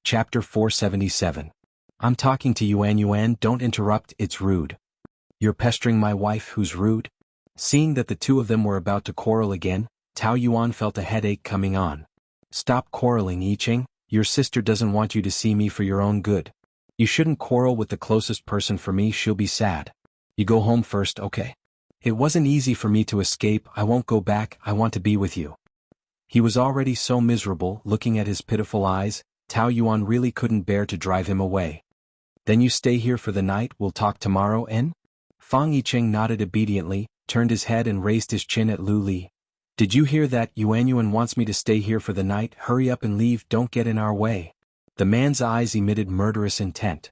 Chapter 477. I'm talking to Yuan. Yuan, don't interrupt, it's rude. You're pestering my wife who's rude? Seeing that the two of them were about to quarrel again, Tao Yuan felt a headache coming on. Stop quarreling, Yicheng, your sister doesn't want you to see me for your own good. You shouldn't quarrel with the closest person for me, she'll be sad. You go home first, okay? It wasn't easy for me to escape, I won't go back, I want to be with you. He was already so miserable, looking at his pitiful eyes, Tao Yuan really couldn't bear to drive him away. Then you stay here for the night, we'll talk tomorrow, en? Fang Yicheng nodded obediently, turned his head and raised his chin at Lu Li. Did you hear that? Yuan wants me to stay here for the night, hurry up and leave, don't get in our way. The man's eyes emitted murderous intent.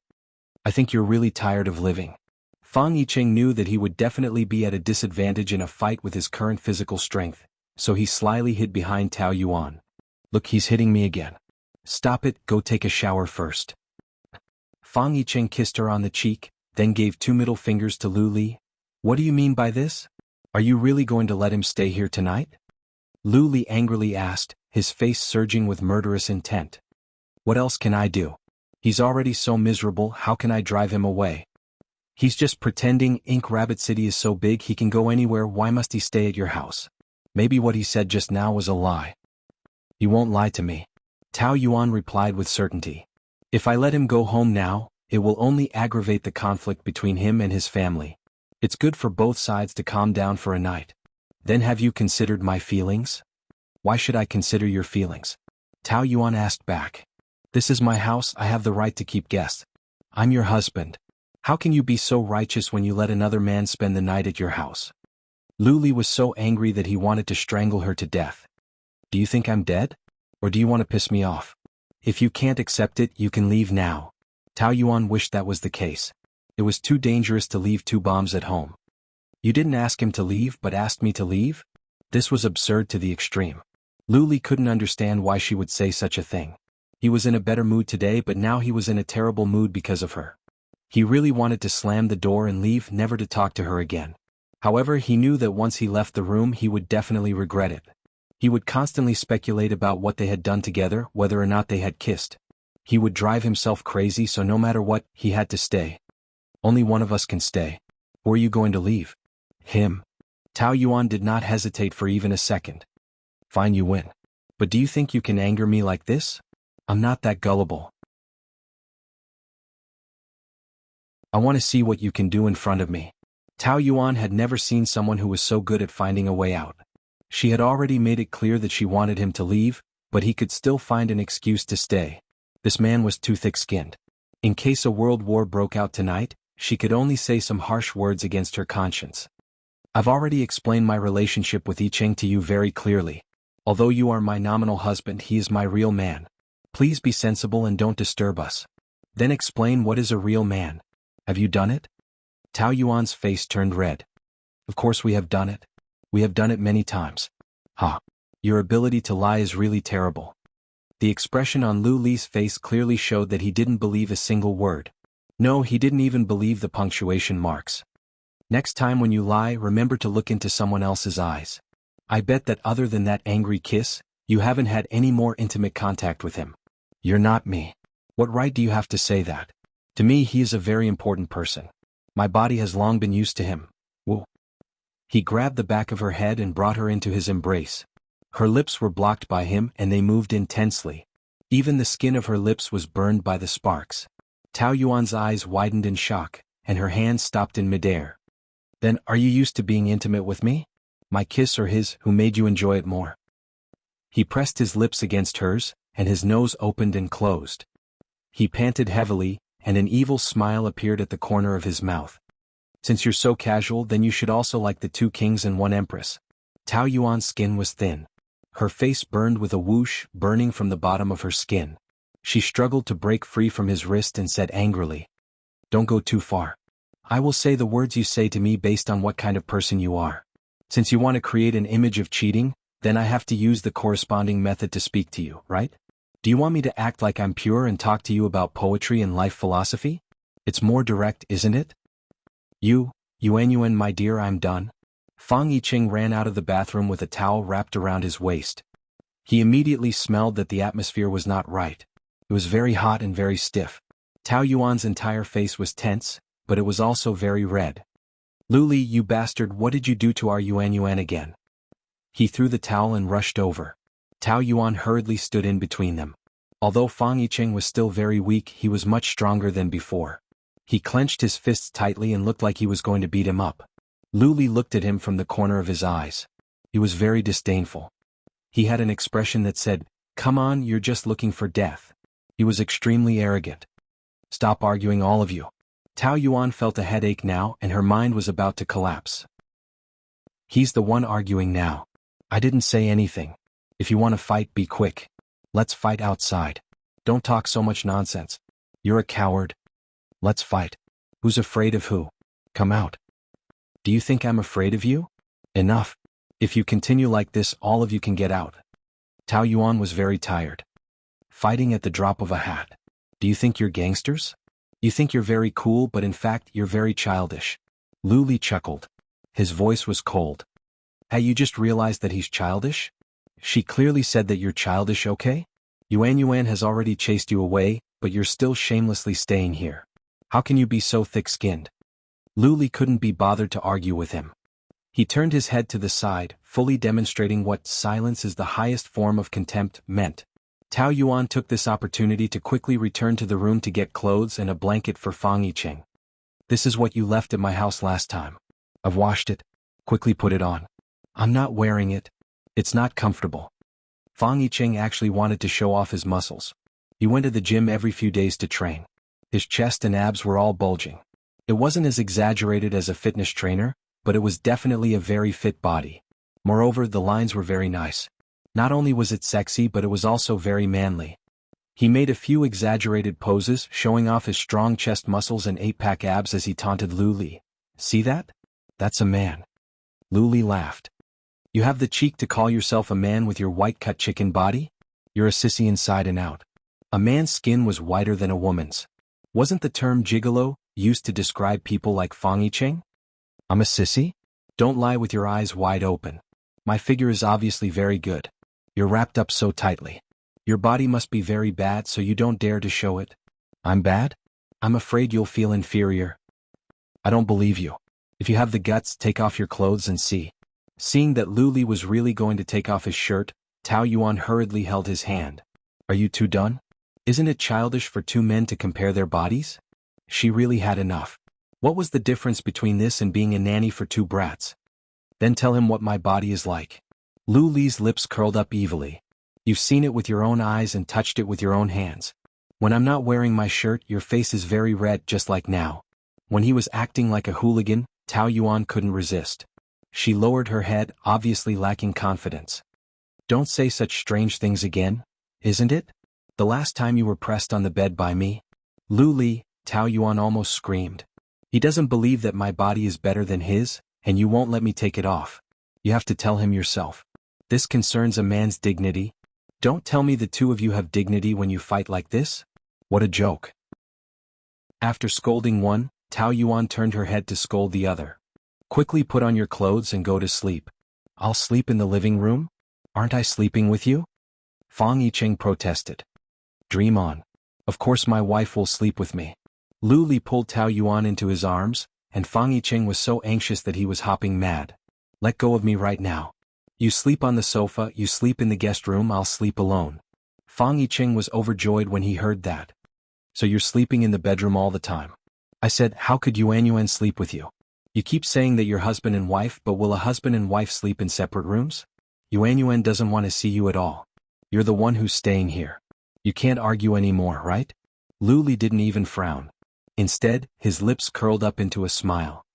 I think you're really tired of living. Fang Yicheng knew that he would definitely be at a disadvantage in a fight with his current physical strength, so he slyly hid behind Tao Yuan. Look, he's hitting me again. Stop it, go take a shower first. Fang Yicheng kissed her on the cheek, then gave 2 middle fingers to Lu Li. What do you mean by this? Are you really going to let him stay here tonight? Lu Li angrily asked, his face surging with murderous intent. What else can I do? He's already so miserable, how can I drive him away? He's just pretending. Ink Rabbit City is so big he can go anywhere, why must he stay at your house? Maybe what he said just now was a lie. He won't lie to me. Tao Yuan replied with certainty. If I let him go home now, it will only aggravate the conflict between him and his family. It's good for both sides to calm down for a night. Then have you considered my feelings? Why should I consider your feelings? Tao Yuan asked back. This is my house, I have the right to keep guests. I'm your husband. How can you be so righteous when you let another man spend the night at your house? Lu Li was so angry that he wanted to strangle her to death. Do you think I'm dead? Or do you want to piss me off? If you can't accept it, you can leave now. Tao Yuan wished that was the case. It was too dangerous to leave 2 bombs at home. You didn't ask him to leave but asked me to leave? This was absurd to the extreme. Lu Li couldn't understand why she would say such a thing. He was in a better mood today, but now he was in a terrible mood because of her. He really wanted to slam the door and leave, never to talk to her again. However, he knew that once he left the room he would definitely regret it. He would constantly speculate about what they had done together, whether or not they had kissed. He would drive himself crazy, so no matter what, he had to stay. Only one of us can stay. Or are you going to leave? Him. Tao Yuan did not hesitate for even a second. Fine, you win. But do you think you can anger me like this? I'm not that gullible. I want to see what you can do in front of me. Tao Yuan had never seen someone who was so good at finding a way out. She had already made it clear that she wanted him to leave, but he could still find an excuse to stay. This man was too thick-skinned. In case a world war broke out tonight, she could only say some harsh words against her conscience. I've already explained my relationship with Yicheng to you very clearly. Although you are my nominal husband, he is my real man. Please be sensible and don't disturb us. Then explain what is a real man. Have you done it? Tao Yuan's face turned red. Of course we have done it. We have done it many times. Ha! Your ability to lie is really terrible. The expression on Lu Li's face clearly showed that he didn't believe a single word. No, he didn't even believe the punctuation marks. Next time when you lie, remember to look into someone else's eyes. I bet that other than that angry kiss, you haven't had any more intimate contact with him. You're not me. What right do you have to say that? To me he is a very important person. My body has long been used to him. Whoa. He grabbed the back of her head and brought her into his embrace. Her lips were blocked by him and they moved intensely. Even the skin of her lips was burned by the sparks. Tao Yuan's eyes widened in shock, and her hands stopped in midair. Then, are you used to being intimate with me? My kiss or his, who made you enjoy it more? He pressed his lips against hers, and his nose opened and closed. He panted heavily, and an evil smile appeared at the corner of his mouth. Since you're so casual, then you should also like the 2 kings and 1 empress. Tao Yuan's skin was thin. Her face burned with a whoosh burning from the bottom of her skin. She struggled to break free from his wrist and said angrily, "Don't go too far. I will say the words you say to me based on what kind of person you are. Since you want to create an image of cheating, then I have to use the corresponding method to speak to you, right? Do you want me to act like I'm pure and talk to you about poetry and life philosophy? It's more direct, isn't it?" Yuan, my dear, I'm done. Fang Yicheng ran out of the bathroom with a towel wrapped around his waist. He immediately smelled that the atmosphere was not right. It was very hot and very stiff. Tao Yuan's entire face was tense, but it was also very red. "Luli, you bastard, what did you do to our Yuan again?" He threw the towel and rushed over. Tao Yuan hurriedly stood in between them. Although Fang Yicheng was still very weak, he was much stronger than before. He clenched his fists tightly and looked like he was going to beat him up. Luli looked at him from the corner of his eyes. He was very disdainful. He had an expression that said, "Come on, you're just looking for death." He was extremely arrogant. "Stop arguing, all of you." Tao Yuan felt a headache now and her mind was about to collapse. "He's the one arguing now. I didn't say anything. If you want to fight, be quick. Let's fight outside. Don't talk so much nonsense. You're a coward. Let's fight. Who's afraid of who? Come out." "Do you think I'm afraid of you? Enough. If you continue like this, all of you can get out." Tao Yuan was very tired. "Fighting at the drop of a hat. Do you think you're gangsters? You think you're very cool, but in fact you're very childish." Luli chuckled. His voice was cold. "Hey, you just realized that he's childish? She clearly said that you're childish, okay? Yuan has already chased you away, but you're still shamelessly staying here. How can you be so thick-skinned?" Luli couldn't be bothered to argue with him. He turned his head to the side, fully demonstrating what "silence is the highest form of contempt" meant. Tao Yuan took this opportunity to quickly return to the room to get clothes and a blanket for Fang Yicheng. "This is what you left at my house last time. I've washed it. Quickly put it on." "I'm not wearing it. It's not comfortable." Fang Yicheng actually wanted to show off his muscles. He went to the gym every few days to train. His chest and abs were all bulging. It wasn't as exaggerated as a fitness trainer, but it was definitely a very fit body. Moreover, the lines were very nice. Not only was it sexy, but it was also very manly. He made a few exaggerated poses, showing off his strong chest muscles and 8-pack abs as he taunted Luli. "See that? That's a man." Luli laughed. "You have the cheek to call yourself a man with your white-cut chicken body? You're a sissy inside and out." A man's skin was whiter than a woman's. Wasn't the term gigolo used to describe people like Fang Yicheng? "I'm a sissy? Don't lie with your eyes wide open. My figure is obviously very good. You're wrapped up so tightly. Your body must be very bad, so you don't dare to show it." "I'm bad? I'm afraid you'll feel inferior." "I don't believe you. If you have the guts, take off your clothes and see." Seeing that Luli was really going to take off his shirt, Tao Yuan hurriedly held his hand. "Are you two done? Isn't it childish for two men to compare their bodies?" She really had enough. What was the difference between this and being a nanny for two brats? "Then tell him what my body is like." Luli's lips curled up evilly. "You've seen it with your own eyes and touched it with your own hands. When I'm not wearing my shirt, your face is very red, just like now." When he was acting like a hooligan, Tao Yuan couldn't resist. She lowered her head, obviously lacking confidence. "Don't say such strange things again, isn't it? The last time you were pressed on the bed by me." "Luli," Tao Yuan almost screamed. "He doesn't believe that my body is better than his, and you won't let me take it off. You have to tell him yourself. This concerns a man's dignity. Don't tell me the two of you have dignity when you fight like this? What a joke." After scolding one, Tao Yuan turned her head to scold the other. "Quickly put on your clothes and go to sleep." "I'll sleep in the living room? Aren't I sleeping with you?" Fang Yicheng protested. "Dream on. Of course my wife will sleep with me." Luli pulled Tao Yuan into his arms, and Fang Yicheng was so anxious that he was hopping mad. "Let go of me right now. You sleep on the sofa, you sleep in the guest room, I'll sleep alone." Fang Yicheng was overjoyed when he heard that. "So you're sleeping in the bedroom all the time?" I said, "How could Yuan sleep with you? You keep saying that you're husband and wife, but will a husband and wife sleep in separate rooms? Yuan doesn't want to see you at all. You're the one who's staying here. You can't argue anymore, right?" Luli didn't even frown. Instead, his lips curled up into a smile.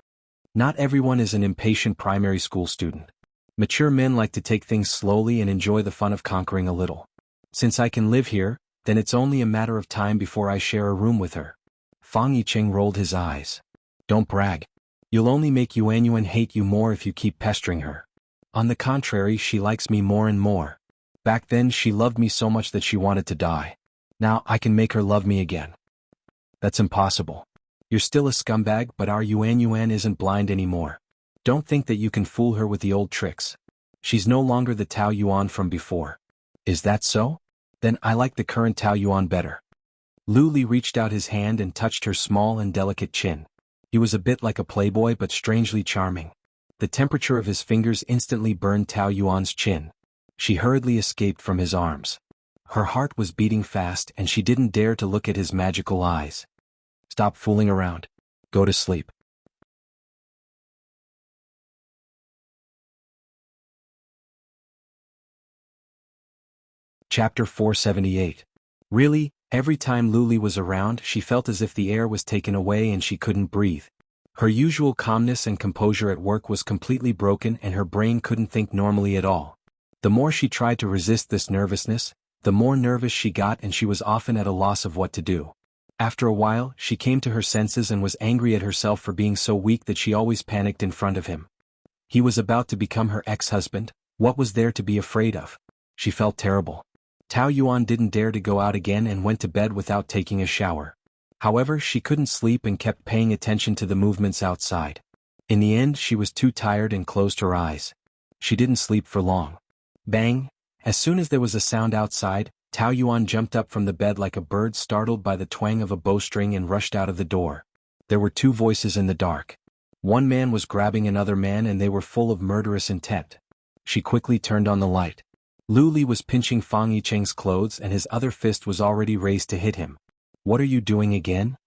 Not everyone is an impatient primary school student. Mature men like to take things slowly and enjoy the fun of conquering a little. Since I can live here, then it's only a matter of time before I share a room with her. Fang Yicheng rolled his eyes. "Don't brag. You'll only make Yuan hate you more if you keep pestering her. On the contrary, she likes me more and more. Back then she loved me so much that she wanted to die. Now I can make her love me again." "That's impossible. You're still a scumbag, but our Yuan isn't blind anymore. Don't think that you can fool her with the old tricks. She's no longer the Tao Yuan from before." "Is that so?" Then I like the current Tao Yuan better. Lu Li reached out his hand and touched her small and delicate chin. He was a bit like a playboy but strangely charming. The temperature of his fingers instantly burned Tao Yuan's chin. She hurriedly escaped from his arms. Her heart was beating fast and she didn't dare to look at his magical eyes. Stop fooling around. Go to sleep. Chapter 478. Really, every time Lu Li was around she felt as if the air was taken away and she couldn't breathe. Her usual calmness and composure at work was completely broken and her brain couldn't think normally at all. The more she tried to resist this nervousness, the more nervous she got and she was often at a loss of what to do. After a while, she came to her senses and was angry at herself for being so weak that she always panicked in front of him. He was about to become her ex-husband. What was there to be afraid of? She felt terrible. Tao Yuan didn't dare to go out again and went to bed without taking a shower. However, she couldn't sleep and kept paying attention to the movements outside. In the end, she was too tired and closed her eyes. She didn't sleep for long. Bang! As soon as there was a sound outside, Tao Yuan jumped up from the bed like a bird startled by the twang of a bowstring and rushed out of the door. There were two voices in the dark. One man was grabbing another man and they were full of murderous intent. She quickly turned on the light. Lu Li was pinching Fang Yicheng's clothes and his other fist was already raised to hit him. What are you doing again?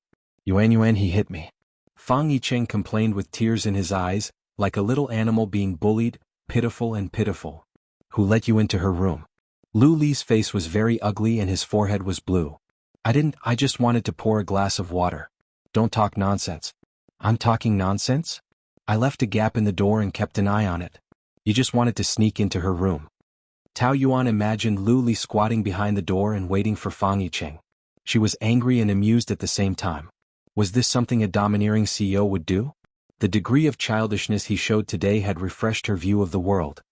Yuan, he hit me. Fang Yicheng complained with tears in his eyes, like a little animal being bullied, pitiful and pitiful. Who let you into her room? Lu Li's face was very ugly and his forehead was blue. I just wanted to pour a glass of water. Don't talk nonsense. I'm talking nonsense? I left a gap in the door and kept an eye on it. You just wanted to sneak into her room. Tao Yuan imagined Lu Li squatting behind the door and waiting for Fang Yicheng. She was angry and amused at the same time. Was this something a domineering CEO would do? The degree of childishness he showed today had refreshed her view of the world.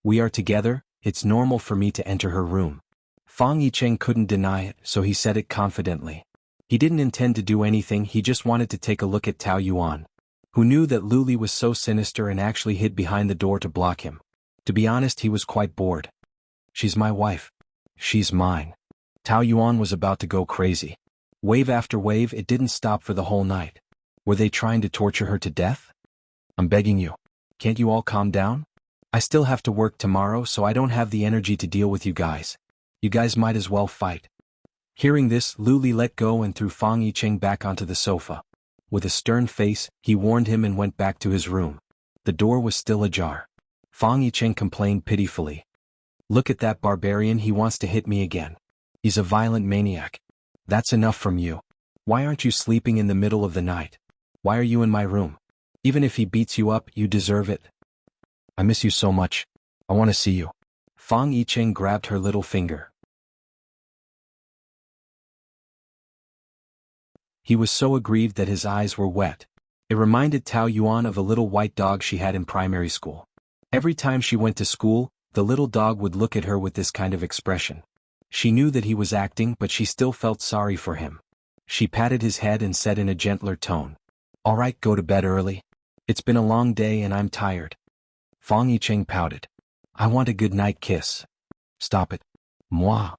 We are together, it's normal for me to enter her room. Fang Yicheng couldn't deny it, so he said it confidently. He didn't intend to do anything, he just wanted to take a look at Tao Yuan, who knew that Lu Li was so sinister and actually hid behind the door to block him. To be honest, he was quite bored. She's my wife. She's mine. Tao Yuan was about to go crazy. Wave after wave, it didn't stop for the whole night. Were they trying to torture her to death? I'm begging you. Can't you all calm down? I still have to work tomorrow, so I don't have the energy to deal with you guys. You guys might as well fight. Hearing this, Lu Li let go and threw Fang Yicheng back onto the sofa. With a stern face, he warned him and went back to his room. The door was still ajar. Fang Yicheng complained pitifully. Look at that barbarian, he wants to hit me again. He's a violent maniac. That's enough from you. Why aren't you sleeping in the middle of the night? Why are you in my room? Even if he beats you up, you deserve it. I miss you so much. I want to see you. Fang Yicheng grabbed her little finger. He was so aggrieved that his eyes were wet. It reminded Tao Yuan of a little white dog she had in primary school. Every time she went to school, the little dog would look at her with this kind of expression. She knew that he was acting, but she still felt sorry for him. She patted his head and said in a gentler tone, "All right, go to bed early. It's been a long day and I'm tired." Fang Yicheng pouted. "I want a good night kiss." "Stop it. Moi.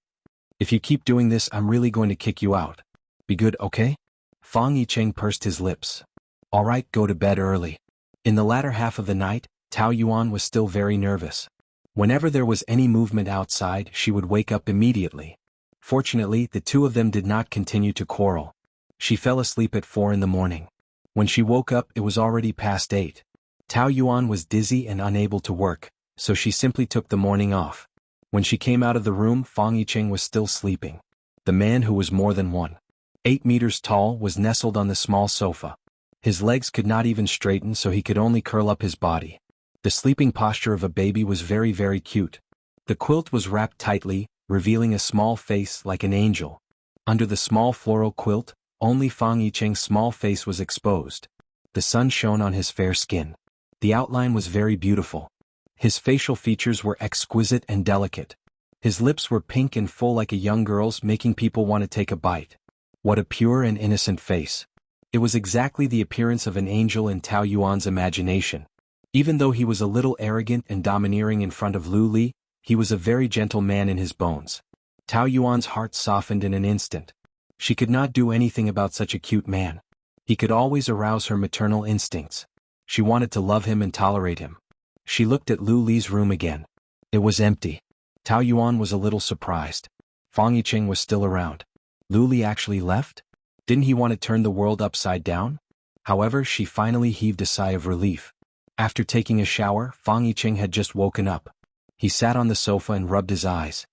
If you keep doing this, I'm really going to kick you out. Be good, okay?" Fang Yicheng pursed his lips. "All right, go to bed early." In the latter half of the night, Tao Yuan was still very nervous. Whenever there was any movement outside, she would wake up immediately. Fortunately, the two of them did not continue to quarrel. She fell asleep at 4 in the morning. When she woke up, it was already past 8. Tao Yuan was dizzy and unable to work, so she simply took the morning off. When she came out of the room, Fang Yicheng was still sleeping. The man, who was more than 1.8 meters tall, was nestled on the small sofa. His legs could not even straighten, so he could only curl up his body. The sleeping posture of a baby was very, very cute. The quilt was wrapped tightly, revealing a small face like an angel. Under the small floral quilt, only Fang Yicheng's small face was exposed. The sun shone on his fair skin. The outline was very beautiful. His facial features were exquisite and delicate. His lips were pink and full like a young girl's, making people want to take a bite. What a pure and innocent face. It was exactly the appearance of an angel in Tao Yuan's imagination. Even though he was a little arrogant and domineering in front of Lu Li, he was a very gentle man in his bones. Tao Yuan's heart softened in an instant. She could not do anything about such a cute man. He could always arouse her maternal instincts. She wanted to love him and tolerate him. She looked at Lu Li's room again. It was empty. Tao Yuan was a little surprised. Fang Yiqing was still around. Lu Li actually left? Didn't he want to turn the world upside down? However, she finally heaved a sigh of relief. After taking a shower, Fang Yiqing had just woken up. He sat on the sofa and rubbed his eyes.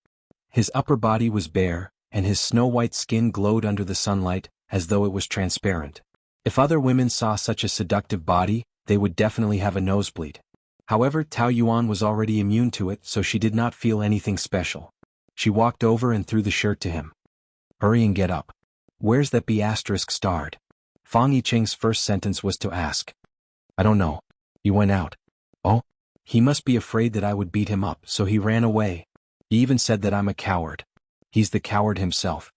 His upper body was bare, and his snow-white skin glowed under the sunlight, as though it was transparent. If other women saw such a seductive body, they would definitely have a nosebleed. However, Tao Yuan was already immune to it, so she did not feel anything special. She walked over and threw the shirt to him. Hurry and get up. Where's that B*** starred? Fang Yiqing's first sentence was to ask. I don't know. He went out. Oh? He must be afraid that I would beat him up, so he ran away. He even said that I'm a coward. He's the coward himself.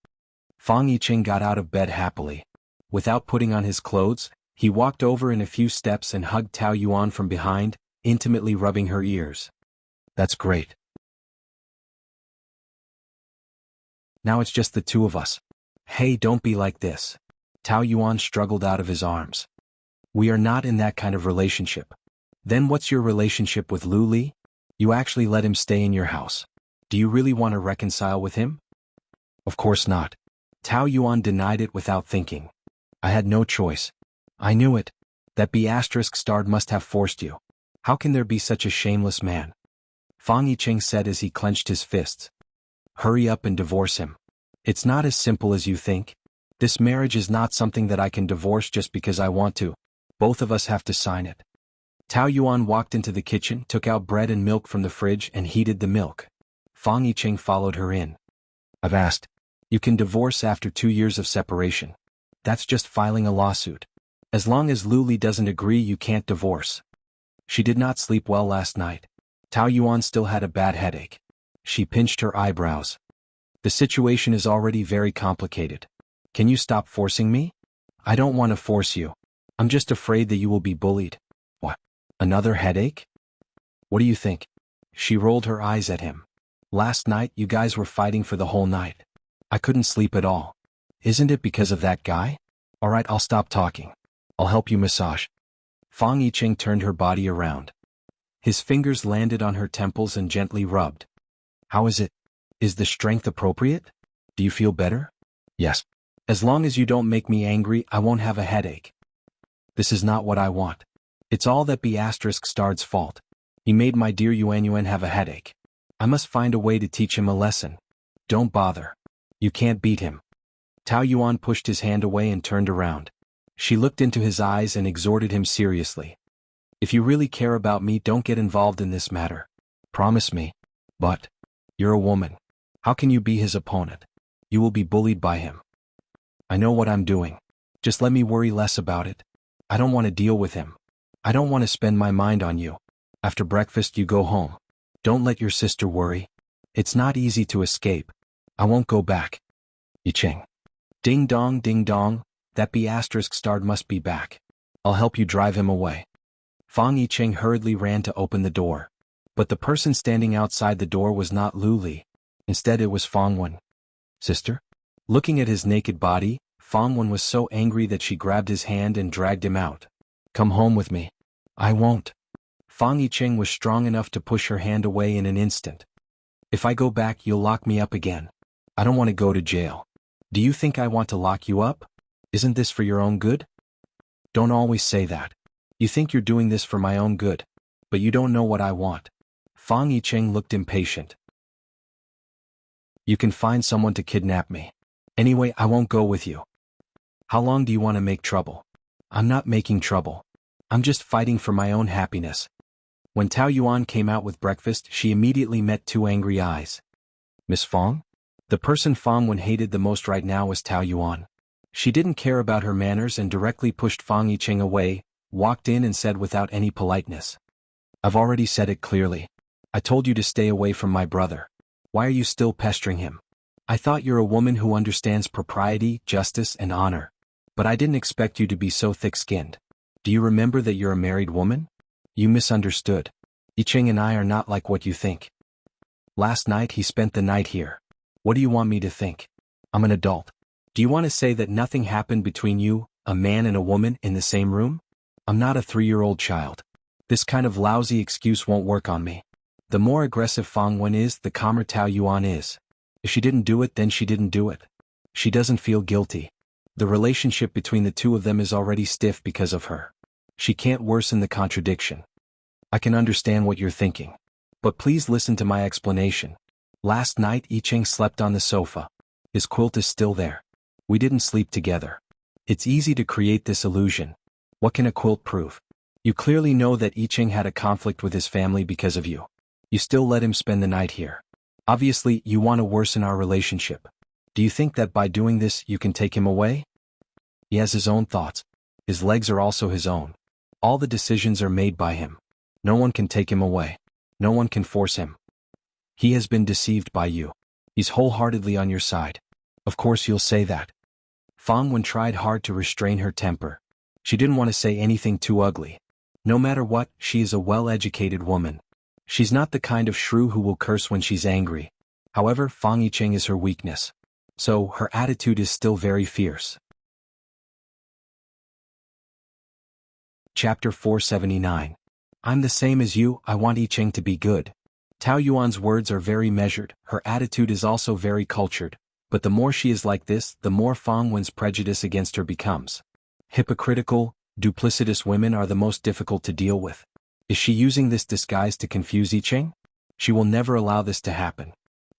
Fang Yiqing got out of bed happily. Without putting on his clothes, he walked over in a few steps and hugged Tao Yuan from behind, intimately rubbing her ears. That's great. Now it's just the two of us. Hey, don't be like this. Tao Yuan struggled out of his arms. We are not in that kind of relationship. Then what's your relationship with Lu Li? You actually let him stay in your house. Do you really want to reconcile with him? Of course not. Tao Yuan denied it without thinking. I had no choice. I knew it. That B** starred must have forced you. How can there be such a shameless man? Fang Yiqing said as he clenched his fists. Hurry up and divorce him. It's not as simple as you think. This marriage is not something that I can divorce just because I want to. Both of us have to sign it. Tao Yuan walked into the kitchen, took out bread and milk from the fridge and heated the milk. Fang Yiqing followed her in. I've asked. You can divorce after 2 years of separation. That's just filing a lawsuit. As long as Lu Li doesn't agree, you can't divorce. She did not sleep well last night. Tao Yuan still had a bad headache. She pinched her eyebrows. The situation is already very complicated. Can you stop forcing me? I don't want to force you. I'm just afraid that you will be bullied. What? Another headache? What do you think? She rolled her eyes at him. Last night you guys were fighting for the whole night. I couldn't sleep at all. Isn't it because of that guy? Alright, I'll stop talking. I'll help you massage. Fang Yiqing turned her body around. His fingers landed on her temples and gently rubbed. How is it? Is the strength appropriate? Do you feel better? Yes. As long as you don't make me angry, I won't have a headache. This is not what I want. It's all that B** starred's fault. He made my dear Yuan have a headache. I must find a way to teach him a lesson. Don't bother. You can't beat him. Tao Yuan pushed his hand away and turned around. She looked into his eyes and exhorted him seriously. If you really care about me, don't get involved in this matter. Promise me. But you're a woman. How can you be his opponent? You will be bullied by him. I know what I'm doing. Just let me worry less about it. I don't want to deal with him. I don't want to spend my mind on you. After breakfast you go home. Don't let your sister worry. It's not easy to escape. I won't go back. Yiqing. Ding dong, that B** starred must be back. I'll help you drive him away. Fang Yiqing hurriedly ran to open the door. But the person standing outside the door was not Lu Li. Instead it was Fang Wen. Sister? Looking at his naked body, Fang Wen was so angry that she grabbed his hand and dragged him out. Come home with me. I won't. Fang Yiqing was strong enough to push her hand away in an instant. If I go back, you'll lock me up again. I don't want to go to jail. Do you think I want to lock you up? Isn't this for your own good? Don't always say that. You think you're doing this for my own good. But you don't know what I want. Fang Yiqing looked impatient. You can find someone to kidnap me. Anyway, I won't go with you. How long do you want to make trouble? I'm not making trouble. I'm just fighting for my own happiness. When Tao Yuan came out with breakfast, she immediately met two angry eyes. Miss Fang? The person Fang Wen hated the most right now was Tao Yuan. She didn't care about her manners and directly pushed Fang Yiqing away, walked in and said without any politeness. I've already said it clearly. I told you to stay away from my brother. Why are you still pestering him? I thought you're a woman who understands propriety, justice, and honor. But I didn't expect you to be so thick-skinned. Do you remember that you're a married woman? You misunderstood. Yiqing and I are not like what you think. Last night he spent the night here. What do you want me to think? I'm an adult. Do you want to say that nothing happened between you, a man and a woman, in the same room? I'm not a 3-year-old child. This kind of lousy excuse won't work on me. The more aggressive Fang Wen is, the calmer Tao Yuan is. If she didn't do it, then she didn't do it. She doesn't feel guilty. The relationship between the two of them is already stiff because of her. She can't worsen the contradiction. I can understand what you're thinking. But please listen to my explanation. Last night I Ching slept on the sofa. His quilt is still there. We didn't sleep together. It's easy to create this illusion. What can a quilt prove? You clearly know that I Ching had a conflict with his family because of you. You still let him spend the night here. Obviously, you want to worsen our relationship. Do you think that by doing this you can take him away? He has his own thoughts. His legs are also his own. All the decisions are made by him. No one can take him away. No one can force him. He has been deceived by you. He's wholeheartedly on your side. Of course you'll say that. Fang Wen tried hard to restrain her temper. She didn't want to say anything too ugly. No matter what, she is a well-educated woman. She's not the kind of shrew who will curse when she's angry. However, Fang Yicheng is her weakness. So, her attitude is still very fierce. Chapter 479. I'm the same as you, I want Yicheng to be good. Tao Yuan's words are very measured, her attitude is also very cultured, but the more she is like this, the more Fang Wen's prejudice against her becomes. Hypocritical, duplicitous women are the most difficult to deal with. Is she using this disguise to confuse Yicheng? She will never allow this to happen.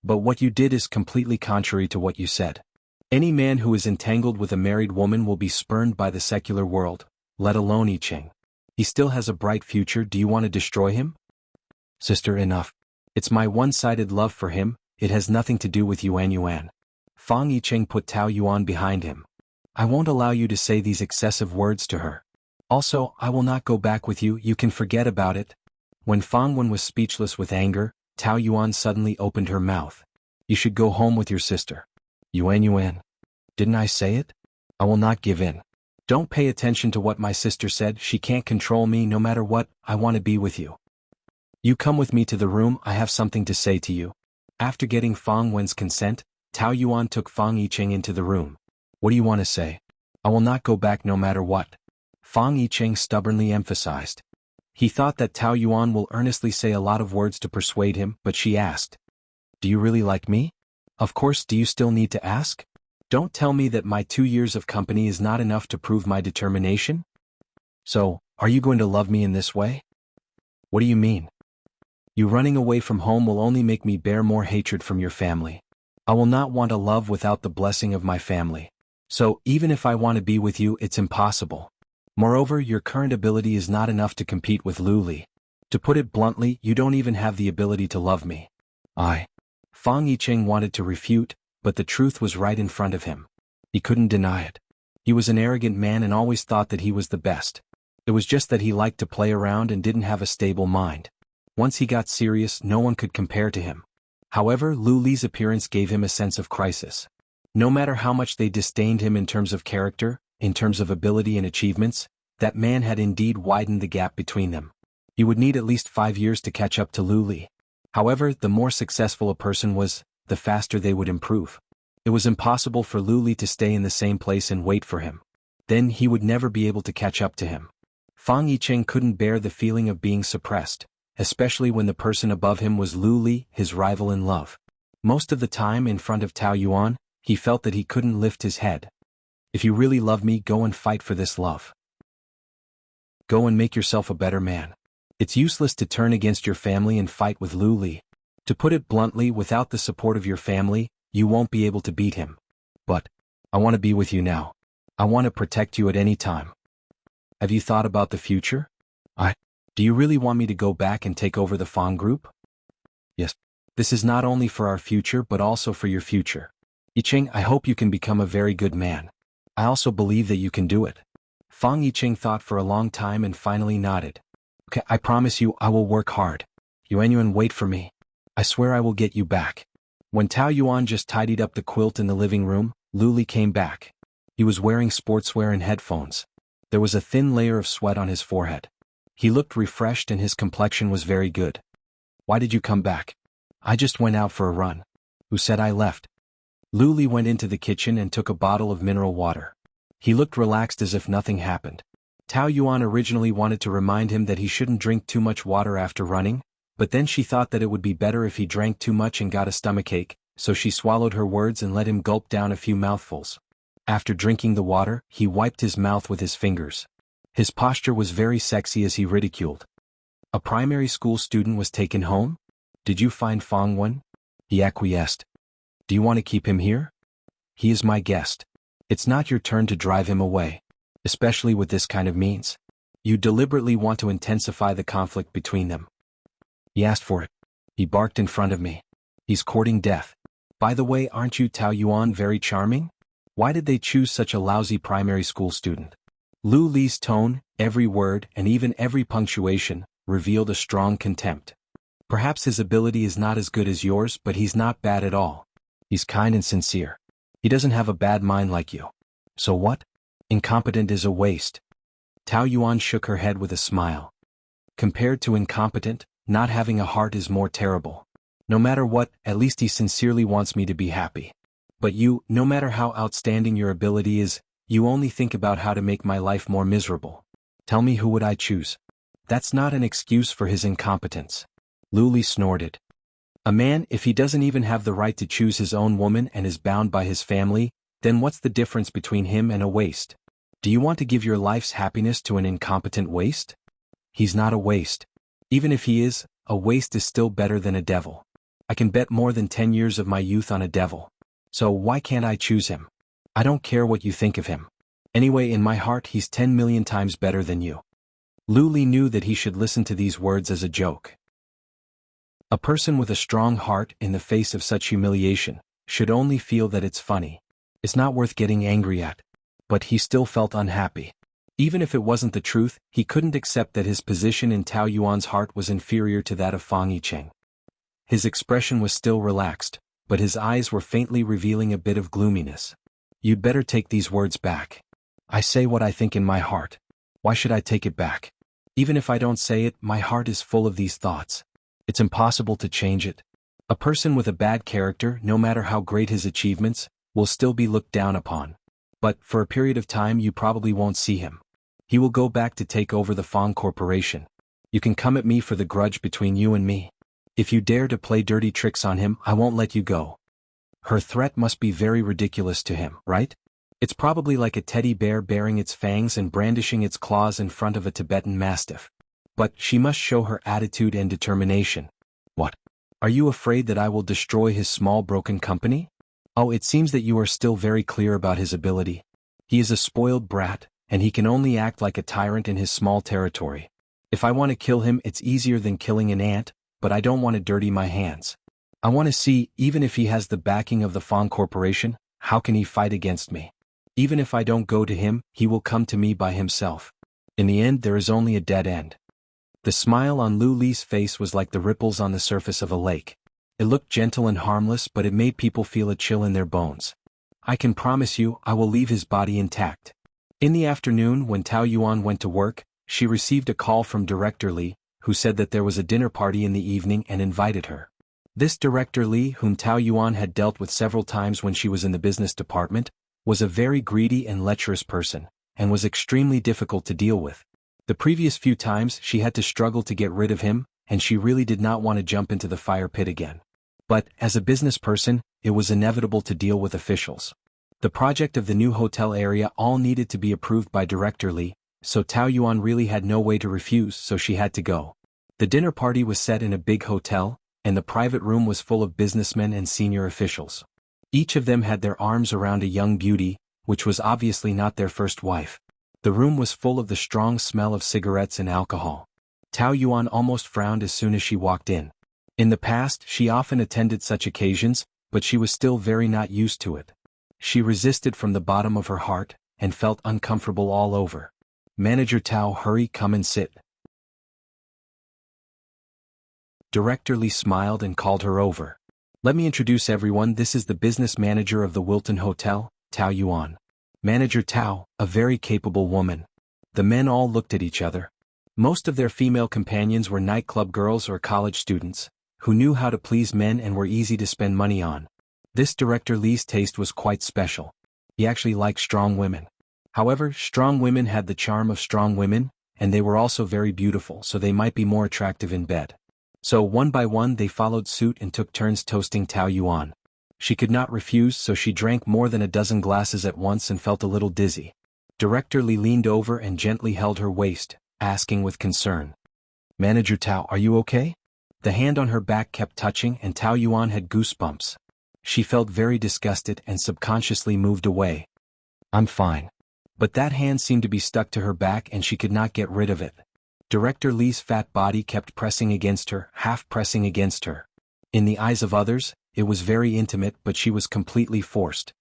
But what you did is completely contrary to what you said. Any man who is entangled with a married woman will be spurned by the secular world, let alone Yicheng. He still has a bright future, do you want to destroy him? Sister, enough. It's my one-sided love for him, it has nothing to do with Yuan. Fang Yicheng put Tao Yuan behind him. I won't allow you to say these excessive words to her. Also, I will not go back with you, you can forget about it. When Fang Wen was speechless with anger, Tao Yuan suddenly opened her mouth. You should go home with your sister. Yuan. Didn't I say it? I will not give in. Don't pay attention to what my sister said, she can't control me no matter what, I want to be with you. You come with me to the room, I have something to say to you. After getting Fang Wen's consent, Tao Yuan took Fang Yicheng into the room. What do you want to say? I will not go back no matter what. Fang Yicheng stubbornly emphasized. He thought that Tao Yuan will earnestly say a lot of words to persuade him, but she asked. Do you really like me? Of course, do you still need to ask? Don't tell me that my 2 years of company is not enough to prove my determination? So, are you going to love me in this way? What do you mean? You running away from home will only make me bear more hatred from your family. I will not want a love without the blessing of my family. So, even if I want to be with you, it's impossible. Moreover, your current ability is not enough to compete with Lu Li. To put it bluntly, you don't even have the ability to love me. Fang Yicheng wanted to refute, but the truth was right in front of him. He couldn't deny it. He was an arrogant man and always thought that he was the best. It was just that he liked to play around and didn't have a stable mind. Once he got serious, no one could compare to him. However, Lu Li's appearance gave him a sense of crisis. No matter how much they disdained him in terms of character, in terms of ability and achievements, that man had indeed widened the gap between them. He would need at least 5 years to catch up to Lu Li. However, the more successful a person was, the faster they would improve. It was impossible for Lu Li to stay in the same place and wait for him. Then he would never be able to catch up to him. Fang Yicheng couldn't bear the feeling of being suppressed, especially when the person above him was Lu Li, his rival in love. Most of the time in front of Tao Yuan, he felt that he couldn't lift his head. If you really love me, go and fight for this love. Go and make yourself a better man. It's useless to turn against your family and fight with Lu Li. To put it bluntly, without the support of your family, you won't be able to beat him. But, I want to be with you now. I want to protect you at any time. Have you thought about the future? Do you really want me to go back and take over the Fang group? Yes. This is not only for our future but also for your future. Yicheng, I hope you can become a very good man. I also believe that you can do it. Fang Yicheng thought for a long time and finally nodded. Okay, I promise you I will work hard. Yuan, wait for me. I swear I will get you back. When Tao Yuan just tidied up the quilt in the living room, Lu Li came back. He was wearing sportswear and headphones. There was a thin layer of sweat on his forehead. He looked refreshed and his complexion was very good. Why did you come back? I just went out for a run. Who said I left? Lu Li went into the kitchen and took a bottle of mineral water. He looked relaxed as if nothing happened. Tao Yuan originally wanted to remind him that he shouldn't drink too much water after running, but then she thought that it would be better if he drank too much and got a stomachache, so she swallowed her words and let him gulp down a few mouthfuls. After drinking the water, he wiped his mouth with his fingers. His posture was very sexy as he ridiculed. A primary school student was taken home? Did you find Fong Wen? He acquiesced. Do you want to keep him here? He is my guest. It's not your turn to drive him away, especially with this kind of means. You deliberately want to intensify the conflict between them. He asked for it. He barked in front of me. He's courting death. By the way, aren't you Tao Yuan very charming? Why did they choose such a lousy primary school student? Lu Li's tone, every word, and even every punctuation, revealed a strong contempt. Perhaps his ability is not as good as yours, but he's not bad at all. He's kind and sincere. He doesn't have a bad mind like you. So what? Incompetent is a waste. Tao Yuan shook her head with a smile. Compared to incompetent, not having a heart is more terrible. No matter what, at least he sincerely wants me to be happy. But you, no matter how outstanding your ability is, you only think about how to make my life more miserable. Tell me, who would I choose? That's not an excuse for his incompetence. Lu Li snorted. A man, if he doesn't even have the right to choose his own woman and is bound by his family, then what's the difference between him and a waste? Do you want to give your life's happiness to an incompetent waste? He's not a waste. Even if he is, a waste is still better than a devil. I can bet more than 10 years of my youth on a devil. So why can't I choose him? I don't care what you think of him. Anyway, in my heart he's 10 million times better than you. Lu Li knew that he should listen to these words as a joke. A person with a strong heart in the face of such humiliation should only feel that it's funny. It's not worth getting angry at. But he still felt unhappy. Even if it wasn't the truth, he couldn't accept that his position in Tao Yuan's heart was inferior to that of Fang Yicheng. His expression was still relaxed, but his eyes were faintly revealing a bit of gloominess. You'd better take these words back. I say what I think in my heart. Why should I take it back? Even if I don't say it, my heart is full of these thoughts. It's impossible to change it. A person with a bad character, no matter how great his achievements, will still be looked down upon. But, for a period of time, you probably won't see him. He will go back to take over the Fong Corporation. You can come at me for the grudge between you and me. If you dare to play dirty tricks on him, I won't let you go. Her threat must be very ridiculous to him, right? It's probably like a teddy bear baring its fangs and brandishing its claws in front of a Tibetan mastiff. But she must show her attitude and determination. What? Are you afraid that I will destroy his small broken company? Oh, it seems that you are still very clear about his ability. He is a spoiled brat, and he can only act like a tyrant in his small territory. If I want to kill him, it's easier than killing an ant, but I don't want to dirty my hands. I want to see, even if he has the backing of the Fong Corporation, how can he fight against me? Even if I don't go to him, he will come to me by himself. In the end, there is only a dead end. The smile on Lu Li's face was like the ripples on the surface of a lake. It looked gentle and harmless, but it made people feel a chill in their bones. I can promise you, I will leave his body intact. In the afternoon, when Tao Yuan went to work, she received a call from Director Li, who said that there was a dinner party in the evening and invited her. This Director Li, whom Tao Yuan had dealt with several times when she was in the business department, was a very greedy and lecherous person, and was extremely difficult to deal with. The previous few times she had to struggle to get rid of him, and she really did not want to jump into the fire pit again. But, as a business person, it was inevitable to deal with officials. The project of the new hotel area all needed to be approved by Director Li, so Tao Yuan really had no way to refuse, so she had to go. The dinner party was set in a big hotel, and the private room was full of businessmen and senior officials. Each of them had their arms around a young beauty, which was obviously not their first wife. The room was full of the strong smell of cigarettes and alcohol. Tao Yuan almost frowned as soon as she walked in. In the past, she often attended such occasions, but she was still very not used to it. She resisted from the bottom of her heart, and felt uncomfortable all over. Manager Tao, hurry, come and sit. Director Li smiled and called her over. Let me introduce everyone, this is the business manager of the Wilton Hotel, Tao Yuan. Manager Tao, a very capable woman. The men all looked at each other. Most of their female companions were nightclub girls or college students, who knew how to please men and were easy to spend money on. This Director Li's taste was quite special. He actually liked strong women. However, strong women had the charm of strong women, and they were also very beautiful, so they might be more attractive in bed. So one by one they followed suit and took turns toasting Tao Yuan. She could not refuse, so she drank more than a dozen glasses at once and felt a little dizzy. Director Li leaned over and gently held her waist, asking with concern, "Manager Tao, are you okay?" The hand on her back kept touching and Tao Yuan had goosebumps. She felt very disgusted and subconsciously moved away. "I'm fine." But that hand seemed to be stuck to her back and she could not get rid of it. Director Li's fat body kept pressing against her, half pressing against her. In the eyes of others, it was very intimate, but she was completely forced.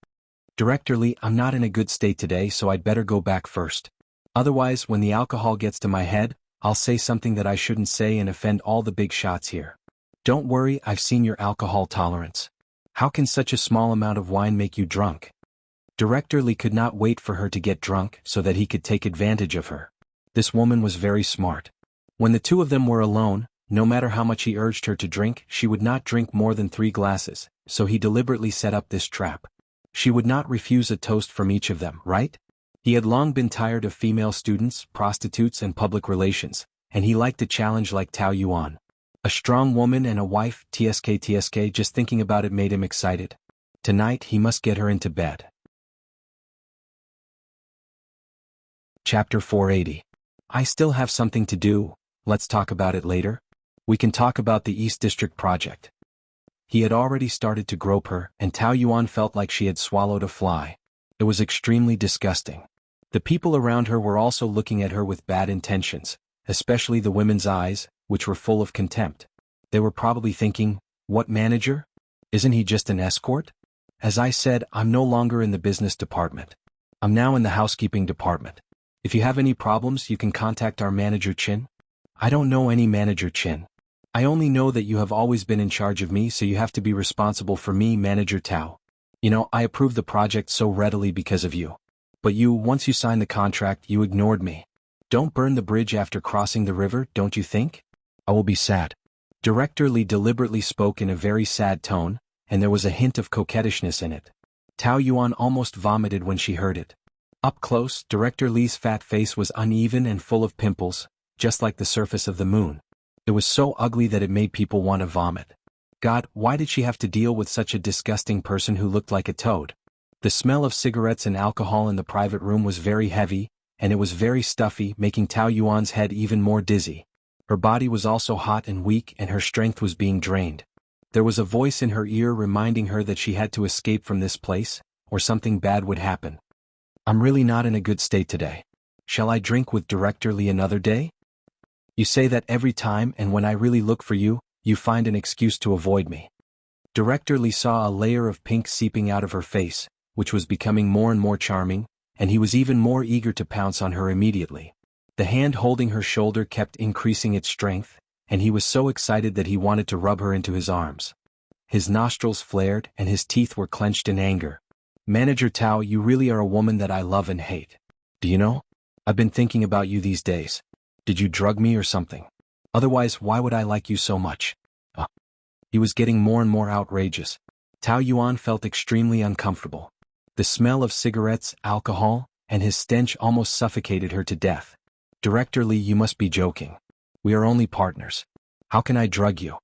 "Director Li, I'm not in a good state today, so I'd better go back first. Otherwise, when the alcohol gets to my head, I'll say something that I shouldn't say and offend all the big shots here. Don't worry, I've seen your alcohol tolerance. How can such a small amount of wine make you drunk?" Director Li could not wait for her to get drunk so that he could take advantage of her. This woman was very smart. When the two of them were alone, no matter how much he urged her to drink, she would not drink more than 3 glasses, so he deliberately set up this trap. She would not refuse a toast from each of them, right? He had long been tired of female students, prostitutes and public relations, and he liked a challenge like Tao Yuan. A strong woman and a wife, TSK, just thinking about it made him excited. Tonight he must get her into bed. Chapter 480. I still have something to do, let's talk about it later. We can talk about the East District project. He had already started to grope her, and Tao Yuan felt like she had swallowed a fly. It was extremely disgusting. The people around her were also looking at her with bad intentions, especially the women's eyes, which were full of contempt. They were probably thinking, "What manager? Isn't he just an escort?" As I said, I'm no longer in the business department. I'm now in the housekeeping department. If you have any problems, you can contact our manager Chin. I don't know any manager Chin. I only know that you have always been in charge of me, so you have to be responsible for me, Manager Tao. You know, I approved the project so readily because of you. But you, once you signed the contract, you ignored me. Don't burn the bridge after crossing the river, don't you think? I will be sad. Director Li deliberately spoke in a very sad tone, and there was a hint of coquettishness in it. Tao Yuan almost vomited when she heard it. Up close, Director Li's fat face was uneven and full of pimples, just like the surface of the moon. It was so ugly that it made people want to vomit. God, why did she have to deal with such a disgusting person who looked like a toad? The smell of cigarettes and alcohol in the private room was very heavy, and it was very stuffy, making Tao Yuan's head even more dizzy. Her body was also hot and weak, and her strength was being drained. There was a voice in her ear reminding her that she had to escape from this place, or something bad would happen. I'm really not in a good state today. Shall I drink with Director Li another day? You say that every time, and when I really look for you, you find an excuse to avoid me. Director Li saw a layer of pink seeping out of her face, which was becoming more and more charming, and he was even more eager to pounce on her immediately. The hand holding her shoulder kept increasing its strength, and he was so excited that he wanted to rub her into his arms. His nostrils flared and his teeth were clenched in anger. Manager Tao, you really are a woman that I love and hate. Do you know? I've been thinking about you these days. Did you drug me or something? Otherwise, why would I like you so much? He was getting more and more outrageous. Tao Yuan felt extremely uncomfortable. The smell of cigarettes, alcohol, and his stench almost suffocated her to death. Director Li, you must be joking. We are only partners. How can I drug you?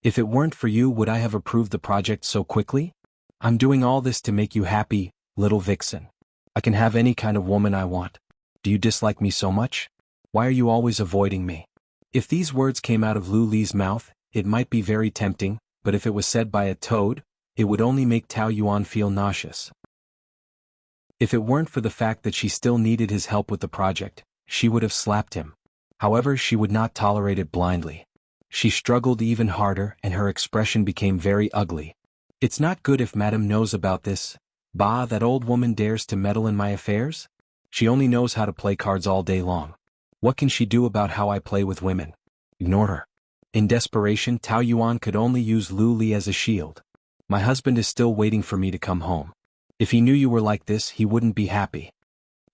If it weren't for you, would I have approved the project so quickly? I'm doing all this to make you happy, little vixen. I can have any kind of woman I want. Do you dislike me so much? Why are you always avoiding me? If these words came out of Lu Li's mouth, it might be very tempting, but if it was said by a toad, it would only make Tao Yuan feel nauseous. If it weren't for the fact that she still needed his help with the project, she would have slapped him. However, she would not tolerate it blindly. She struggled even harder and her expression became very ugly. It's not good if Madame knows about this. Bah, that old woman dares to meddle in my affairs? She only knows how to play cards all day long. What can she do about how I play with women? Ignore her. In desperation, Tao Yuan could only use Lu Li as a shield. My husband is still waiting for me to come home. If he knew you were like this, he wouldn't be happy.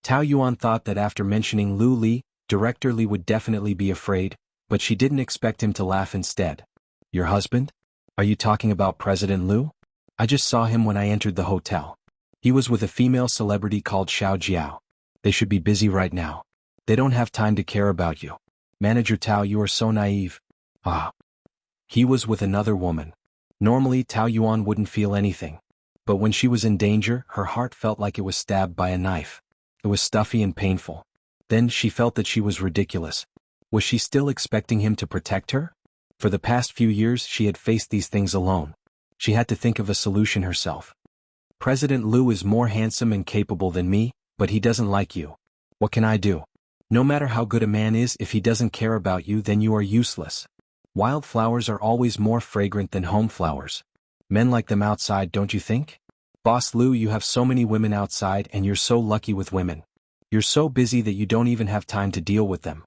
Tao Yuan thought that after mentioning Lu Li, Director Li would definitely be afraid, but she didn't expect him to laugh instead. Your husband? Are you talking about President Lu? I just saw him when I entered the hotel. He was with a female celebrity called Xiao Jiao. They should be busy right now. They don't have time to care about you. Manager Tao, you are so naive. Ah. He was with another woman. Normally Tao Yuan wouldn't feel anything. But when she was in danger, her heart felt like it was stabbed by a knife. It was stuffy and painful. Then she felt that she was ridiculous. Was she still expecting him to protect her? For the past few years she had faced these things alone. She had to think of a solution herself. President Liu is more handsome and capable than me, but he doesn't like you. What can I do? No matter how good a man is, if he doesn't care about you, then you are useless. Wildflowers are always more fragrant than home flowers. Men like them outside, don't you think? Boss Liu, you have so many women outside and you're so lucky with women. You're so busy that you don't even have time to deal with them.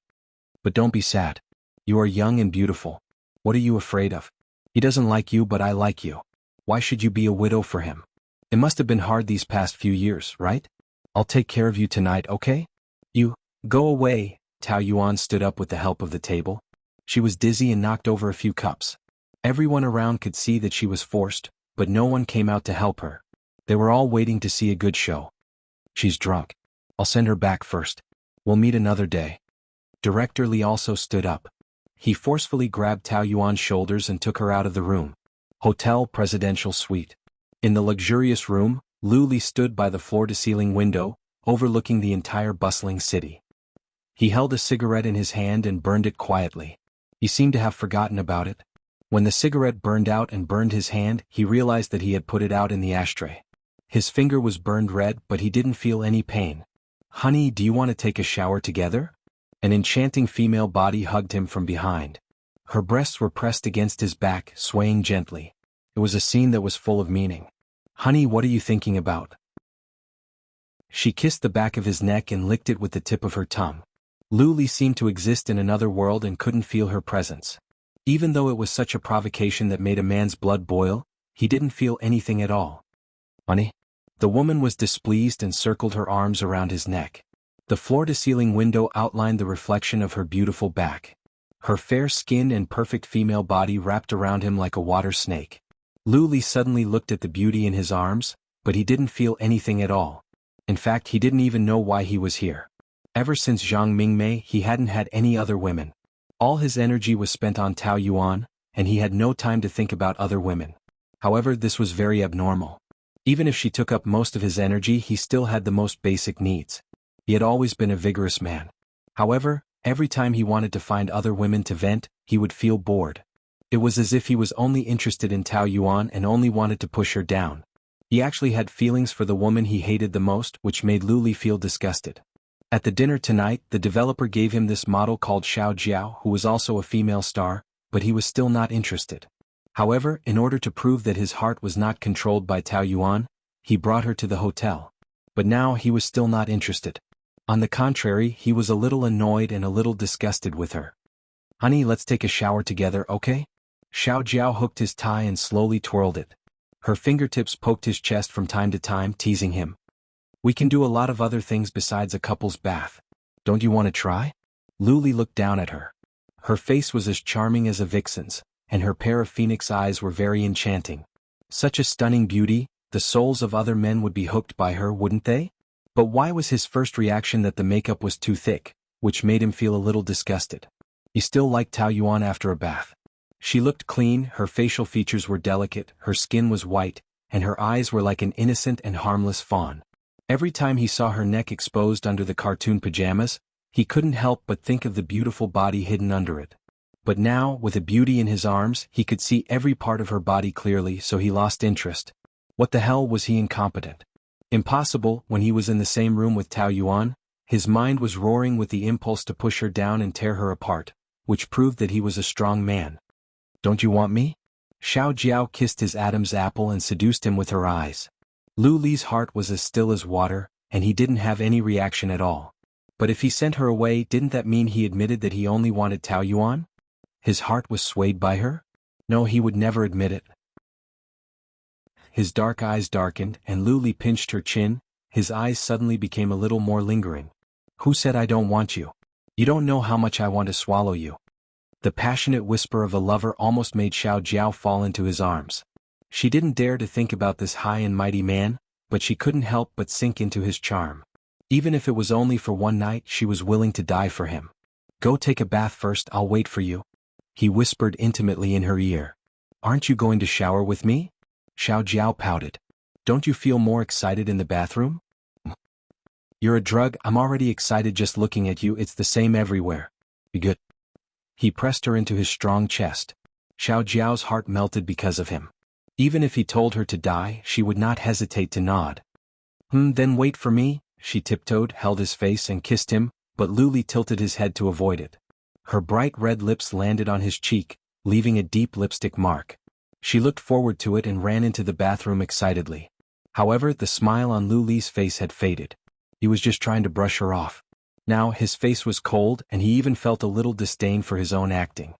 But don't be sad. You are young and beautiful. What are you afraid of? He doesn't like you, but I like you. Why should you be a widow for him? It must have been hard these past few years, right? I'll take care of you tonight, okay? You, go away. Tao Yuan stood up with the help of the table. She was dizzy and knocked over a few cups. Everyone around could see that she was forced, but no one came out to help her. They were all waiting to see a good show. She's drunk. I'll send her back first. We'll meet another day. Director Li also stood up. He forcefully grabbed Tao Yuan's shoulders and took her out of the room. Hotel Presidential Suite. In the luxurious room, Liu Li stood by the floor-to-ceiling window, overlooking the entire bustling city. He held a cigarette in his hand and burned it quietly. He seemed to have forgotten about it. When the cigarette burned out and burned his hand, he realized that he had put it out in the ashtray. His finger was burned red, but he didn't feel any pain. Honey, do you want to take a shower together? An enchanting female body hugged him from behind. Her breasts were pressed against his back, swaying gently. It was a scene that was full of meaning. Honey, what are you thinking about? She kissed the back of his neck and licked it with the tip of her tongue. Liu Li seemed to exist in another world and couldn't feel her presence. Even though it was such a provocation that made a man's blood boil, he didn't feel anything at all. Honey? The woman was displeased and circled her arms around his neck. The floor-to-ceiling window outlined the reflection of her beautiful back. Her fair skin and perfect female body wrapped around him like a water snake. Liu Li suddenly looked at the beauty in his arms, but he didn't feel anything at all. In fact, he didn't even know why he was here. Ever since Zhang Mingmei, he hadn't had any other women. All his energy was spent on Tao Yuan, and he had no time to think about other women. However, this was very abnormal. Even if she took up most of his energy, he still had the most basic needs. He had always been a vigorous man. However, every time he wanted to find other women to vent, he would feel bored. It was as if he was only interested in Tao Yuan and only wanted to push her down. He actually had feelings for the woman he hated the most, which made Liu Li feel disgusted. At the dinner tonight, the developer gave him this model called Xiao Jiao, who was also a female star, but he was still not interested. However, in order to prove that his heart was not controlled by Tao Yuan, he brought her to the hotel. But now he was still not interested. On the contrary, he was a little annoyed and a little disgusted with her. Honey, let's take a shower together, okay? Xiao Jiao hooked his tie and slowly twirled it. Her fingertips poked his chest from time to time, teasing him. We can do a lot of other things besides a couple's bath. Don't you want to try? Liu Li looked down at her. Her face was as charming as a vixen's, and her pair of phoenix eyes were very enchanting. Such a stunning beauty, the souls of other men would be hooked by her, wouldn't they? But why was his first reaction that the makeup was too thick, which made him feel a little disgusted? He still liked Tao Yuan after a bath. She looked clean, her facial features were delicate, her skin was white, and her eyes were like an innocent and harmless fawn. Every time he saw her neck exposed under the cartoon pajamas, he couldn't help but think of the beautiful body hidden under it. But now, with a beauty in his arms, he could see every part of her body clearly, so he lost interest. What the hell, was he incompetent? Impossible. When he was in the same room with Tao Yuan, his mind was roaring with the impulse to push her down and tear her apart, which proved that he was a strong man. Don't you want me? Xiao Jiao kissed his Adam's apple and seduced him with her eyes. Liu Li's heart was as still as water, and he didn't have any reaction at all. But if he sent her away, didn't that mean he admitted that he only wanted Tao Yuan? His heart was swayed by her? No, he would never admit it. His dark eyes darkened, and Liu Li pinched her chin. His eyes suddenly became a little more lingering. Who said I don't want you? You don't know how much I want to swallow you. The passionate whisper of a lover almost made Xiao Jiao fall into his arms. She didn't dare to think about this high and mighty man, but she couldn't help but sink into his charm. Even if it was only for one night, she was willing to die for him. Go take a bath first, I'll wait for you. He whispered intimately in her ear. Aren't you going to shower with me? Xiao Jiao pouted. Don't you feel more excited in the bathroom? You're a drug, I'm already excited just looking at you, it's the same everywhere. Be good. He pressed her into his strong chest. Xiao Jiao's heart melted because of him. Even if he told her to die, she would not hesitate to nod. Then wait for me, she tiptoed, held his face and kissed him, but Luli tilted his head to avoid it. Her bright red lips landed on his cheek, leaving a deep lipstick mark. She looked forward to it and ran into the bathroom excitedly. However, the smile on Luli's face had faded. He was just trying to brush her off. Now his face was cold and he even felt a little disdain for his own acting.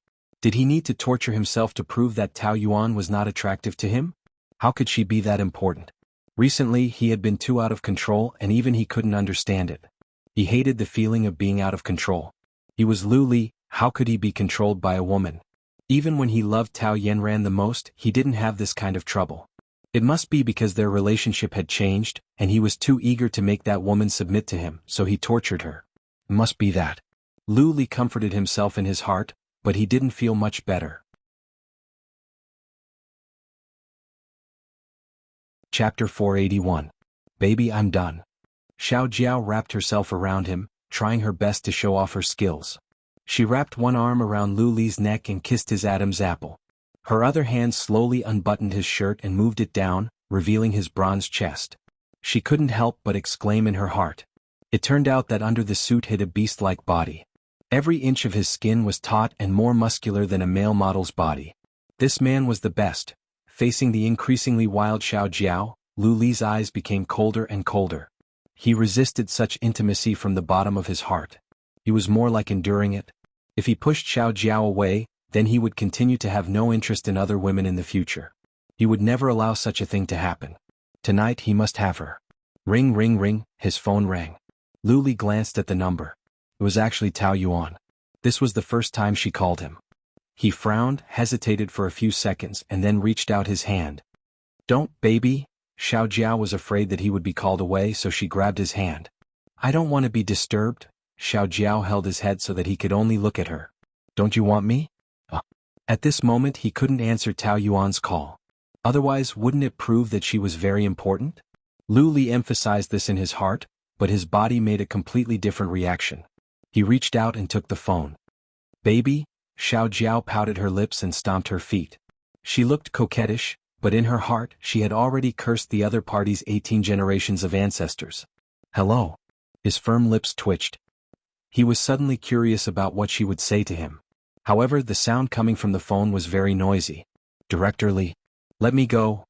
Did he need to torture himself to prove that Tao Yuan was not attractive to him? How could she be that important? Recently he had been too out of control and even he couldn't understand it. He hated the feeling of being out of control. He was Luli, how could he be controlled by a woman? Even when he loved Tao Yanran the most, he didn't have this kind of trouble. It must be because their relationship had changed, and he was too eager to make that woman submit to him, so he tortured her. It must be that. Luli comforted himself in his heart, but he didn't feel much better. Chapter 481. Baby, I'm done. Xiao Jiao wrapped herself around him, trying her best to show off her skills. She wrapped one arm around Luli's neck and kissed his Adam's apple. Her other hand slowly unbuttoned his shirt and moved it down, revealing his bronze chest. She couldn't help but exclaim in her heart. It turned out that under the suit hid a beast-like body. Every inch of his skin was taut and more muscular than a male model's body. This man was the best. Facing the increasingly wild Xiao Jiao, Luli's eyes became colder and colder. He resisted such intimacy from the bottom of his heart. He was more like enduring it. If he pushed Xiao Jiao away, then he would continue to have no interest in other women in the future. He would never allow such a thing to happen. Tonight he must have her. Ring ring ring, his phone rang. Luli glanced at the number. It was actually Tao Yuan. This was the first time she called him. He frowned, hesitated for a few seconds and then reached out his hand. Don't, baby. Xiao Jiao was afraid that he would be called away, so she grabbed his hand. I don't want to be disturbed. Xiao Jiao held his head so that he could only look at her. Don't you want me? At this moment he couldn't answer Tao Yuan's call. Otherwise, wouldn't it prove that she was very important? Luli emphasized this in his heart, but his body made a completely different reaction. He reached out and took the phone. Baby? Xiao Jiao pouted her lips and stomped her feet. She looked coquettish, but in her heart she had already cursed the other party's 18 generations of ancestors. Hello. His firm lips twitched. He was suddenly curious about what she would say to him. However, the sound coming from the phone was very noisy. Director Li. Let me go.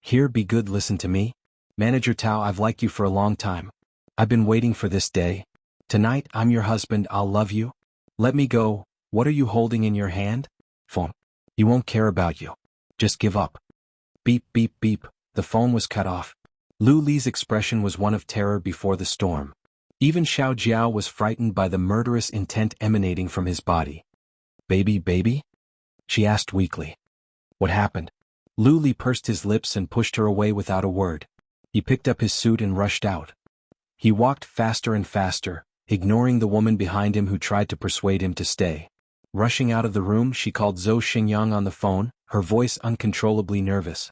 Here, be good, listen to me. Manager Tao, I've liked you for a long time. I've been waiting for this day. Tonight, I'm your husband, I'll love you. Let me go. What are you holding in your hand? Phone. He won't care about you. Just give up. Beep beep beep, the phone was cut off. Luli's expression was one of terror before the storm. Even Xiao Jiao was frightened by the murderous intent emanating from his body. Baby, baby? She asked weakly. What happened? Luli pursed his lips and pushed her away without a word. He picked up his suit and rushed out. He walked faster and faster, ignoring the woman behind him who tried to persuade him to stay. Rushing out of the room, she called Zhou Xingyang on the phone, her voice uncontrollably nervous.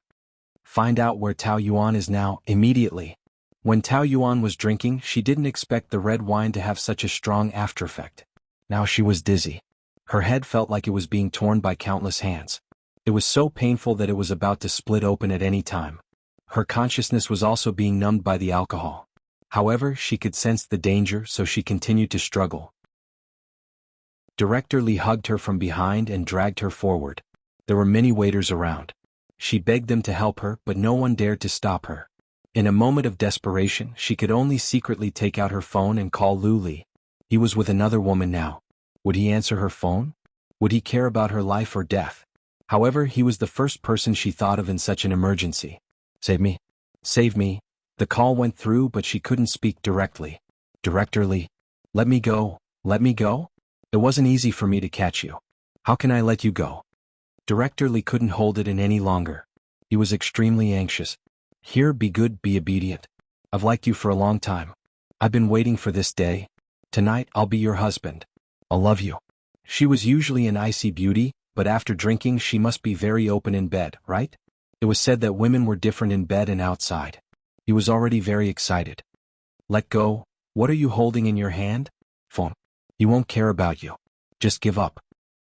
Find out where Tao Yuan is now, immediately. When Tao Yuan was drinking, she didn't expect the red wine to have such a strong aftereffect. Now she was dizzy. Her head felt like it was being torn by countless hands. It was so painful that it was about to split open at any time. Her consciousness was also being numbed by the alcohol. However, she could sense the danger, so she continued to struggle. Director Li hugged her from behind and dragged her forward. There were many waiters around. She begged them to help her, but no one dared to stop her. In a moment of desperation, she could only secretly take out her phone and call Luli. He was with another woman now. Would he answer her phone? Would he care about her life or death? However, he was the first person she thought of in such an emergency. Save me. Save me. The call went through, but she couldn't speak directly. Director Li. Let me go. Let me go? It wasn't easy for me to catch you. How can I let you go? Director Li couldn't hold it in any longer. He was extremely anxious. Here, be good, be obedient. I've liked you for a long time. I've been waiting for this day. Tonight, I'll be your husband. I'll love you. She was usually an icy beauty, but after drinking she must be very open in bed, right? It was said that women were different in bed and outside. He was already very excited. Let go. What are you holding in your hand? Phone. He won't care about you. Just give up.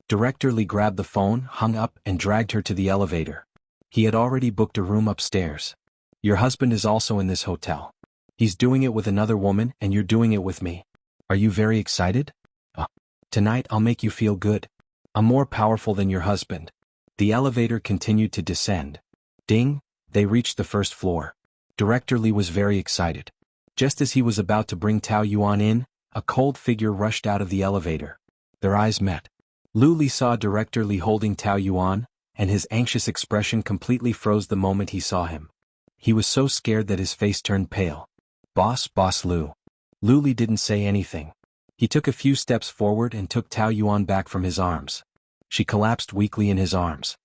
Director Lee grabbed the phone, hung up, and dragged her to the elevator. He had already booked a room upstairs. Your husband is also in this hotel. He's doing it with another woman, and you're doing it with me. Are you very excited? Tonight I'll make you feel good. I'm more powerful than your husband. The elevator continued to descend. Ding! They reached the first floor. Director Lee was very excited. Just as he was about to bring Tao Yuan in, a cold figure rushed out of the elevator. Their eyes met. Lu Li saw Director Lee holding Tao Yuan, and his anxious expression completely froze the moment he saw him. He was so scared that his face turned pale. Boss Lu. Lu Li didn't say anything. He took a few steps forward and took Tao Yuan back from his arms. She collapsed weakly in his arms.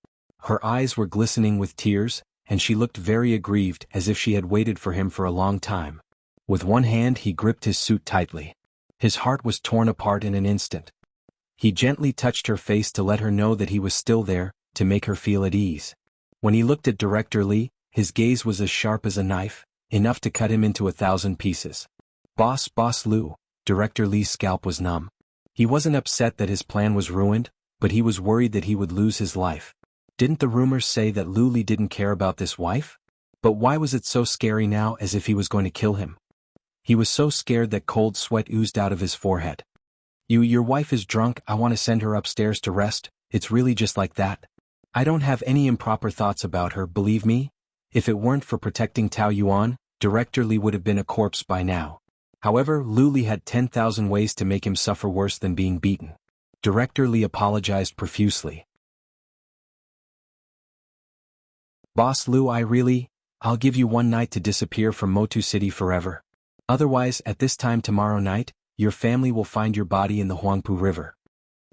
Her eyes were glistening with tears, and she looked very aggrieved, as if she had waited for him for a long time. With one hand he gripped his suit tightly. His heart was torn apart in an instant. He gently touched her face to let her know that he was still there, to make her feel at ease. When he looked at Director Lee, his gaze was as sharp as a knife, enough to cut him into 1,000 pieces. Boss Lu. Director Lee's scalp was numb. He wasn't upset that his plan was ruined, but he was worried that he would lose his life. Didn't the rumors say that Lu Li didn't care about this wife? But why was it so scary now, as if he was going to kill him? He was so scared that cold sweat oozed out of his forehead. Your wife is drunk, I want to send her upstairs to rest, it's really just like that. I don't have any improper thoughts about her, believe me. If it weren't for protecting Tao Yuan, Director Lee would have been a corpse by now. However, Lu Li had 10,000 ways to make him suffer worse than being beaten. Director Lee apologized profusely. Boss Lu, I'll give you one night to disappear from Motu City forever. Otherwise, at this time tomorrow night, your family will find your body in the Huangpu River.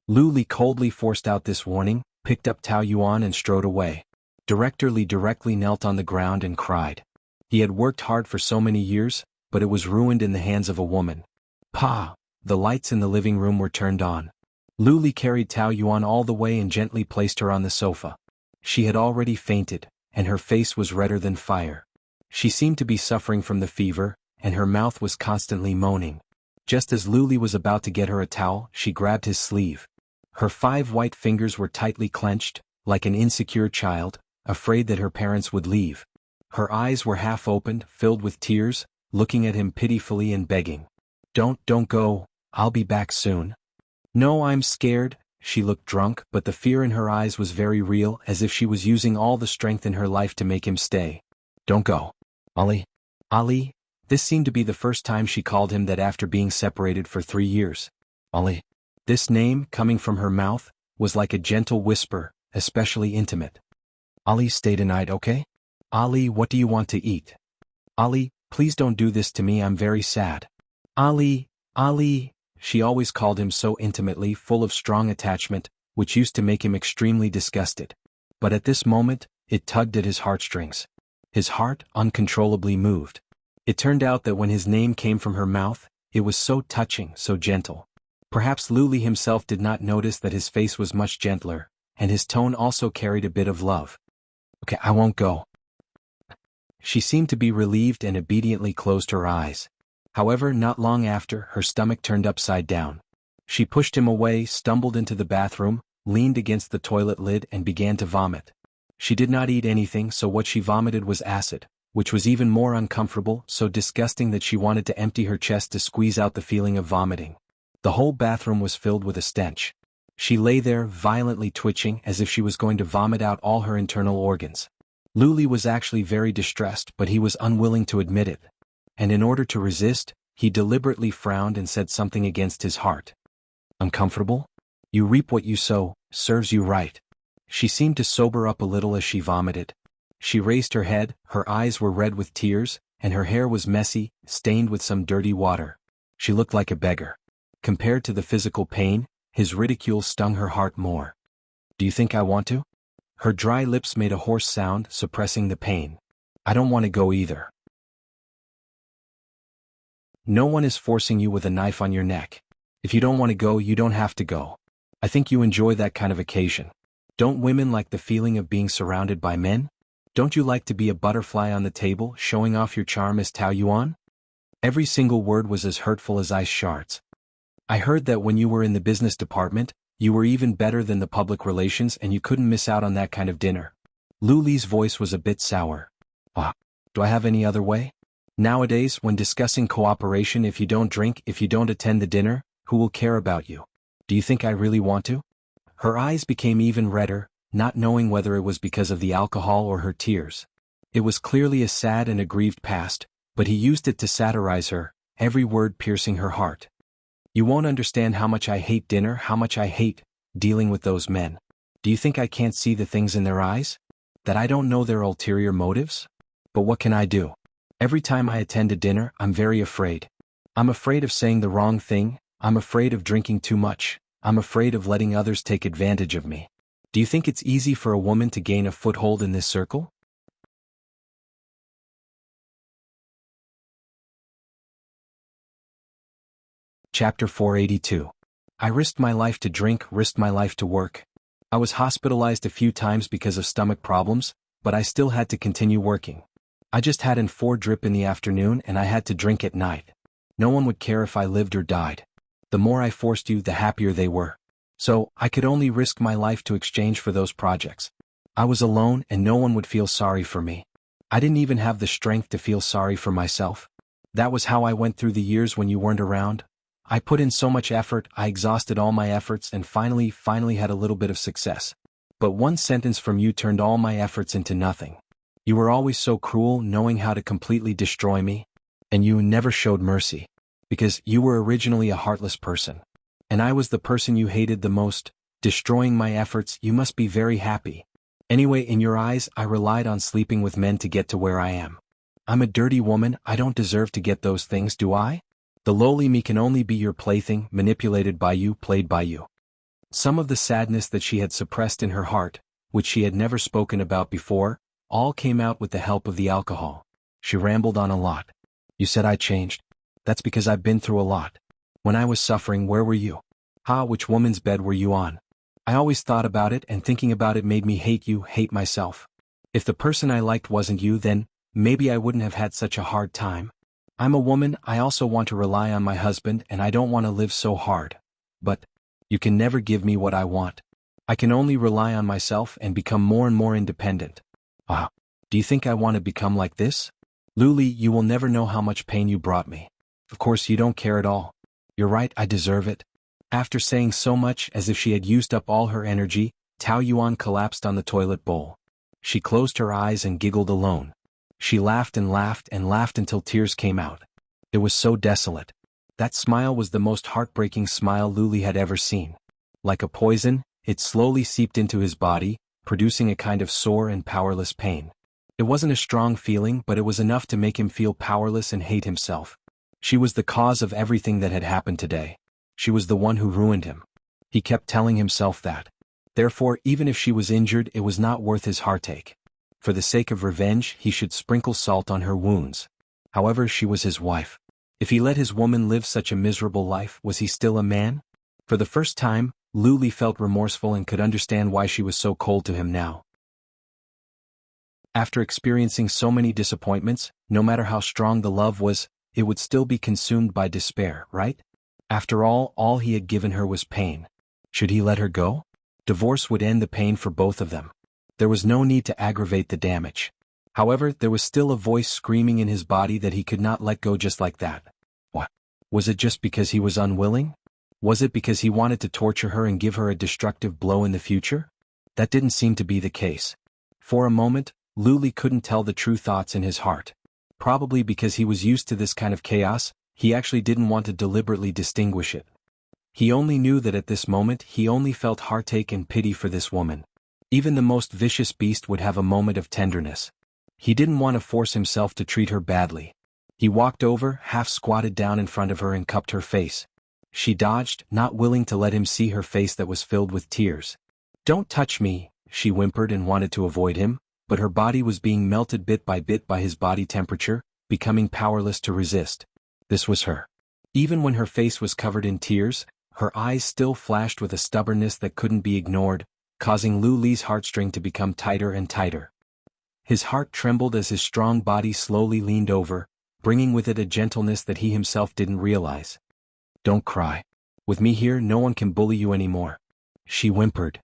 Lu Li coldly forced out this warning, picked up Tao Yuan and strode away. Director Lee directly knelt on the ground and cried. He had worked hard for so many years, but it was ruined in the hands of a woman. The lights in the living room were turned on. Lu Li carried Tao Yuan all the way and gently placed her on the sofa. She had already fainted, and her face was redder than fire. She seemed to be suffering from the fever, and her mouth was constantly moaning. Just as Lu Li was about to get her a towel, she grabbed his sleeve. Her 5 white fingers were tightly clenched, like an insecure child, afraid that her parents would leave. Her eyes were half opened, filled with tears, looking at him pitifully and begging. Don't go, I'll be back soon. No, I'm scared. She looked drunk, but the fear in her eyes was very real, as if she was using all the strength in her life to make him stay. Don't go. Ali. This seemed to be the first time she called him that after being separated for 3 years. Ali. This name, coming from her mouth, was like a gentle whisper, especially intimate. Ali, stay tonight, okay? Ali, what do you want to eat? Ali, please don't do this to me, I'm very sad. Ali. She always called him so intimately, full of strong attachment, which used to make him extremely disgusted. But at this moment, it tugged at his heartstrings. His heart uncontrollably moved. It turned out that when his name came from her mouth, it was so touching, so gentle. Perhaps Lu Li himself did not notice that his face was much gentler, and his tone also carried a bit of love. Okay, I won't go. She seemed to be relieved and obediently closed her eyes. However, not long after, her stomach turned upside down. She pushed him away, stumbled into the bathroom, leaned against the toilet lid and began to vomit. She did not eat anything, so what she vomited was acid, which was even more uncomfortable, so disgusting that she wanted to empty her chest to squeeze out the feeling of vomiting. The whole bathroom was filled with a stench. She lay there, violently twitching, as if she was going to vomit out all her internal organs. Lu Li was actually very distressed, but he was unwilling to admit it. And in order to resist, he deliberately frowned and said something against his heart. Uncomfortable? You reap what you sow, serves you right. She seemed to sober up a little as she vomited. She raised her head, her eyes were red with tears, and her hair was messy, stained with some dirty water. She looked like a beggar. Compared to the physical pain, his ridicule stung her heart more. Do you think I want to? Her dry lips made a hoarse sound, suppressing the pain. I don't want to go either. No one is forcing you with a knife on your neck. If you don't want to go, you don't have to go. I think you enjoy that kind of occasion. Don't women like the feeling of being surrounded by men? Don't you like to be a butterfly on the table, showing off your charm as Tao Yuan? Every single word was as hurtful as ice shards. I heard that when you were in the business department, you were even better than the public relations and you couldn't miss out on that kind of dinner. Lu Li's voice was a bit sour. Do I have any other way? Nowadays, when discussing cooperation, if you don't drink, if you don't attend the dinner, who will care about you? Do you think I really want to? Her eyes became even redder, not knowing whether it was because of the alcohol or her tears. It was clearly a sad and aggrieved past, but he used it to satirize her, every word piercing her heart. You won't understand how much I hate dinner, how much I hate dealing with those men. Do you think I can't see the things in their eyes? That I don't know their ulterior motives? But what can I do? Every time I attend a dinner, I'm very afraid. I'm afraid of saying the wrong thing, I'm afraid of drinking too much, I'm afraid of letting others take advantage of me. Do you think it's easy for a woman to gain a foothold in this circle? Chapter 482. I risked my life to drink, risked my life to work. I was hospitalized a few times because of stomach problems, but I still had to continue working. I just had an 4 drip in the afternoon and I had to drink at night. No one would care if I lived or died. The more I forced you, the happier they were. So, I could only risk my life to exchange for those projects. I was alone and no one would feel sorry for me. I didn't even have the strength to feel sorry for myself. That was how I went through the years when you weren't around. I put in so much effort, I exhausted all my efforts and finally had a little bit of success. But one sentence from you turned all my efforts into nothing. You were always so cruel, knowing how to completely destroy me. And you never showed mercy. Because you were originally a heartless person. And I was the person you hated the most, destroying my efforts. You must be very happy. Anyway, in your eyes, I relied on sleeping with men to get to where I am. I'm a dirty woman, I don't deserve to get those things, do I? The lowly me can only be your plaything, manipulated by you, played by you. Some of the sadness that she had suppressed in her heart, which she had never spoken about before, all came out with the help of the alcohol. She rambled on a lot. You said I changed. That's because I've been through a lot. When I was suffering, where were you? Which woman's bed were you on? I always thought about it, and thinking about it made me hate you, hate myself. If the person I liked wasn't you, then maybe I wouldn't have had such a hard time. I'm a woman, I also want to rely on my husband and I don't want to live so hard. But you can never give me what I want. I can only rely on myself and become more and more independent. Do you think I want to become like this? Lu Li, you will never know how much pain you brought me. Of course you don't care at all. You're right, I deserve it. After saying so much as if she had used up all her energy, Tao Yuan collapsed on the toilet bowl. She closed her eyes and giggled alone. She laughed and laughed and laughed until tears came out. It was so desolate. That smile was the most heartbreaking smile Lu Li had ever seen. Like a poison, it slowly seeped into his body, producing a kind of sore and powerless pain. It wasn't a strong feeling, but it was enough to make him feel powerless and hate himself. She was the cause of everything that had happened today. She was the one who ruined him. He kept telling himself that. Therefore, even if she was injured, it was not worth his heartache. For the sake of revenge, he should sprinkle salt on her wounds. However, she was his wife. If he let his woman live such a miserable life, was he still a man? For the first time, Lu Li felt remorseful and could understand why she was so cold to him now. After experiencing so many disappointments, no matter how strong the love was, it would still be consumed by despair, right? After all he had given her was pain. Should he let her go? Divorce would end the pain for both of them. There was no need to aggravate the damage. However, there was still a voice screaming in his body that he could not let go just like that. What? Was it just because he was unwilling? Was it because he wanted to torture her and give her a destructive blow in the future? That didn't seem to be the case. For a moment, Lu Li couldn't tell the true thoughts in his heart. Probably because he was used to this kind of chaos, he actually didn't want to deliberately distinguish it. He only knew that at this moment he only felt heartache and pity for this woman. Even the most vicious beast would have a moment of tenderness. He didn't want to force himself to treat her badly. He walked over, half squatted down in front of her and cupped her face. She dodged, not willing to let him see her face that was filled with tears. "Don't touch me, she whimpered and wanted to avoid him, but her body was being melted bit by his body temperature, becoming powerless to resist. This was her. Even when her face was covered in tears, her eyes still flashed with a stubbornness that couldn't be ignored, causing Lu Li's heartstring to become tighter and tighter. His heart trembled as his strong body slowly leaned over, bringing with it a gentleness that he himself didn't realize. "Don't cry. With me here, no one can bully you anymore," she whimpered.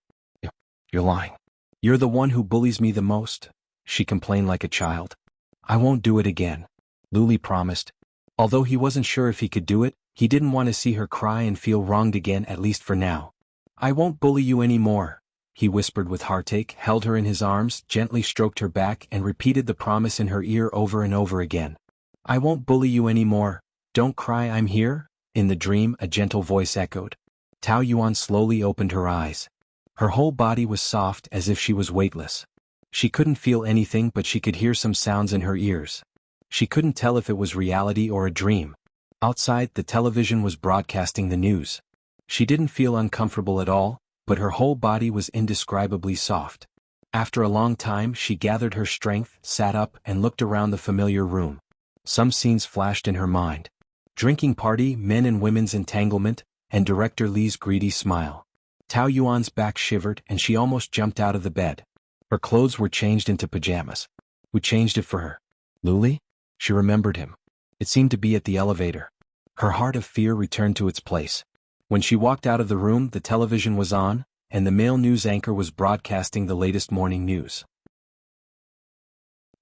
"You're lying. You're the one who bullies me the most," she complained like a child. "I won't do it again," Lu Li promised. Although he wasn't sure if he could do it, he didn't want to see her cry and feel wronged again, at least for now. "I won't bully you anymore," he whispered with heartache, held her in his arms, gently stroked her back and repeated the promise in her ear over and over again. "I won't bully you anymore. Don't cry, I'm here." In the dream, a gentle voice echoed. Tao Yuan slowly opened her eyes. Her whole body was soft as if she was weightless. She couldn't feel anything, but she could hear some sounds in her ears. She couldn't tell if it was reality or a dream. Outside, the television was broadcasting the news. She didn't feel uncomfortable at all, but her whole body was indescribably soft. After a long time, she gathered her strength, sat up, and looked around the familiar room. Some scenes flashed in her mind. Drinking party, men and women's entanglement, and Director Li's greedy smile. Tao Yuan's back shivered and she almost jumped out of the bed. Her clothes were changed into pajamas. Who changed it for her? Lu Li? She remembered him. It seemed to be at the elevator. Her heart of fear returned to its place. When she walked out of the room, the television was on, and the male news anchor was broadcasting the latest morning news.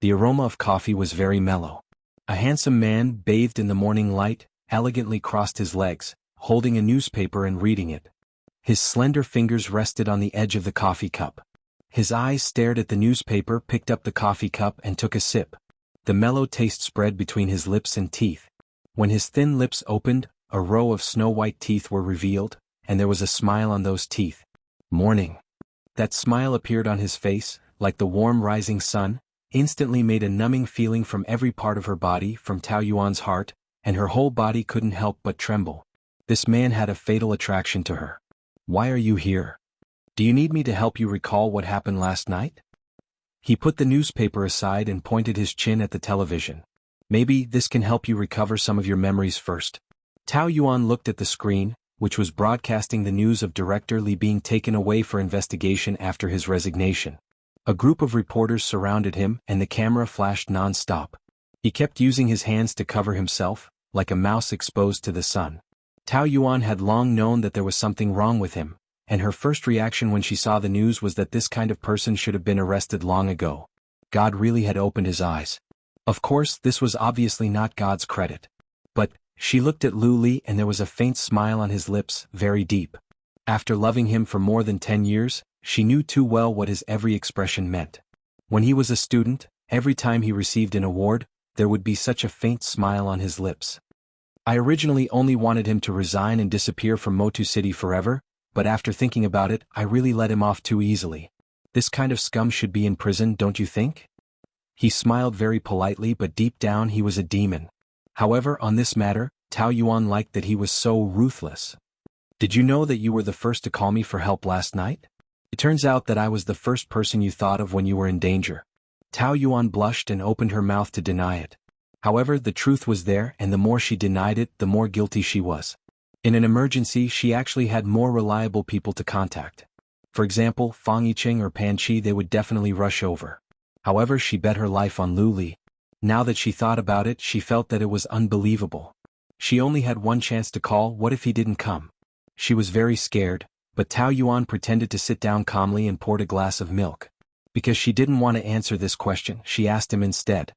The aroma of coffee was very mellow. A handsome man, bathed in the morning light, elegantly crossed his legs, holding a newspaper and reading it. His slender fingers rested on the edge of the coffee cup. His eyes stared at the newspaper, picked up the coffee cup and took a sip. The mellow taste spread between his lips and teeth. When his thin lips opened, a row of snow-white teeth were revealed, and there was a smile on those teeth. Morning. That smile appeared on his face, like the warm rising sun, instantly made a numbing feeling from every part of her body, from Tao Yuan's heart, and her whole body couldn't help but tremble. This man had a fatal attraction to her. "Why are you here? Do you need me to help you recall what happened last night?" He put the newspaper aside and pointed his chin at the television. "Maybe this can help you recover some of your memories first." Tao Yuan looked at the screen, which was broadcasting the news of Director Li being taken away for investigation after his resignation. A group of reporters surrounded him and the camera flashed non-stop. He kept using his hands to cover himself, like a mouse exposed to the sun. Tao Yuan had long known that there was something wrong with him, and her first reaction when she saw the news was that this kind of person should have been arrested long ago. God really had opened his eyes. Of course, this was obviously not God's credit. But she looked at Lu Li and there was a faint smile on his lips, very deep. After loving him for more than 10 years, she knew too well what his every expression meant. When he was a student, every time he received an award, there would be such a faint smile on his lips. "I originally only wanted him to resign and disappear from Motu City forever, but after thinking about it, I really let him off too easily. This kind of scum should be in prison, don't you think?" He smiled very politely, but deep down he was a demon. However, on this matter, Tao Yuan liked that he was so ruthless. "Did you know that you were the first to call me for help last night? It turns out that I was the first person you thought of when you were in danger." Tao Yuan blushed and opened her mouth to deny it. However, the truth was there, and the more she denied it, the more guilty she was. In an emergency, she actually had more reliable people to contact. For example, Fang Yiqing or Pan Qi, they would definitely rush over. However, she bet her life on Lu Li. Now that she thought about it, she felt that it was unbelievable. She only had one chance to call. What if he didn't come? She was very scared, but Tao Yuan pretended to sit down calmly and poured a glass of milk. Because she didn't want to answer this question, she asked him instead.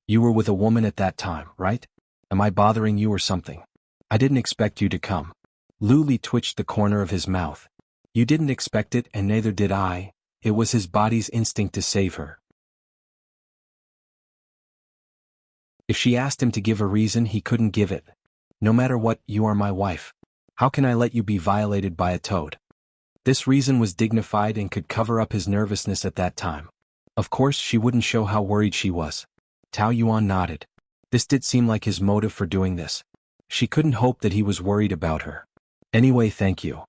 "You were with a woman at that time, right? Am I bothering you or something? I didn't expect you to come." Lu Li twitched the corner of his mouth. "You didn't expect it and neither did I." It was his body's instinct to save her. If she asked him to give a reason, he couldn't give it. "No matter what, you are my wife. How can I let you be violated by a toad?" This reason was dignified and could cover up his nervousness at that time. Of course, she wouldn't show how worried she was. Tao Yuan nodded. This did seem like his motive for doing this. She couldn't hope that he was worried about her. "Anyway, thank you."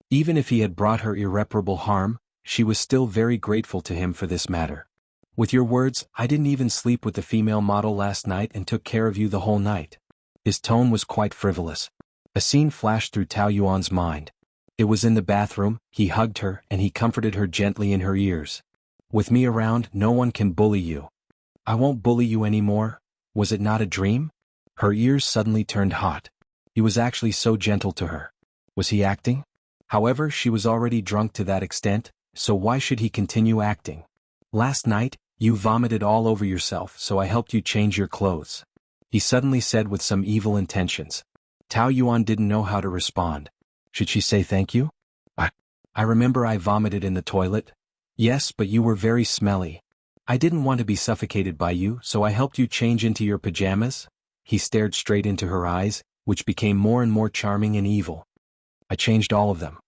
Even if he had brought her irreparable harm, she was still very grateful to him for this matter. With your words, I didn't even sleep with the female model last night and took care of you the whole night. His tone was quite frivolous. A scene flashed through Tao Yuan's mind. It was in the bathroom, he hugged her and he comforted her gently in her ears. With me around, no one can bully you. I won't bully you anymore. Was it not a dream? Her ears suddenly turned hot. He was actually so gentle to her. Was he acting? However, she was already drunk to that extent, so why should he continue acting? Last night, you vomited all over yourself, so I helped you change your clothes. He suddenly said with some evil intentions. Tao Yuan didn't know how to respond. Should she say thank you? I remember I vomited in the toilet. Yes, but you were very smelly. I didn't want to be suffocated by you, so I helped you change into your pajamas. He stared straight into her eyes, which became more and more charming and evil. I changed all of them.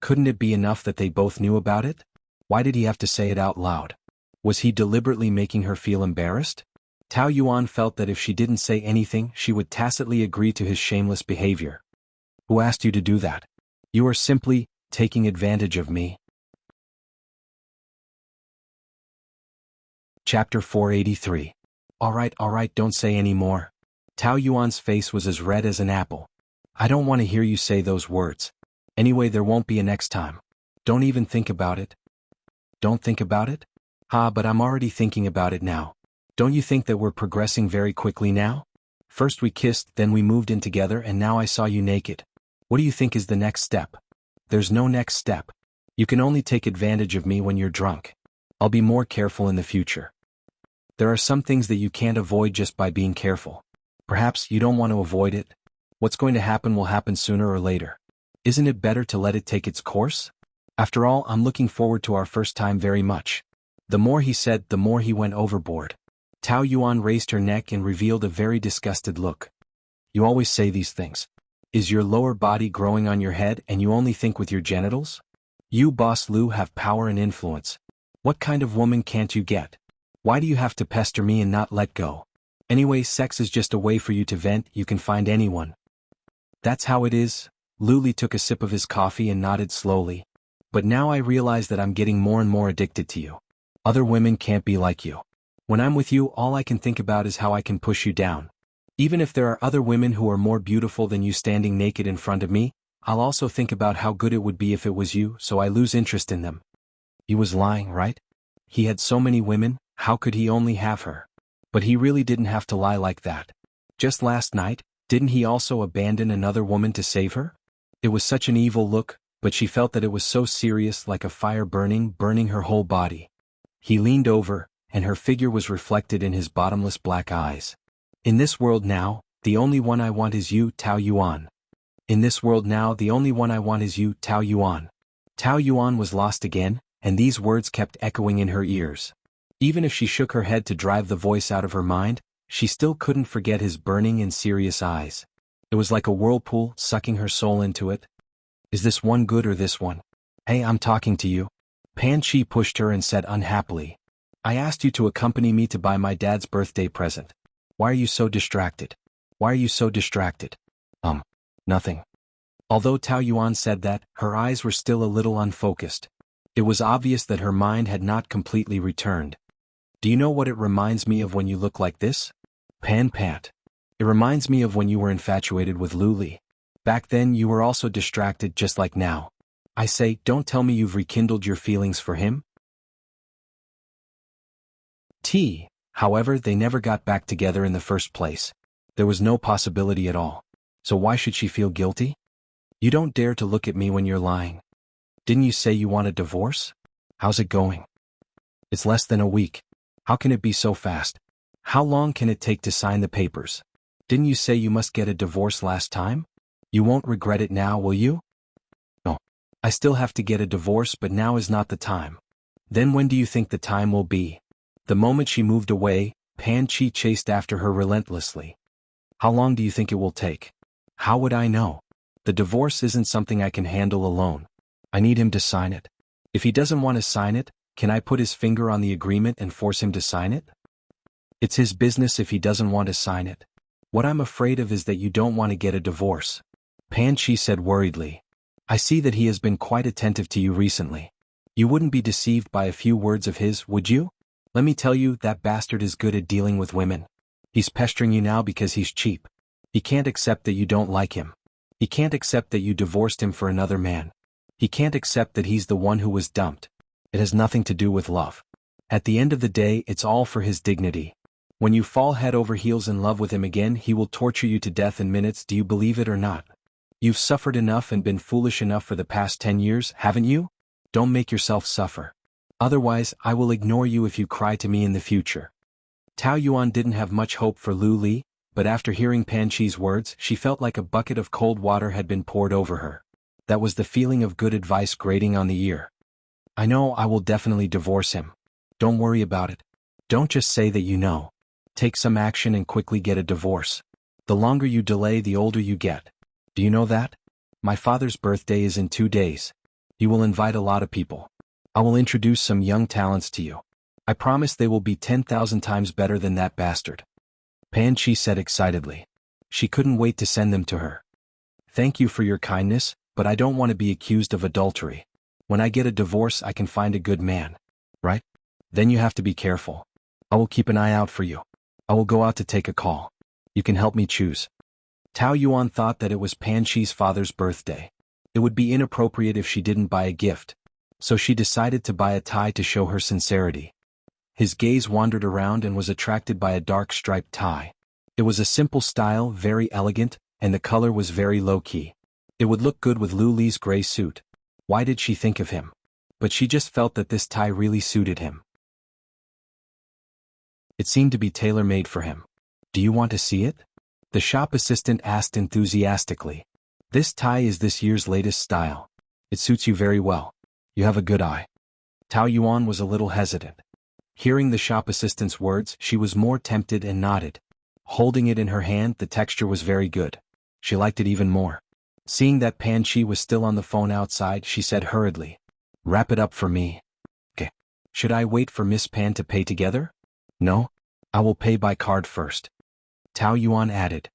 Couldn't it be enough that they both knew about it? Why did he have to say it out loud? Was he deliberately making her feel embarrassed? Tao Yuan felt that if she didn't say anything, she would tacitly agree to his shameless behavior. Who asked you to do that? You are simply taking advantage of me. Chapter 483. All right, don't say any more. Tao Yuan's face was as red as an apple. I don't want to hear you say those words. Anyway, there won't be a next time. Don't even think about it. Don't think about it? But I'm already thinking about it now. Don't you think that we're progressing very quickly now? First we kissed, then we moved in together, and now I saw you naked. What do you think is the next step? There's no next step. You can only take advantage of me when you're drunk. I'll be more careful in the future. There are some things that you can't avoid just by being careful. Perhaps you don't want to avoid it. What's going to happen will happen sooner or later. Isn't it better to let it take its course? After all, I'm looking forward to our first time very much. The more he said, the more he went overboard. Tao Yuan raised her neck and revealed a very disgusted look. You always say these things. Is your lower body growing on your head and you only think with your genitals? You, Boss Lu, have power and influence. What kind of woman can't you get? Why do you have to pester me and not let go? Anyway, sex is just a way for you to vent, you can find anyone. That's how it is. Luli took a sip of his coffee and nodded slowly. But now I realize that I'm getting more and more addicted to you. Other women can't be like you. When I'm with you, all I can think about is how I can push you down. Even if there are other women who are more beautiful than you standing naked in front of me, I'll also think about how good it would be if it was you, so I lose interest in them. He was lying, right? He had so many women, how could he only have her? But he really didn't have to lie like that. Just last night, didn't he also abandon another woman to save her? It was such an evil look, but she felt that it was so serious, like a fire burning her whole body. He leaned over, and her figure was reflected in his bottomless black eyes. In this world now, the only one I want is you, Tao Yuan. In this world now, the only one I want is you, Tao Yuan. Tao Yuan was lost again, and these words kept echoing in her ears. Even if she shook her head to drive the voice out of her mind, she still couldn't forget his burning and serious eyes. It was like a whirlpool, sucking her soul into it. Is this one good or this one? Hey, I'm talking to you. Pan Chi pushed her and said unhappily. I asked you to accompany me to buy my dad's birthday present. Why are you so distracted? Why are you so distracted? Nothing. Although Tao Yuan said that, her eyes were still a little unfocused. It was obvious that her mind had not completely returned. Do you know what it reminds me of when you look like this? Pan Pat. It reminds me of when you were infatuated with Luli. Back then you were also distracted just like now. I say, don't tell me you've rekindled your feelings for him? However, they never got back together in the first place. There was no possibility at all. So why should she feel guilty? You don't dare to look at me when you're lying. Didn't you say you want a divorce? How's it going? It's less than a week. How can it be so fast? How long can it take to sign the papers? Didn't you say you must get a divorce last time? You won't regret it now, will you? No. I still have to get a divorce, but now is not the time. Then when do you think the time will be? The moment she moved away, Pan Chi chased after her relentlessly. How long do you think it will take? How would I know? The divorce isn't something I can handle alone. I need him to sign it. If he doesn't want to sign it, can I put his finger on the agreement and force him to sign it? It's his business if he doesn't want to sign it. What I'm afraid of is that you don't want to get a divorce. Pan Chi said worriedly. I see that he has been quite attentive to you recently. You wouldn't be deceived by a few words of his, would you? Let me tell you, that bastard is good at dealing with women. He's pestering you now because he's cheap. He can't accept that you don't like him. He can't accept that you divorced him for another man. He can't accept that he's the one who was dumped. It has nothing to do with love. At the end of the day, it's all for his dignity. When you fall head over heels in love with him again, he will torture you to death in minutes. Do you believe it or not? You've suffered enough and been foolish enough for the past 10 years, haven't you? Don't make yourself suffer. Otherwise, I will ignore you if you cry to me in the future. Tao Yuan didn't have much hope for Lu Li, but after hearing Pan Chi's words, she felt like a bucket of cold water had been poured over her. That was the feeling of good advice grating on the ear. I know I will definitely divorce him. Don't worry about it. Don't just say that you know. Take some action and quickly get a divorce. The longer you delay, the older you get. Do you know that? My father's birthday is in 2 days. He will invite a lot of people. I will introduce some young talents to you. I promise they will be 10,000 times better than that bastard. Pan Chi said excitedly. She couldn't wait to send them to her. Thank you for your kindness, but I don't want to be accused of adultery. When I get a divorce, I can find a good man. Right? Then you have to be careful. I will keep an eye out for you. I will go out to take a call. You can help me choose. Tao Yuan thought that it was Pan Chi's father's birthday. It would be inappropriate if she didn't buy a gift. So she decided to buy a tie to show her sincerity. His gaze wandered around and was attracted by a dark striped tie. It was a simple style, very elegant, and the color was very low-key. It would look good with Lu Li's gray suit. Why did she think of him? But she just felt that this tie really suited him. It seemed to be tailor-made for him. Do you want to see it? The shop assistant asked enthusiastically. This tie is this year's latest style. It suits you very well. You have a good eye. Tao Yuan was a little hesitant. Hearing the shop assistant's words, she was more tempted and nodded. Holding it in her hand, the texture was very good. She liked it even more. Seeing that Pan Chi was still on the phone outside, she said hurriedly, "Wrap it up for me." "Okay. Should I wait for Miss Pan to pay together?" "No. I will pay by card first." Tao Yuan added,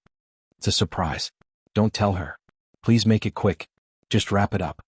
"It's a surprise. Don't tell her. Please make it quick. Just wrap it up."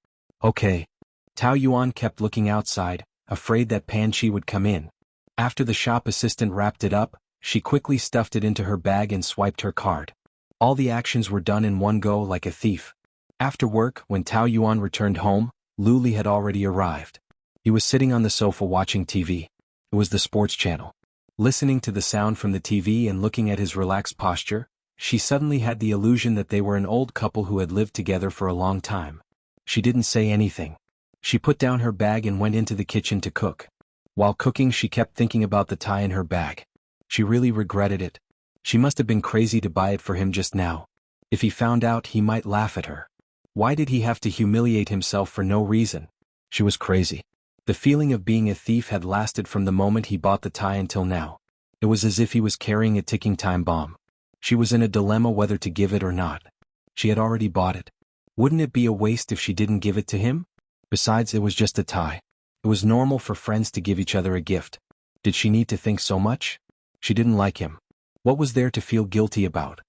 "Okay." Tao Yuan kept looking outside, afraid that Pan Chi would come in. After the shop assistant wrapped it up, she quickly stuffed it into her bag and swiped her card. All the actions were done in one go like a thief. After work, when Tao Yuan returned home, Lu Li had already arrived. He was sitting on the sofa watching TV. It was the sports channel. Listening to the sound from the TV and looking at his relaxed posture, she suddenly had the illusion that they were an old couple who had lived together for a long time. She didn't say anything. She put down her bag and went into the kitchen to cook. While cooking, she kept thinking about the tie in her bag. She really regretted it. She must have been crazy to buy it for him just now. If he found out, he might laugh at her. Why did he have to humiliate himself for no reason? She was crazy. The feeling of being a thief had lasted from the moment he bought the tie until now. It was as if he was carrying a ticking time bomb. She was in a dilemma whether to give it or not. She had already bought it. Wouldn't it be a waste if she didn't give it to him? Besides, it was just a tie. It was normal for friends to give each other a gift. Did she need to think so much? She didn't like him. What was there to feel guilty about?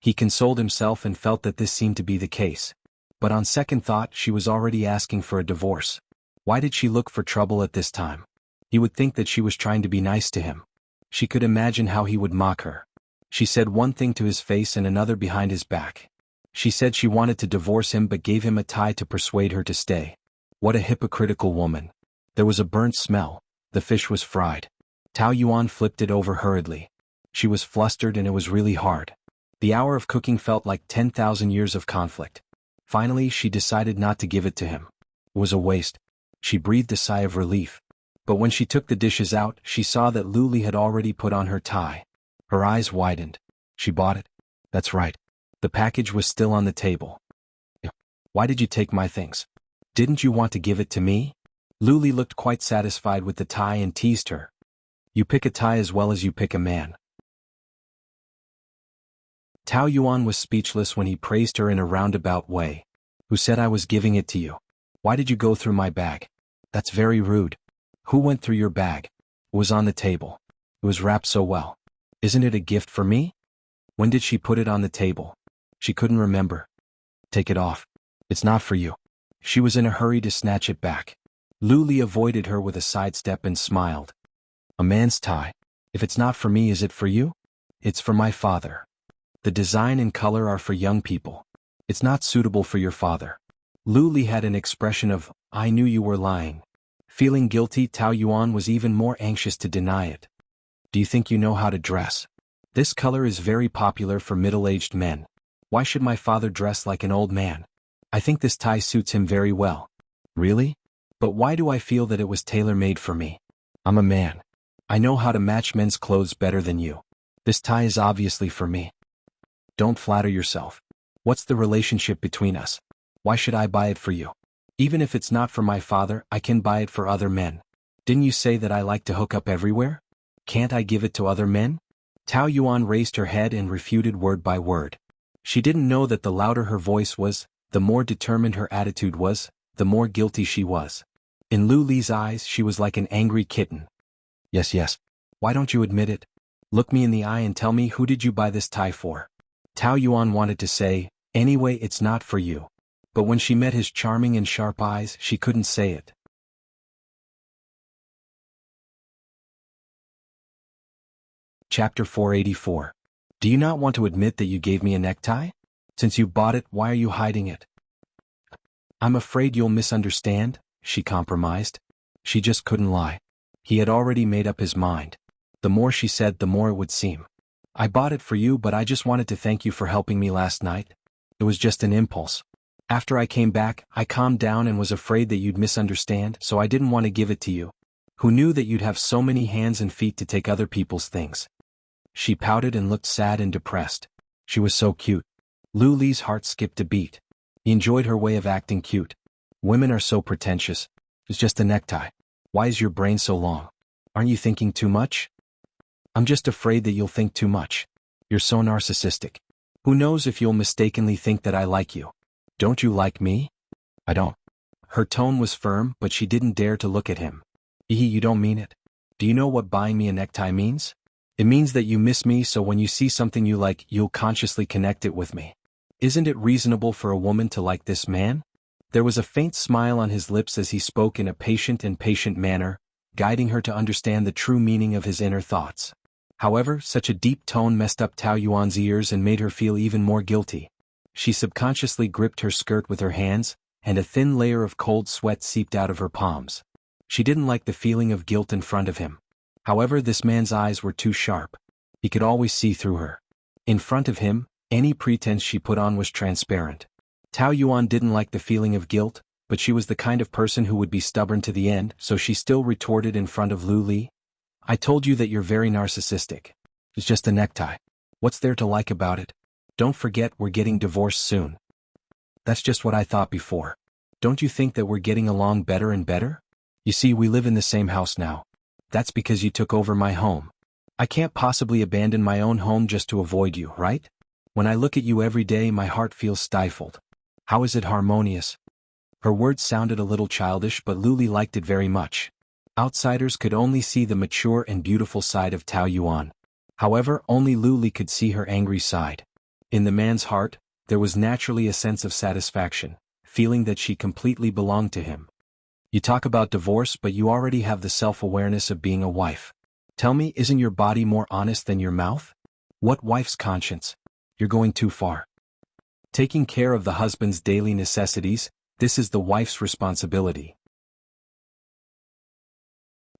He consoled himself and felt that this seemed to be the case. But on second thought, she was already asking for a divorce. Why did she look for trouble at this time? He would think that she was trying to be nice to him. She could imagine how he would mock her. She said one thing to his face and another behind his back. She said she wanted to divorce him but gave him a tie to persuade her to stay. What a hypocritical woman. There was a burnt smell. The fish was fried. Tao Yuan flipped it over hurriedly. She was flustered and it was really hard. The hour of cooking felt like 10,000 years of conflict. Finally, she decided not to give it to him. It was a waste. She breathed a sigh of relief. But when she took the dishes out, she saw that Lu Li had already put on her tie. Her eyes widened. She bought it? That's right. The package was still on the table. Why did you take my things? Didn't you want to give it to me? Lu Li looked quite satisfied with the tie and teased her. You pick a tie as well as you pick a man. Tao Yuan was speechless when he praised her in a roundabout way. Who said I was giving it to you? Why did you go through my bag? That's very rude. Who went through your bag? It was on the table. It was wrapped so well. Isn't it a gift for me? When did she put it on the table? She couldn't remember. Take it off. It's not for you. She was in a hurry to snatch it back. Lu Li avoided her with a sidestep and smiled. A man's tie. If it's not for me, is it for you? It's for my father. The design and color are for young people. It's not suitable for your father. Lu Li had an expression of, I knew you were lying. Feeling guilty, Tao Yuan was even more anxious to deny it. Do you think you know how to dress? This color is very popular for middle-aged men. Why should my father dress like an old man? I think this tie suits him very well. Really? But why do I feel that it was tailor-made for me? I'm a man. I know how to match men's clothes better than you. This tie is obviously for me. Don't flatter yourself. What's the relationship between us? Why should I buy it for you? Even if it's not for my father, I can buy it for other men. Didn't you say that I like to hook up everywhere? Can't I give it to other men? Tao Yuan raised her head and refuted word by word. She didn't know that the louder her voice was, the more determined her attitude was, the more guilty she was. In Lu Li's eyes, she was like an angry kitten. Yes. Why don't you admit it? Look me in the eye and tell me, who did you buy this tie for? Tao Yuan wanted to say, anyway, it's not for you. But when she met his charming and sharp eyes, she couldn't say it. Chapter 484. Do you not want to admit that you gave me a necktie? Since you bought it, why are you hiding it? I'm afraid you'll misunderstand, she compromised. She just couldn't lie. He had already made up his mind. The more she said, the more it would seem. I bought it for you, but I just wanted to thank you for helping me last night. It was just an impulse. After I came back, I calmed down and was afraid that you'd misunderstand, so I didn't want to give it to you. Who knew that you'd have so many hands and feet to take other people's things? She pouted and looked sad and depressed. She was so cute. Lu Li's heart skipped a beat. He enjoyed her way of acting cute. Women are so pretentious. It's just a necktie. Why is your brain so long? Aren't you thinking too much? I'm just afraid that you'll think too much. You're so narcissistic. Who knows if you'll mistakenly think that I like you? Don't you like me? I don't. Her tone was firm, but she didn't dare to look at him. You don't mean it. Do you know what buying me a necktie means? It means that you miss me, so when you see something you like, you'll consciously connect it with me. Isn't it reasonable for a woman to like this man? There was a faint smile on his lips as he spoke in a patient manner, guiding her to understand the true meaning of his inner thoughts. However, such a deep tone messed up Tao Yuan's ears and made her feel even more guilty. She subconsciously gripped her skirt with her hands, and a thin layer of cold sweat seeped out of her palms. She didn't like the feeling of guilt in front of him. However, this man's eyes were too sharp. He could always see through her. In front of him, any pretense she put on was transparent. Tao Yuan didn't like the feeling of guilt, but she was the kind of person who would be stubborn to the end, so she still retorted in front of Lu Li. I told you that you're very narcissistic. It's just a necktie. What's there to like about it? Don't forget we're getting divorced soon. That's just what I thought before. Don't you think that we're getting along better and better? You see, we live in the same house now. That's because you took over my home. I can't possibly abandon my own home just to avoid you, right? When I look at you every day, my heart feels stifled. How is it harmonious? Her words sounded a little childish, but Lu Li liked it very much. Outsiders could only see the mature and beautiful side of Tao Yuan. However, only Lu Li could see her angry side. In the man's heart, there was naturally a sense of satisfaction, feeling that she completely belonged to him. You talk about divorce, but you already have the self-awareness of being a wife. Tell me, isn't your body more honest than your mouth? What wife's conscience? You're going too far. Taking care of the husband's daily necessities, this is the wife's responsibility.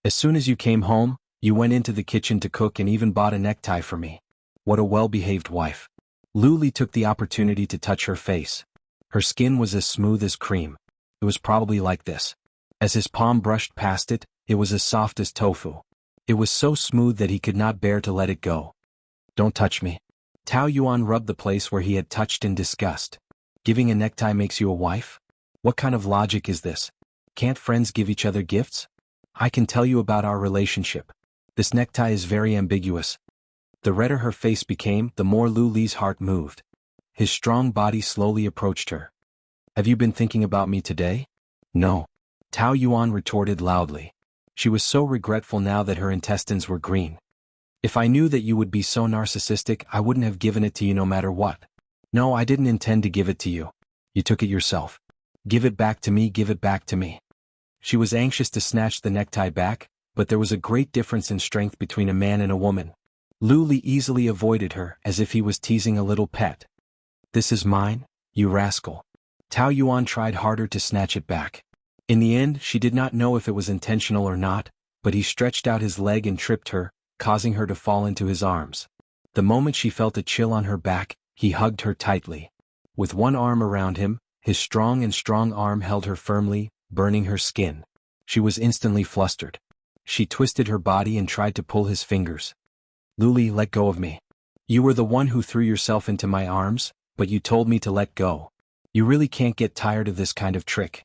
As soon as you came home, you went into the kitchen to cook and even bought a necktie for me. What a well-behaved wife. Lu Li took the opportunity to touch her face. Her skin was as smooth as cream. It was probably like this. As his palm brushed past it, it was as soft as tofu. It was so smooth that he could not bear to let it go. Don't touch me. Tao Yuan rubbed the place where he had touched in disgust. Giving a necktie makes you a wife? What kind of logic is this? Can't friends give each other gifts? I can tell you about our relationship. This necktie is very ambiguous. The redder her face became, the more Lu Li's heart moved. His strong body slowly approached her. Have you been thinking about me today? No. Tao Yuan retorted loudly. She was so regretful now that her intestines were green. If I knew that you would be so narcissistic, I wouldn't have given it to you no matter what. No, I didn't intend to give it to you. You took it yourself. Give it back to me, give it back to me. She was anxious to snatch the necktie back, but there was a great difference in strength between a man and a woman. Lu Li easily avoided her as if he was teasing a little pet. "This is mine, you rascal." Tao Yuan tried harder to snatch it back. In the end, she did not know if it was intentional or not, but he stretched out his leg and tripped her, causing her to fall into his arms. The moment she felt a chill on her back, he hugged her tightly. With one arm around him, his strong arm held her firmly, burning her skin. She was instantly flustered. She twisted her body and tried to pull his fingers. "Lu Li, let go of me. You were the one who threw yourself into my arms, but you told me to let go. You really can't get tired of this kind of trick."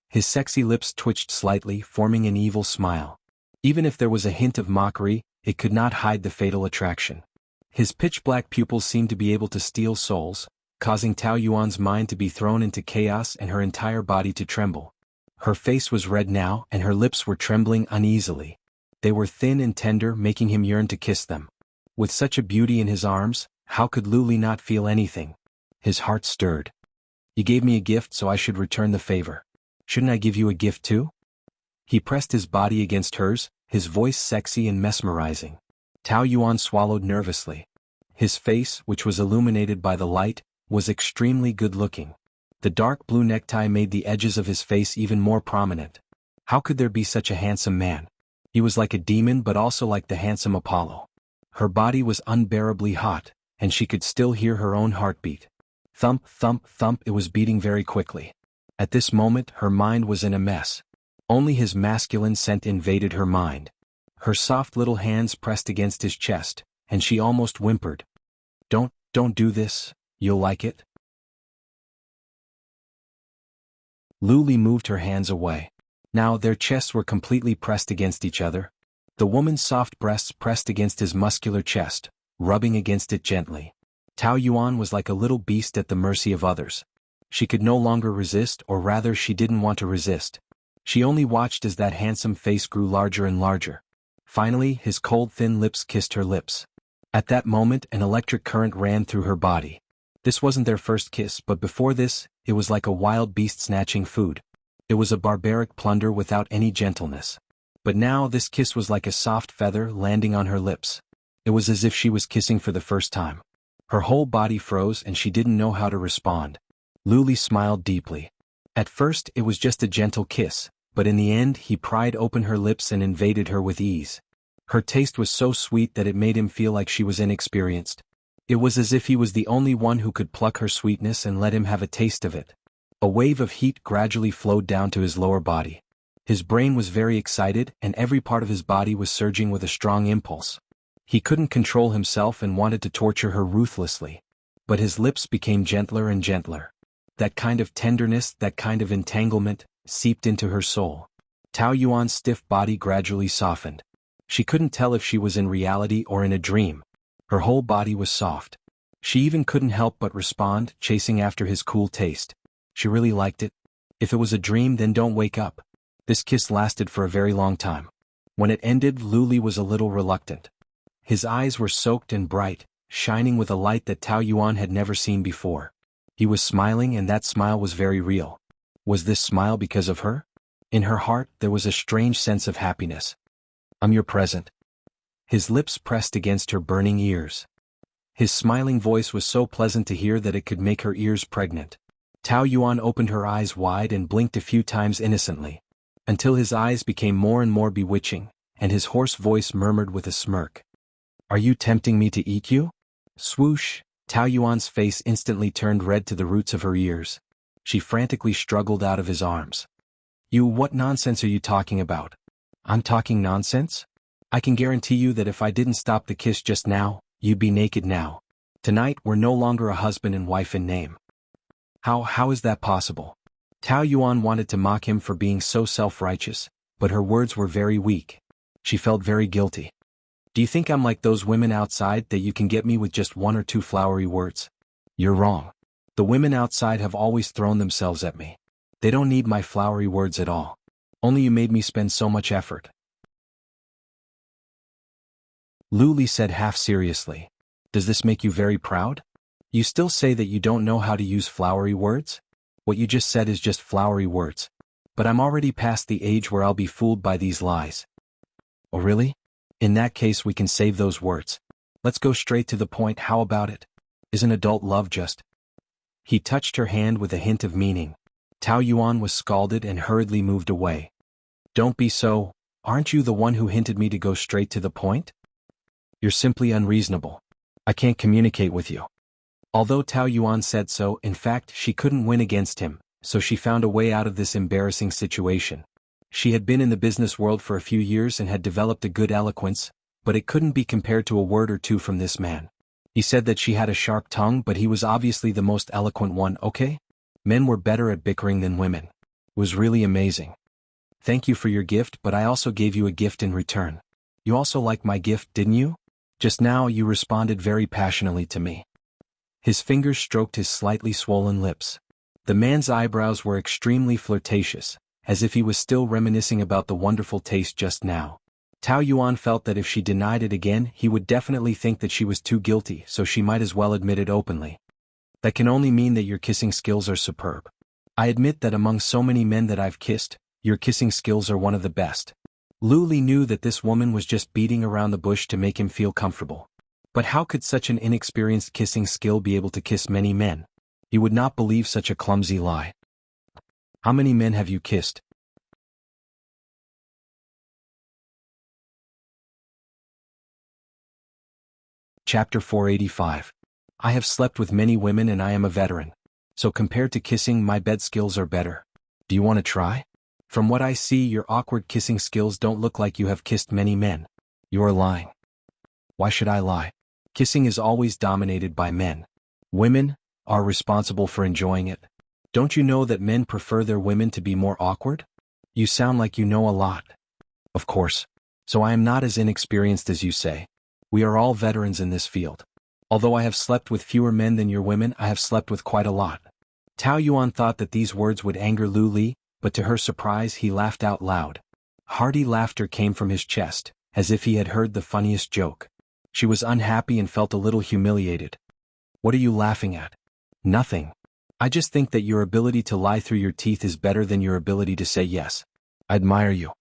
His sexy lips twitched slightly, forming an evil smile. Even if there was a hint of mockery, it could not hide the fatal attraction. His pitch-black pupils seemed to be able to steal souls, causing Tao Yuan's mind to be thrown into chaos and her entire body to tremble. Her face was red now and her lips were trembling uneasily. They were thin and tender, making him yearn to kiss them. With such a beauty in his arms, how could Lu Li not feel anything? His heart stirred. "You gave me a gift, so I should return the favor. Shouldn't I give you a gift too?" He pressed his body against hers, his voice sexy and mesmerizing. Tao Yuan swallowed nervously. His face, which was illuminated by the light, was extremely good-looking. The dark blue necktie made the edges of his face even more prominent. How could there be such a handsome man? He was like a demon but also like the handsome Apollo. Her body was unbearably hot, and she could still hear her own heartbeat. Thump, thump, thump, it was beating very quickly. At this moment, her mind was in a mess. Only his masculine scent invaded her mind. Her soft little hands pressed against his chest, and she almost whimpered. Don't do this, you'll like it." Lu Li moved her hands away. Now their chests were completely pressed against each other. The woman's soft breasts pressed against his muscular chest, rubbing against it gently. Tao Yuan was like a little beast at the mercy of others. She could no longer resist, or rather she didn't want to resist. She only watched as that handsome face grew larger and larger. Finally, his cold thin lips kissed her lips. At that moment, an electric current ran through her body. This wasn't their first kiss, but before this, it was like a wild beast snatching food. It was a barbaric plunder without any gentleness. But now this kiss was like a soft feather landing on her lips. It was as if she was kissing for the first time. Her whole body froze and she didn't know how to respond. Lu Li smiled deeply. At first, it was just a gentle kiss, but in the end he pried open her lips and invaded her with ease. Her taste was so sweet that it made him feel like she was inexperienced. It was as if he was the only one who could pluck her sweetness and let him have a taste of it. A wave of heat gradually flowed down to his lower body. His brain was very excited and every part of his body was surging with a strong impulse. He couldn't control himself and wanted to torture her ruthlessly. But his lips became gentler and gentler. That kind of tenderness, that kind of entanglement, seeped into her soul. Tao Yuan's stiff body gradually softened. She couldn't tell if she was in reality or in a dream. Her whole body was soft. She even couldn't help but respond, chasing after his cool taste. She really liked it. If it was a dream, then don't wake up. This kiss lasted for a very long time. When it ended, Lu Li was a little reluctant. His eyes were soaked and bright, shining with a light that Tao Yuan had never seen before. He was smiling and that smile was very real. Was this smile because of her? In her heart, there was a strange sense of happiness. "I'm your present." His lips pressed against her burning ears. His smiling voice was so pleasant to hear that it could make her ears pregnant. Tao Yuan opened her eyes wide and blinked a few times innocently, until his eyes became more and more bewitching, and his hoarse voice murmured with a smirk. "Are you tempting me to eat you?" Swoosh! Tao Yuan's face instantly turned red to the roots of her ears. She frantically struggled out of his arms. What nonsense are you talking about?" "I'm talking nonsense? I can guarantee you that if I didn't stop the kiss just now, you'd be naked now. Tonight we're no longer a husband and wife in name." How is that possible?" Tao Yuan wanted to mock him for being so self-righteous, but her words were very weak. She felt very guilty. "Do you think I'm like those women outside that you can get me with just one or two flowery words? You're wrong. The women outside have always thrown themselves at me. They don't need my flowery words at all. Only you made me spend so much effort." Lu Li said half seriously. "Does this make you very proud? You still say that you don't know how to use flowery words? What you just said is just flowery words. But I'm already past the age where I'll be fooled by these lies. Oh really? In that case we can save those words. Let's go straight to the point, how about it? Isn't adult love just? He touched her hand with a hint of meaning. Tao Yuan was scalded and hurriedly moved away. Don't be so, aren't you the one who hinted me to go straight to the point? You're simply unreasonable. I can't communicate with you. Although Tao Yuan said so, in fact she couldn't win against him, so she found a way out of this embarrassing situation. She had been in the business world for a few years and had developed a good eloquence, but it couldn't be compared to a word or two from this man. He said that she had a sharp tongue, but he was obviously the most eloquent one, okay? Men were better at bickering than women. It was really amazing. Thank you for your gift, but I also gave you a gift in return. You also liked my gift, didn't you? Just now you responded very passionately to me. His fingers stroked his slightly swollen lips. The man's eyebrows were extremely flirtatious, as if he was still reminiscing about the wonderful taste just now. Tao Yuan felt that if she denied it again he would definitely think that she was too guilty, so she might as well admit it openly. That can only mean that your kissing skills are superb. I admit that among so many men that I've kissed, your kissing skills are one of the best. Lu Li knew that this woman was just beating around the bush to make him feel comfortable. But how could such an inexperienced kissing skill be able to kiss many men? He would not believe such a clumsy lie. How many men have you kissed? Chapter 485. I have slept with many women and I am a veteran. So compared to kissing, my bed skills are better. Do you want to try? From what I see, your awkward kissing skills don't look like you have kissed many men. You are lying. Why should I lie? Kissing is always dominated by men. Women are responsible for enjoying it. Don't you know that men prefer their women to be more awkward? You sound like you know a lot. Of course. So I am not as inexperienced as you say. We are all veterans in this field. Although I have slept with fewer men than your women, I have slept with quite a lot. Tao Yuan thought that these words would anger Lu Li, but to her surprise he laughed out loud. Hearty laughter came from his chest, as if he had heard the funniest joke. She was unhappy and felt a little humiliated. What are you laughing at? Nothing. I just think that your ability to lie through your teeth is better than your ability to say yes. I admire you.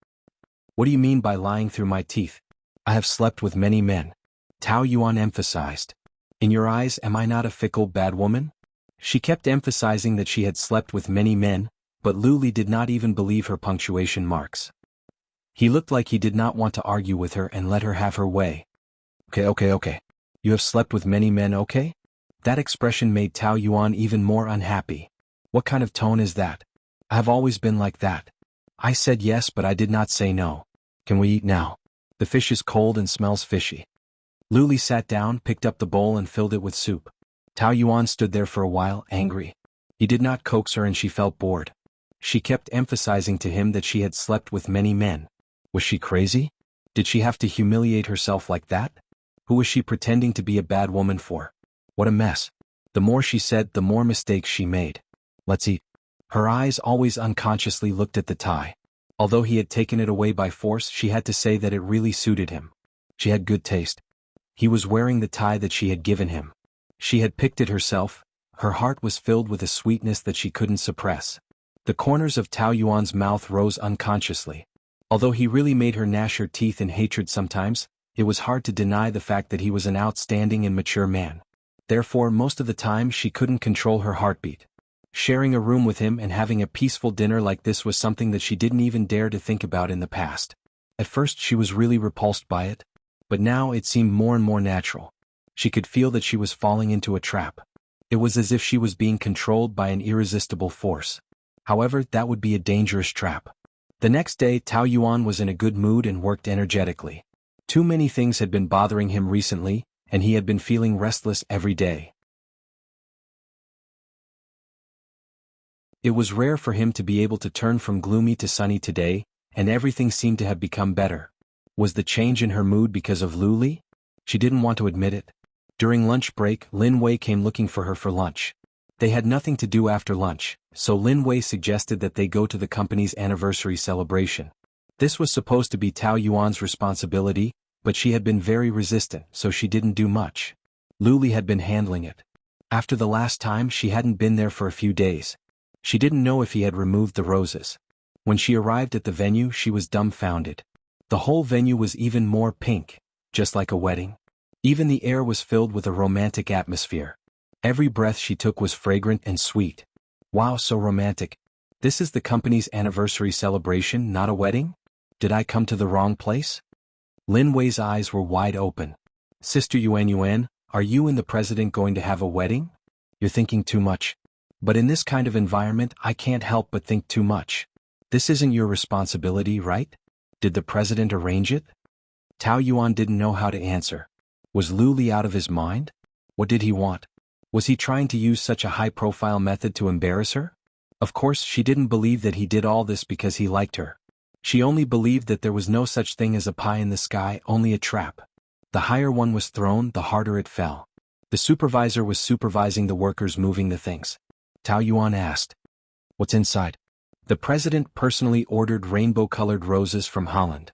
What do you mean by lying through my teeth? I have slept with many men. Tao Yuan emphasized. In your eyes, am I not a fickle, bad woman? She kept emphasizing that she had slept with many men, but Lu Li did not even believe her punctuation marks. He looked like he did not want to argue with her and let her have her way. Okay. You have slept with many men, okay? That expression made Tao Yuan even more unhappy. What kind of tone is that? I have always been like that. I said yes, but I did not say no. Can we eat now? The fish is cold and smells fishy. Lu Li sat down, picked up the bowl and filled it with soup. Tao Yuan stood there for a while, angry. He did not coax her and she felt bored. She kept emphasizing to him that she had slept with many men. Was she crazy? Did she have to humiliate herself like that? Who was she pretending to be a bad woman for? What a mess. The more she said, the more mistakes she made. Let's eat. Her eyes always unconsciously looked at the tie. Although he had taken it away by force, she had to say that it really suited him. She had good taste. He was wearing the tie that she had given him. She had picked it herself. Her heart was filled with a sweetness that she couldn't suppress. The corners of Tao Yuan's mouth rose unconsciously. Although he really made her gnash her teeth in hatred sometimes, it was hard to deny the fact that he was an outstanding and mature man. Therefore, most of the time she couldn't control her heartbeat. Sharing a room with him and having a peaceful dinner like this was something that she didn't even dare to think about in the past. At first she was really repulsed by it, but now it seemed more and more natural. She could feel that she was falling into a trap. It was as if she was being controlled by an irresistible force. However, that would be a dangerous trap. The next day, Tao Yuan was in a good mood and worked energetically. Too many things had been bothering him recently, and he had been feeling restless every day. It was rare for him to be able to turn from gloomy to sunny today, and everything seemed to have become better. Was the change in her mood because of Lu Li? She didn't want to admit it. During lunch break, Lin Wei came looking for her for lunch. They had nothing to do after lunch, so Lin Wei suggested that they go to the company's anniversary celebration. This was supposed to be Tao Yuan's responsibility, but she had been very resistant, so she didn't do much. Lu Li had been handling it. After the last time, she hadn't been there for a few days. She didn't know if he had removed the roses. When she arrived at the venue, she was dumbfounded. The whole venue was even more pink, just like a wedding. Even the air was filled with a romantic atmosphere. Every breath she took was fragrant and sweet. Wow, so romantic. This is the company's anniversary celebration, not a wedding? Did I come to the wrong place? Lin Wei's eyes were wide open. Sister Yuan, are you and the president going to have a wedding? You're thinking too much. But in this kind of environment, I can't help but think too much. This isn't your responsibility, right? Did the president arrange it? Tao Yuan didn't know how to answer. Was Lu Li out of his mind? What did he want? Was he trying to use such a high-profile method to embarrass her? Of course, she didn't believe that he did all this because he liked her. She only believed that there was no such thing as a pie in the sky, only a trap. The higher one was thrown, the harder it fell. The supervisor was supervising the workers moving the things. Tao Yuan asked, "What's inside?" The president personally ordered rainbow-colored roses from Holland.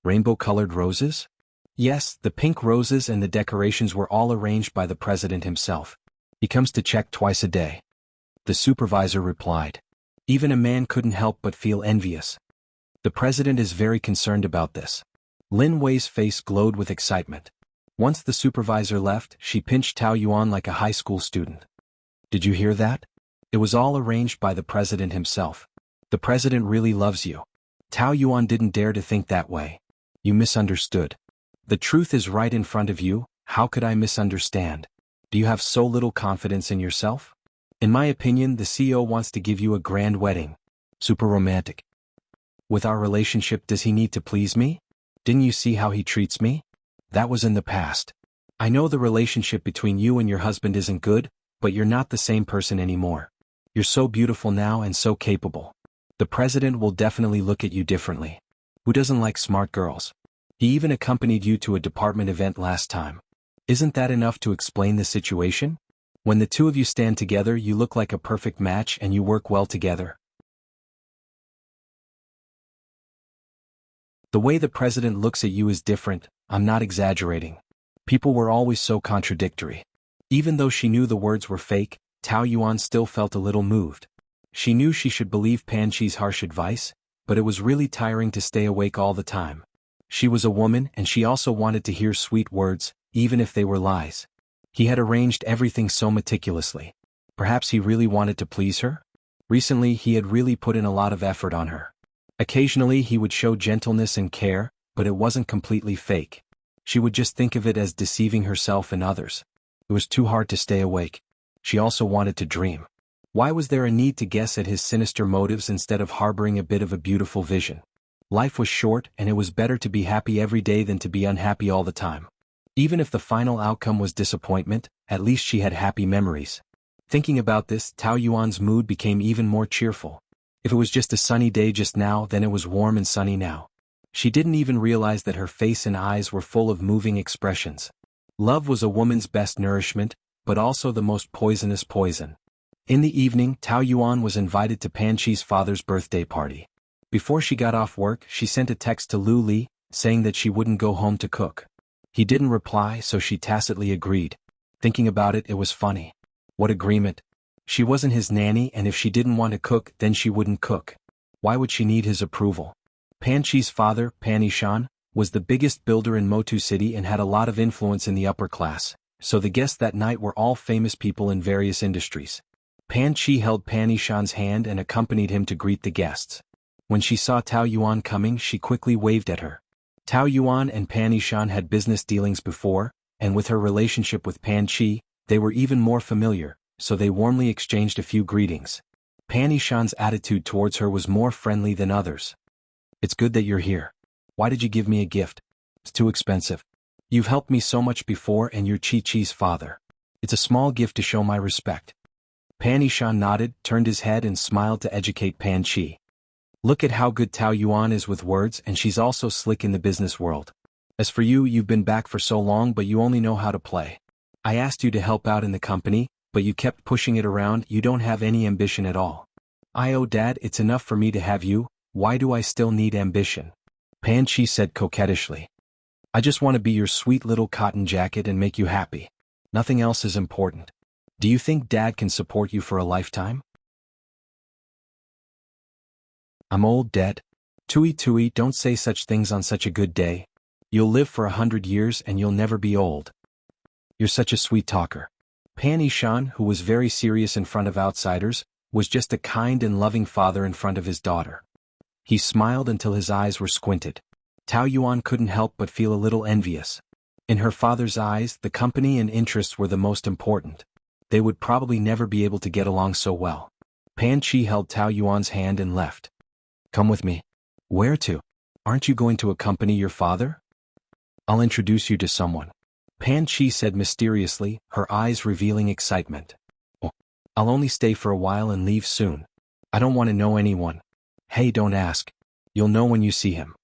Rainbow-colored roses? Yes, the pink roses and the decorations were all arranged by the president himself. He comes to check twice a day. The supervisor replied. Even a man couldn't help but feel envious. The president is very concerned about this. Lin Wei's face glowed with excitement. Once the supervisor left, she pinched Tao Yuan like a high school student. Did you hear that? It was all arranged by the president himself. The president really loves you. Tao Yuan didn't dare to think that way. You misunderstood. The truth is right in front of you, how could I misunderstand? Do you have so little confidence in yourself? In my opinion, the CEO wants to give you a grand wedding. Super romantic. With our relationship, does he need to please me? Didn't you see how he treats me? That was in the past. I know the relationship between you and your husband isn't good, but you're not the same person anymore. You're so beautiful now and so capable. The president will definitely look at you differently. Who doesn't like smart girls? He even accompanied you to a department event last time. Isn't that enough to explain the situation? When the two of you stand together, you look like a perfect match and you work well together. The way the president looks at you is different, I'm not exaggerating. People were always so contradictory. Even though she knew the words were fake, Tao Yuan still felt a little moved. She knew she should believe Pan Chi's harsh advice, but it was really tiring to stay awake all the time. She was a woman and she also wanted to hear sweet words, even if they were lies. He had arranged everything so meticulously. Perhaps he really wanted to please her? Recently he had really put in a lot of effort on her. Occasionally he would show gentleness and care, but it wasn't completely fake. She would just think of it as deceiving herself and others. It was too hard to stay awake. She also wanted to dream. Why was there a need to guess at his sinister motives instead of harboring a bit of a beautiful vision? Life was short and it was better to be happy every day than to be unhappy all the time. Even if the final outcome was disappointment, at least she had happy memories. Thinking about this, Tao Yuan's mood became even more cheerful. If it was just a sunny day just now, then it was warm and sunny now. She didn't even realize that her face and eyes were full of moving expressions. Love was a woman's best nourishment, but also the most poisonous poison. In the evening, Tao Yuan was invited to Pan Chi's father's birthday party. Before she got off work, she sent a text to Lu Li, saying that she wouldn't go home to cook. He didn't reply, so she tacitly agreed. Thinking about it, it was funny. What agreement? She wasn't his nanny, and if she didn't want to cook, then she wouldn't cook. Why would she need his approval? Pan Chi's father, Pan Ishan, was the biggest builder in Motu City and had a lot of influence in the upper class, so the guests that night were all famous people in various industries. Pan Chi held Pan Ishan's hand and accompanied him to greet the guests. When she saw Tao Yuan coming, she quickly waved at her. Tao Yuan and Pan Ishan had business dealings before, and with her relationship with Pan Chi, they were even more familiar, so they warmly exchanged a few greetings. Pan Ishan's attitude towards her was more friendly than others. It's good that you're here. Why did you give me a gift? It's too expensive. You've helped me so much before and you're Chi-Chi's father. It's a small gift to show my respect. Pan Ishan nodded, turned his head and smiled to educate Pan Chi. Look at how good Tao Yuan is with words, and she's also slick in the business world. As for you, you've been back for so long but you only know how to play. I asked you to help out in the company, but you kept pushing it around, you don't have any ambition at all. Dad, it's enough for me to have you, why do I still need ambition? Pan Chi said coquettishly. I just want to be your sweet little cotton jacket and make you happy. Nothing else is important. Do you think Dad can support you for a lifetime? I'm old, dead. Tui Tui, don't say such things on such a good day. You'll live for 100 years and you'll never be old. You're such a sweet talker. Pan Yishan, who was very serious in front of outsiders, was just a kind and loving father in front of his daughter. He smiled until his eyes were squinted. Tao Yuan couldn't help but feel a little envious. In her father's eyes, the company and interests were the most important. They would probably never be able to get along so well. Pan Chi held Tao Yuan's hand and left. Come with me. Where to? Aren't you going to accompany your father? I'll introduce you to someone. Pan Chi said mysteriously, her eyes revealing excitement. Oh, I'll only stay for a while and leave soon. I don't want to know anyone. Hey, don't ask. You'll know when you see him.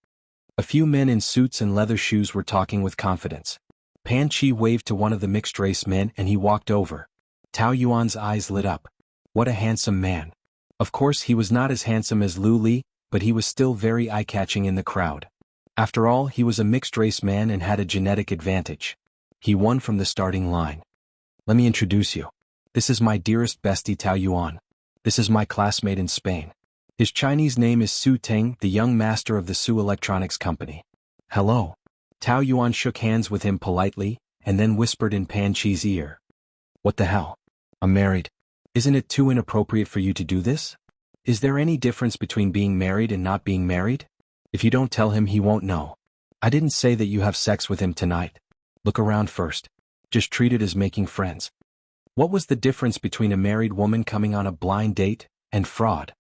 A few men in suits and leather shoes were talking with confidence. Pan Chi waved to one of the mixed-race men and he walked over. Tao Yuan's eyes lit up. What a handsome man. Of course he was not as handsome as Lu Li, but he was still very eye-catching in the crowd. After all, he was a mixed-race man and had a genetic advantage. He won from the starting line. Let me introduce you. This is my dearest bestie Tao Yuan. This is my classmate in Spain. His Chinese name is Su Ting, the young master of the Su Electronics Company. Hello. Tao Yuan shook hands with him politely, and then whispered in Pan Chi's ear. What the hell? I'm married. Isn't it too inappropriate for you to do this? Is there any difference between being married and not being married? If you don't tell him, he won't know. I didn't say that you have sex with him tonight. Look around first. Just treat it as making friends. What was the difference between a married woman coming on a blind date and fraud?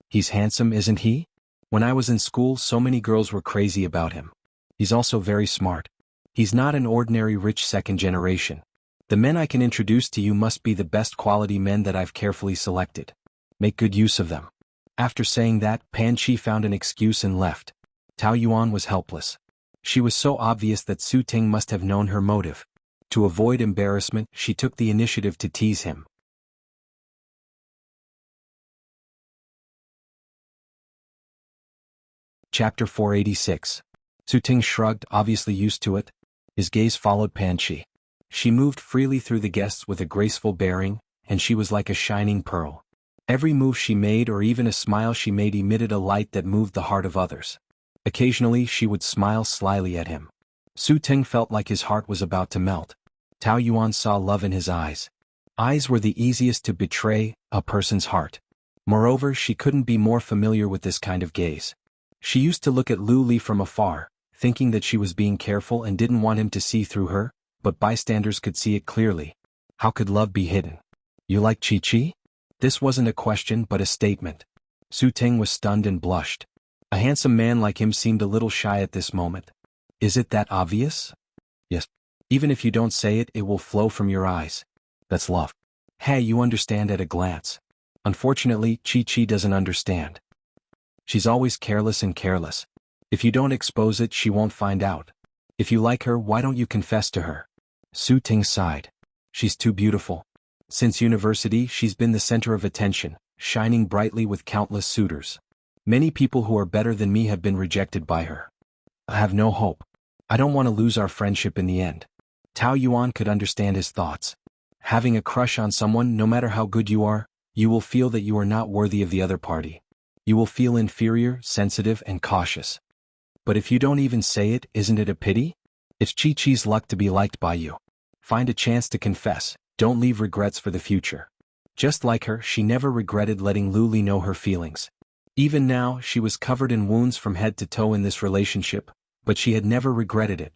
He's handsome, isn't he? When I was in school, so many girls were crazy about him. He's also very smart. He's not an ordinary rich second generation. The men I can introduce to you must be the best quality men that I've carefully selected. Make good use of them. After saying that, Pan Chi found an excuse and left. Tao Yuan was helpless. She was so obvious that Su Ting must have known her motive. To avoid embarrassment, she took the initiative to tease him. Chapter 486. Su Ting shrugged, obviously used to it. His gaze followed Pan Chi. She moved freely through the guests with a graceful bearing, and she was like a shining pearl. Every move she made or even a smile she made emitted a light that moved the heart of others. Occasionally she would smile slyly at him. Su Ting felt like his heart was about to melt. Tao Yuan saw love in his eyes. Eyes were the easiest to betray a person's heart. Moreover, she couldn't be more familiar with this kind of gaze. She used to look at Lu Li from afar, thinking that she was being careful and didn't want him to see through her, but bystanders could see it clearly. How could love be hidden? You like Chi Chi? This wasn't a question but a statement. Su Ting was stunned and blushed. A handsome man like him seemed a little shy at this moment. Is it that obvious? Yes. Even if you don't say it, it will flow from your eyes. That's love. Hey, you understand at a glance. Unfortunately, Chi Chi doesn't understand. She's always careless and careless. If you don't expose it, she won't find out. If you like her, why don't you confess to her? Su Ting sighed. She's too beautiful. Since university, she's been the center of attention, shining brightly with countless suitors. Many people who are better than me have been rejected by her. I have no hope. I don't want to lose our friendship in the end. Tao Yuan could understand his thoughts. Having a crush on someone, no matter how good you are, you will feel that you are not worthy of the other party. You will feel inferior, sensitive, and cautious. But if you don't even say it, isn't it a pity? It's Chi Chi's luck to be liked by you. Find a chance to confess, don't leave regrets for the future. Just like her, she never regretted letting Lu Li know her feelings. Even now, she was covered in wounds from head to toe in this relationship, but she had never regretted it.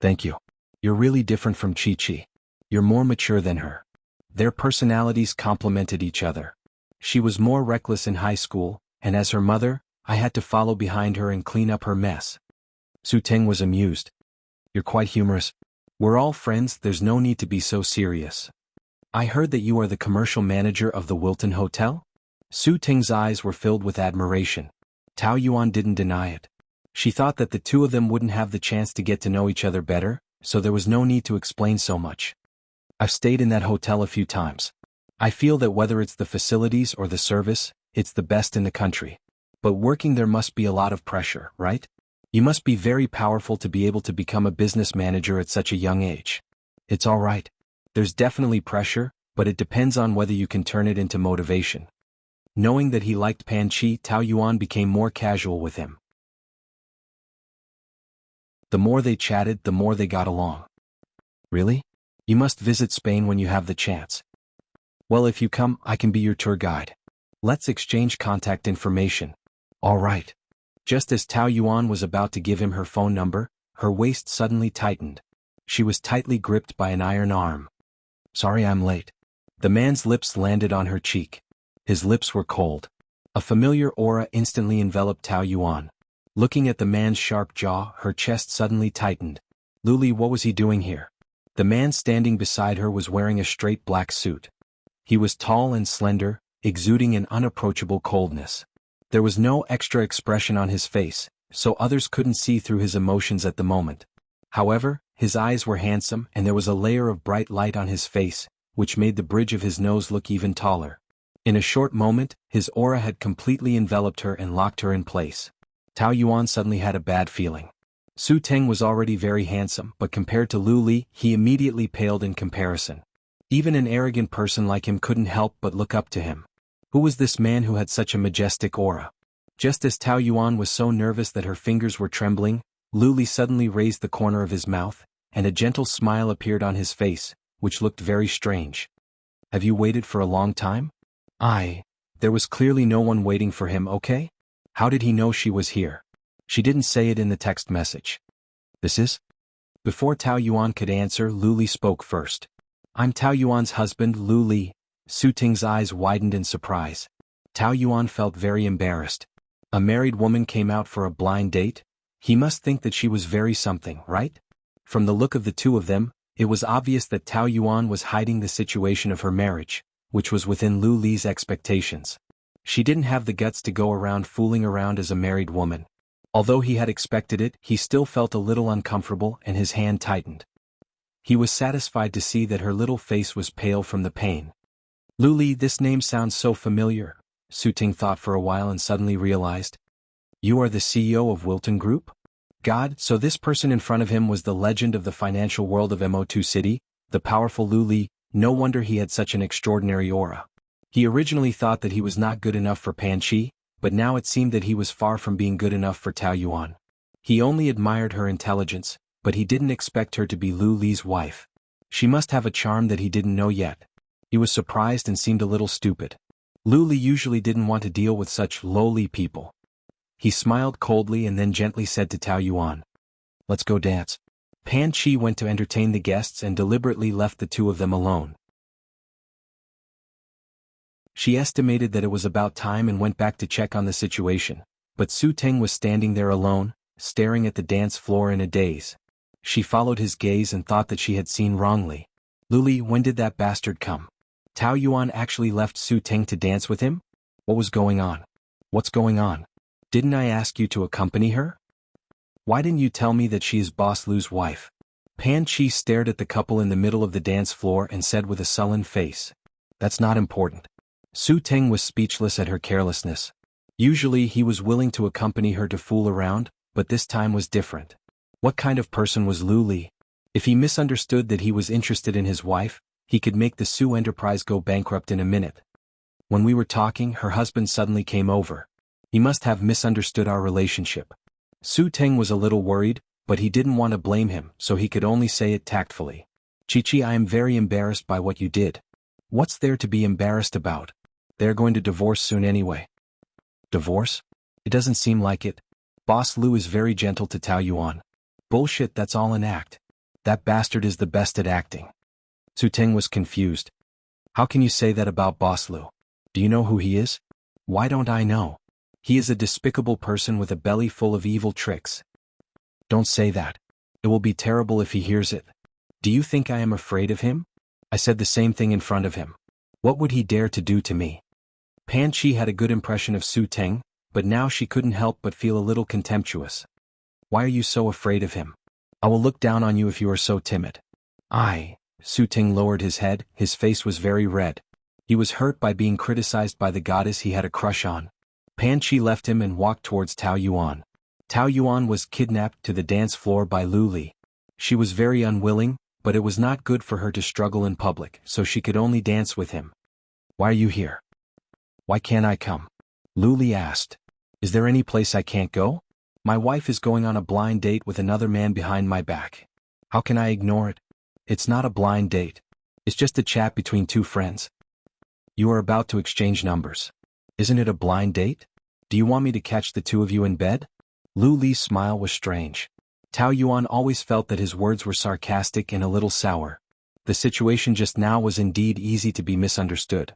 Thank you. You're really different from Chi Chi. You're more mature than her. Their personalities complemented each other. She was more reckless in high school, and as her mother, I had to follow behind her and clean up her mess. Su Ting was amused. You're quite humorous. We're all friends, there's no need to be so serious. I heard that you are the commercial manager of the Wilton Hotel? Su Ting's eyes were filled with admiration. Tao Yuan didn't deny it. She thought that the two of them wouldn't have the chance to get to know each other better, so there was no need to explain so much. I've stayed in that hotel a few times. I feel that whether it's the facilities or the service, it's the best in the country. But working there must be a lot of pressure, right? You must be very powerful to be able to become a business manager at such a young age. It's all right. There's definitely pressure, but it depends on whether you can turn it into motivation. Knowing that he liked Pan Chi, Tao Yuan became more casual with him. The more they chatted, the more they got along. Really? You must visit Spain when you have the chance. Well, if you come, I can be your tour guide. Let's exchange contact information. All right. Just as Tao Yuan was about to give him her phone number, her waist suddenly tightened. She was tightly gripped by an iron arm. Sorry I'm late. The man's lips landed on her cheek. His lips were cold. A familiar aura instantly enveloped Tao Yuan. Looking at the man's sharp jaw, her chest suddenly tightened. Luli, what was he doing here? The man standing beside her was wearing a straight black suit. He was tall and slender, exuding an unapproachable coldness. There was no extra expression on his face, so others couldn't see through his emotions at the moment. However, his eyes were handsome and there was a layer of bright light on his face, which made the bridge of his nose look even taller. In a short moment, his aura had completely enveloped her and locked her in place. Tao Yuan suddenly had a bad feeling. Su Teng was already very handsome, but compared to Lu Li, he immediately paled in comparison. Even an arrogant person like him couldn't help but look up to him. Who was this man who had such a majestic aura? Just as Tao Yuan was so nervous that her fingers were trembling, Lu Li suddenly raised the corner of his mouth, and a gentle smile appeared on his face, which looked very strange. Have you waited for a long time? There was clearly no one waiting for him, okay? How did he know she was here? She didn't say it in the text message. This is? Before Tao Yuan could answer, Lu Li spoke first. I'm Tao Yuan's husband, Lu Li. Su Ting's eyes widened in surprise. Tao Yuan felt very embarrassed. A married woman came out for a blind date? He must think that she was very something, right? From the look of the two of them, it was obvious that Tao Yuan was hiding the situation of her marriage, which was within Lu Li's expectations. She didn't have the guts to go around fooling around as a married woman. Although he had expected it, he still felt a little uncomfortable and his hand tightened. He was satisfied to see that her little face was pale from the pain. Lu Li, this name sounds so familiar, Su Ting thought for a while and suddenly realized. You are the CEO of Wilton Group? God, so this person in front of him was the legend of the financial world of Mo2 City, the powerful Lu Li. No wonder he had such an extraordinary aura. He originally thought that he was not good enough for Pan Chi, but now it seemed that he was far from being good enough for Tao Yuan. He only admired her intelligence, but he didn't expect her to be Lu Li's wife. She must have a charm that he didn't know yet. He was surprised and seemed a little stupid. Lu Li usually didn't want to deal with such lowly people. He smiled coldly and then gently said to Tao Yuan, "Let's go dance." Pan Chi went to entertain the guests and deliberately left the two of them alone. She estimated that it was about time and went back to check on the situation, but Su Teng was standing there alone, staring at the dance floor in a daze. She followed his gaze and thought that she had seen wrongly. Lu Li, when did that bastard come? Tao Yuan actually left Su Teng to dance with him? What was going on? What's going on? Didn't I ask you to accompany her? Why didn't you tell me that she is Boss Lu's wife? Pan Chi stared at the couple in the middle of the dance floor and said with a sullen face, "That's not important." Su Teng was speechless at her carelessness. Usually he was willing to accompany her to fool around, but this time was different. What kind of person was Lu Li? If he misunderstood that he was interested in his wife, he could make the Su enterprise go bankrupt in a minute. When we were talking, her husband suddenly came over. He must have misunderstood our relationship. Su Teng was a little worried, but he didn't want to blame him, so he could only say it tactfully. "Chi-Chi, I am very embarrassed by what you did." "What's there to be embarrassed about? They're going to divorce soon anyway." "Divorce? It doesn't seem like it. Boss Lu is very gentle to Tao Yuan." "Bullshit, that's all an act. That bastard is the best at acting." Su Teng was confused. "How can you say that about Boss Lu? Do you know who he is?" "Why don't I know? He is a despicable person with a belly full of evil tricks." "Don't say that. It will be terrible if he hears it." "Do you think I am afraid of him? I said the same thing in front of him. What would he dare to do to me?" Pan Chi had a good impression of Su Teng, but now she couldn't help but feel a little contemptuous. "Why are you so afraid of him? I will look down on you if you are so timid." Su Teng lowered his head, his face was very red. He was hurt by being criticized by the goddess he had a crush on. Pan Chi left him and walked towards Tao Yuan. Tao Yuan was kidnapped to the dance floor by Lu Li. She was very unwilling, but it was not good for her to struggle in public, so she could only dance with him. "Why are you here?" Why can't I come? Lu Li asked. Is there any place I can't go? My wife is going on a blind date with another man behind my back. How can I ignore it? It's not a blind date. It's just a chat between two friends. You are about to exchange numbers. Isn't it a blind date? Do you want me to catch the two of you in bed? Lu Li's smile was strange. Tao Yuan always felt that his words were sarcastic and a little sour. The situation just now was indeed easy to be misunderstood.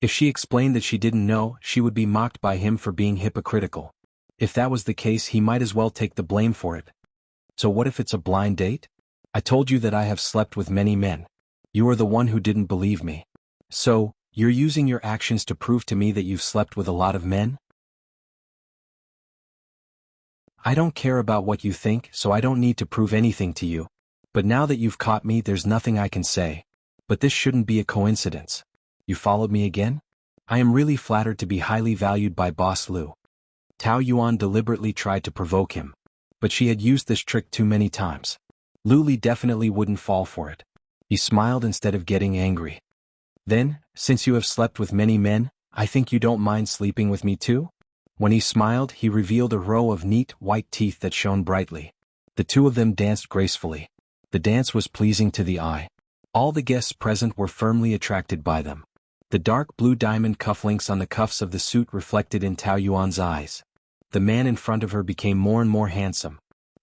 If she explained that she didn't know, she would be mocked by him for being hypocritical. If that was the case, he might as well take the blame for it. So what if it's a blind date? I told you that I have slept with many men. You are the one who didn't believe me. So, you're using your actions to prove to me that you've slept with a lot of men? I don't care about what you think, so I don't need to prove anything to you. But now that you've caught me, there's nothing I can say. But this shouldn't be a coincidence. You followed me again? I am really flattered to be highly valued by Boss Lu. Tao Yuan deliberately tried to provoke him. But she had used this trick too many times. Lu Li definitely wouldn't fall for it. He smiled instead of getting angry. Then, since you have slept with many men, I think you don't mind sleeping with me too? When he smiled, he revealed a row of neat, white teeth that shone brightly. The two of them danced gracefully. The dance was pleasing to the eye. All the guests present were firmly attracted by them. The dark blue diamond cufflinks on the cuffs of the suit reflected in Tao Yuan's eyes. The man in front of her became more and more handsome.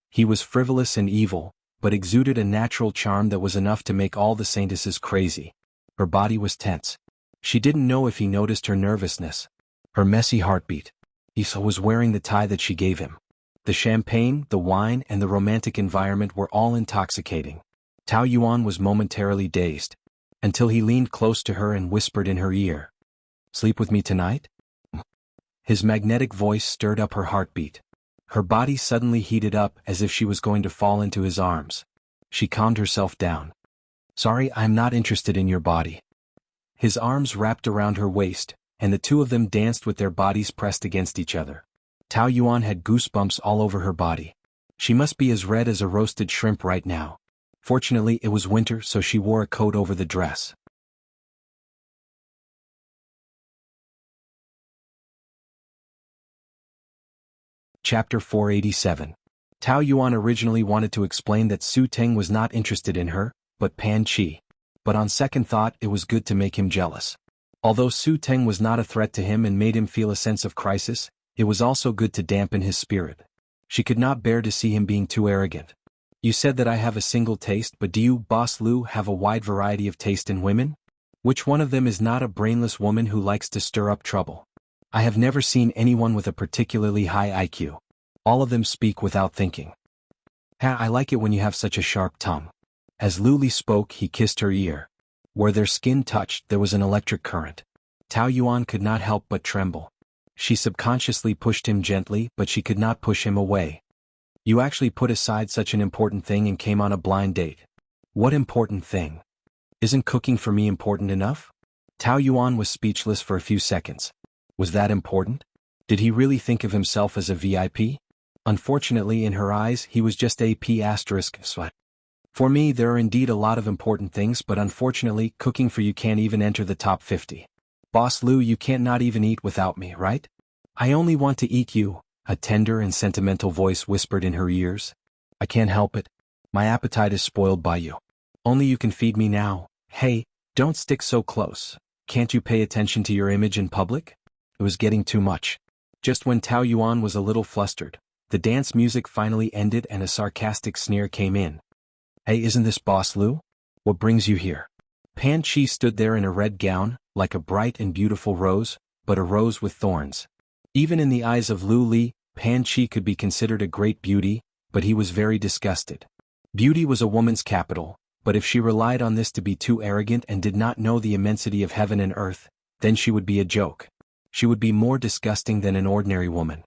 He was frivolous and evil, but exuded a natural charm that was enough to make all the saintesses crazy. Her body was tense. She didn't know if he noticed her nervousness. Her messy heartbeat. He was wearing the tie that she gave him. The champagne, the wine, and the romantic environment were all intoxicating. Tao Yuan was momentarily dazed, until he leaned close to her and whispered in her ear. Sleep with me tonight? His magnetic voice stirred up her heartbeat. Her body suddenly heated up as if she was going to fall into his arms. She calmed herself down. Sorry, I'm not interested in your body. His arms wrapped around her waist, and the two of them danced with their bodies pressed against each other. Tao Yuan had goosebumps all over her body. She must be as red as a roasted shrimp right now. Fortunately, it was winter, so she wore a coat over the dress. Chapter 487. Tao Yuan originally wanted to explain that Su Teng was not interested in her, but Pan Qi. But on second thought, it was good to make him jealous. Although Su Teng was not a threat to him and made him feel a sense of crisis, it was also good to dampen his spirit. She could not bear to see him being too arrogant. You said that I have a single taste, but do you, Boss Lu, have a wide variety of taste in women? Which one of them is not a brainless woman who likes to stir up trouble? I have never seen anyone with a particularly high IQ. All of them speak without thinking. I like it when you have such a sharp tongue. As Lu Li spoke, he kissed her ear. Where their skin touched, there was an electric current. Tao Yuan could not help but tremble. She subconsciously pushed him gently, but she could not push him away. You actually put aside such an important thing and came on a blind date. What important thing? Isn't cooking for me important enough? Tao Yuan was speechless for a few seconds. Was that important? Did he really think of himself as a VIP? Unfortunately, in her eyes, he was just a P***. For me, there are indeed a lot of important things, but unfortunately, cooking for you can't even enter the top 50. Boss Lu, you can't not even eat without me, right? I only want to eat you, a tender and sentimental voice whispered in her ears. I can't help it. My appetite is spoiled by you. Only you can feed me now. Hey, don't stick so close. Can't you pay attention to your image in public? It was getting too much. Just when Tao Yuan was a little flustered, the dance music finally ended and a sarcastic sneer came in. Hey, isn't this Boss Lu? What brings you here? Pan Qi stood there in a red gown, like a bright and beautiful rose, but a rose with thorns. Even in the eyes of Lu Li, Pan Qi could be considered a great beauty, but he was very disgusted. Beauty was a woman's capital, but if she relied on this to be too arrogant and did not know the immensity of heaven and earth, then she would be a joke. She would be more disgusting than an ordinary woman.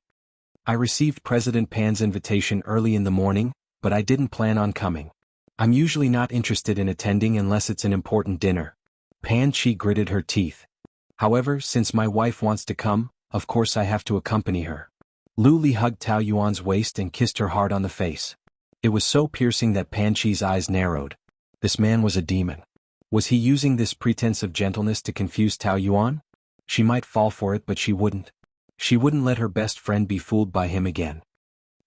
I received President Pan's invitation early in the morning, but I didn't plan on coming. I'm usually not interested in attending unless it's an important dinner. Pan Qi gritted her teeth. However, since my wife wants to come, of course I have to accompany her. Lu Li hugged Tao Yuan's waist and kissed her hard on the face. It was so piercing that Pan Qi's eyes narrowed. This man was a demon. Was he using this pretense of gentleness to confuse Tao Yuan? She might fall for it, but she wouldn't. She wouldn't let her best friend be fooled by him again.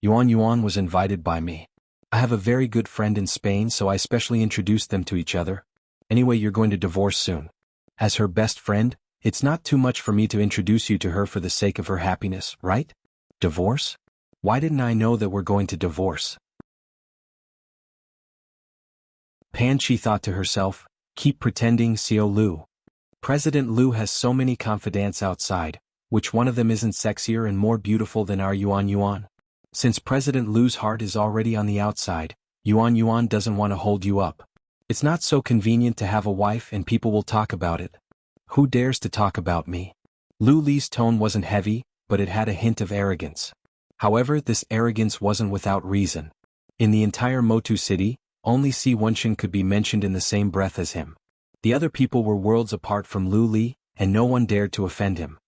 Yuan was invited by me. I have a very good friend in Spain, so I specially introduced them to each other. Anyway, you're going to divorce soon. As her best friend, it's not too much for me to introduce you to her for the sake of her happiness, right? Divorce? Why didn't I know that we're going to divorce? Pan Chi thought to herself, keep pretending, Xiao Lu. President Lu has so many confidants outside, which one of them isn't sexier and more beautiful than our Yuan? Since President Lu's heart is already on the outside, Yuan doesn't want to hold you up. It's not so convenient to have a wife and people will talk about it. Who dares to talk about me? Lu Li's tone wasn't heavy, but it had a hint of arrogance. However, this arrogance wasn't without reason. In the entire Motu city, only Si Wenshin could be mentioned in the same breath as him. The other people were worlds apart from Lu Li, and no one dared to offend him.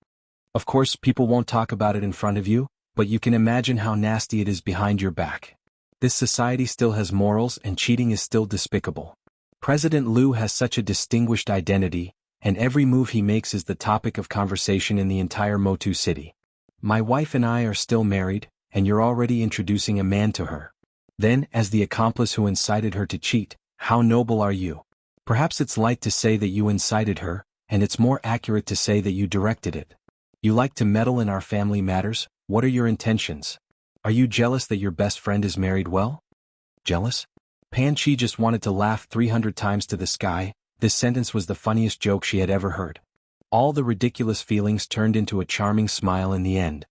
Of course, people won't talk about it in front of you, but you can imagine how nasty it is behind your back. This society still has morals and cheating is still despicable. President Lu has such a distinguished identity, and every move he makes is the topic of conversation in the entire Motu city. My wife and I are still married, and you're already introducing a man to her. Then, as the accomplice who incited her to cheat, how noble are you? Perhaps it's light to say that you incited her, and it's more accurate to say that you directed it. You like to meddle in our family matters. What are your intentions? Are you jealous that your best friend is married well? Jealous? Pan Chi just wanted to laugh 300 times to the sky. This sentence was the funniest joke she had ever heard. All the ridiculous feelings turned into a charming smile in the end.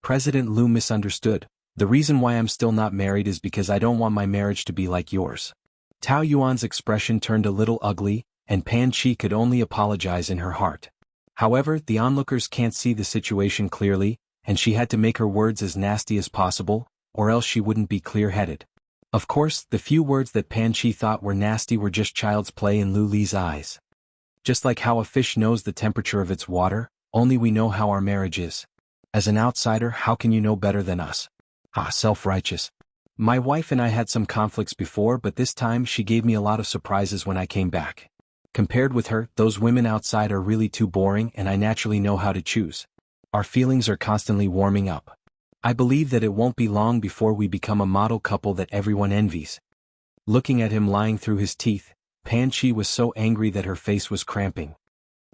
President Lu misunderstood. The reason why I'm still not married is because I don't want my marriage to be like yours. Tao Yuan's expression turned a little ugly, and Pan Chi could only apologize in her heart. However, the onlookers can't see the situation clearly, and she had to make her words as nasty as possible, or else she wouldn't be clear-headed. Of course, the few words that Pan Chi thought were nasty were just child's play in Lu Li's eyes. Just like how a fish knows the temperature of its water, only we know how our marriage is. As an outsider, how can you know better than us? Ah, self-righteous. My wife and I had some conflicts before, but this time she gave me a lot of surprises when I came back. Compared with her, those women outside are really too boring, and I naturally know how to choose. Our feelings are constantly warming up. I believe that it won't be long before we become a model couple that everyone envies. Looking at him lying through his teeth, Pan Chi was so angry that her face was cramping.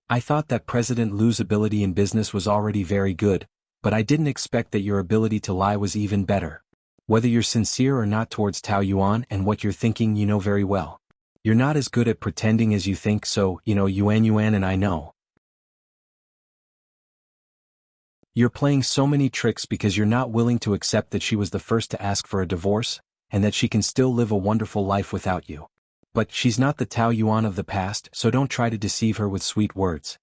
I thought that President Lu's ability in business was already very good, but I didn't expect that your ability to lie was even better. Whether you're sincere or not towards Tao Yuan and what you're thinking, you know very well. You're not as good at pretending as you think, so, Yuan and I know. You're playing so many tricks because you're not willing to accept that she was the first to ask for a divorce, and that she can still live a wonderful life without you. But she's not the Tao Yuan of the past, so don't try to deceive her with sweet words.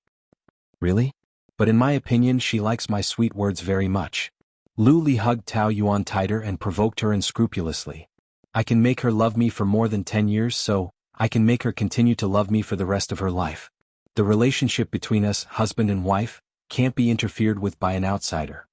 Really? But in my opinion, she likes my sweet words very much. Lu Li hugged Tao Yuan tighter and provoked her unscrupulously. I can make her love me for more than 10 years, so I can make her continue to love me for the rest of her life. The relationship between us, husband and wife, can't be interfered with by an outsider.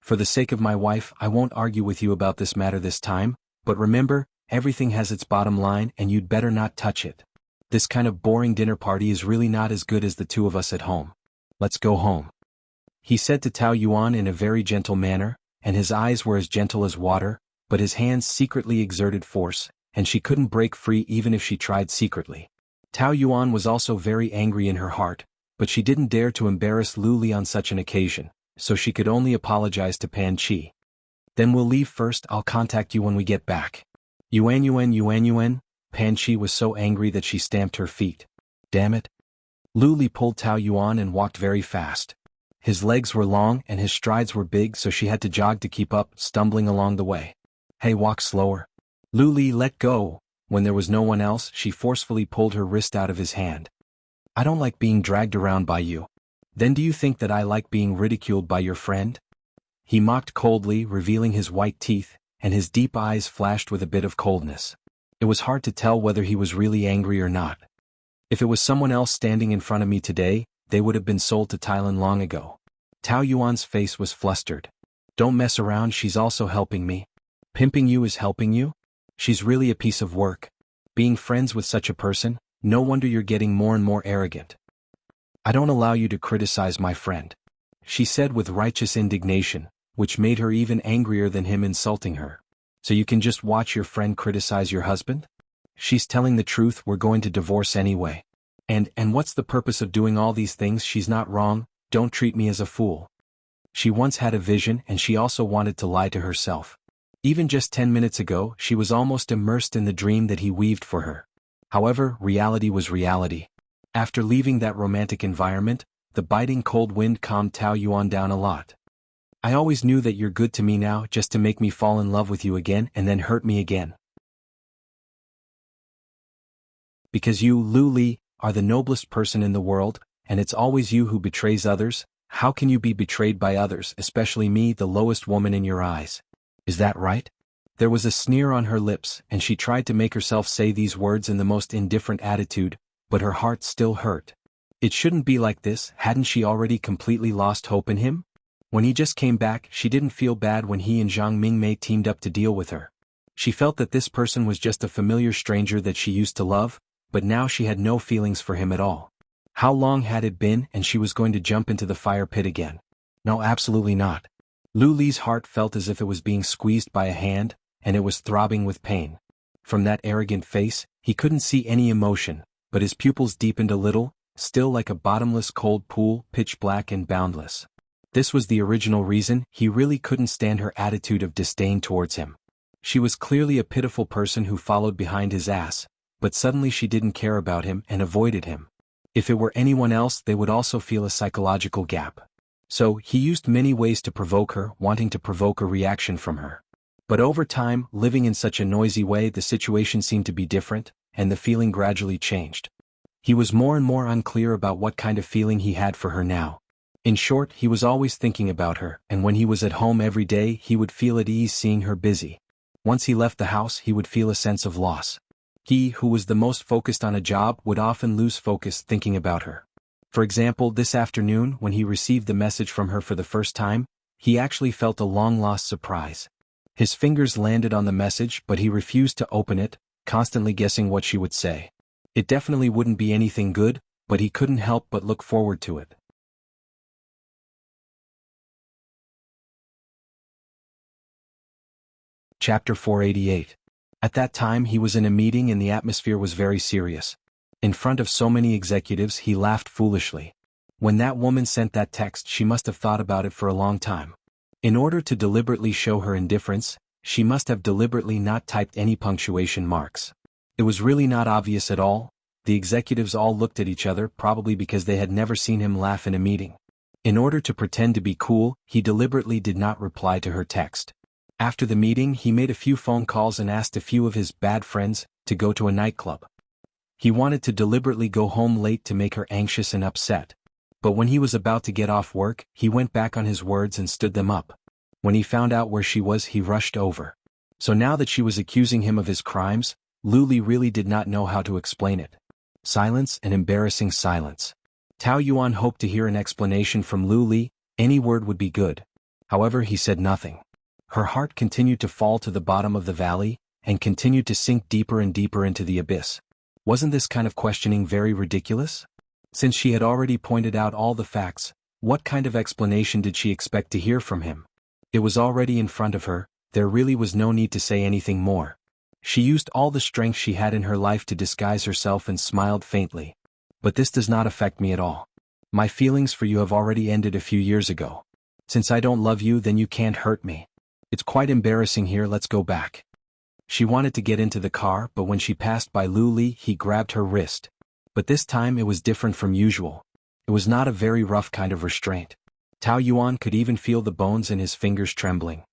For the sake of my wife, I won't argue with you about this matter this time, but remember, everything has its bottom line and you'd better not touch it. This kind of boring dinner party is really not as good as the two of us at home. Let's go home. He said to Tao Yuan in a very gentle manner, and his eyes were as gentle as water, but his hands secretly exerted force, and she couldn't break free even if she tried secretly. Tao Yuan was also very angry in her heart, but she didn't dare to embarrass Lu Li on such an occasion, so she could only apologize to Pan Chi. Then we'll leave first, I'll contact you when we get back. Yuan. Pan Chi was so angry that she stamped her feet. Damn it. Lu Li pulled Tao Yuan and walked very fast. His legs were long and his strides were big, so she had to jog to keep up, stumbling along the way. Hey, walk slower. Lu Li let go. When there was no one else, she forcefully pulled her wrist out of his hand. I don't like being dragged around by you. Then do you think that I like being ridiculed by your friend? He mocked coldly, revealing his white teeth, and his deep eyes flashed with a bit of coldness. It was hard to tell whether he was really angry or not. If it was someone else standing in front of me today, they would have been sold to Thailand long ago. Tao Yuan's face was flustered. Don't mess around, she's also helping me. Pimping you is helping you? She's really a piece of work. Being friends with such a person, no wonder you're getting more and more arrogant. I don't allow you to criticize my friend," she said with righteous indignation, which made her even angrier than him insulting her. "So you can just watch your friend criticize your husband? She's telling the truth, we're going to divorce anyway. And what's the purpose of doing all these things? She's not wrong, don't treat me as a fool." She once had a vision, and she also wanted to lie to herself. Even just 10 minutes ago, she was almost immersed in the dream that he weaved for her. However, reality was reality. After leaving that romantic environment, the biting cold wind calmed Tao Yuan down a lot. "I always knew that you're good to me now, just to make me fall in love with you again and then hurt me again. Because you, Lu Li, are the noblest person in the world, and it's always you who betrays others. How can you be betrayed by others, especially me, the lowest woman in your eyes? Is that right?" There was a sneer on her lips, and she tried to make herself say these words in the most indifferent attitude, but her heart still hurt. It shouldn't be like this. Hadn't she already completely lost hope in him? When he just came back, she didn't feel bad when he and Zhang Mingmei teamed up to deal with her. She felt that this person was just a familiar stranger that she used to love, but now she had no feelings for him at all. How long had it been and she was going to jump into the fire pit again? No, absolutely not. Lu Li's heart felt as if it was being squeezed by a hand, and it was throbbing with pain. From that arrogant face, he couldn't see any emotion, but his pupils deepened a little, still like a bottomless cold pool, pitch black and boundless. This was the original reason he really couldn't stand her attitude of disdain towards him. She was clearly a pitiful person who followed behind his ass, but suddenly she didn't care about him and avoided him. If it were anyone else, they would also feel a psychological gap. So, he used many ways to provoke her, wanting to provoke a reaction from her. But over time, living in such a noisy way, the situation seemed to be different, and the feeling gradually changed. He was more and more unclear about what kind of feeling he had for her now. In short, he was always thinking about her, and when he was at home every day, he would feel at ease seeing her busy. Once he left the house, he would feel a sense of loss. He, who was the most focused on a job, would often lose focus thinking about her. For example, this afternoon, when he received the message from her for the first time, he actually felt a long-lost surprise. His fingers landed on the message, but he refused to open it, constantly guessing what she would say. It definitely wouldn't be anything good, but he couldn't help but look forward to it. Chapter 488. At that time he was in a meeting and the atmosphere was very serious. In front of so many executives he laughed foolishly. When that woman sent that text, she must have thought about it for a long time. In order to deliberately show her indifference, she must have deliberately not typed any punctuation marks. It was really not obvious at all. The executives all looked at each other, probably because they had never seen him laugh in a meeting. In order to pretend to be cool, he deliberately did not reply to her text. After the meeting, he made a few phone calls and asked a few of his bad friends to go to a nightclub. He wanted to deliberately go home late to make her anxious and upset. But when he was about to get off work, he went back on his words and stood them up. When he found out where she was, he rushed over. So now that she was accusing him of his crimes, Lu Li really did not know how to explain it. Silence, an embarrassing silence. Tao Yuan hoped to hear an explanation from Lu Li, any word would be good. However, he said nothing. Her heart continued to fall to the bottom of the valley, and continued to sink deeper and deeper into the abyss. Wasn't this kind of questioning very ridiculous? Since she had already pointed out all the facts, what kind of explanation did she expect to hear from him? It was already in front of her, there really was no need to say anything more. She used all the strength she had in her life to disguise herself and smiled faintly. But this does not affect me at all. My feelings for you have already ended a few years ago. Since I don't love you, then you can't hurt me. It's quite embarrassing here, let's go back. She wanted to get into the car, but when she passed by Lu Li, he grabbed her wrist. But this time it was different from usual. It was not a very rough kind of restraint. Tao Yuan could even feel the bones in his fingers trembling.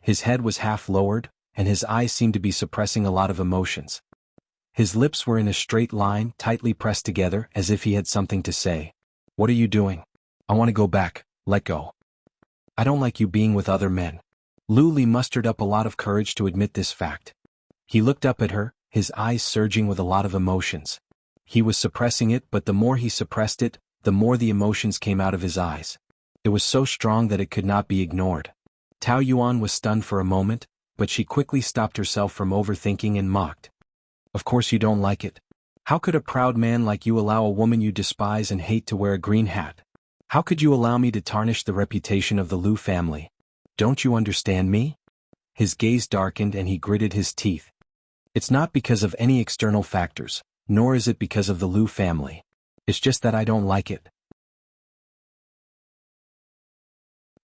His head was half lowered, and his eyes seemed to be suppressing a lot of emotions. His lips were in a straight line, tightly pressed together, as if he had something to say. What are you doing? I want to go back, let go. I don't like you being with other men. Lu Li mustered up a lot of courage to admit this fact. He looked up at her, his eyes surging with a lot of emotions. He was suppressing it, but the more he suppressed it, the more the emotions came out of his eyes. It was so strong that it could not be ignored. Tao Yuan was stunned for a moment, but she quickly stopped herself from overthinking and mocked. Of course you don't like it. How could a proud man like you allow a woman you despise and hate to wear a green hat? How could you allow me to tarnish the reputation of the Liu family? Don't you understand me? His gaze darkened and he gritted his teeth. It's not because of any external factors, nor is it because of the Liu family. It's just that I don't like it.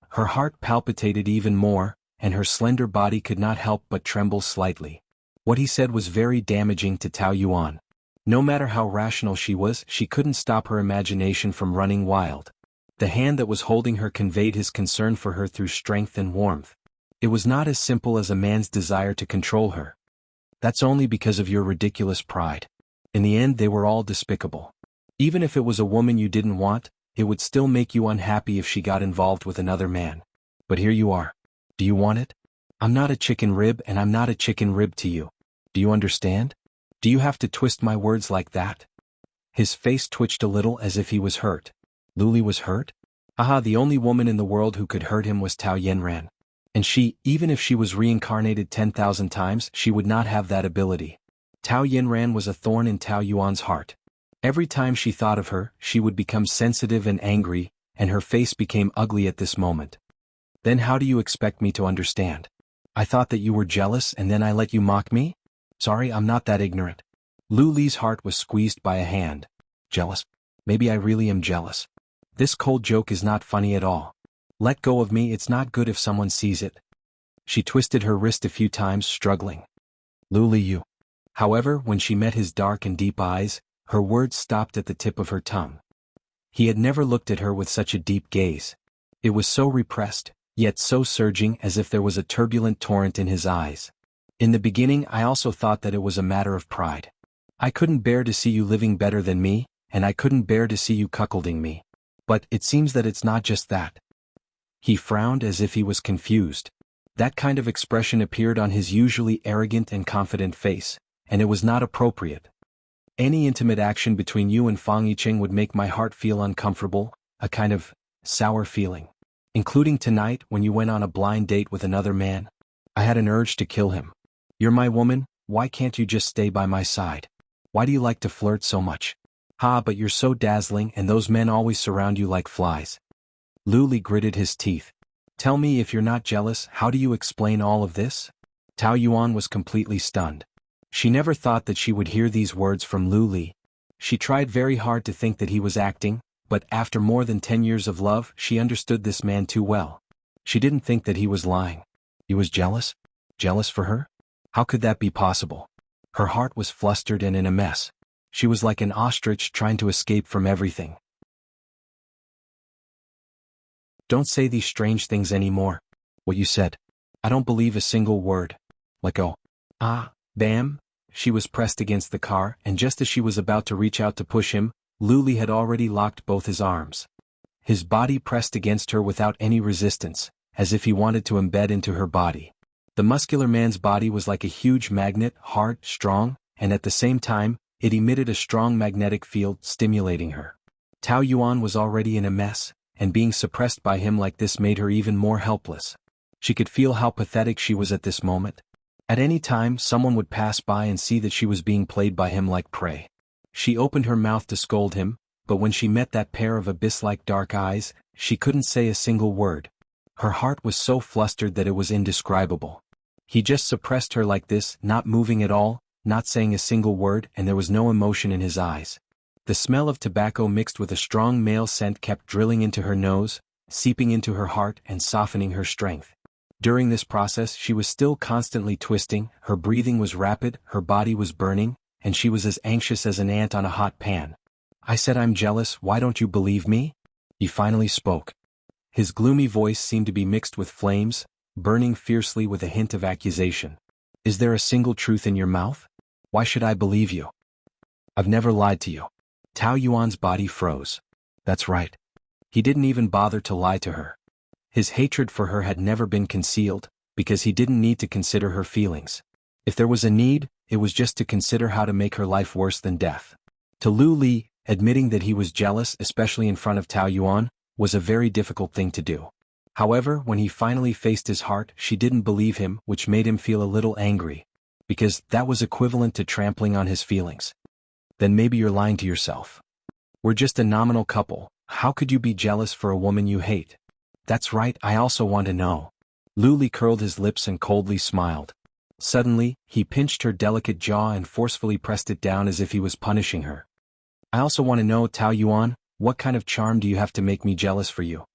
Her heart palpitated even more, and her slender body could not help but tremble slightly. What he said was very damaging to Tao Yuan. No matter how rational she was, she couldn't stop her imagination from running wild. The hand that was holding her conveyed his concern for her through strength and warmth. It was not as simple as a man's desire to control her. That's only because of your ridiculous pride. In the end, they were all despicable. Even if it was a woman you didn't want, it would still make you unhappy if she got involved with another man. But here you are. Do you want it? I'm not a chicken rib and I'm not a chicken rib to you. Do you understand? Do you have to twist my words like that? His face twitched a little as if he was hurt. Luli was hurt? Aha, the only woman in the world who could hurt him was Tao Yenran. And she, even if she was reincarnated 10,000 times, she would not have that ability. Tao Yenran was a thorn in Tao Yuan's heart. Every time she thought of her, she would become sensitive and angry, and her face became ugly at this moment. Then how do you expect me to understand? I thought that you were jealous and then I let you mock me? Sorry, I'm not that ignorant. Lu Li's heart was squeezed by a hand. Jealous? Maybe I really am jealous. This cold joke is not funny at all. Let go of me, it's not good if someone sees it. She twisted her wrist a few times, struggling. Lu Li, you. However, when she met his dark and deep eyes, her words stopped at the tip of her tongue. He had never looked at her with such a deep gaze. It was so repressed, yet so surging as if there was a turbulent torrent in his eyes. In the beginning, I also thought that it was a matter of pride. I couldn't bear to see you living better than me, and I couldn't bear to see you cuckolding me. But it seems that it's not just that. He frowned as if he was confused. That kind of expression appeared on his usually arrogant and confident face, and it was not appropriate. Any intimate action between you and Fang Yicheng would make my heart feel uncomfortable, a kind of sour feeling. Including tonight when you went on a blind date with another man. I had an urge to kill him. You're my woman, why can't you just stay by my side? Why do you like to flirt so much? Ha, but you're so dazzling and those men always surround you like flies. Lu Li gritted his teeth. Tell me, if you're not jealous, how do you explain all of this? Tao Yuan was completely stunned. She never thought that she would hear these words from Lu Li. She tried very hard to think that he was acting, but after more than 10 years of love, she understood this man too well. She didn't think that he was lying. He was jealous? Jealous for her? How could that be possible? Her heart was flustered and in a mess. She was like an ostrich trying to escape from everything. Don't say these strange things anymore. What you said. I don't believe a single word. Let go. Ah, bam. She was pressed against the car, and just as she was about to reach out to push him, Lu Li had already locked both his arms. His body pressed against her without any resistance, as if he wanted to embed into her body. The muscular man's body was like a huge magnet, hard, strong, and at the same time, it emitted a strong magnetic field, stimulating her. Tao Yuan was already in a mess, and being suppressed by him like this made her even more helpless. She could feel how pathetic she was at this moment. At any time, someone would pass by and see that she was being played by him like prey. She opened her mouth to scold him, but when she met that pair of abyss-like dark eyes, she couldn't say a single word. Her heart was so flustered that it was indescribable. He just suppressed her like this, not moving at all, not saying a single word, and there was no emotion in his eyes. The smell of tobacco mixed with a strong male scent kept drilling into her nose, seeping into her heart and softening her strength. During this process she was still constantly twisting, her breathing was rapid, her body was burning, and she was as anxious as an ant on a hot pan. I said I'm jealous, why don't you believe me? He finally spoke. His gloomy voice seemed to be mixed with flames, burning fiercely with a hint of accusation. Is there a single truth in your mouth? Why should I believe you? I've never lied to you. Tao Yuan's body froze. That's right. He didn't even bother to lie to her. His hatred for her had never been concealed, because he didn't need to consider her feelings. If there was a need, it was just to consider how to make her life worse than death. To Lu Li, admitting that he was jealous, especially in front of Tao Yuan, was a very difficult thing to do. However, when he finally faced his heart, she didn't believe him, which made him feel a little angry, because that was equivalent to trampling on his feelings. then maybe you're lying to yourself. We're just a nominal couple. How could you be jealous for a woman you hate? That's right, I also want to know. Lu Li curled his lips and coldly smiled. Suddenly, he pinched her delicate jaw and forcefully pressed it down as if he was punishing her. I also want to know, Tao Yuan, what kind of charm do you have to make me jealous for you?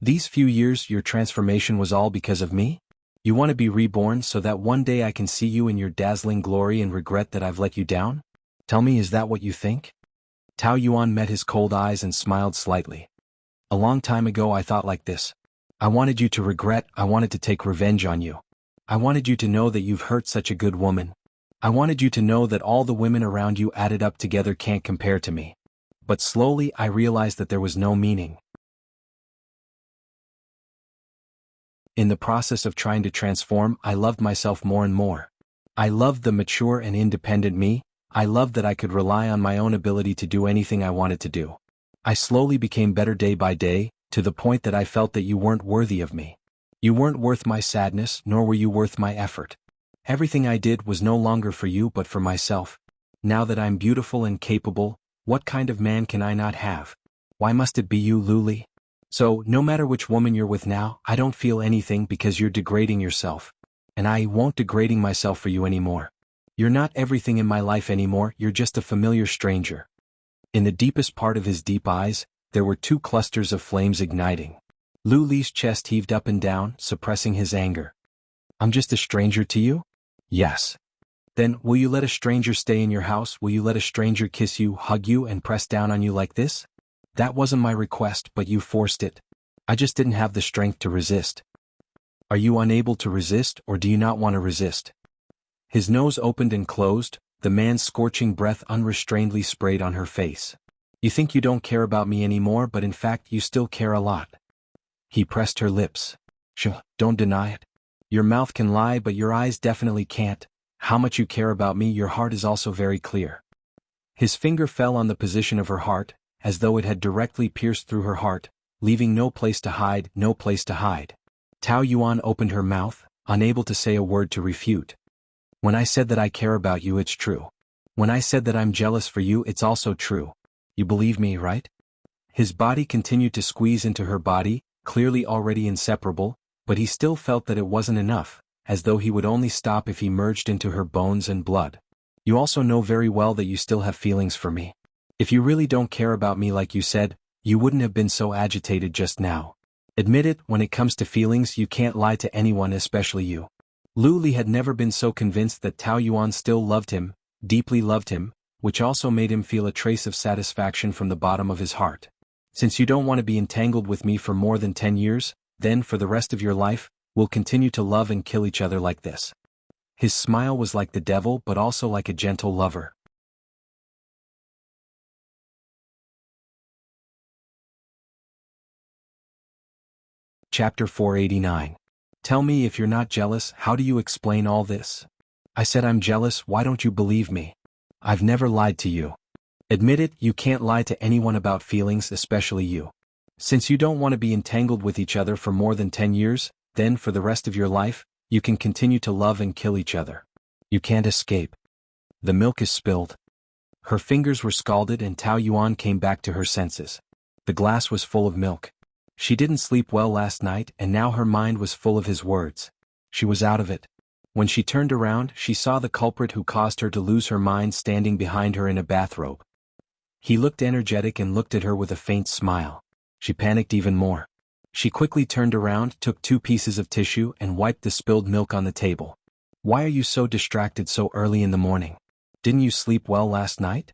These few years your transformation was all because of me? You want to be reborn so that one day I can see you in your dazzling glory and regret that I've let you down? Tell me, is that what you think? Tao Yuan met his cold eyes and smiled slightly. A long time ago I thought like this. I wanted you to regret, I wanted to take revenge on you. I wanted you to know that you've hurt such a good woman. I wanted you to know that all the women around you added up together can't compare to me. But slowly I realized that there was no meaning. In the process of trying to transform, I loved myself more and more. I loved the mature and independent me. I loved that I could rely on my own ability to do anything I wanted to do. I slowly became better day by day, to the point that I felt that you weren't worthy of me. You weren't worth my sadness, nor were you worth my effort. Everything I did was no longer for you but for myself. Now that I'm beautiful and capable, what kind of man can I not have? Why must it be you, Lu Li? So, no matter which woman you're with now, I don't feel anything because you're degrading yourself. And I won't degrading myself for you anymore. You're not everything in my life anymore, you're just a familiar stranger. In the deepest part of his deep eyes, there were two clusters of flames igniting. Lu Li's chest heaved up and down, suppressing his anger. I'm just a stranger to you? Yes. Then, will you let a stranger stay in your house? Will you let a stranger kiss you, hug you, and press down on you like this? That wasn't my request, but you forced it. I just didn't have the strength to resist. Are you unable to resist, or do you not want to resist? His nose opened and closed, the man's scorching breath unrestrainedly sprayed on her face. You think you don't care about me anymore, but in fact you still care a lot. He pressed her lips. Don't deny it. Your mouth can lie, but your eyes definitely can't. How much you care about me, your heart is also very clear. His finger fell on the position of her heart, as though it had directly pierced through her heart, leaving no place to hide, no place to hide. Tao Yuan opened her mouth, unable to say a word to refute. When I said that I care about you, it's true. When I said that I'm jealous for you, it's also true. You believe me, right? His body continued to squeeze into her body, clearly already inseparable, but he still felt that it wasn't enough, as though he would only stop if he merged into her bones and blood. You also know very well that you still have feelings for me. If you really don't care about me like you said, you wouldn't have been so agitated just now. Admit it, when it comes to feelings you can't lie to anyone, especially you. Lu Li had never been so convinced that Tao Yuan still loved him, deeply loved him, which also made him feel a trace of satisfaction from the bottom of his heart. Since you don't want to be entangled with me for more than 10 years, then for the rest of your life, we'll continue to love and kill each other like this. His smile was like the devil but also like a gentle lover. Chapter 489. Tell me, if you're not jealous, how do you explain all this? I said I'm jealous, why don't you believe me? I've never lied to you. Admit it, you can't lie to anyone about feelings, especially you. Since you don't want to be entangled with each other for more than 10 years, then for the rest of your life, you can continue to love and kill each other. You can't escape. The milk is spilled. Her fingers were scalded and Tao Yuan came back to her senses. The glass was full of milk. She didn't sleep well last night and now her mind was full of his words. She was out of it. When she turned around, she saw the culprit who caused her to lose her mind standing behind her in a bathrobe. He looked energetic and looked at her with a faint smile. She panicked even more. She quickly turned around, took 2 pieces of tissue and wiped the spilled milk on the table. Why are you so distracted so early in the morning? Didn't you sleep well last night?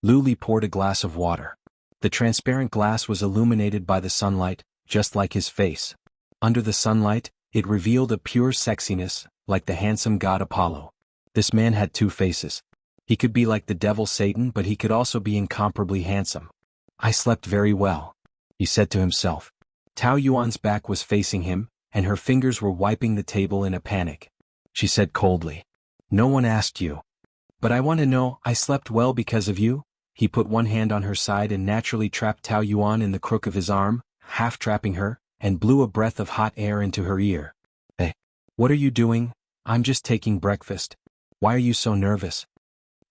Lu Li poured a glass of water. The transparent glass was illuminated by the sunlight, just like his face. Under the sunlight, it revealed a pure sexiness, like the handsome god Apollo. This man had 2 faces. He could be like the devil Satan, but he could also be incomparably handsome. I slept very well, he said to himself. Tao Yuan's back was facing him, and her fingers were wiping the table in a panic. She said coldly, "No one asked you. But I want to know, I slept well because of you?" He put one hand on her side and naturally trapped Tao Yuan in the crook of his arm, half trapping her, and blew a breath of hot air into her ear. "Hey, what are you doing? I'm just taking breakfast. Why are you so nervous?"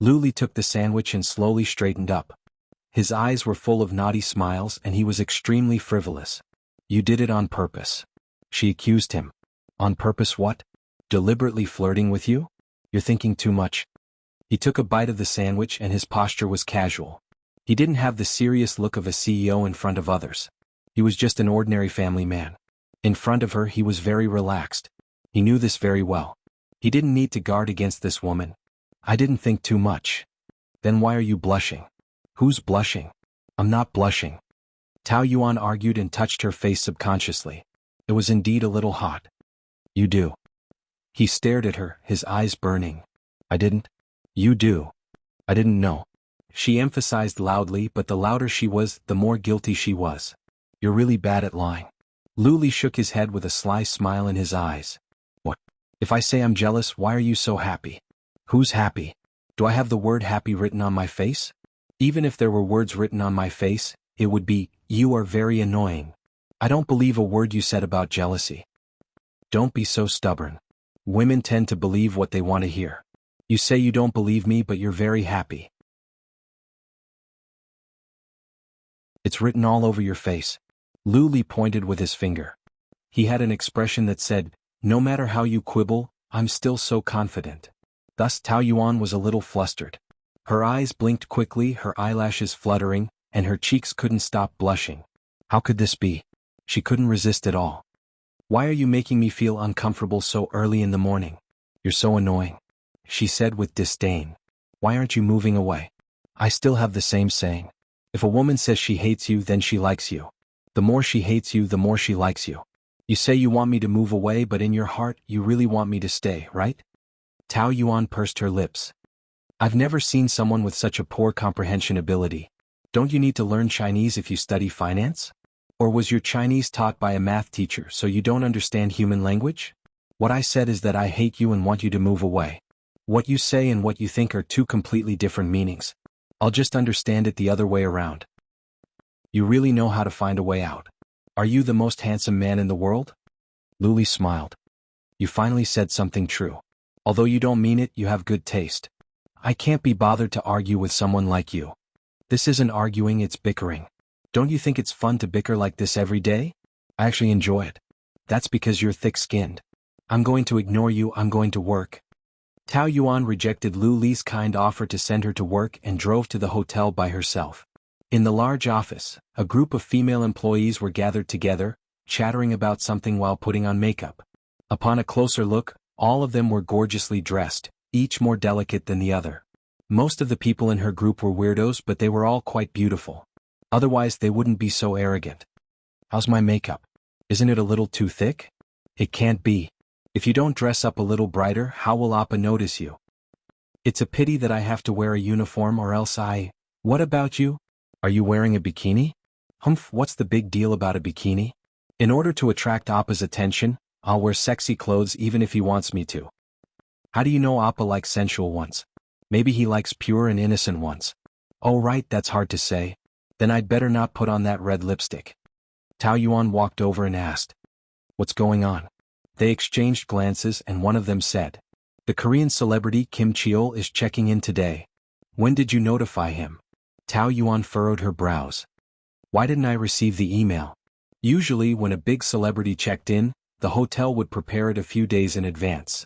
Luli took the sandwich and slowly straightened up. His eyes were full of naughty smiles and he was extremely frivolous. You did it on purpose. She accused him. On purpose what? Deliberately flirting with you? You're thinking too much. He took a bite of the sandwich and his posture was casual. He didn't have the serious look of a CEO in front of others. He was just an ordinary family man. In front of her he was very relaxed. He knew this very well. He didn't need to guard against this woman. I didn't think too much. Then why are you blushing? Who's blushing? I'm not blushing. Tao Yuan argued and touched her face subconsciously. It was indeed a little hot. You do. He stared at her, his eyes burning. I didn't. You do. I didn't know. She emphasized loudly, but the louder she was, the more guilty she was. You're really bad at lying. Luli shook his head with a sly smile in his eyes. What? If I say I'm jealous, why are you so happy? Who's happy? Do I have the word happy written on my face? Even if there were words written on my face, it would be, you are very annoying. I don't believe a word you said about jealousy. Don't be so stubborn. Women tend to believe what they want to hear. You say you don't believe me, but you're very happy. It's written all over your face. Luli pointed with his finger. He had an expression that said, no matter how you quibble, I'm still so confident. Thus Tao Yuan was a little flustered. Her eyes blinked quickly, her eyelashes fluttering, and her cheeks couldn't stop blushing. How could this be? She couldn't resist at all. Why are you making me feel uncomfortable so early in the morning? You're so annoying. She said with disdain. Why aren't you moving away? I still have the same saying. If a woman says she hates you, then she likes you. The more she hates you, the more she likes you. You say you want me to move away, but in your heart, you really want me to stay, right? Tao Yuan pursed her lips. I've never seen someone with such a poor comprehension ability. Don't you need to learn Chinese if you study finance? Or was your Chinese taught by a math teacher so you don't understand human language? What I said is that I hate you and want you to move away. What you say and what you think are two completely different meanings. I'll just understand it the other way around. You really know how to find a way out. Are you the most handsome man in the world? Luli smiled. You finally said something true. Although you don't mean it, you have good taste. I can't be bothered to argue with someone like you. This isn't arguing, it's bickering. Don't you think it's fun to bicker like this every day? I actually enjoy it. That's because you're thick-skinned. I'm going to ignore you, I'm going to work. Tao Yuan rejected Luli's kind offer to send her to work and drove to the hotel by herself. In the large office, a group of female employees were gathered together, chattering about something while putting on makeup. Upon a closer look, all of them were gorgeously dressed, each more delicate than the other. Most of the people in her group were weirdos, but they were all quite beautiful. Otherwise they wouldn't be so arrogant. How's my makeup? Isn't it a little too thick? It can't be. If you don't dress up a little brighter, how will Appa notice you? It's a pity that I have to wear a uniform or else I... What about you? Are you wearing a bikini? Humph, what's the big deal about a bikini? In order to attract Appa's attention, I'll wear sexy clothes even if he wants me to. How do you know Appa likes sensual ones? Maybe he likes pure and innocent ones. Oh right, that's hard to say. Then I'd better not put on that red lipstick. Tao Yuan walked over and asked. What's going on? They exchanged glances and one of them said. The Korean celebrity Kim Cheol is checking in today. When did you notify him? Tao Yuan furrowed her brows. Why didn't I receive the email? Usually when a big celebrity checked in, the hotel would prepare it a few days in advance.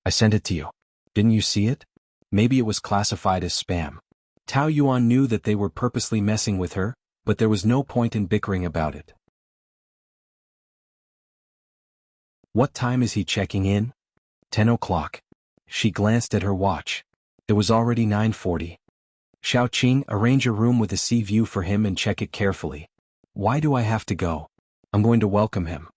I sent it to you. Didn't you see it? Maybe it was classified as spam. Tao Yuan knew that they were purposely messing with her, but there was no point in bickering about it. What time is he checking in? 10 o'clock. She glanced at her watch. It was already 9:40. Xiaoqing, arrange a room with a sea view for him and check it carefully. Why do I have to go? I'm going to welcome him.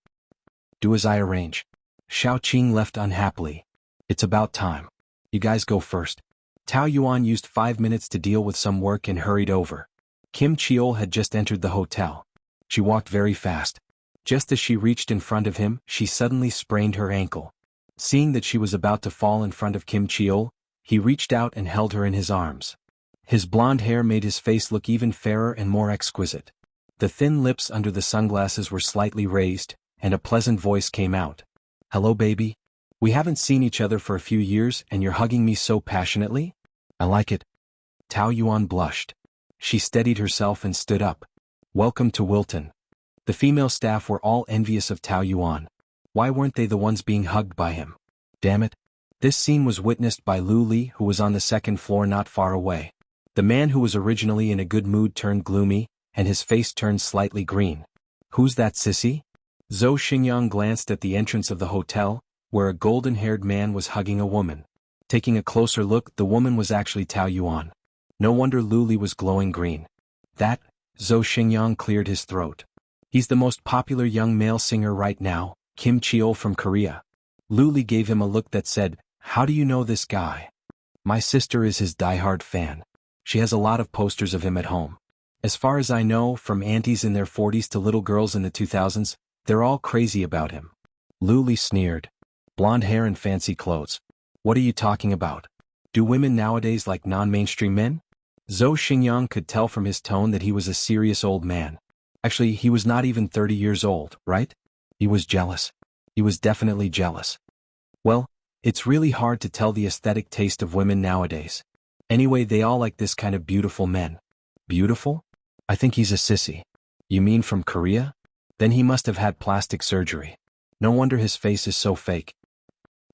Do as I arrange. Xiaoqing left unhappily. It's about time. You guys go first. Tao Yuan used 5 minutes to deal with some work and hurried over. Kim Cheol had just entered the hotel. She walked very fast. Just as she reached in front of him, she suddenly sprained her ankle. Seeing that she was about to fall in front of Kim Cheol, he reached out and held her in his arms. His blonde hair made his face look even fairer and more exquisite. The thin lips under the sunglasses were slightly raised, and a pleasant voice came out. Hello baby? We haven't seen each other for a few years and you're hugging me so passionately? I like it. Tao Yuan blushed. She steadied herself and stood up. Welcome to Wilton. The female staff were all envious of Tao Yuan. Why weren't they the ones being hugged by him? Damn it. This scene was witnessed by Lu Li, who was on the second floor not far away. The man who was originally in a good mood turned gloomy, and his face turned slightly green. Who's that sissy? Zhou Xingyang glanced at the entrance of the hotel, where a golden-haired man was hugging a woman. Taking a closer look, the woman was actually Tao Yuan. No wonder Lu Li was glowing green. That, Zhou Xingyang cleared his throat. He's the most popular young male singer right now, Kim Cheol from Korea. Lu Li gave him a look that said, "How do you know this guy?" My sister is his diehard fan. She has a lot of posters of him at home. As far as I know, from aunties in their 40s to little girls in the 2000s, they're all crazy about him. Lu Li sneered. Blonde hair and fancy clothes. What are you talking about? Do women nowadays like non-mainstream men? Zhou Xingyang could tell from his tone that he was a serious old man. Actually, he was not even 30 years old, right? He was jealous. He was definitely jealous. Well, it's really hard to tell the aesthetic taste of women nowadays. Anyway, they all like this kind of beautiful men. Beautiful? I think he's a sissy. You mean from Korea? Then he must have had plastic surgery. No wonder his face is so fake.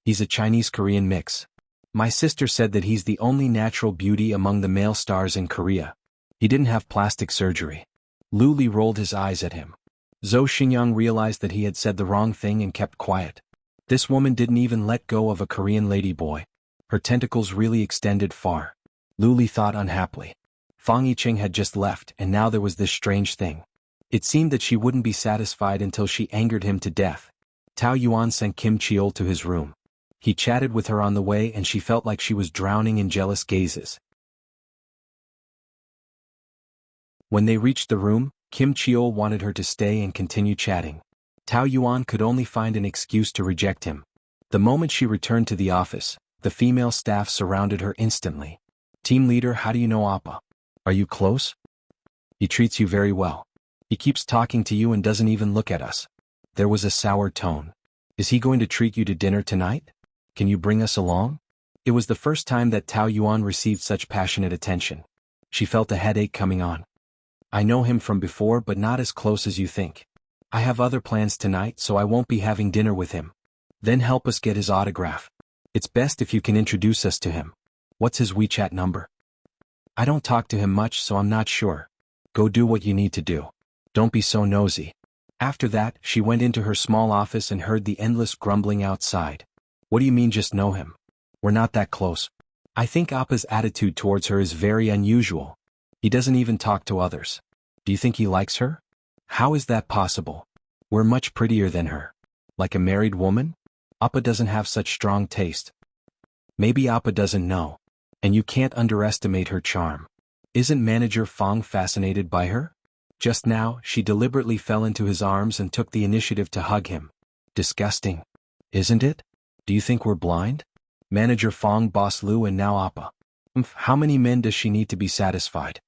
He's a Chinese-Korean mix. My sister said that he's the only natural beauty among the male stars in Korea. He didn't have plastic surgery. Lu Li rolled his eyes at him. Zhou Xingyang realized that he had said the wrong thing and kept quiet. This woman didn't even let go of a Korean ladyboy. Her tentacles really extended far. Lu Li thought unhappily. Fang Yiqing had just left, and now there was this strange thing. It seemed that she wouldn't be satisfied until she angered him to death. Tao Yuan sent Kim Cheol to his room. He chatted with her on the way, and she felt like she was drowning in jealous gazes. When they reached the room, Kim Cheol wanted her to stay and continue chatting. Tao Yuan could only find an excuse to reject him. The moment she returned to the office, the female staff surrounded her instantly. Team leader, how do you know Appa? Are you close? He treats you very well. He keeps talking to you and doesn't even look at us. There was a sour tone. Is he going to treat you to dinner tonight? Can you bring us along? It was the first time that Tao Yuan received such passionate attention. She felt a headache coming on. I know him from before, but not as close as you think. I have other plans tonight, so I won't be having dinner with him. Then help us get his autograph. It's best if you can introduce us to him. What's his WeChat number? I don't talk to him much, so I'm not sure. Go do what you need to do. Don't be so nosy. After that, she went into her small office and heard the endless grumbling outside. What do you mean just know him? We're not that close. I think Appa's attitude towards her is very unusual. He doesn't even talk to others. Do you think he likes her? How is that possible? We're much prettier than her. Like a married woman? Appa doesn't have such strong taste. Maybe Appa doesn't know. And you can't underestimate her charm. Isn't Manager Fang fascinated by her? Just now, she deliberately fell into his arms and took the initiative to hug him. Disgusting. Isn't it? Do you think we're blind? Manager Fang, Boss Lu, and now Appa. How many men does she need to be satisfied?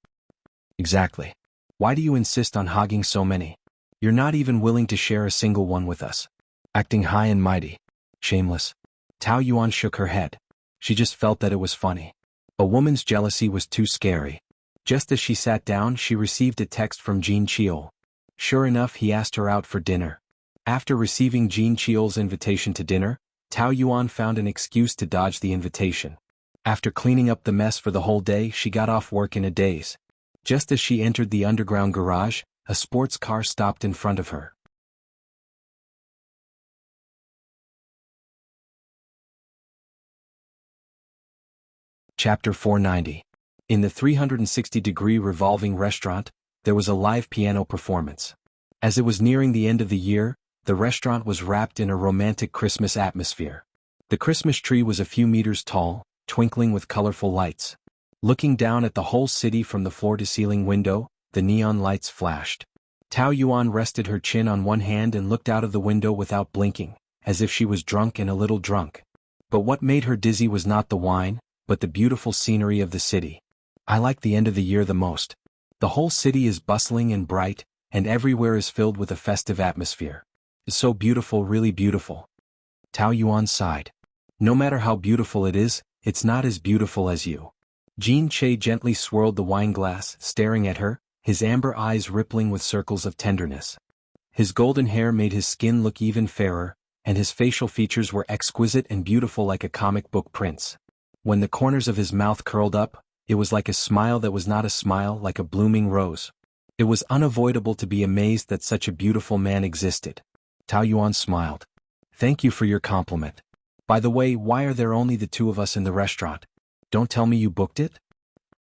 Exactly. Why do you insist on hogging so many? You're not even willing to share a single one with us. Acting high and mighty. Shameless. Tao Yuan shook her head. She just felt that it was funny. A woman's jealousy was too scary. Just as she sat down, she received a text from Jean Cheol. Sure enough, he asked her out for dinner. After receiving Jean Cheol's invitation to dinner, Tao Yuan found an excuse to dodge the invitation. After cleaning up the mess for the whole day, she got off work in a daze. Just as she entered the underground garage, a sports car stopped in front of her. Chapter 490. In the 360-degree revolving restaurant, there was a live piano performance. As it was nearing the end of the year, the restaurant was wrapped in a romantic Christmas atmosphere. The Christmas tree was a few meters tall, twinkling with colorful lights. Looking down at the whole city from the floor-to-ceiling window, the neon lights flashed. Tao Yuan rested her chin on one hand and looked out of the window without blinking, as if she was drunk and a little drunk. But what made her dizzy was not the wine, but the beautiful scenery of the city. I like the end of the year the most. The whole city is bustling and bright, and everywhere is filled with a festive atmosphere. It's so beautiful, really beautiful. Tao Yuan sighed. No matter how beautiful it is, it's not as beautiful as you. Jean Che gently swirled the wine glass, staring at her, his amber eyes rippling with circles of tenderness. His golden hair made his skin look even fairer, and his facial features were exquisite and beautiful like a comic book prince. When the corners of his mouth curled up, it was like a smile that was not a smile, like a blooming rose. It was unavoidable to be amazed that such a beautiful man existed. Tao Yuan smiled. Thank you for your compliment. By the way, why are there only the two of us in the restaurant? Don't tell me you booked it?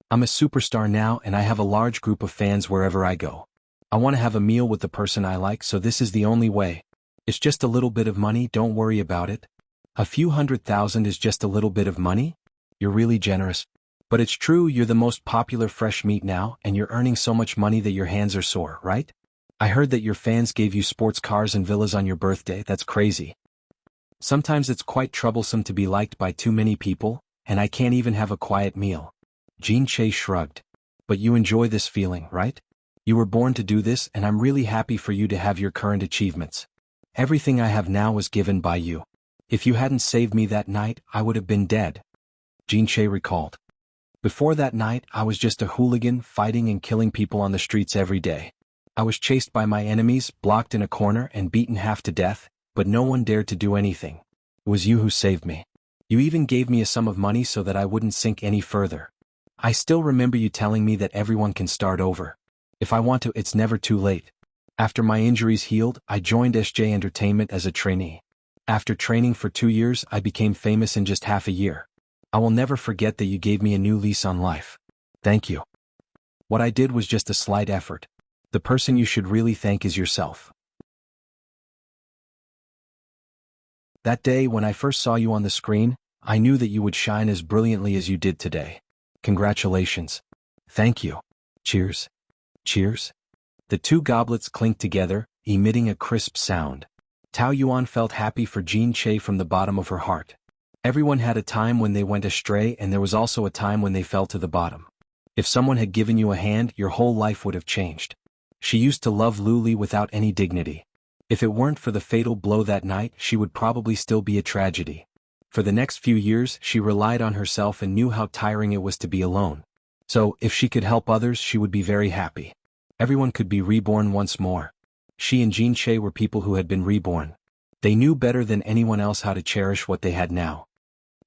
I'm a superstar now and I have a large group of fans wherever I go. I want to have a meal with the person I like, so this is the only way. It's just a little bit of money, don't worry about it. A few $100,000 is just a little bit of money? You're really generous. But it's true, you're the most popular fresh meat now, and you're earning so much money that your hands are sore, right? I heard that your fans gave you sports cars and villas on your birthday. That's crazy. Sometimes it's quite troublesome to be liked by too many people, and I can't even have a quiet meal. Jean Che shrugged. But you enjoy this feeling, right? You were born to do this, and I'm really happy for you to have your current achievements. Everything I have now was given by you. If you hadn't saved me that night, I would have been dead. Jean Che recalled. Before that night, I was just a hooligan, fighting and killing people on the streets every day. I was chased by my enemies, blocked in a corner and beaten half to death, but no one dared to do anything. It was you who saved me. You even gave me a sum of money so that I wouldn't sink any further. I still remember you telling me that everyone can start over. If I want to, it's never too late. After my injuries healed, I joined SJ Entertainment as a trainee. After training for 2 years, I became famous in just half a year. I will never forget that you gave me a new lease on life. Thank you. What I did was just a slight effort. The person you should really thank is yourself. That day when I first saw you on the screen, I knew that you would shine as brilliantly as you did today. Congratulations. Thank you. Cheers. Cheers. The two goblets clinked together, emitting a crisp sound. Tao Yuan felt happy for Jean Che from the bottom of her heart. Everyone had a time when they went astray, and there was also a time when they fell to the bottom. If someone had given you a hand, your whole life would have changed. She used to love Lu Li without any dignity. If it weren't for the fatal blow that night, she would probably still be a tragedy. For the next few years, she relied on herself and knew how tiring it was to be alone. So, if she could help others, she would be very happy. Everyone could be reborn once more. She and Jean Che were people who had been reborn. They knew better than anyone else how to cherish what they had now.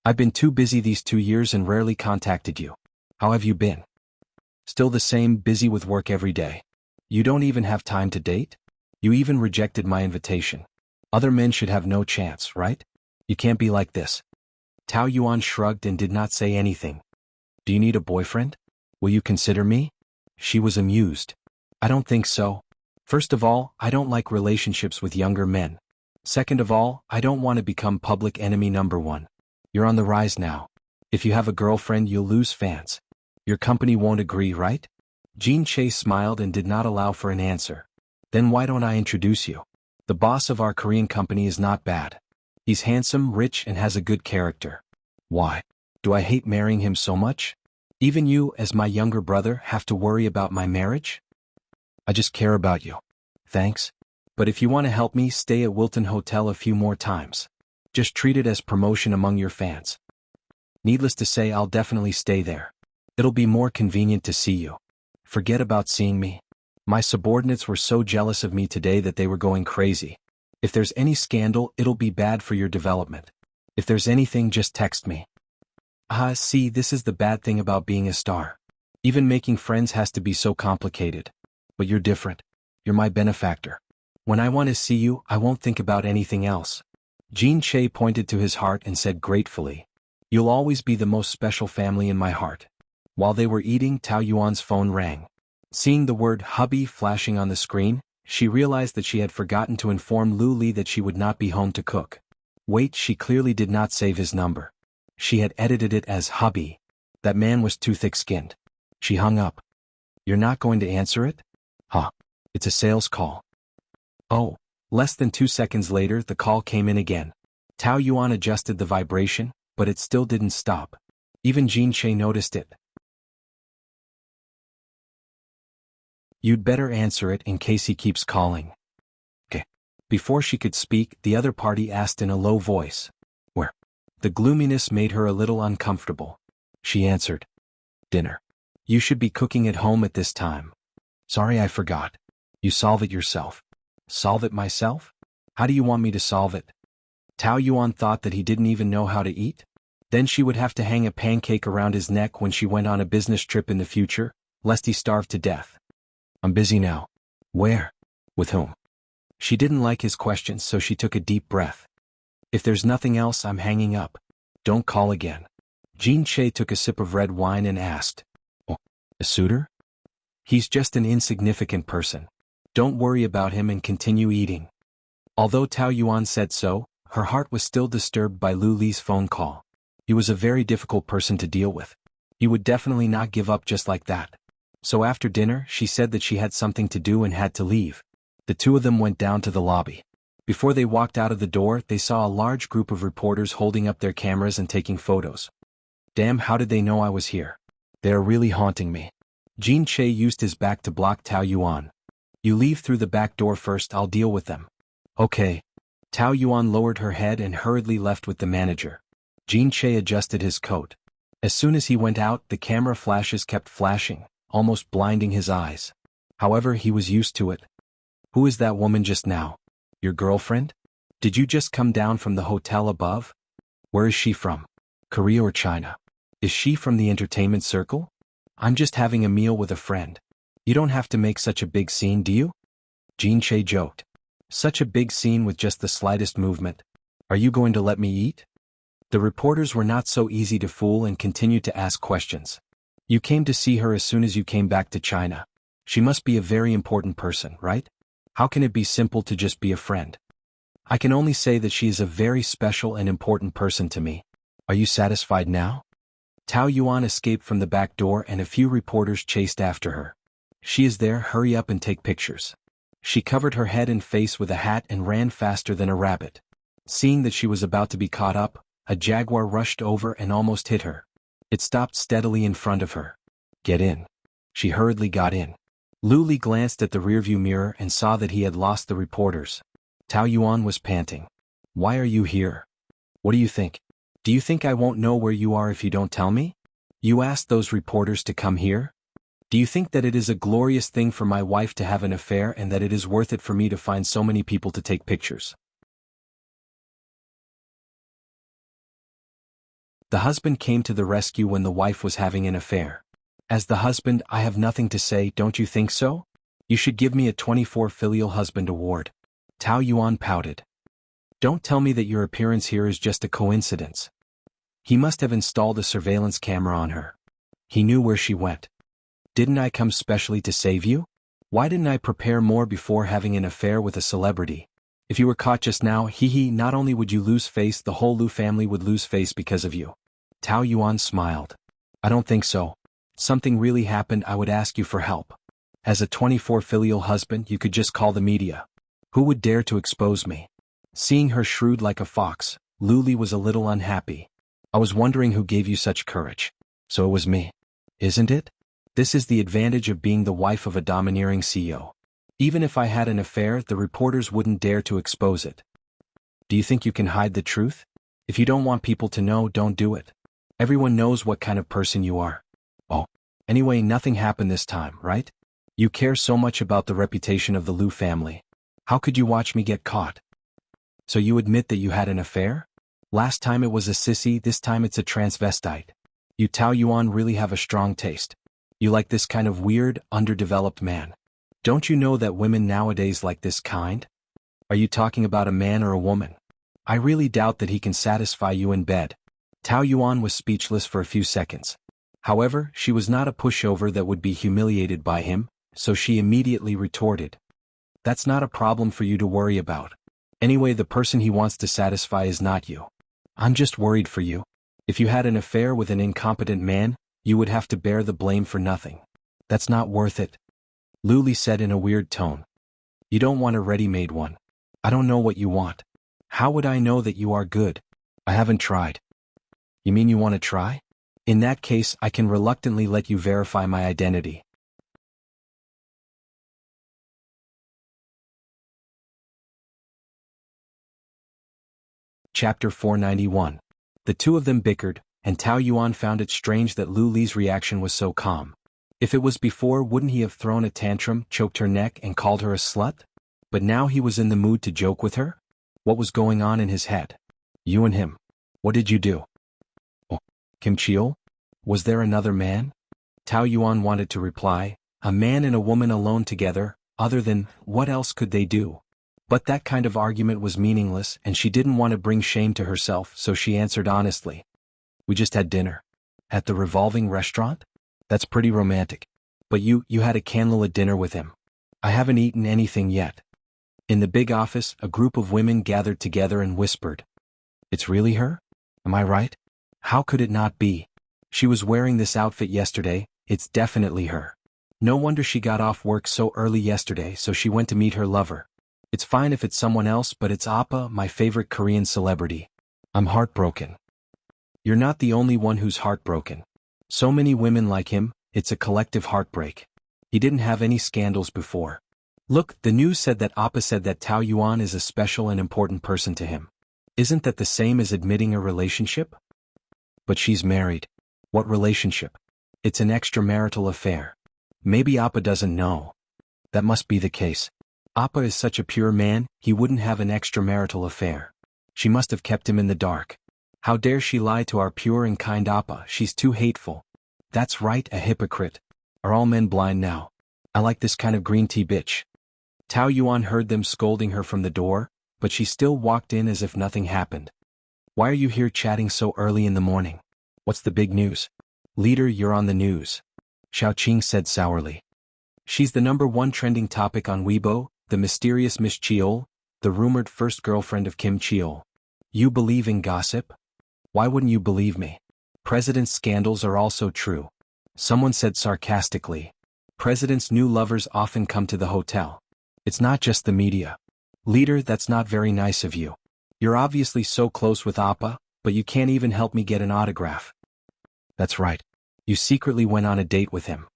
I've been too busy these 2 years and rarely contacted you. How have you been? Still the same, busy with work every day. You don't even have time to date? You even rejected my invitation. Other men should have no chance, right? You can't be like this. Tao Yuan shrugged and did not say anything. Do you need a boyfriend? Will you consider me? She was amused. I don't think so. First of all, I don't like relationships with younger men. Second of all, I don't want to become public enemy number 1. You're on the rise now. If you have a girlfriend, you'll lose fans. Your company won't agree, right? Jean Che smiled and did not allow for an answer. Then why don't I introduce you? The boss of our Korean company is not bad. He's handsome, rich, and has a good character. Why? Do I hate marrying him so much? Even you, as my younger brother, have to worry about my marriage? I just care about you. Thanks. But if you want to help me, stay at Wilton Hotel a few more times. Just treat it as promotion among your fans. Needless to say, I'll definitely stay there. It'll be more convenient to see you. Forget about seeing me. My subordinates were so jealous of me today that they were going crazy. If there's any scandal, it'll be bad for your development. If there's anything, just text me. See, this is the bad thing about being a star. Even making friends has to be so complicated. But you're different. You're my benefactor. When I want to see you, I won't think about anything else. Jean Che pointed to his heart and said gratefully, You'll always be the most special family in my heart. While they were eating, Tao Yuan's phone rang. Seeing the word hubby flashing on the screen, she realized that she had forgotten to inform Lu Li that she would not be home to cook. Wait, she clearly did not save his number. She had edited it as hubby. That man was too thick-skinned. She hung up. You're not going to answer it? Huh. It's a sales call. Oh. Less than 2 seconds later, the call came in again. Tao Yuan adjusted the vibration, but it still didn't stop. Even Jean Che noticed it. You'd better answer it in case he keeps calling. Okay. Before she could speak, the other party asked in a low voice. Where? The gloominess made her a little uncomfortable. She answered. Dinner. You should be cooking at home at this time. Sorry, I forgot. You solve it yourself. Solve it myself? How do you want me to solve it? Tao Yuan thought that he didn't even know how to eat? Then she would have to hang a pancake around his neck when she went on a business trip in the future, lest he starve to death. I'm busy now. Where? With whom? She didn't like his questions, so she took a deep breath. If there's nothing else, I'm hanging up. Don't call again. Jean Che took a sip of red wine and asked, "Oh, a suitor? He's just an insignificant person. Don't worry about him and continue eating." Although Tao Yuan said so, her heart was still disturbed by Lu Li's phone call. He was a very difficult person to deal with. He would definitely not give up just like that. So after dinner, she said that she had something to do and had to leave. The two of them went down to the lobby. Before they walked out of the door, they saw a large group of reporters holding up their cameras and taking photos. Damn, how did they know I was here? They are really haunting me. Jean Che used his back to block Tao Yuan. You leave through the back door first, I'll deal with them. Okay. Tao Yuan lowered her head and hurriedly left with the manager. Jean Che adjusted his coat. As soon as he went out, the camera flashes kept flashing, almost blinding his eyes. However, he was used to it. Who is that woman just now? Your girlfriend? Did you just come down from the hotel above? Where is she from? Korea or China? Is she from the entertainment circle? I'm just having a meal with a friend. You don't have to make such a big scene, do you? Jean Che joked. Such a big scene with just the slightest movement. Are you going to let me eat? The reporters were not so easy to fool and continued to ask questions. You came to see her as soon as you came back to China. She must be a very important person, right? How can it be simple to just be a friend? I can only say that she is a very special and important person to me. Are you satisfied now? Tao Yuan escaped from the back door and a few reporters chased after her. She is there, hurry up and take pictures. She covered her head and face with a hat and ran faster than a rabbit. Seeing that she was about to be caught up, a jaguar rushed over and almost hit her. It stopped steadily in front of her. Get in. She hurriedly got in. Lu Li glanced at the rearview mirror and saw that he had lost the reporters. Tao Yuan was panting. Why are you here? What do you think? Do you think I won't know where you are if you don't tell me? You asked those reporters to come here? Do you think that it is a glorious thing for my wife to have an affair and that it is worth it for me to find so many people to take pictures? The husband came to the rescue when the wife was having an affair. As the husband, I have nothing to say, don't you think so? You should give me a 24 Filial Husband Award. Tao Yuan pouted. Don't tell me that your appearance here is just a coincidence. He must have installed a surveillance camera on her. He knew where she went. Didn't I come specially to save you? Why didn't I prepare more before having an affair with a celebrity? If you were caught just now, not only would you lose face, the whole Lu family would lose face because of you. Tao Yuan smiled. I don't think so. Something really happened, I would ask you for help. As a 24 filial husband, you could just call the media. Who would dare to expose me? Seeing her shrewd like a fox, Lu Li was a little unhappy. I was wondering who gave you such courage. So it was me. Isn't it? This is the advantage of being the wife of a domineering CEO. Even if I had an affair, the reporters wouldn't dare to expose it. Do you think you can hide the truth? If you don't want people to know, don't do it. Everyone knows what kind of person you are. Oh, anyway, nothing happened this time, right? You care so much about the reputation of the Lu family. How could you watch me get caught? So you admit that you had an affair? Last time it was a sissy, this time it's a transvestite. You Tao Yuan really have a strong taste. You like this kind of weird, underdeveloped man. Don't you know that women nowadays like this kind? Are you talking about a man or a woman? I really doubt that he can satisfy you in bed. Tao Yuan was speechless for a few seconds. However, she was not a pushover that would be humiliated by him, so she immediately retorted. That's not a problem for you to worry about. Anyway, the person he wants to satisfy is not you. I'm just worried for you. If you had an affair with an incompetent man, you would have to bear the blame for nothing. That's not worth it. Lu Li said in a weird tone. You don't want a ready-made one. I don't know what you want. How would I know that you are good? I haven't tried. You mean you want to try? In that case, I can reluctantly let you verify my identity. Chapter 491. The two of them bickered, and Tao Yuan found it strange that Lu Li's reaction was so calm. If it was before, wouldn't he have thrown a tantrum, choked her neck, and called her a slut? But now he was in the mood to joke with her? What was going on in his head? You and him. What did you do? Oh, Kim Cheol? Was there another man? Tao Yuan wanted to reply, a man and a woman alone together, other than, what else could they do? But that kind of argument was meaningless, and she didn't want to bring shame to herself, so she answered honestly. We just had dinner. At the revolving restaurant? That's pretty romantic. But you had a candlelit dinner with him. I haven't eaten anything yet. In the big office, a group of women gathered together and whispered. It's really her? Am I right? How could it not be? She was wearing this outfit yesterday, it's definitely her. No wonder she got off work so early yesterday, so she went to meet her lover. It's fine if it's someone else, but it's Appa, my favorite Korean celebrity. I'm heartbroken. You're not the only one who's heartbroken. So many women like him, it's a collective heartbreak. He didn't have any scandals before. Look, the news said that Appa said that Tao Yuan is a special and important person to him. Isn't that the same as admitting a relationship? But she's married. What relationship? It's an extramarital affair. Maybe Appa doesn't know. That must be the case. Appa is such a pure man, he wouldn't have an extramarital affair. She must have kept him in the dark. How dare she lie to our pure and kind Appa, she's too hateful. That's right, a hypocrite. Are all men blind now? I like this kind of green tea bitch. Tao Yuan heard them scolding her from the door, but she still walked in as if nothing happened. Why are you here chatting so early in the morning? What's the big news? Leader, you're on the news. Xiao Qing said sourly. She's the #1 trending topic on Weibo, the mysterious Miss Cheol, the rumored first girlfriend of Kim Cheol. You believe in gossip? Why wouldn't you believe me? President's scandals are also true. Someone said sarcastically. President's new lovers often come to the hotel. It's not just the media. Leader, that's not very nice of you. You're obviously so close with Appa, but you can't even help me get an autograph. That's right. You secretly went on a date with him.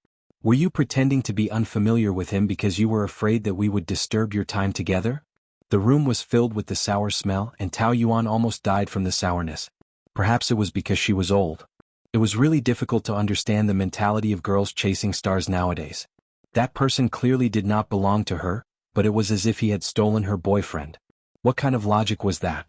Were you pretending to be unfamiliar with him because you were afraid that we would disturb your time together? The room was filled with the sour smell, and Tao Yuan almost died from the sourness. Perhaps it was because she was old. It was really difficult to understand the mentality of girls chasing stars nowadays. That person clearly did not belong to her, but it was as if he had stolen her boyfriend. What kind of logic was that?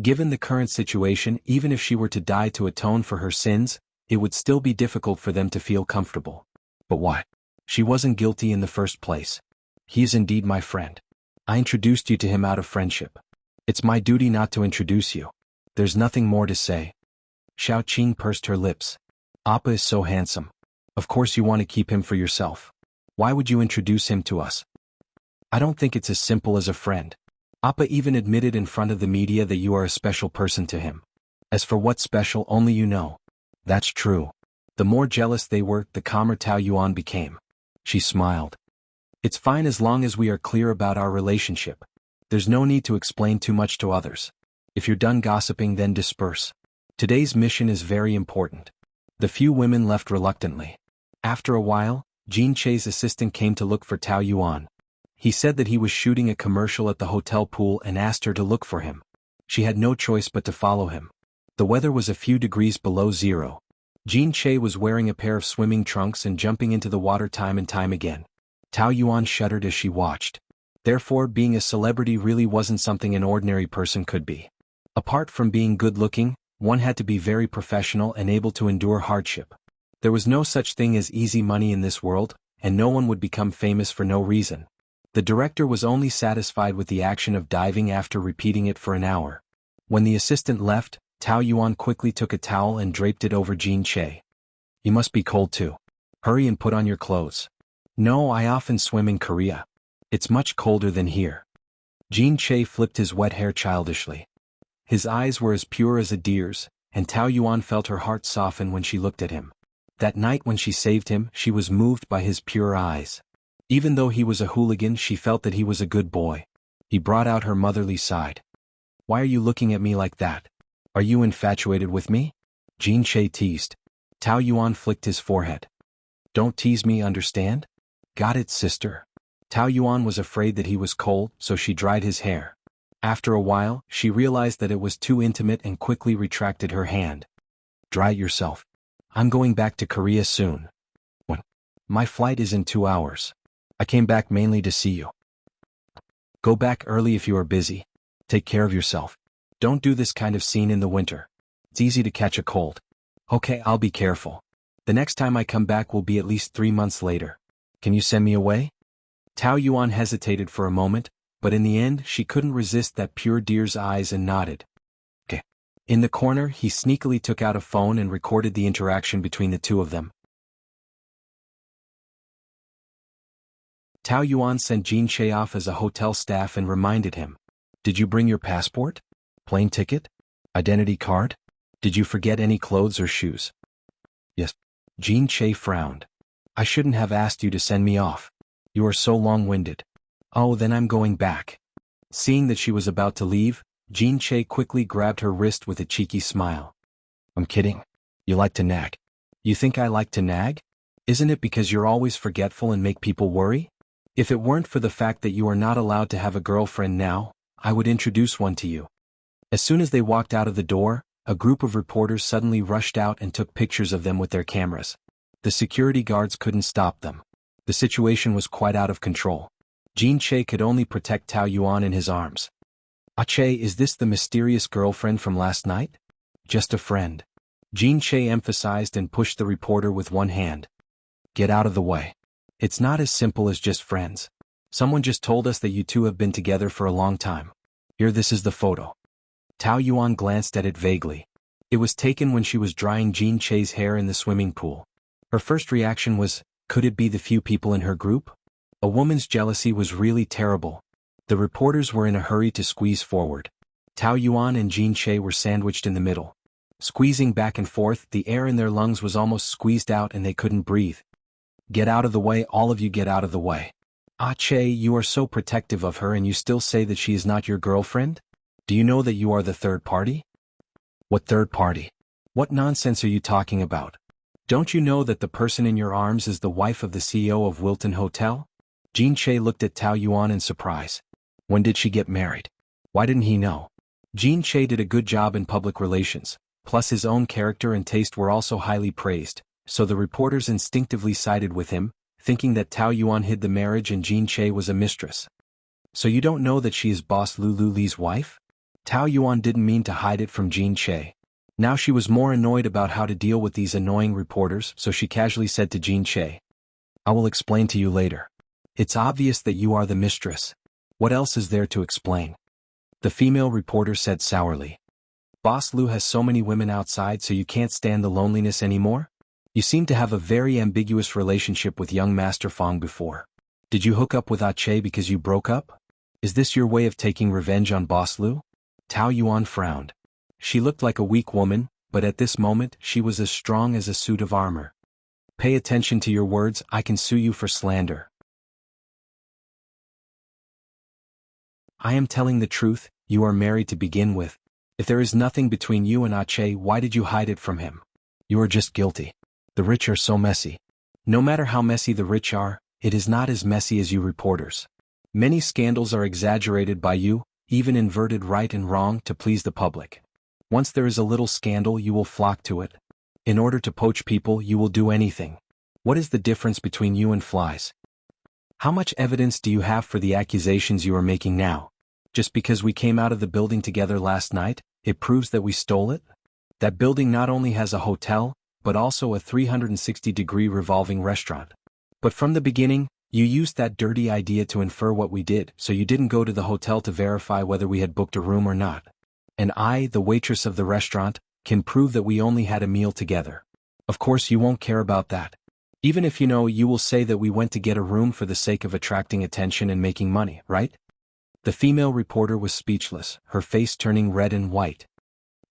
Given the current situation, even if she were to die to atone for her sins, it would still be difficult for them to feel comfortable. But why? She wasn't guilty in the first place. He is indeed my friend. I introduced you to him out of friendship. It's my duty not to introduce you. There's nothing more to say. Xiao Qing pursed her lips. Appa is so handsome. Of course you want to keep him for yourself. Why would you introduce him to us? I don't think it's as simple as a friend. Appa even admitted in front of the media that you are a special person to him. As for what's special, only you know. That's true. The more jealous they were, the calmer Tao Yuan became. She smiled. It's fine as long as we are clear about our relationship. There's no need to explain too much to others. If you're done gossiping, then disperse. Today's mission is very important. The few women left reluctantly. After a while, Jean Che's assistant came to look for Tao Yuan. He said that he was shooting a commercial at the hotel pool and asked her to look for him. She had no choice but to follow him. The weather was a few degrees below zero. Jean Che was wearing a pair of swimming trunks and jumping into the water time and time again. Tao Yuan shuddered as she watched. Therefore, being a celebrity really wasn't something an ordinary person could be. Apart from being good-looking, one had to be very professional and able to endure hardship. There was no such thing as easy money in this world, and no one would become famous for no reason. The director was only satisfied with the action of diving after repeating it for an hour. When the assistant left, Tao Yuan quickly took a towel and draped it over Jean Che. You must be cold too. Hurry and put on your clothes. No, I often swim in Korea. It's much colder than here. Jean Che flipped his wet hair childishly. His eyes were as pure as a deer's, and Tao Yuan felt her heart soften when she looked at him. That night when she saved him, she was moved by his pure eyes. Even though he was a hooligan, she felt that he was a good boy. He brought out her motherly side. Why are you looking at me like that? Are you infatuated with me? Jean Che teased. Tao Yuan flicked his forehead. Don't tease me, understand? Got it, sister. Tao Yuan was afraid that he was cold, so she dried his hair. After a while, she realized that it was too intimate and quickly retracted her hand. Dry yourself. I'm going back to Korea soon. When? My flight is in 2 hours. I came back mainly to see you. Go back early if you are busy. Take care of yourself. Don't do this kind of scene in the winter. It's easy to catch a cold. Okay, I'll be careful. The next time I come back will be at least 3 months later. Can you send me away? Tao Yuan hesitated for a moment, but in the end she couldn't resist that pure deer's eyes and nodded. Okay. In the corner, he sneakily took out a phone and recorded the interaction between the two of them. Tao Yuan sent Jin Che off as a hotel staff and reminded him. Did you bring your passport? Plane ticket? Identity card? Did you forget any clothes or shoes? Yes. Jin Che frowned. I shouldn't have asked you to send me off. You are so long-winded. Oh, then I'm going back. Seeing that she was about to leave, Jin Che quickly grabbed her wrist with a cheeky smile. I'm kidding. You like to nag. You think I like to nag? Isn't it because you're always forgetful and make people worry? If it weren't for the fact that you are not allowed to have a girlfriend now, I would introduce one to you. As soon as they walked out of the door, a group of reporters suddenly rushed out and took pictures of them with their cameras. The security guards couldn't stop them. The situation was quite out of control. Jin Che could only protect Tao Yuan in his arms. Che, is this the mysterious girlfriend from last night? Just a friend. Jin Che emphasized and pushed the reporter with one hand. Get out of the way. It's not as simple as just friends. Someone just told us that you two have been together for a long time. Here, this is the photo. Tao Yuan glanced at it vaguely. It was taken when she was drying Jin Che's hair in the swimming pool. Her first reaction was, could it be the few people in her group? A woman's jealousy was really terrible. The reporters were in a hurry to squeeze forward. Tao Yuan and Jin Che were sandwiched in the middle. Squeezing back and forth, the air in their lungs was almost squeezed out and they couldn't breathe. Get out of the way, all of you, get out of the way. Che, you are so protective of her and you still say that she is not your girlfriend? Do you know that you are the third party? What third party? What nonsense are you talking about? Don't you know that the person in your arms is the wife of the CEO of Wilton Hotel? Jin Che looked at Tao Yuan in surprise. When did she get married? Why didn't he know? Jin Che did a good job in public relations, plus his own character and taste were also highly praised, so the reporters instinctively sided with him, thinking that Tao Yuan hid the marriage and Jin Che was a mistress. So you don't know that she is Boss Lulu Li's wife? Tao Yuan didn't mean to hide it from Jin Che. Now she was more annoyed about how to deal with these annoying reporters, so she casually said to Jin Che. I will explain to you later. It's obvious that you are the mistress. What else is there to explain? The female reporter said sourly. Boss Lu has so many women outside so you can't stand the loneliness anymore? You seem to have a very ambiguous relationship with young Master Fong before. Did you hook up with Che because you broke up? Is this your way of taking revenge on Boss Lu? Tao Yuan frowned. She looked like a weak woman, but at this moment she was as strong as a suit of armor. Pay attention to your words, I can sue you for slander. I am telling the truth, you are married to begin with. If there is nothing between you and Che, why did you hide it from him? You are just guilty. The rich are so messy. No matter how messy the rich are, it is not as messy as you reporters. Many scandals are exaggerated by you, even inverted right and wrong to please the public. Once there is a little scandal, you will flock to it. In order to poach people, you will do anything. What is the difference between you and flies? How much evidence do you have for the accusations you are making now? Just because we came out of the building together last night, it proves that we stole it? That building not only has a hotel, but also a 360-degree revolving restaurant. But from the beginning, you used that dirty idea to infer what we did, so you didn't go to the hotel to verify whether we had booked a room or not. And I, the waitress of the restaurant, can prove that we only had a meal together. Of course you won't care about that. Even if you know, you will say that we went to get a room for the sake of attracting attention and making money, right? The female reporter was speechless, her face turning red and white.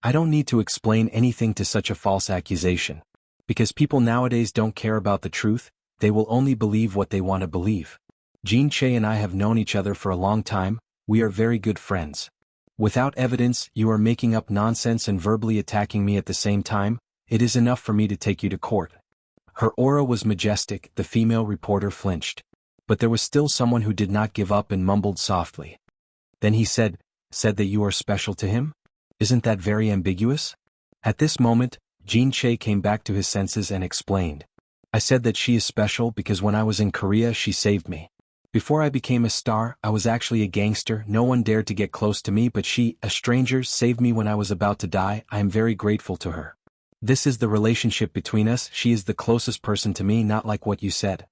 I don't need to explain anything to such a false accusation. Because people nowadays don't care about the truth, they will only believe what they want to believe. Jin Che and I have known each other for a long time, we are very good friends. Without evidence, you are making up nonsense and verbally attacking me at the same time, it is enough for me to take you to court. Her aura was majestic, the female reporter flinched. But there was still someone who did not give up and mumbled softly. Then he said, Said that you are special to him? Isn't that very ambiguous? At this moment, Jin Che came back to his senses and explained. I said that she is special because when I was in Korea she saved me. Before I became a star, I was actually a gangster, no one dared to get close to me but she, a stranger, saved me when I was about to die. I am very grateful to her. This is the relationship between us, she is the closest person to me, not like what you said.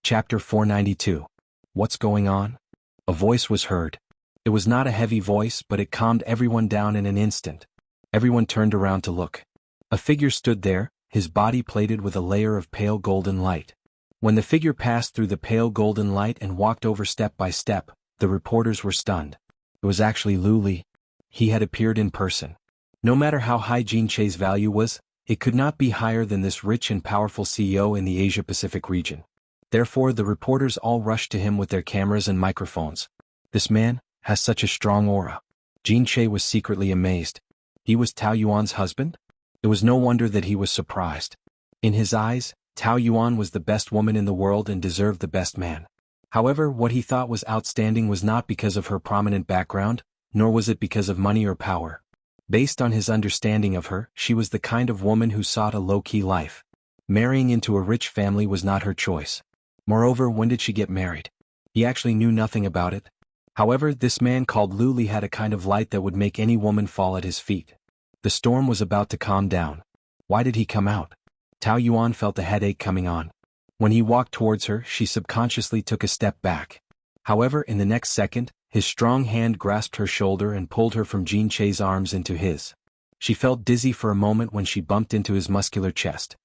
Chapter 492. What's going on? A voice was heard. It was not a heavy voice but it calmed everyone down in an instant. Everyone turned around to look. A figure stood there, his body plated with a layer of pale golden light. When the figure passed through the pale golden light and walked over step by step, the reporters were stunned. It was actually Lu Li. He had appeared in person. No matter how high Jin Che's value was, it could not be higher than this rich and powerful CEO in the Asia-Pacific region. Therefore the reporters all rushed to him with their cameras and microphones. This man has such a strong aura. Jin Che was secretly amazed. He was Tao Yuan's husband? It was no wonder that he was surprised. In his eyes, Tao Yuan was the best woman in the world and deserved the best man. However, what he thought was outstanding was not because of her prominent background, nor was it because of money or power. Based on his understanding of her, she was the kind of woman who sought a low-key life. Marrying into a rich family was not her choice. Moreover, when did she get married? He actually knew nothing about it. However, this man called Lu Li had a kind of light that would make any woman fall at his feet. The storm was about to calm down. Why did he come out? Tao Yuan felt a headache coming on. When he walked towards her, she subconsciously took a step back. However, in the next second, his strong hand grasped her shoulder and pulled her from Jin Che's arms into his. She felt dizzy for a moment when she bumped into his muscular chest.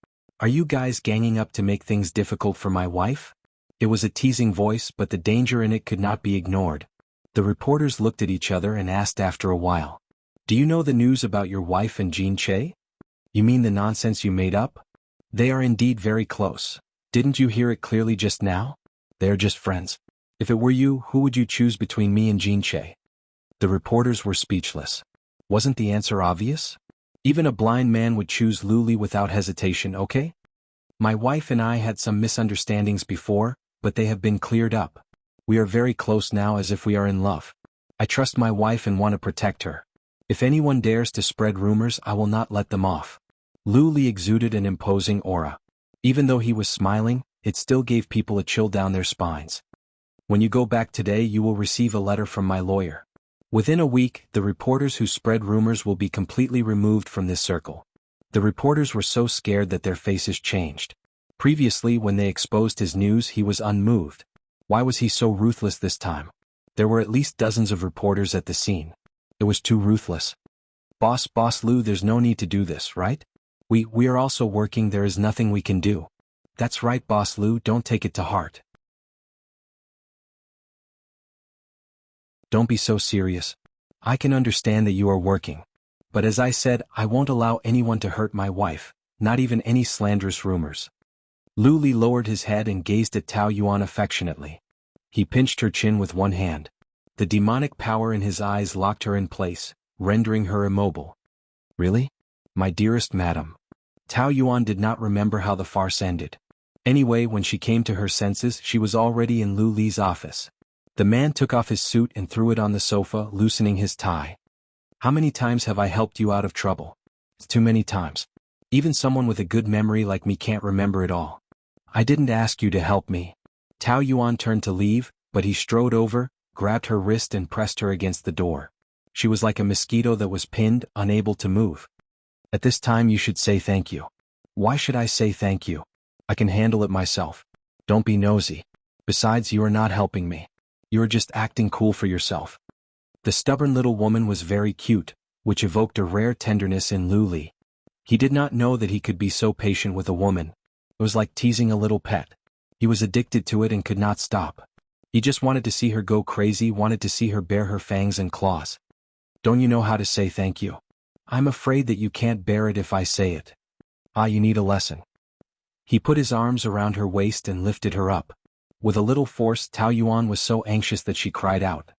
Are you guys ganging up to make things difficult for my wife? It was a teasing voice, but the danger in it could not be ignored. The reporters looked at each other and asked after a while. Do you know the news about your wife and Jin Che? You mean the nonsense you made up? They are indeed very close. Didn't you hear it clearly just now? They are just friends. If it were you, who would you choose between me and Jin Che? The reporters were speechless. Wasn't the answer obvious? Even a blind man would choose Lu Li without hesitation, okay? My wife and I had some misunderstandings before, but they have been cleared up. We are very close now, as if we are in love. I trust my wife and want to protect her. If anyone dares to spread rumors, I will not let them off. Lu Li exuded an imposing aura. Even though he was smiling, it still gave people a chill down their spines. When you go back today, you will receive a letter from my lawyer. Within a week, the reporters who spread rumors will be completely removed from this circle. The reporters were so scared that their faces changed. Previously, when they exposed his news, he was unmoved. Why was he so ruthless this time? There were at least dozens of reporters at the scene. It was too ruthless. Boss Lu, there's no need to do this, right? We are also working, there is nothing we can do. That's right, Boss Lu, don't take it to heart. Don't be so serious. I can understand that you are working. But as I said, I won't allow anyone to hurt my wife, not even any slanderous rumors. Lu Li lowered his head and gazed at Tao Yuan affectionately. He pinched her chin with one hand. The demonic power in his eyes locked her in place, rendering her immobile. Really? My dearest madam. Tao Yuan did not remember how the farce ended. Anyway, when she came to her senses, she was already in Lu Li's office. The man took off his suit and threw it on the sofa, loosening his tie. How many times have I helped you out of trouble? It's too many times. Even someone with a good memory like me can't remember it all. I didn't ask you to help me. Tao Yuan turned to leave, but he strode over, grabbed her wrist and pressed her against the door. She was like a mosquito that was pinned, unable to move. At this time you should say thank you. Why should I say thank you? I can handle it myself. Don't be nosy. Besides, you are not helping me. You are just acting cool for yourself. The stubborn little woman was very cute, which evoked a rare tenderness in Lu Li. He did not know that he could be so patient with a woman. It was like teasing a little pet. He was addicted to it and could not stop. He just wanted to see her go crazy, wanted to see her bare her fangs and claws. Don't you know how to say thank you? I'm afraid that you can't bear it if I say it. You need a lesson. He put his arms around her waist and lifted her up. With a little force, Tao Yuan was so anxious that she cried out.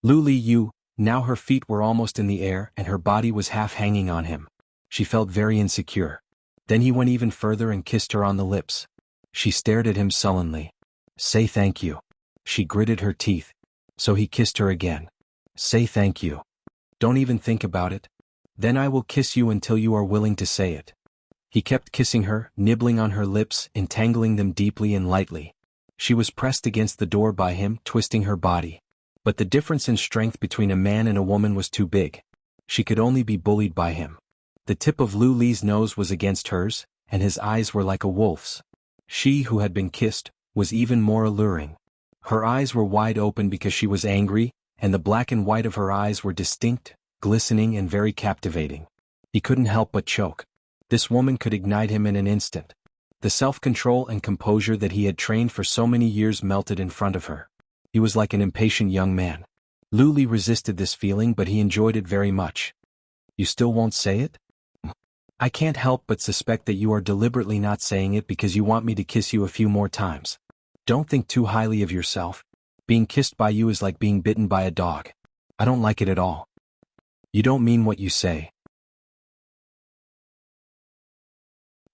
Lu Li, now her feet were almost in the air and her body was half hanging on him. She felt very insecure. Then he went even further and kissed her on the lips. She stared at him sullenly. Say thank you. She gritted her teeth. So he kissed her again. Say thank you. Don't even think about it. Then I will kiss you until you are willing to say it. He kept kissing her, nibbling on her lips, entangling them deeply and lightly. She was pressed against the door by him, twisting her body. But the difference in strength between a man and a woman was too big. She could only be bullied by him. The tip of Lu Li's nose was against hers, and his eyes were like a wolf's. She, who had been kissed, was even more alluring. Her eyes were wide open because she was angry, and the black and white of her eyes were distinct, glistening and very captivating. He couldn't help but choke. This woman could ignite him in an instant. The self-control and composure that he had trained for so many years melted in front of her. He was like an impatient young man. Lu Li resisted this feeling, but he enjoyed it very much. You still won't say it? I can't help but suspect that you are deliberately not saying it because you want me to kiss you a few more times. Don't think too highly of yourself. Being kissed by you is like being bitten by a dog. I don't like it at all. You don't mean what you say.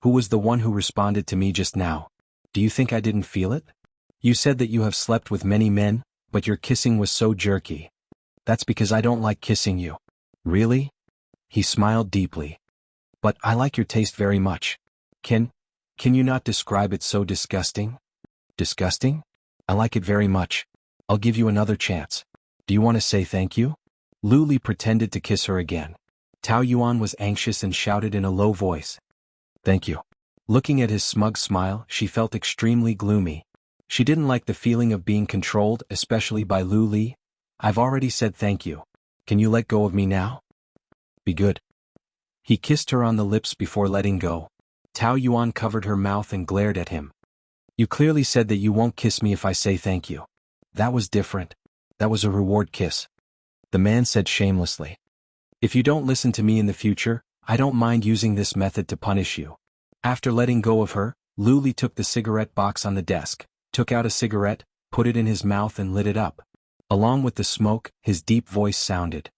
Who was the one who responded to me just now? Do you think I didn't feel it? You said that you have slept with many men, but your kissing was so jerky. That's because I don't like kissing you. Really? He smiled deeply. But I like your taste very much. Can you not describe it so disgusting? Disgusting? I like it very much. I'll give you another chance. Do you want to say thank you? Lu Li pretended to kiss her again. Tao Yuan was anxious and shouted in a low voice. Thank you. Looking at his smug smile, she felt extremely gloomy. She didn't like the feeling of being controlled, especially by Lu Li. I've already said thank you. Can you let go of me now? Be good. He kissed her on the lips before letting go. Tao Yuan covered her mouth and glared at him. You clearly said that you won't kiss me if I say thank you. That was different. That was a reward kiss. The man said shamelessly. If you don't listen to me in the future, I don't mind using this method to punish you. After letting go of her, Lu Li took the cigarette box on the desk, took out a cigarette, put it in his mouth and lit it up. Along with the smoke, his deep voice sounded.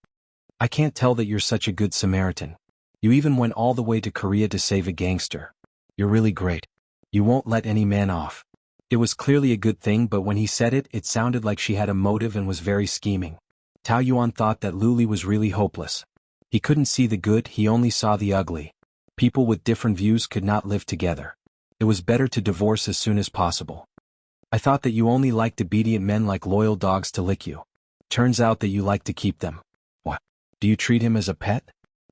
I can't tell that you're such a good Samaritan. You even went all the way to Korea to save a gangster. You're really great. You won't let any man off. It was clearly a good thing, but when he said it, it sounded like she had a motive and was very scheming. Tao Yuan thought that Lu Li was really hopeless. He couldn't see the good, he only saw the ugly. People with different views could not live together. It was better to divorce as soon as possible. I thought that you only liked obedient men like loyal dogs to lick you. Turns out that you like to keep them. What? Do you treat him as a pet?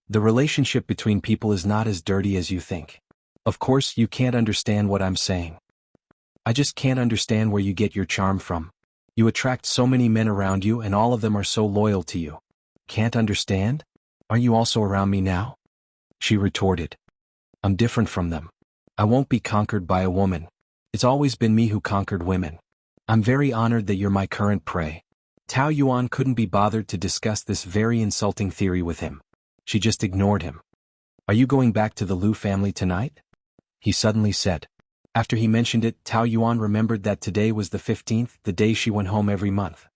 The relationship between people is not as dirty as you think. Of course, you can't understand what I'm saying. I just can't understand where you get your charm from. You attract so many men around you and all of them are so loyal to you. Can't understand? Aren't you also around me now? She retorted. I'm different from them. I won't be conquered by a woman. It's always been me who conquered women. I'm very honored that you're my current prey. Tao Yuan couldn't be bothered to discuss this very insulting theory with him. She just ignored him. Are you going back to the Lu family tonight? He suddenly said. After he mentioned it, Tao Yuan remembered that today was the 15th, the day she went home every month.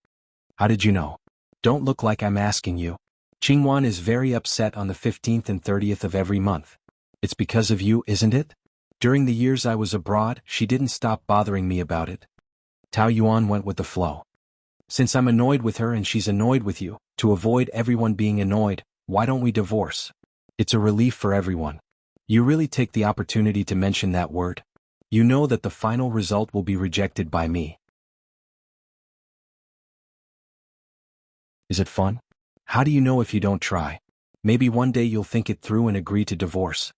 How did you know? Don't look like I'm asking you. Qingwan is very upset on the 15th and 30th of every month. It's because of you, isn't it? During the years I was abroad, she didn't stop bothering me about it. Tao Yuan went with the flow. Since I'm annoyed with her and she's annoyed with you, to avoid everyone being annoyed, why don't we divorce? It's a relief for everyone. You really take the opportunity to mention that word. You know that the final result will be rejected by me. Is it fun? How do you know if you don't try? Maybe one day you'll think it through and agree to divorce.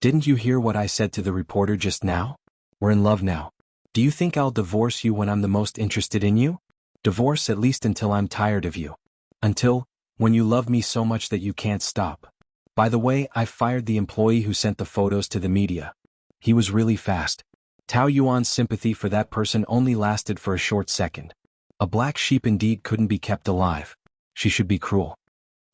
Didn't you hear what I said to the reporter just now? We're in love now. Do you think I'll divorce you when I'm the most interested in you? Divorce at least until I'm tired of you. Until, when you love me so much that you can't stop. By the way, I fired the employee who sent the photos to the media. He was really fast. Tao Yuan's sympathy for that person only lasted for a short second. A black sheep indeed couldn't be kept alive. She should be cruel.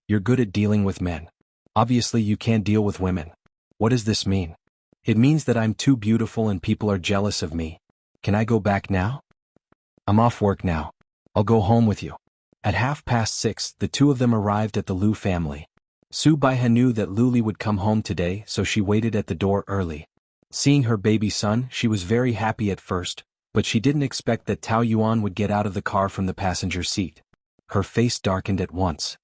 You're good at dealing with men. Obviously you can't deal with women. What does this mean? It means that I'm too beautiful and people are jealous of me. Can I go back now? I'm off work now. I'll go home with you. At 6:30, the two of them arrived at the Lu family. Su Baihe knew that Luli would come home today, so she waited at the door early. Seeing her baby son, she was very happy at first, but she didn't expect that Tao Yuan would get out of the car from the passenger seat. Her face darkened at once.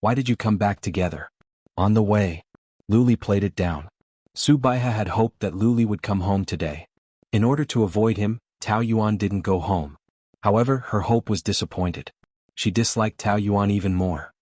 Why did you come back together? On the way. Luli played it down. Su Baihe had hoped that Luli would come home today. In order to avoid him, Tao Yuan didn't go home. However, her hope was disappointed. She disliked Tao Yuan even more.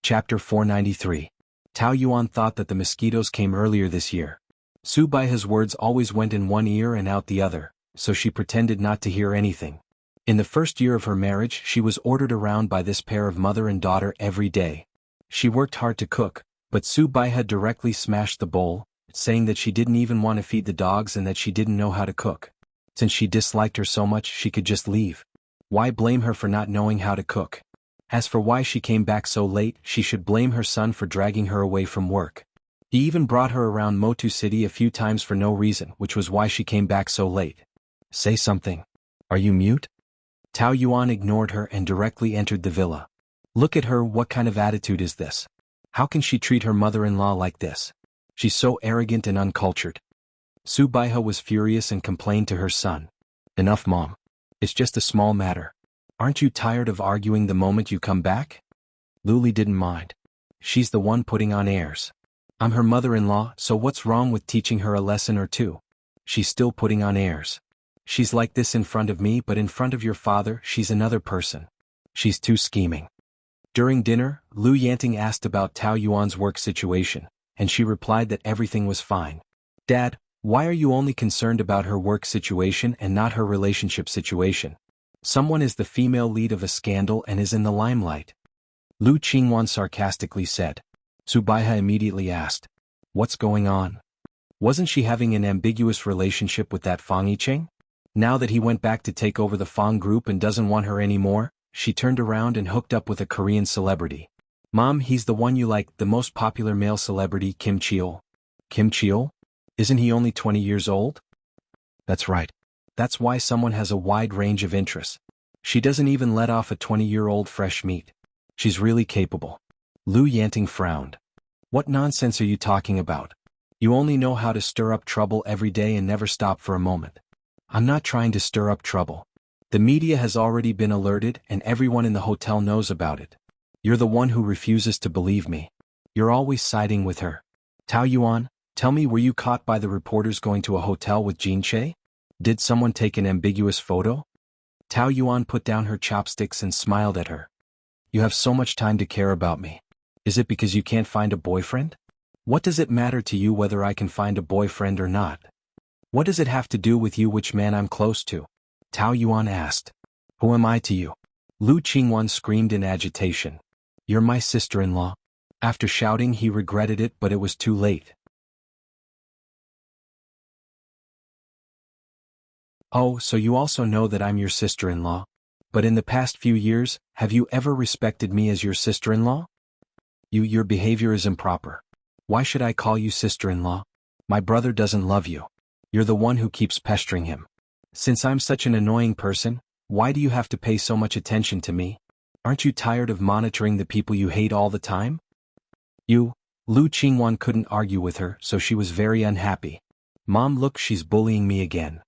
Chapter 493. Tao Yuan thought that the mosquitoes came earlier this year. Su Baihe's words always went in one ear and out the other, so she pretended not to hear anything. In the first year of her marriage, she was ordered around by this pair of mother and daughter every day. She worked hard to cook, but Su Baihe directly smashed the bowl, saying that she didn't even want to feed the dogs and that she didn't know how to cook. Since she disliked her so much, she could just leave. Why blame her for not knowing how to cook? As for why she came back so late, she should blame her son for dragging her away from work. He even brought her around Motu City a few times for no reason, which was why she came back so late. Say something. Are you mute? Tao Yuan ignored her and directly entered the villa. Look at her, what kind of attitude is this? How can she treat her mother-in-law like this? She's so arrogant and uncultured. Su Baihe was furious and complained to her son. Enough, Mom. It's just a small matter. Aren't you tired of arguing the moment you come back? Luli didn't mind. She's the one putting on airs. I'm her mother-in-law, so what's wrong with teaching her a lesson or two? She's still putting on airs. She's like this in front of me, but in front of your father, she's another person. She's too scheming. During dinner, Lu Yanting asked about Tao Yuan's work situation, and she replied that everything was fine. Dad, why are you only concerned about her work situation and not her relationship situation? Someone is the female lead of a scandal and is in the limelight. Lu Qingwan sarcastically said. Su Baihe immediately asked, what's going on? Wasn't she having an ambiguous relationship with that Fang Yicheng? Now that he went back to take over the Fang group and doesn't want her anymore, she turned around and hooked up with a Korean celebrity. Mom, he's the one you like, the most popular male celebrity, Kim Cheol. Kim Cheol? Isn't he only 20 years old? That's right. That's why someone has a wide range of interests. She doesn't even let off a 20-year-old fresh meat. She's really capable. Lu Yanting frowned. What nonsense are you talking about? You only know how to stir up trouble every day and never stop for a moment. I'm not trying to stir up trouble. The media has already been alerted and everyone in the hotel knows about it. You're the one who refuses to believe me. You're always siding with her. Tao Yuan, tell me, were you caught by the reporters going to a hotel with Jin Che? Did someone take an ambiguous photo? Tao Yuan put down her chopsticks and smiled at her. You have so much time to care about me. Is it because you can't find a boyfriend? What does it matter to you whether I can find a boyfriend or not? What does it have to do with you which man I'm close to? Tao Yuan asked. Who am I to you? Lu Qingwan screamed in agitation. You're my sister-in-law. After shouting, he regretted it, but it was too late. Oh, so you also know that I'm your sister-in-law? But in the past few years, have you ever respected me as your sister-in-law? Your behavior is improper. Why should I call you sister-in-law? My brother doesn't love you. You're the one who keeps pestering him. Since I'm such an annoying person, why do you have to pay so much attention to me? Aren't you tired of monitoring the people you hate all the time? Lu Qingwan couldn't argue with her, so she was very unhappy. Mom, look, she's bullying me again.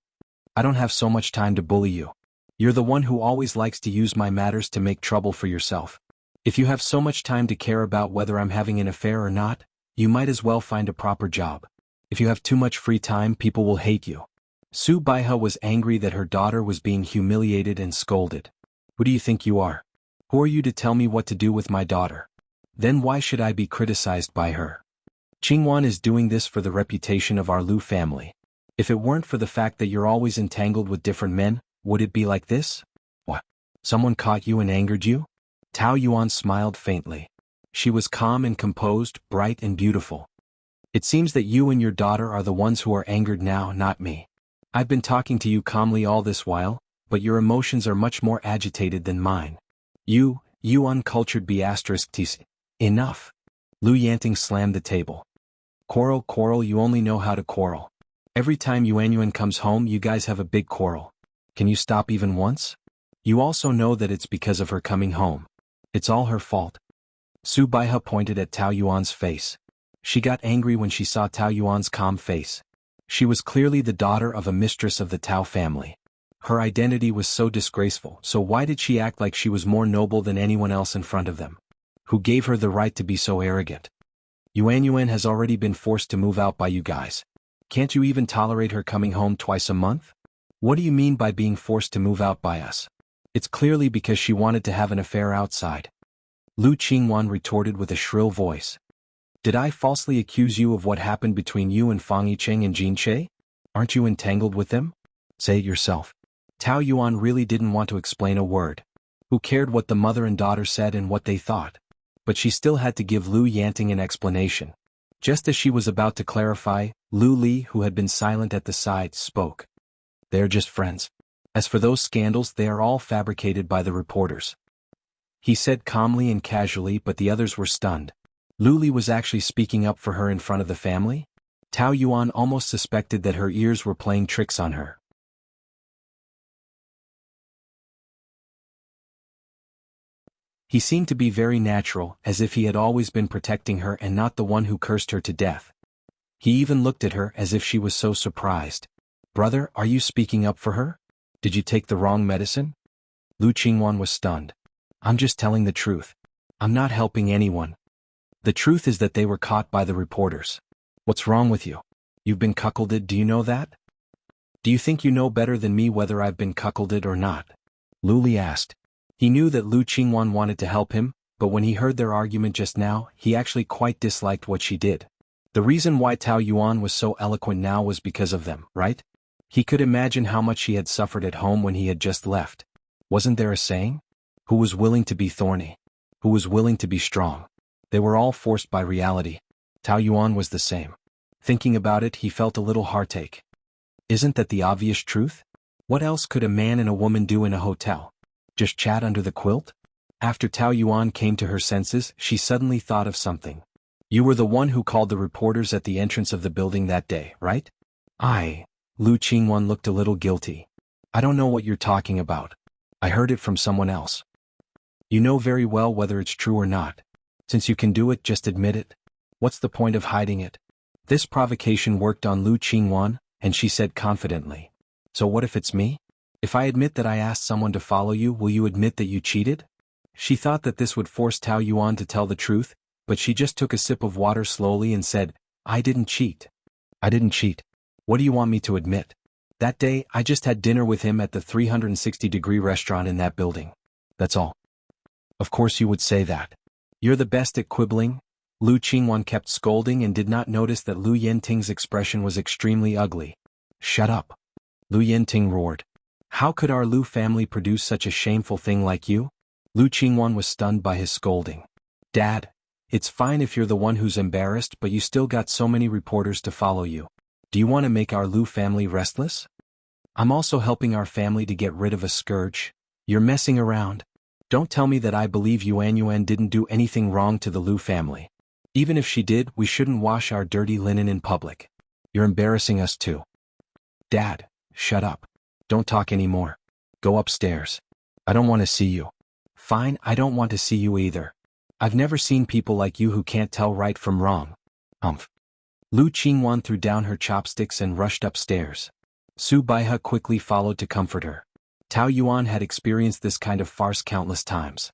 I don't have so much time to bully you. You're the one who always likes to use my matters to make trouble for yourself. If you have so much time to care about whether I'm having an affair or not, you might as well find a proper job. If you have too much free time, people will hate you. Su Baihe was angry that her daughter was being humiliated and scolded. Who do you think you are? Who are you to tell me what to do with my daughter? Then why should I be criticized by her? Qingwan is doing this for the reputation of our Lu family. If it weren't for the fact that you're always entangled with different men, would it be like this? What? Someone caught you and angered you? Tao Yuan smiled faintly. She was calm and composed, bright and beautiful. It seems that you and your daughter are the ones who are angered now, not me. I've been talking to you calmly all this while, but your emotions are much more agitated than mine. You uncultured b*****. Enough. Lu Yanting slammed the table. Quarrel, you only know how to quarrel. Every time Yuan comes home, you guys have a big quarrel. Can you stop even once? You also know that it's because of her coming home. It's all her fault. Su Baihe pointed at Tao Yuan's face. She got angry when she saw Tao Yuan's calm face. She was clearly the daughter of a mistress of the Tao family. Her identity was so disgraceful, so why did she act like she was more noble than anyone else in front of them? Who gave her the right to be so arrogant? Yuan has already been forced to move out by you guys. Can't you even tolerate her coming home twice a month? What do you mean by being forced to move out by us? It's clearly because she wanted to have an affair outside. Lu Qingwan retorted with a shrill voice. Did I falsely accuse you of what happened between you and Fang Yicheng and Jin Che? Aren't you entangled with them? Say it yourself. Tao Yuan really didn't want to explain a word. Who cared what the mother and daughter said and what they thought? But she still had to give Lu Yanting an explanation. Just as she was about to clarify, Lu Li, who had been silent at the side, spoke. They're just friends. As for those scandals, they are all fabricated by the reporters. He said calmly and casually, but the others were stunned. Lu Li was actually speaking up for her in front of the family? Tao Yuan almost suspected that her ears were playing tricks on her. He seemed to be very natural, as if he had always been protecting her and not the one who cursed her to death. He even looked at her as if she was so surprised. Brother, are you speaking up for her? Did you take the wrong medicine? Lu Qingwan was stunned. I'm just telling the truth. I'm not helping anyone. The truth is that they were caught by the reporters. What's wrong with you? You've been cuckolded, do you know that? Do you think you know better than me whether I've been cuckolded or not? Lu Li asked. He knew that Lu Qingwan wanted to help him, but when he heard their argument just now, he actually quite disliked what she did. The reason why Tao Yuan was so eloquent now was because of them, right? He could imagine how much she had suffered at home when he had just left. Wasn't there a saying? Who was willing to be thorny? Who was willing to be strong? They were all forced by reality. Tao Yuan was the same. Thinking about it, he felt a little heartache. Isn't that the obvious truth? What else could a man and a woman do in a hotel? Just chat under the quilt? After Tao Yuan came to her senses, she suddenly thought of something. You were the one who called the reporters at the entrance of the building that day, right? Lu Qingwan looked a little guilty. I don't know what you're talking about. I heard it from someone else. You know very well whether it's true or not. Since you can do it, just admit it. What's the point of hiding it? This provocation worked on Lu Qingwan, and she said confidently. So what if it's me? If I admit that I asked someone to follow you, will you admit that you cheated? She thought that this would force Tao Yuan to tell the truth, but she just took a sip of water slowly and said, I didn't cheat. I didn't cheat. What do you want me to admit? That day, I just had dinner with him at the 360-degree restaurant in that building. That's all. Of course you would say that. You're the best at quibbling. Lu Qingwan kept scolding and did not notice that Lu Yanting's expression was extremely ugly. Shut up. Lu Yanting roared. How could our Lu family produce such a shameful thing like you? Lu Qingwan was stunned by his scolding. Dad, it's fine if you're the one who's embarrassed, but you still got so many reporters to follow you. Do you want to make our Lu family restless? I'm also helping our family to get rid of a scourge. You're messing around. Don't tell me that I believe Yuan didn't do anything wrong to the Lu family. Even if she did, we shouldn't wash our dirty linen in public. You're embarrassing us too. Dad, shut up. Don't talk anymore. Go upstairs. I don't want to see you. Fine, I don't want to see you either. I've never seen people like you who can't tell right from wrong. Lu Qingwan threw down her chopsticks and rushed upstairs. Su Baihe quickly followed to comfort her. Tao Yuan had experienced this kind of farce countless times.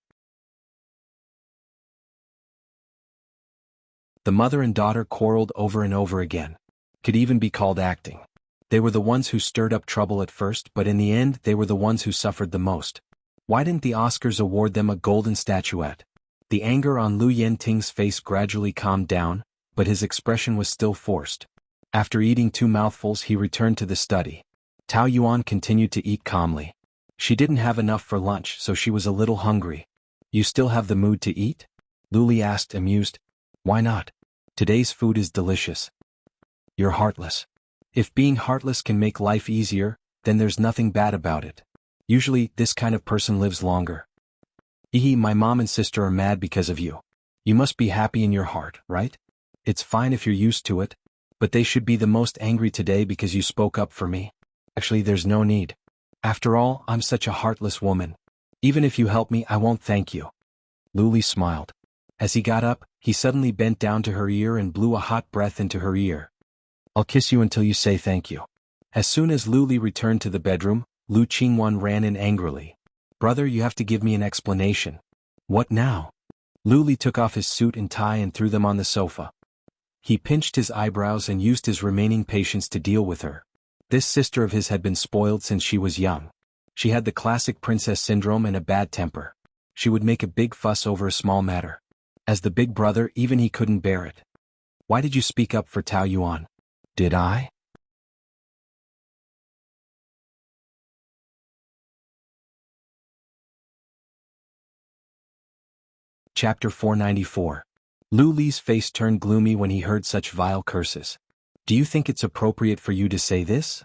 The mother and daughter quarreled over and over again. Could even be called acting. They were the ones who stirred up trouble at first, but in the end they were the ones who suffered the most. Why didn't the Oscars award them a golden statuette? The anger on Lu Yanting's face gradually calmed down, but his expression was still forced. After eating 2 mouthfuls, he returned to the study. Tao Yuan continued to eat calmly. She didn't have enough for lunch, so she was a little hungry. You still have the mood to eat? Lu Li asked, amused. Why not? Today's food is delicious. You're heartless. If being heartless can make life easier, then there's nothing bad about it. Usually, this kind of person lives longer. My mom and sister are mad because of you. You must be happy in your heart, right? It's fine if you're used to it, but they should be the most angry today because you spoke up for me. Actually, there's no need. After all, I'm such a heartless woman. Even if you help me, I won't thank you. Luli smiled. As he got up, he suddenly bent down to her ear and blew a hot breath into her ear. I'll kiss you until you say thank you. As soon as Luli returned to the bedroom, Lu Qingwan ran in angrily. Brother, you have to give me an explanation. What now? Luli took off his suit and tie and threw them on the sofa. He pinched his eyebrows and used his remaining patience to deal with her. This sister of his had been spoiled since she was young. She had the classic princess syndrome and a bad temper. She would make a big fuss over a small matter. As the big brother, even he couldn't bear it. Why did you speak up for Tao Yuan? Did I? Chapter 494. Lu Li's face turned gloomy when he heard such vile curses. Do you think it's appropriate for you to say this?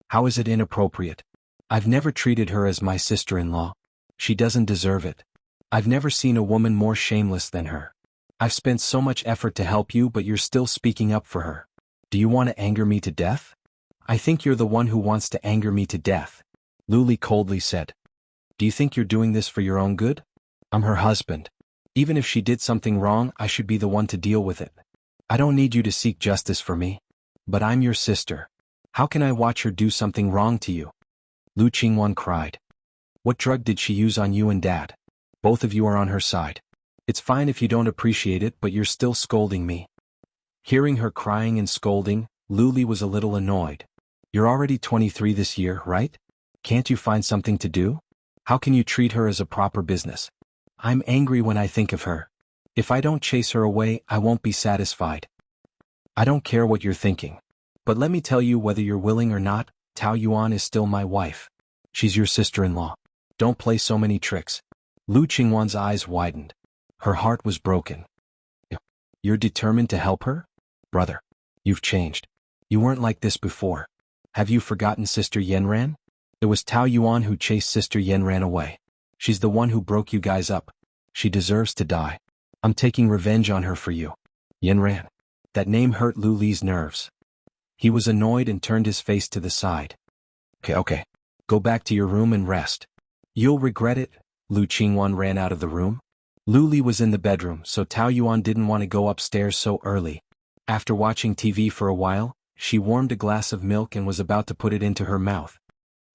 How is it inappropriate? I've never treated her as my sister-in-law. She doesn't deserve it. I've never seen a woman more shameless than her. I've spent so much effort to help you, but you're still speaking up for her. Do you want to anger me to death? I think you're the one who wants to anger me to death, Lu Li coldly said. Do you think you're doing this for your own good? I'm her husband. Even if she did something wrong, I should be the one to deal with it. I don't need you to seek justice for me. But I'm your sister. How can I watch her do something wrong to you? Lu Qingwan cried. What drug did she use on you and Dad? Both of you are on her side. It's fine if you don't appreciate it, but you're still scolding me. Hearing her crying and scolding, Lu Li was a little annoyed. You're already 23 this year, right? Can't you find something to do? How can you treat her as a proper business? I'm angry when I think of her. If I don't chase her away, I won't be satisfied. I don't care what you're thinking. But let me tell you, whether you're willing or not, Tao Yuan is still my wife. She's your sister-in-law. Don't play so many tricks. Lu Qingwan's eyes widened. Her heart was broken. You're determined to help her? Brother, you've changed. You weren't like this before. Have you forgotten Sister Yanran? It was Tao Yuan who chased Sister Yanran away. She's the one who broke you guys up. She deserves to die. I'm taking revenge on her for you. Yanran. That name hurt Lu Li's nerves. He was annoyed and turned his face to the side. Okay. Go back to your room and rest. You'll regret it. Lu Qingwan ran out of the room. Lu Li was in the bedroom, so Tao Yuan didn't want to go upstairs so early. After watching TV for a while, she warmed a glass of milk and was about to put it into her mouth.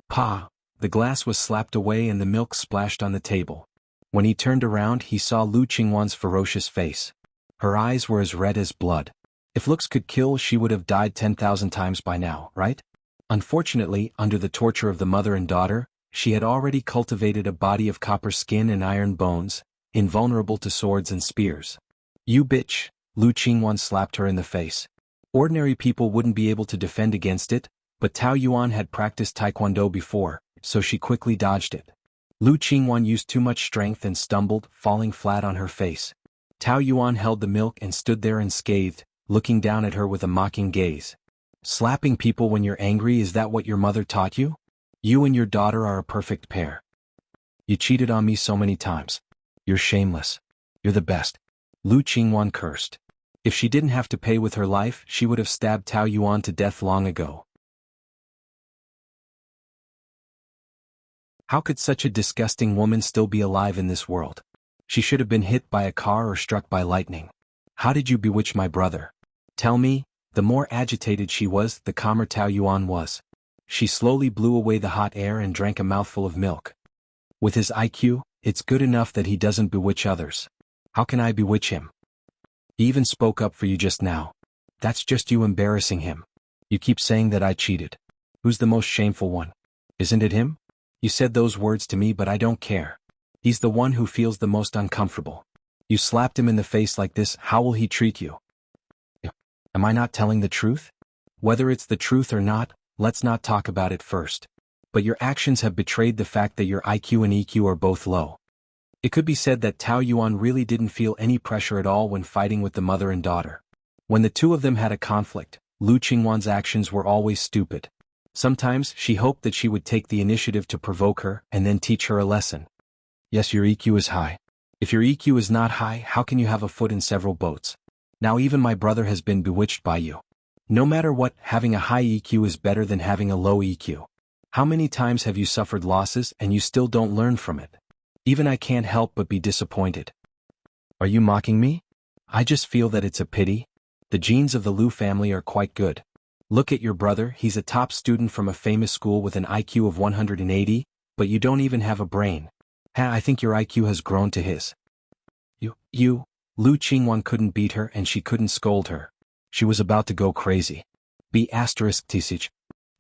Pa! The glass was slapped away and the milk splashed on the table. When he turned around, he saw Lu Qingwan's ferocious face. Her eyes were as red as blood. If looks could kill, she would have died 10,000 times by now, right? Unfortunately, under the torture of the mother and daughter, she had already cultivated a body of copper skin and iron bones, invulnerable to swords and spears. You bitch, Lu Qingwan slapped her in the face. Ordinary people wouldn't be able to defend against it, but Tao Yuan had practiced taekwondo before, so she quickly dodged it. Lu Qingwan used too much strength and stumbled, falling flat on her face. Tao Yuan held the milk and stood there unscathed, looking down at her with a mocking gaze. Slapping people when you're angry, is that what your mother taught you? You and your daughter are a perfect pair. You cheated on me so many times. You're shameless. You're the best. Lu Qingwan cursed. If she didn't have to pay with her life, she would have stabbed Tao Yuan to death long ago. How could such a disgusting woman still be alive in this world? She should have been hit by a car or struck by lightning. How did you bewitch my brother? Tell me. The more agitated she was, the calmer Tao Yuan was. She slowly blew away the hot air and drank a mouthful of milk. With his IQ, it's good enough that he doesn't bewitch others. How can I bewitch him? He even spoke up for you just now. That's just you embarrassing him. You keep saying that I cheated. Who's the most shameful one? Isn't it him? You said those words to me, but I don't care. He's the one who feels the most uncomfortable. You slapped him in the face like this, how will he treat you? Am I not telling the truth? Whether it's the truth or not, let's not talk about it first. But your actions have betrayed the fact that your IQ and EQ are both low. It could be said that Tao Yuan really didn't feel any pressure at all when fighting with the mother and daughter. When the two of them had a conflict, Lu Qingwan's actions were always stupid. Sometimes she hoped that she would take the initiative to provoke her and then teach her a lesson. Yes, your EQ is high. If your EQ is not high, how can you have a foot in several boats? Now even my brother has been bewitched by you. No matter what, having a high EQ is better than having a low EQ. How many times have you suffered losses and you still don't learn from it? Even I can't help but be disappointed. Are you mocking me? I just feel that it's a pity. The genes of the Liu family are quite good. Look at your brother, he's a top student from a famous school with an IQ of 180, but you don't even have a brain. I think your IQ has grown to his. Lu Qingwan couldn't beat her and she couldn't scold her. She was about to go crazy.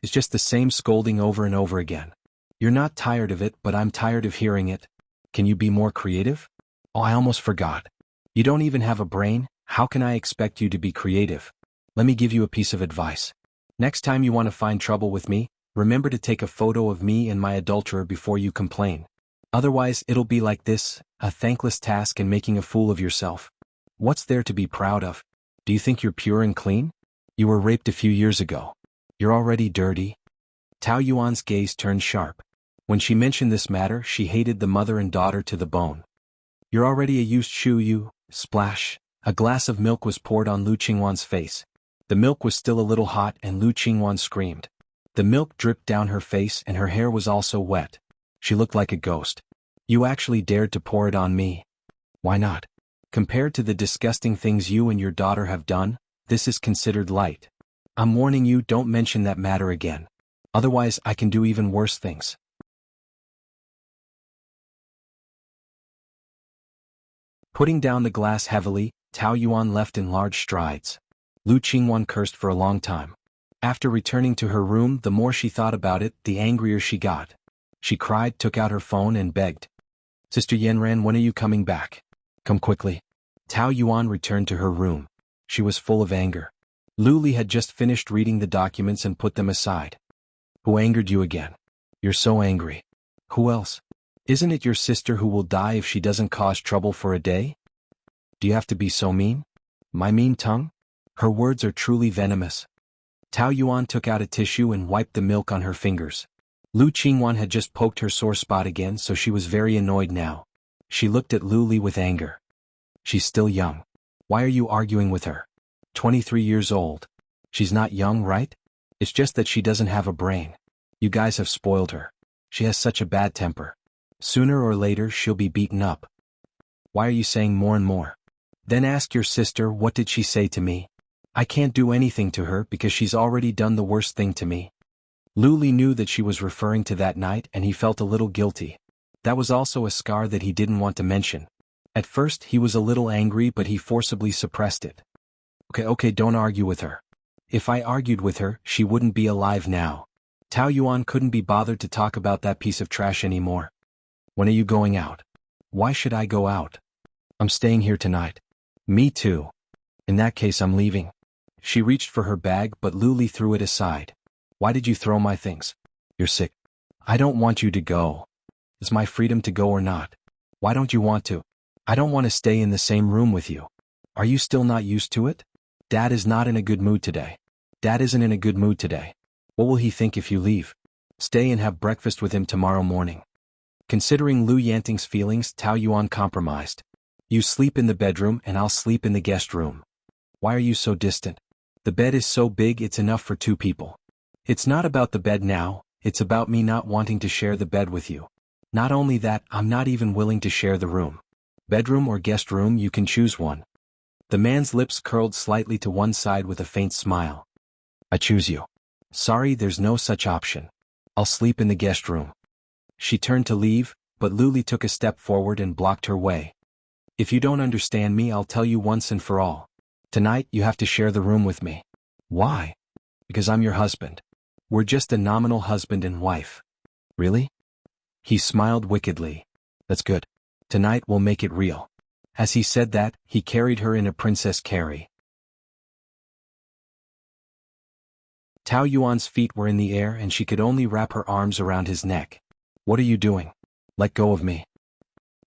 It's just the same scolding over and over again. You're not tired of it, but I'm tired of hearing it. Can you be more creative? Oh, I almost forgot. You don't even have a brain, how can I expect you to be creative? Let me give you a piece of advice. Next time you want to find trouble with me, remember to take a photo of me and my adulterer before you complain. Otherwise it'll be like this, a thankless task and making a fool of yourself. What's there to be proud of? Do you think you're pure and clean? You were raped a few years ago. You're already dirty. Tao Yuan's gaze turned sharp. When she mentioned this matter, she hated the mother and daughter to the bone. You're already a used shoe, splash. A glass of milk was poured on Lu Qingwan's face. The milk was still a little hot and Lu Qingwan screamed. The milk dripped down her face and her hair was also wet. She looked like a ghost. You actually dared to pour it on me. Why not? Compared to the disgusting things you and your daughter have done, this is considered light. I'm warning you, don't mention that matter again. Otherwise I can do even worse things. Putting down the glass heavily, Tao Yuan left in large strides. Lu Qingwan cursed for a long time. After returning to her room, the more she thought about it, the angrier she got. She cried, took out her phone and begged. Sister Yanran, when are you coming back? Come quickly. Tao Yuan returned to her room. She was full of anger. Lu Li had just finished reading the documents and put them aside. Who angered you again? You're so angry. Who else? Isn't it your sister who will die if she doesn't cause trouble for a day? Do you have to be so mean? My mean tongue? Her words are truly venomous. Tao Yuan took out a tissue and wiped the milk on her fingers. Lu Qingwan had just poked her sore spot again, so she was very annoyed now. She looked at Lu Li with anger. She's still young. Why are you arguing with her? 23 years old. She's not young, right? It's just that she doesn't have a brain. You guys have spoiled her. She has such a bad temper. Sooner or later she'll be beaten up. Why are you saying more and more? Then ask your sister, what did she say to me? I can't do anything to her because she's already done the worst thing to me. Lu Li knew that she was referring to that night and he felt a little guilty. That was also a scar that he didn't want to mention. At first he was a little angry, but he forcibly suppressed it. Okay, don't argue with her. If I argued with her, she wouldn't be alive now. Tao Yuan couldn't be bothered to talk about that piece of trash anymore. When are you going out? Why should I go out? I'm staying here tonight. Me too. In that case I'm leaving. She reached for her bag, but Lu Li threw it aside. Why did you throw my things? You're sick. I don't want you to go. It's my freedom to go or not. Why don't you want to? I don't want to stay in the same room with you. Are you still not used to it? Dad is not in a good mood today. Dad isn't in a good mood today. What will he think if you leave? Stay and have breakfast with him tomorrow morning. Considering Lu Yanting's feelings, Tao Yuan compromised. You sleep in the bedroom and I'll sleep in the guest room. Why are you so distant? The bed is so big it's enough for 2 people. It's not about the bed now, it's about me not wanting to share the bed with you. Not only that, I'm not even willing to share the room. Bedroom or guest room, you can choose one. The man's lips curled slightly to one side with a faint smile. I choose you. Sorry, there's no such option. I'll sleep in the guest room. She turned to leave, but Lu Li took a step forward and blocked her way. If you don't understand me, I'll tell you once and for all. Tonight, you have to share the room with me. Why? Because I'm your husband. We're just a nominal husband and wife. Really? He smiled wickedly. That's good. Tonight we'll make it real. As he said that, he carried her in a princess carry. Tao Yuan's feet were in the air and she could only wrap her arms around his neck. What are you doing? Let go of me.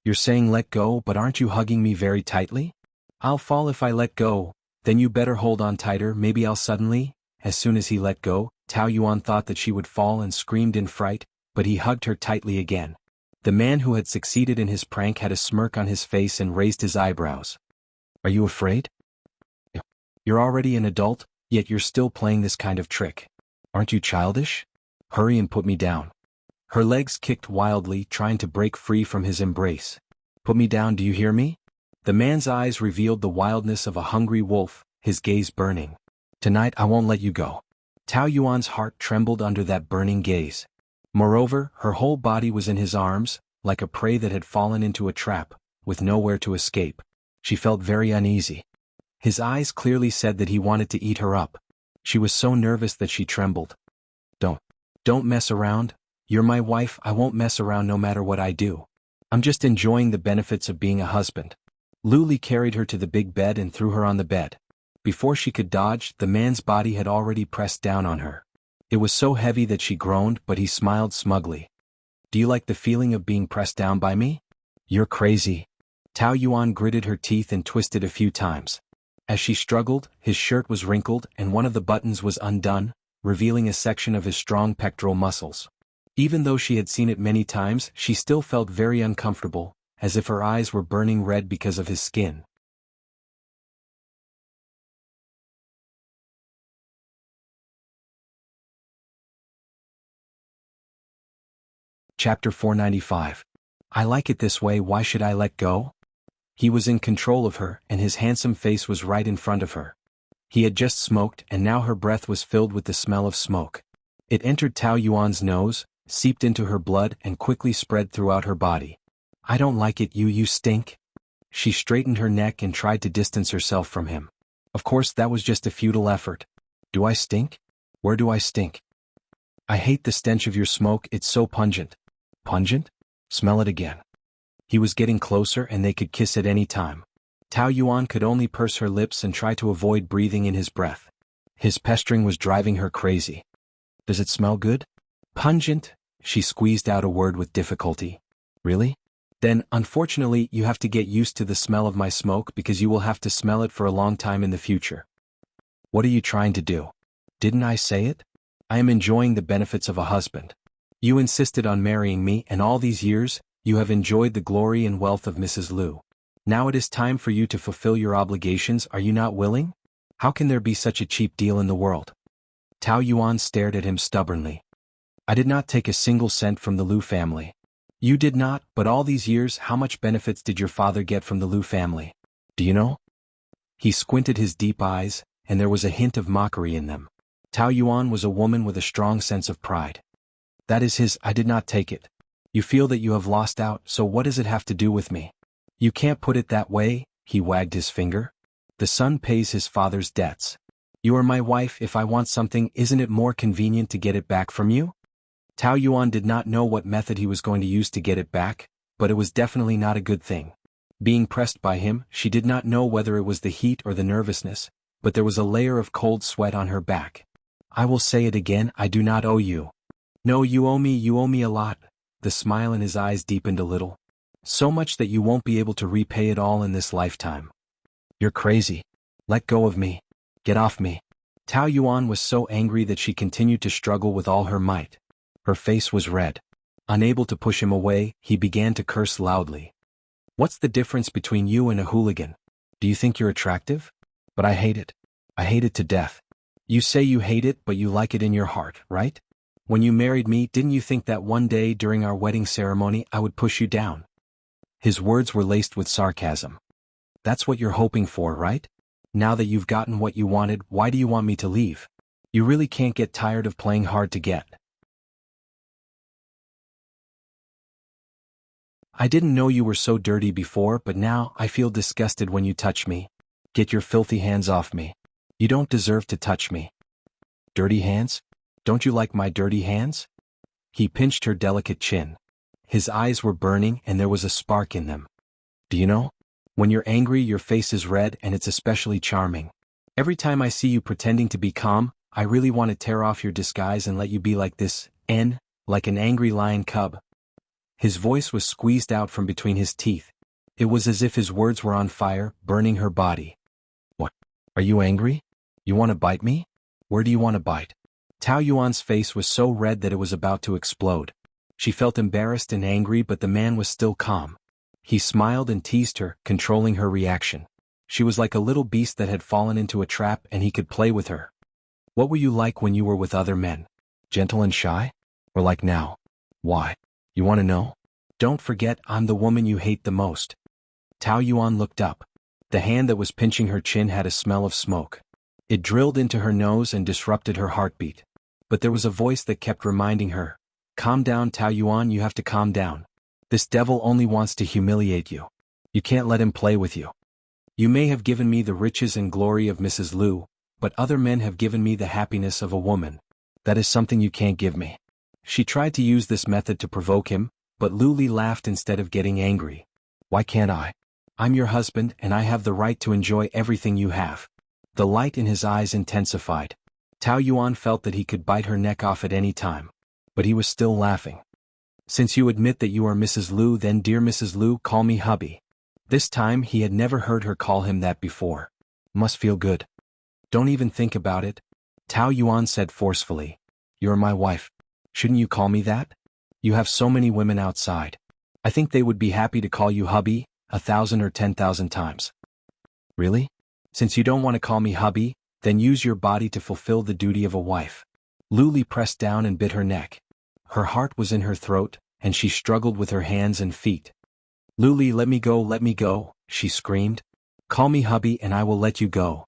You're saying let go, but aren't you hugging me very tightly? I'll fall if I let go, then you better hold on tighter, maybe I'll suddenly. As soon as he let go, Tao Yuan thought that she would fall and screamed in fright, but he hugged her tightly again. The man who had succeeded in his prank had a smirk on his face and raised his eyebrows. Are you afraid? You're already an adult, yet you're still playing this kind of trick. Aren't you childish? Hurry and put me down. Her legs kicked wildly, trying to break free from his embrace. Put me down, do you hear me? The man's eyes revealed the wildness of a hungry wolf, his gaze burning. Tonight I won't let you go. Tao Yuan's heart trembled under that burning gaze. Moreover, her whole body was in his arms, like a prey that had fallen into a trap, with nowhere to escape. She felt very uneasy. His eyes clearly said that he wanted to eat her up. She was so nervous that she trembled. Don't mess around. You're my wife, I won't mess around no matter what I do. I'm just enjoying the benefits of being a husband. Luli carried her to the big bed and threw her on the bed. Before she could dodge, the man's body had already pressed down on her. It was so heavy that she groaned, but he smiled smugly. Do you like the feeling of being pressed down by me? You're crazy. Tao Yuan gritted her teeth and twisted a few times. As she struggled, his shirt was wrinkled and one of the buttons was undone, revealing a section of his strong pectoral muscles. Even though she had seen it many times, she still felt very uncomfortable, as if her eyes were burning red because of his skin. Chapter 495. I like it this way, why should I let go? He was in control of her, and his handsome face was right in front of her. He had just smoked, and now her breath was filled with the smell of smoke. It entered Tao Yuan's nose, seeped into her blood, and quickly spread throughout her body. I don't like it, you stink. She straightened her neck and tried to distance herself from him. Of course that was just a futile effort. Do I stink? Where do I stink? I hate the stench of your smoke, it's so pungent. Pungent? Smell it again. He was getting closer and they could kiss at any time. Tao Yuan could only purse her lips and try to avoid breathing in his breath. His pestering was driving her crazy. Does it smell good? Pungent? She squeezed out a word with difficulty. Really? Then, unfortunately, you have to get used to the smell of my smoke because you will have to smell it for a long time in the future. What are you trying to do? Didn't I say it? I am enjoying the benefits of a husband. You insisted on marrying me, and all these years, you have enjoyed the glory and wealth of Mrs. Liu. Now it is time for you to fulfill your obligations, are you not willing? How can there be such a cheap deal in the world? Tao Yuan stared at him stubbornly. I did not take a single cent from the Liu family. You did not, but all these years how much benefits did your father get from the Liu family? Do you know? He squinted his deep eyes, and there was a hint of mockery in them. Tao Yuan was a woman with a strong sense of pride. That is his, I did not take it. You feel that you have lost out, so what does it have to do with me? You can't put it that way, he wagged his finger. The son pays his father's debts. You are my wife, if I want something, isn't it more convenient to get it back from you? Tao Yuan did not know what method he was going to use to get it back, but it was definitely not a good thing. Being pressed by him, she did not know whether it was the heat or the nervousness, but there was a layer of cold sweat on her back. I will say it again, I do not owe you. No, you owe me a lot. The smile in his eyes deepened a little. So much that you won't be able to repay it all in this lifetime. You're crazy. Let go of me. Get off me. Tao Yuan was so angry that she continued to struggle with all her might. Her face was red. Unable to push him away, he began to curse loudly. What's the difference between you and a hooligan? Do you think you're attractive? But I hate it. I hate it to death. You say you hate it, but you like it in your heart, right? When you married me, didn't you think that one day during our wedding ceremony I would push you down? His words were laced with sarcasm. That's what you're hoping for, right? Now that you've gotten what you wanted, why do you want me to leave? You really can't get tired of playing hard to get. I didn't know you were so dirty before, but now I feel disgusted when you touch me. Get your filthy hands off me. You don't deserve to touch me. Dirty hands? Don't you like my dirty hands? He pinched her delicate chin. His eyes were burning and there was a spark in them. Do you know? When you're angry, your face is red and it's especially charming. Every time I see you pretending to be calm, I really want to tear off your disguise and let you be like this, like an angry lion cub. His voice was squeezed out from between his teeth. It was as if his words were on fire, burning her body. What? Are you angry? You want to bite me? Where do you want to bite? Tao Yuan's face was so red that it was about to explode. She felt embarrassed and angry, but the man was still calm. He smiled and teased her, controlling her reaction. She was like a little beast that had fallen into a trap and he could play with her. What were you like when you were with other men? Gentle and shy? Or like now? Why? You want to know? Don't forget I'm the woman you hate the most. Tao Yuan looked up. The hand that was pinching her chin had a smell of smoke. It drilled into her nose and disrupted her heartbeat. But there was a voice that kept reminding her, "Calm down, Tao Yuan, you have to calm down. This devil only wants to humiliate you. You can't let him play with you. You may have given me the riches and glory of Mrs. Liu, but other men have given me the happiness of a woman. That is something you can't give me." She tried to use this method to provoke him, but Lu Li laughed instead of getting angry. "Why can't I? I'm your husband and I have the right to enjoy everything you have." The light in his eyes intensified. Tao Yuan felt that he could bite her neck off at any time. But he was still laughing. "Since you admit that you are Mrs. Liu, then dear Mrs. Liu, call me hubby." This time he had never heard her call him that before. Must feel good. "Don't even think about it," Tao Yuan said forcefully. "You're my wife. Shouldn't you call me that? You have so many women outside. I think they would be happy to call you hubby, 1,000 or 10,000 times." "Really? Since you don't want to call me hubby, then use your body to fulfill the duty of a wife." Lu Li pressed down and bit her neck. Her heart was in her throat, and she struggled with her hands and feet. "Lu Li, let me go," she screamed. "Call me hubby and I will let you go."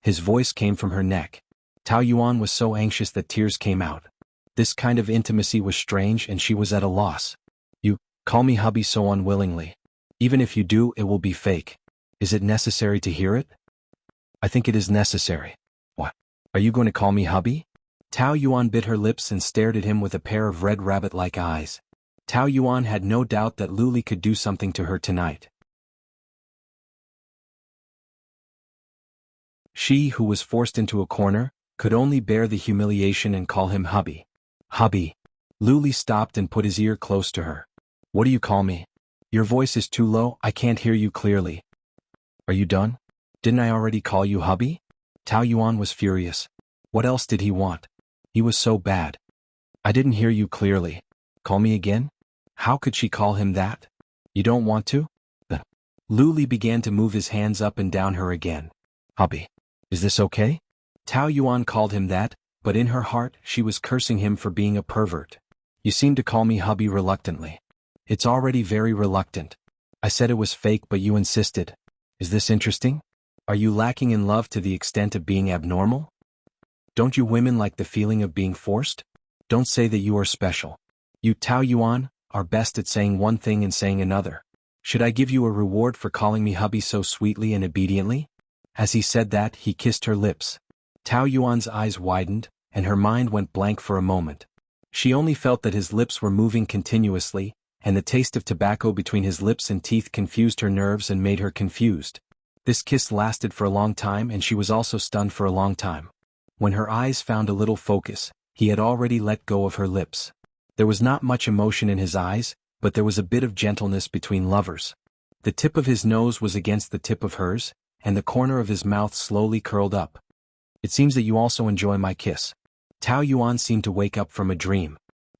His voice came from her neck. Tao Yuan was so anxious that tears came out. This kind of intimacy was strange and she was at a loss. "You call me hubby so unwillingly. Even if you do, it will be fake. Is it necessary to hear it?" "I think it is necessary." "What? Are you going to call me hubby?" Tao Yuan bit her lips and stared at him with a pair of red rabbit-like eyes. Tao Yuan had no doubt that Lu Li could do something to her tonight. She, who was forced into a corner, could only bear the humiliation and call him hubby. "Hubby." Lu Li stopped and put his ear close to her. "What do you call me? Your voice is too low, I can't hear you clearly." "Are you done? Didn't I already call you hubby?" Tao Yuan was furious. What else did he want? He was so bad. "I didn't hear you clearly. Call me again?" How could she call him that? "You don't want to?" Lu Li began to move his hands up and down her again. "Hubby. Is this okay?" Tao Yuan called him that, but in her heart she was cursing him for being a pervert. "You seem to call me hubby reluctantly." "It's already very reluctant. I said it was fake but you insisted. Is this interesting? Are you lacking in love to the extent of being abnormal? Don't you women like the feeling of being forced? Don't say that you are special. You Tao Yuan are best at saying one thing and saying another. Should I give you a reward for calling me hubby so sweetly and obediently?" As he said that, he kissed her lips. Tao Yuan's eyes widened, and her mind went blank for a moment. She only felt that his lips were moving continuously, and the taste of tobacco between his lips and teeth confused her nerves and made her confused. This kiss lasted for a long time and she was also stunned for a long time. When her eyes found a little focus, he had already let go of her lips. There was not much emotion in his eyes, but there was a bit of gentleness between lovers. The tip of his nose was against the tip of hers, and the corner of his mouth slowly curled up. "It seems that you also enjoy my kiss." Tao Yuan seemed to wake up from a dream.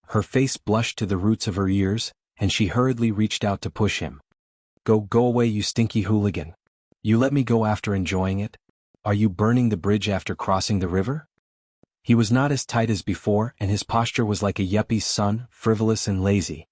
Her face blushed to the roots of her ears, and she hurriedly reached out to push him. Go away, you stinky hooligan. You let me go after enjoying it? Are you burning the bridge after crossing the river?" He was not as tight as before, and his posture was like a yuppie's son, frivolous and lazy.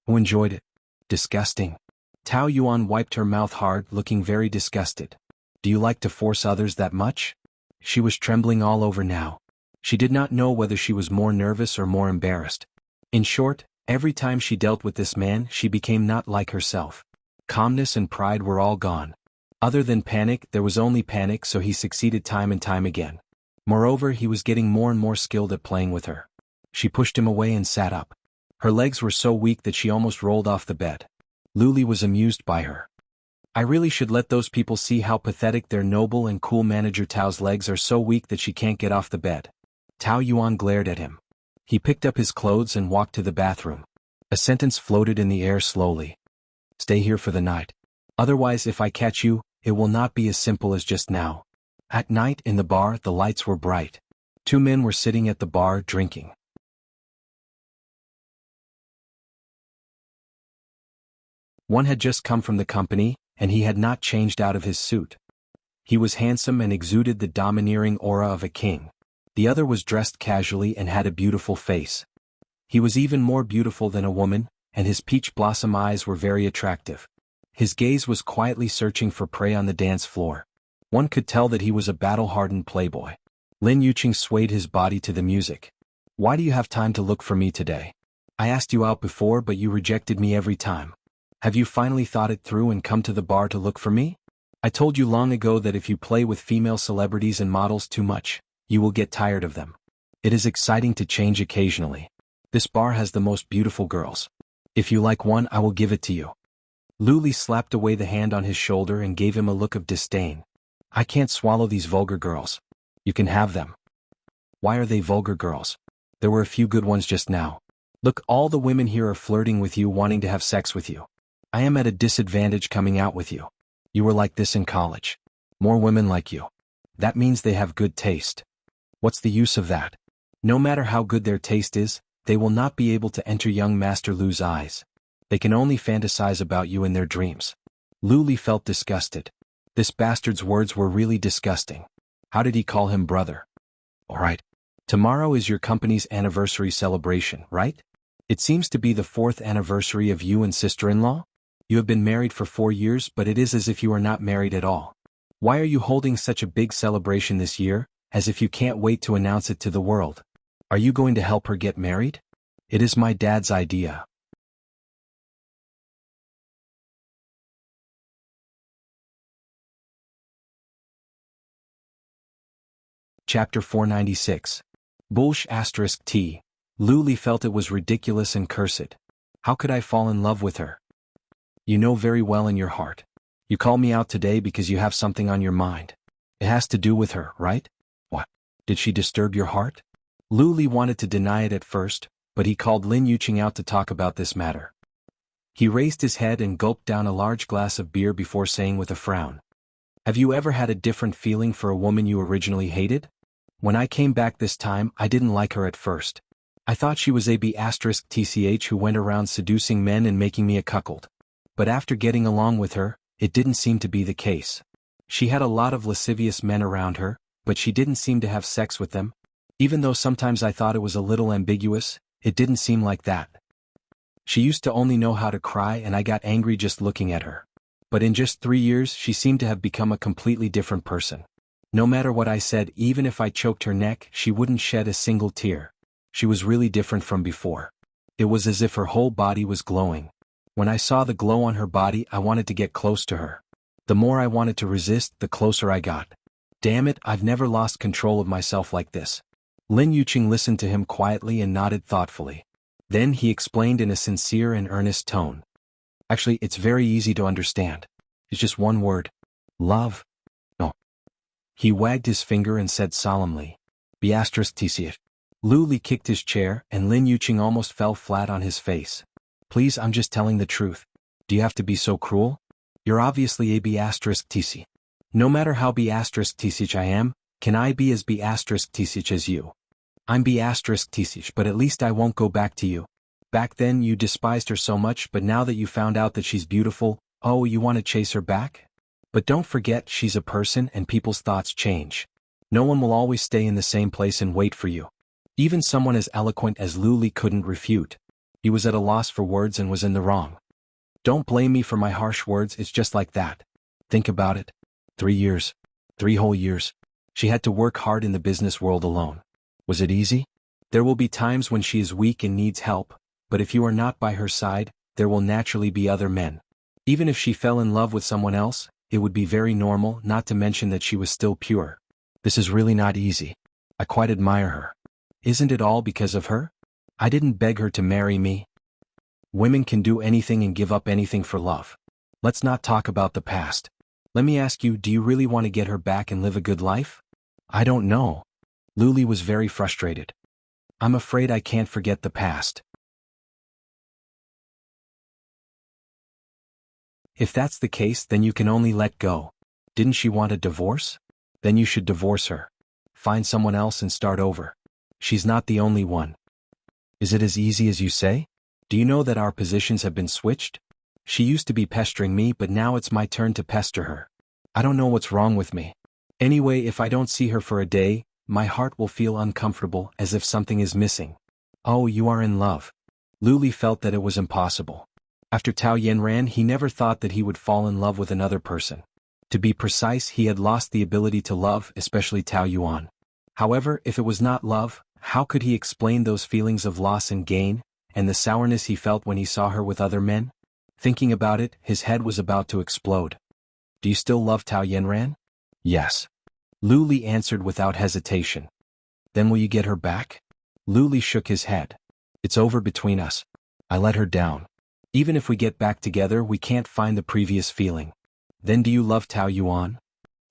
"Who enjoyed it? Disgusting." Tao Yuan wiped her mouth hard, looking very disgusted. "Do you like to force others that much?" She was trembling all over now. She did not know whether she was more nervous or more embarrassed. In short, every time she dealt with this man, she became not like herself. Calmness and pride were all gone. Other than panic, there was only panic, so he succeeded time and time again. Moreover, he was getting more and more skilled at playing with her. She pushed him away and sat up. Her legs were so weak that she almost rolled off the bed. Lu Li was amused by her. "I really should let those people see how pathetic their noble and cool manager Tao's legs are so weak that she can't get off the bed." Tao Yuan glared at him. He picked up his clothes and walked to the bathroom. A sentence floated in the air slowly. "Stay here for the night. Otherwise, if I catch you, it will not be as simple as just now." At night, in the bar, the lights were bright. Two men were sitting at the bar, drinking. One had just come from the company, and he had not changed out of his suit. He was handsome and exuded the domineering aura of a king. The other was dressed casually and had a beautiful face. He was even more beautiful than a woman, and his peach blossom eyes were very attractive. His gaze was quietly searching for prey on the dance floor. One could tell that he was a battle-hardened playboy. Lin Yuqing swayed his body to the music. Why do you have time to look for me today? I asked you out before but you rejected me every time. Have you finally thought it through and come to the bar to look for me? I told you long ago that if you play with female celebrities and models too much, you will get tired of them. It is exciting to change occasionally. This bar has the most beautiful girls. If you like one, I will give it to you. Lu Li slapped away the hand on his shoulder and gave him a look of disdain. I can't swallow these vulgar girls. You can have them. Why are they vulgar girls? There were a few good ones just now. Look, all the women here are flirting with you, wanting to have sex with you. I am at a disadvantage coming out with you. You were like this in college. More women like you. That means they have good taste. What's the use of that? No matter how good their taste is, they will not be able to enter young Master Lu's eyes. They can only fantasize about you in their dreams. Lu Li felt disgusted. This bastard's words were really disgusting. How did he call him brother? Alright. Tomorrow is your company's anniversary celebration, right? It seems to be the 4th anniversary of you and sister-in-law? You have been married for 4 years, but it is as if you are not married at all. Why are you holding such a big celebration this year, as if you can't wait to announce it to the world? Are you going to help her get married? It is my dad's idea. Chapter 496. Bullsh *T. Lu Li felt it was ridiculous and cursed. How could I fall in love with her? You know very well in your heart. You call me out today because you have something on your mind. It has to do with her, right? What? Did she disturb your heart? Lu Li wanted to deny it at first, but he called Lin Yuqing out to talk about this matter. He raised his head and gulped down a large glass of beer before saying with a frown. Have you ever had a different feeling for a woman you originally hated? When I came back this time, I didn't like her at first. I thought she was a *TCH who went around seducing men and making me a cuckold. But after getting along with her, it didn't seem to be the case. She had a lot of lascivious men around her, but she didn't seem to have sex with them. Even though sometimes I thought it was a little ambiguous, it didn't seem like that. She used to only know how to cry and I got angry just looking at her. But in just 3 years she seemed to have become a completely different person. No matter what I said, even if I choked her neck, she wouldn't shed a single tear. She was really different from before. It was as if her whole body was glowing. When I saw the glow on her body, I wanted to get close to her. The more I wanted to resist, the closer I got. Damn it, I've never lost control of myself like this. Lin Yuqing listened to him quietly and nodded thoughtfully. Then he explained in a sincere and earnest tone. Actually, it's very easy to understand. It's just one word. Love. No. He wagged his finger and said solemnly. *TCH. Lu Li kicked his chair and Lin Yuqing almost fell flat on his face. Please, I'm just telling the truth. Do you have to be so cruel? You're obviously a *TC. No matter how *TCH I am, can I be as *TCH as you? I'm *TCH, but at least I won't go back to you. Back then you despised her so much, but now that you found out that she's beautiful, oh, you want to chase her back? But don't forget, she's a person and people's thoughts change. No one will always stay in the same place and wait for you. Even someone as eloquent as Lu Li couldn't refute. He was at a loss for words and was in the wrong. Don't blame me for my harsh words, it's just like that. Think about it. 3 years. 3 whole years. She had to work hard in the business world alone. Was it easy? There will be times when she is weak and needs help, but if you are not by her side, there will naturally be other men. Even if she fell in love with someone else, it would be very normal, not to mention that she was still pure. This is really not easy. I quite admire her. Isn't it all because of her? I didn't beg her to marry me. Women can do anything and give up anything for love. Let's not talk about the past. Let me ask you, do you really want to get her back and live a good life? I don't know. Lu Li was very frustrated. I'm afraid I can't forget the past. If that's the case, then you can only let go. Didn't she want a divorce? Then you should divorce her. Find someone else and start over. She's not the only one. Is it as easy as you say? Do you know that our positions have been switched? She used to be pestering me, but now it's my turn to pester her. I don't know what's wrong with me. Anyway, if I don't see her for a day, my heart will feel uncomfortable, as if something is missing. Oh, you are in love. Luli felt that it was impossible. After Tao Yanran, he never thought that he would fall in love with another person. To be precise, he had lost the ability to love, especially Tao Yuan. However, if it was not love, how could he explain those feelings of loss and gain, and the sourness he felt when he saw her with other men? Thinking about it, his head was about to explode. Do you still love Tao Yanran? Yes. Luli answered without hesitation. Then will you get her back? Luli shook his head. It's over between us. I let her down. Even if we get back together, we can't find the previous feeling. Then do you love Tao Yuan?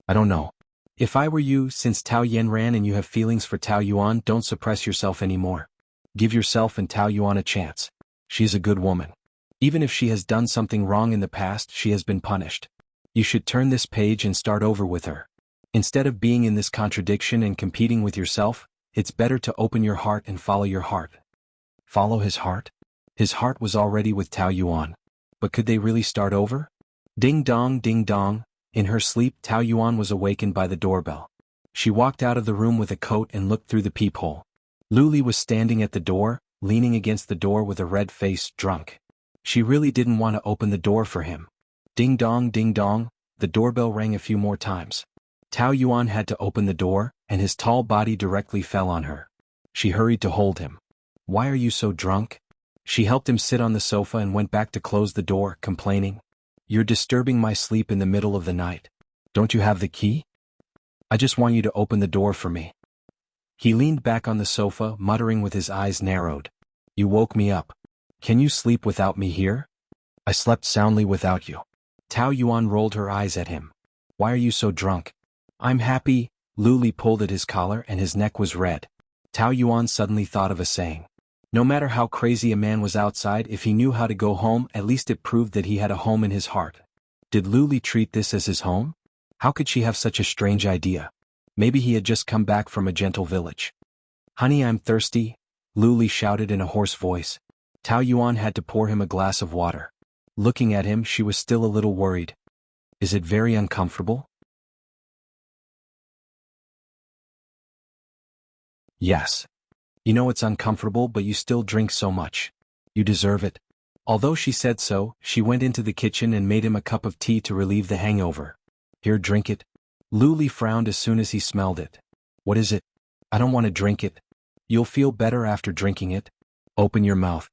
I don't know. If I were you, since Tao Yanran and you have feelings for Tao Yuan, don't suppress yourself anymore. Give yourself and Tao Yuan a chance. She's a good woman. Even if she has done something wrong in the past, she has been punished. You should turn this page and start over with her. Instead of being in this contradiction and competing with yourself, it's better to open your heart and follow your heart. Follow his heart? His heart was already with Tao Yuan. But could they really start over? Ding dong, ding dong. In her sleep, Tao Yuan was awakened by the doorbell. She walked out of the room with a coat and looked through the peephole. Luli was standing at the door, leaning against the door with a red face, drunk. She really didn't want to open the door for him. Ding dong, ding dong. The doorbell rang a few more times. Tao Yuan had to open the door, and his tall body directly fell on her. She hurried to hold him. Why are you so drunk? She helped him sit on the sofa and went back to close the door, complaining. You're disturbing my sleep in the middle of the night. Don't you have the key? I just want you to open the door for me. He leaned back on the sofa, muttering with his eyes narrowed. You woke me up. Can you sleep without me here? I slept soundly without you. Tao Yuan rolled her eyes at him. Why are you so drunk? I'm happy. Luli pulled at his collar and his neck was red. Tao Yuan suddenly thought of a saying. No matter how crazy a man was outside, if he knew how to go home, at least it proved that he had a home in his heart. Did Luli treat this as his home? How could she have such a strange idea? Maybe he had just come back from a gentle village. Honey, I'm thirsty, Luli shouted in a hoarse voice. Tao Yuan had to pour him a glass of water. Looking at him, she was still a little worried. Is it very uncomfortable? Yes. You know it's uncomfortable, but you still drink so much. You deserve it. Although she said so, she went into the kitchen and made him a cup of tea to relieve the hangover. Here, drink it. Luli frowned as soon as he smelled it. What is it? I don't want to drink it. You'll feel better after drinking it. Open your mouth.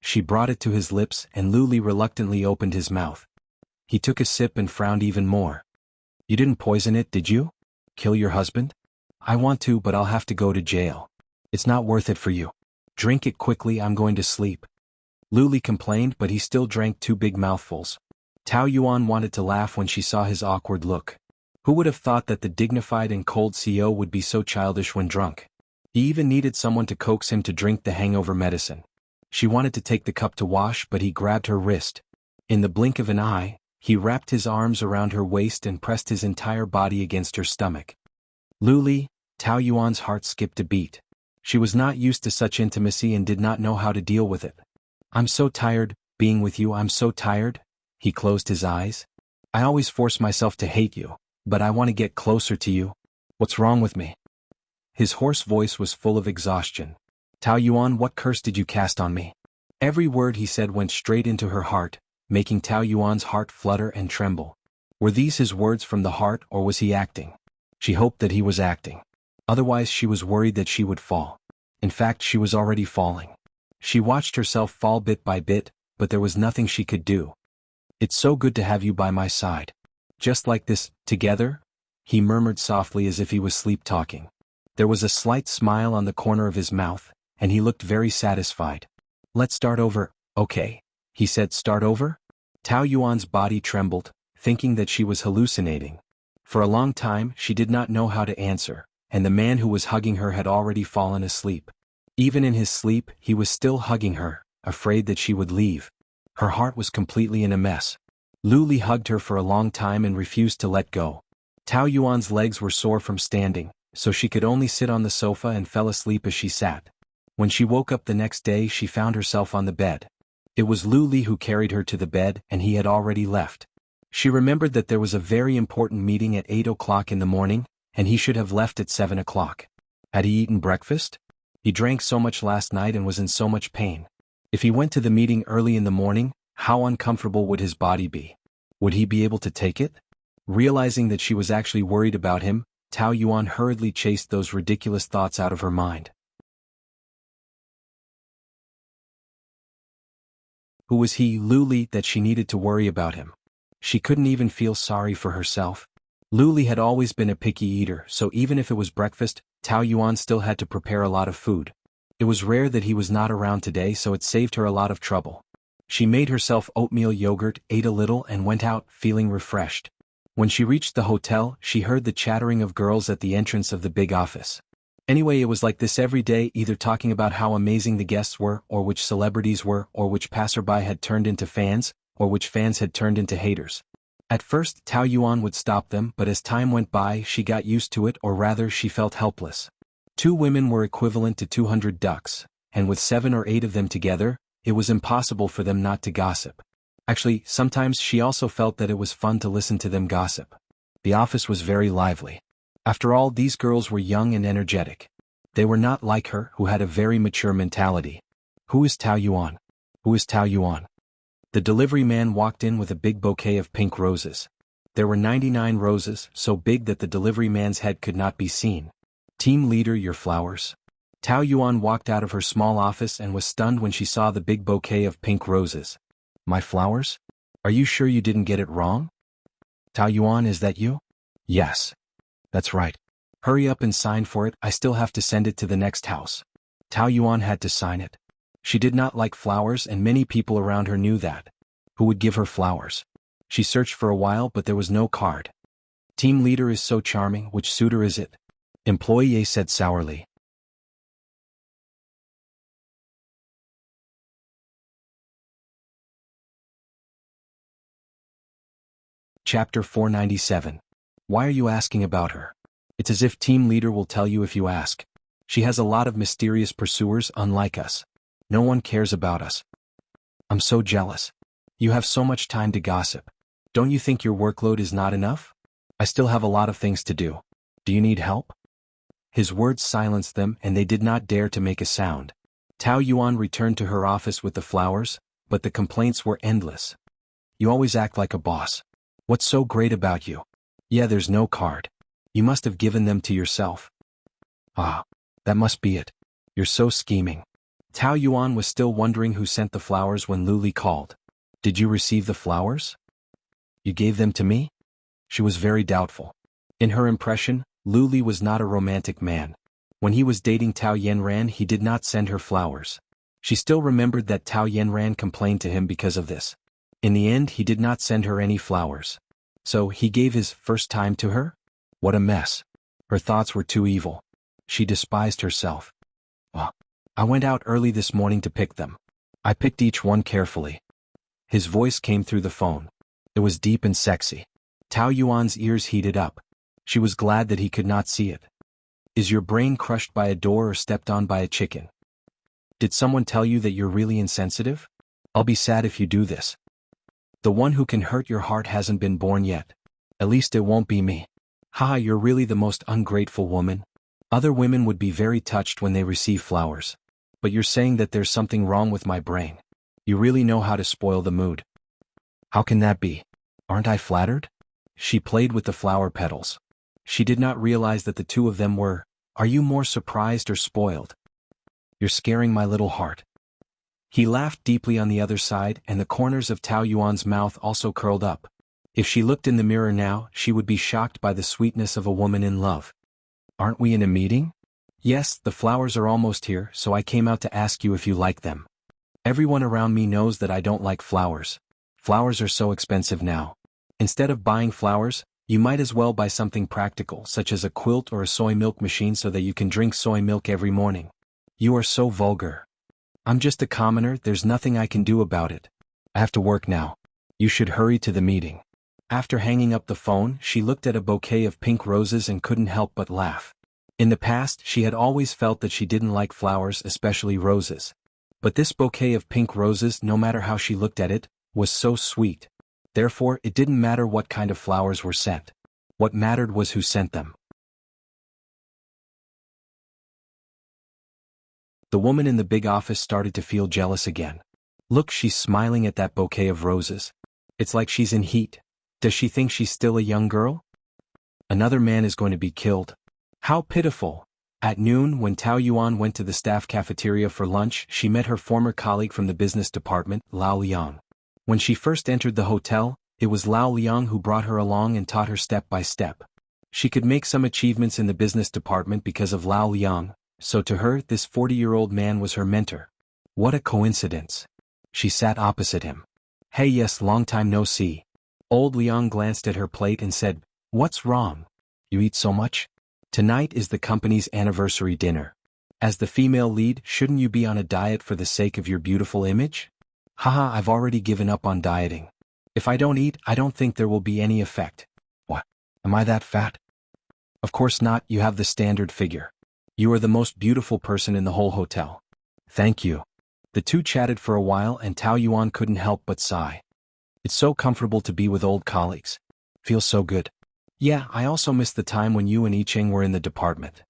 She brought it to his lips and Luli reluctantly opened his mouth. He took a sip and frowned even more. You didn't poison it, did you? Kill your husband? I want to, but I'll have to go to jail. It's not worth it for you. Drink it quickly, I'm going to sleep. Luli complained, but he still drank 2 big mouthfuls. Tao Yuan wanted to laugh when she saw his awkward look. Who would have thought that the dignified and cold CEO would be so childish when drunk? He even needed someone to coax him to drink the hangover medicine. She wanted to take the cup to wash, but he grabbed her wrist. In the blink of an eye, he wrapped his arms around her waist and pressed his entire body against her stomach. Luli, Tao Yuan's heart skipped a beat. She was not used to such intimacy and did not know how to deal with it. I'm so tired, being with you, I'm so tired. He closed his eyes. I always force myself to hate you, but I want to get closer to you. What's wrong with me? His hoarse voice was full of exhaustion. Tao Yuan, what curse did you cast on me? Every word he said went straight into her heart, making Tao Yuan's heart flutter and tremble. Were these his words from the heart, or was he acting? She hoped that he was acting. Otherwise she was worried that she would fall. In fact, she was already falling. She watched herself fall bit by bit, but there was nothing she could do. It's so good to have you by my side. Just like this, together? He murmured softly as if he was sleep-talking. There was a slight smile on the corner of his mouth, and he looked very satisfied. Let's start over, okay? He said, start over? Tao Yuan's body trembled, thinking that she was hallucinating. For a long time, she did not know how to answer, and the man who was hugging her had already fallen asleep. Even in his sleep, he was still hugging her, afraid that she would leave. Her heart was completely in a mess. Luli hugged her for a long time and refused to let go. Tao Yuan's legs were sore from standing, so she could only sit on the sofa and fell asleep as she sat. When she woke up the next day, she found herself on the bed. It was Luli who carried her to the bed, and he had already left. She remembered that there was a very important meeting at 8 o'clock in the morning, and he should have left at 7 o'clock. Had he eaten breakfast? He drank so much last night and was in so much pain. If he went to the meeting early in the morning, how uncomfortable would his body be? Would he be able to take it? Realizing that she was actually worried about him, Tao Yuan hurriedly chased those ridiculous thoughts out of her mind. Who was he, Lu Li, that she needed to worry about him? She couldn't even feel sorry for herself. Lu Li had always been a picky eater, so even if it was breakfast, Tao Yuan still had to prepare a lot of food. It was rare that he was not around today, so it saved her a lot of trouble. She made herself oatmeal yogurt, ate a little, and went out, feeling refreshed. When she reached the hotel, she heard the chattering of girls at the entrance of the big office. Anyway, it was like this every day, either talking about how amazing the guests were, or which celebrities were, or which passerby had turned into fans, or which fans had turned into haters. At first, Tao Yuan would stop them, but as time went by, she got used to it, or rather, she felt helpless. 2 women were equivalent to 200 ducks, and with 7 or 8 of them together, it was impossible for them not to gossip. Actually, sometimes she also felt that it was fun to listen to them gossip. The office was very lively. After all, these girls were young and energetic. They were not like her, who had a very mature mentality. Who is Tao Yuan? Who is Tao Yuan? The delivery man walked in with a big bouquet of pink roses. There were 99 roses, so big that the delivery man's head could not be seen. Team leader, your flowers? Tao Yuan walked out of her small office and was stunned when she saw the big bouquet of pink roses. My flowers? Are you sure you didn't get it wrong? Tao Yuan, is that you? Yes. That's right. Hurry up and sign for it, I still have to send it to the next house. Tao Yuan had to sign it. She did not like flowers, and many people around her knew that. Who would give her flowers? She searched for a while, but there was no card. Team leader is so charming, which suitor is it? Employee A said sourly. Chapter 497. Why are you asking about her? It's as if team leader will tell you if you ask. She has a lot of mysterious pursuers, unlike us. No one cares about us. I'm so jealous. You have so much time to gossip. Don't you think your workload is not enough? I still have a lot of things to do. Do you need help? His words silenced them, and they did not dare to make a sound. Tao Yuan returned to her office with the flowers, but the complaints were endless. You always act like a boss. What's so great about you? Yeah, there's no card. You must have given them to yourself. Ah, that must be it. You're so scheming. Tao Yuan was still wondering who sent the flowers when Lu Li called. Did you receive the flowers? You gave them to me? She was very doubtful. In her impression, Lu Li was not a romantic man. When he was dating Tao Yanran, he did not send her flowers. She still remembered that Tao Yanran complained to him because of this. In the end, he did not send her any flowers. So, he gave his first time to her? What a mess. Her thoughts were too evil. She despised herself. Oh, I went out early this morning to pick them. I picked each one carefully. His voice came through the phone. It was deep and sexy. Tao Yuan's ears heated up. She was glad that he could not see it. Is your brain crushed by a door or stepped on by a chicken? Did someone tell you that you're really insensitive? I'll be sad if you do this. The one who can hurt your heart hasn't been born yet. At least it won't be me. Haha, you're really the most ungrateful woman. Other women would be very touched when they receive flowers. But you're saying that there's something wrong with my brain. You really know how to spoil the mood. How can that be? Aren't I flattered? She played with the flower petals. She did not realize that the two of them were. Are you more surprised or spoiled? You're scaring my little heart. He laughed deeply on the other side, and the corners of Tao Yuan's mouth also curled up. If she looked in the mirror now, she would be shocked by the sweetness of a woman in love. Aren't we in a meeting? Yes, the flowers are almost here, so I came out to ask you if you like them. Everyone around me knows that I don't like flowers. Flowers are so expensive now. Instead of buying flowers, you might as well buy something practical, such as a quilt or a soy milk machine so that you can drink soy milk every morning. You are so vulgar. I'm just a commoner, there's nothing I can do about it. I have to work now. You should hurry to the meeting. After hanging up the phone, she looked at a bouquet of pink roses and couldn't help but laugh. In the past, she had always felt that she didn't like flowers, especially roses. But this bouquet of pink roses, no matter how she looked at it, was so sweet. Therefore, it didn't matter what kind of flowers were sent. What mattered was who sent them. The woman in the big office started to feel jealous again. Look, she's smiling at that bouquet of roses. It's like she's in heat. Does she think she's still a young girl? Another man is going to be killed. How pitiful. At noon, when Tao Yuan went to the staff cafeteria for lunch, she met her former colleague from the business department, Lao Liang. When she first entered the hotel, it was Lao Liang who brought her along and taught her step by step. She could make some achievements in the business department because of Lao Liang, so to her, this 40-year-old man was her mentor. What a coincidence. She sat opposite him. Hey, yes, long time no see. Old Liang glanced at her plate and said, "What's wrong? You eat so much? Tonight is the company's anniversary dinner. As the female lead, shouldn't you be on a diet for the sake of your beautiful image?" Haha, I've already given up on dieting. If I don't eat, I don't think there will be any effect. What? Am I that fat? Of course not, you have the standard figure. You are the most beautiful person in the whole hotel. Thank you. The two chatted for a while and Tao Yuan couldn't help but sigh. It's so comfortable to be with old colleagues. Feels so good. Yeah, I also miss the time when you and Yicheng were in the department.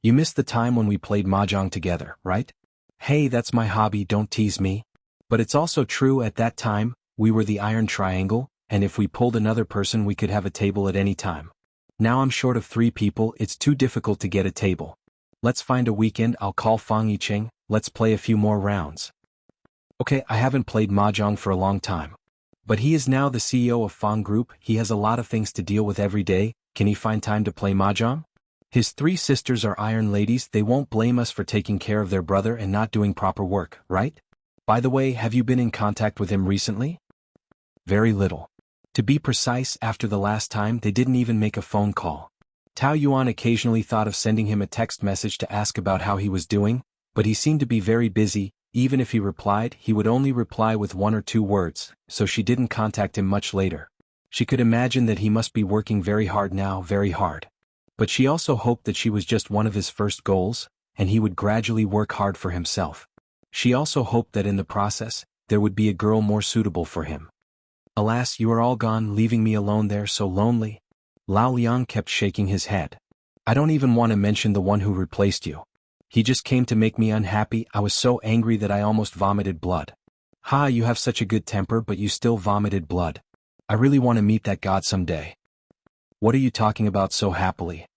You miss the time when we played mahjong together, right? Hey, that's my hobby, don't tease me. But it's also true, at that time, we were the iron triangle, and if we pulled another person we could have a table at any time. Now I'm short of 3 people, it's too difficult to get a table. Let's find a weekend, I'll call Fang Yicheng, let's play a few more rounds. Okay, I haven't played mahjong for a long time. But he is now the CEO of Fang Group, he has a lot of things to deal with every day, can he find time to play mahjong? His 3 sisters are iron ladies, they won't blame us for taking care of their brother and not doing proper work, right? By the way, have you been in contact with him recently? Very little. To be precise, after the last time they didn't even make a phone call. Tao Yuan occasionally thought of sending him a text message to ask about how he was doing, but he seemed to be very busy. Even if he replied, he would only reply with 1 or 2 words, so she didn't contact him much later. She could imagine that he must be working very hard now, very hard. But she also hoped that she was just one of his first goals, and he would gradually work hard for himself. She also hoped that in the process, there would be a girl more suitable for him. Alas, you are all gone, leaving me alone there, so lonely. Lao Liang kept shaking his head. I don't even want to mention the one who replaced you. He just came to make me unhappy, I was so angry that I almost vomited blood. Ha, you have such a good temper but you still vomited blood. I really want to meet that god someday. What are you talking about so happily?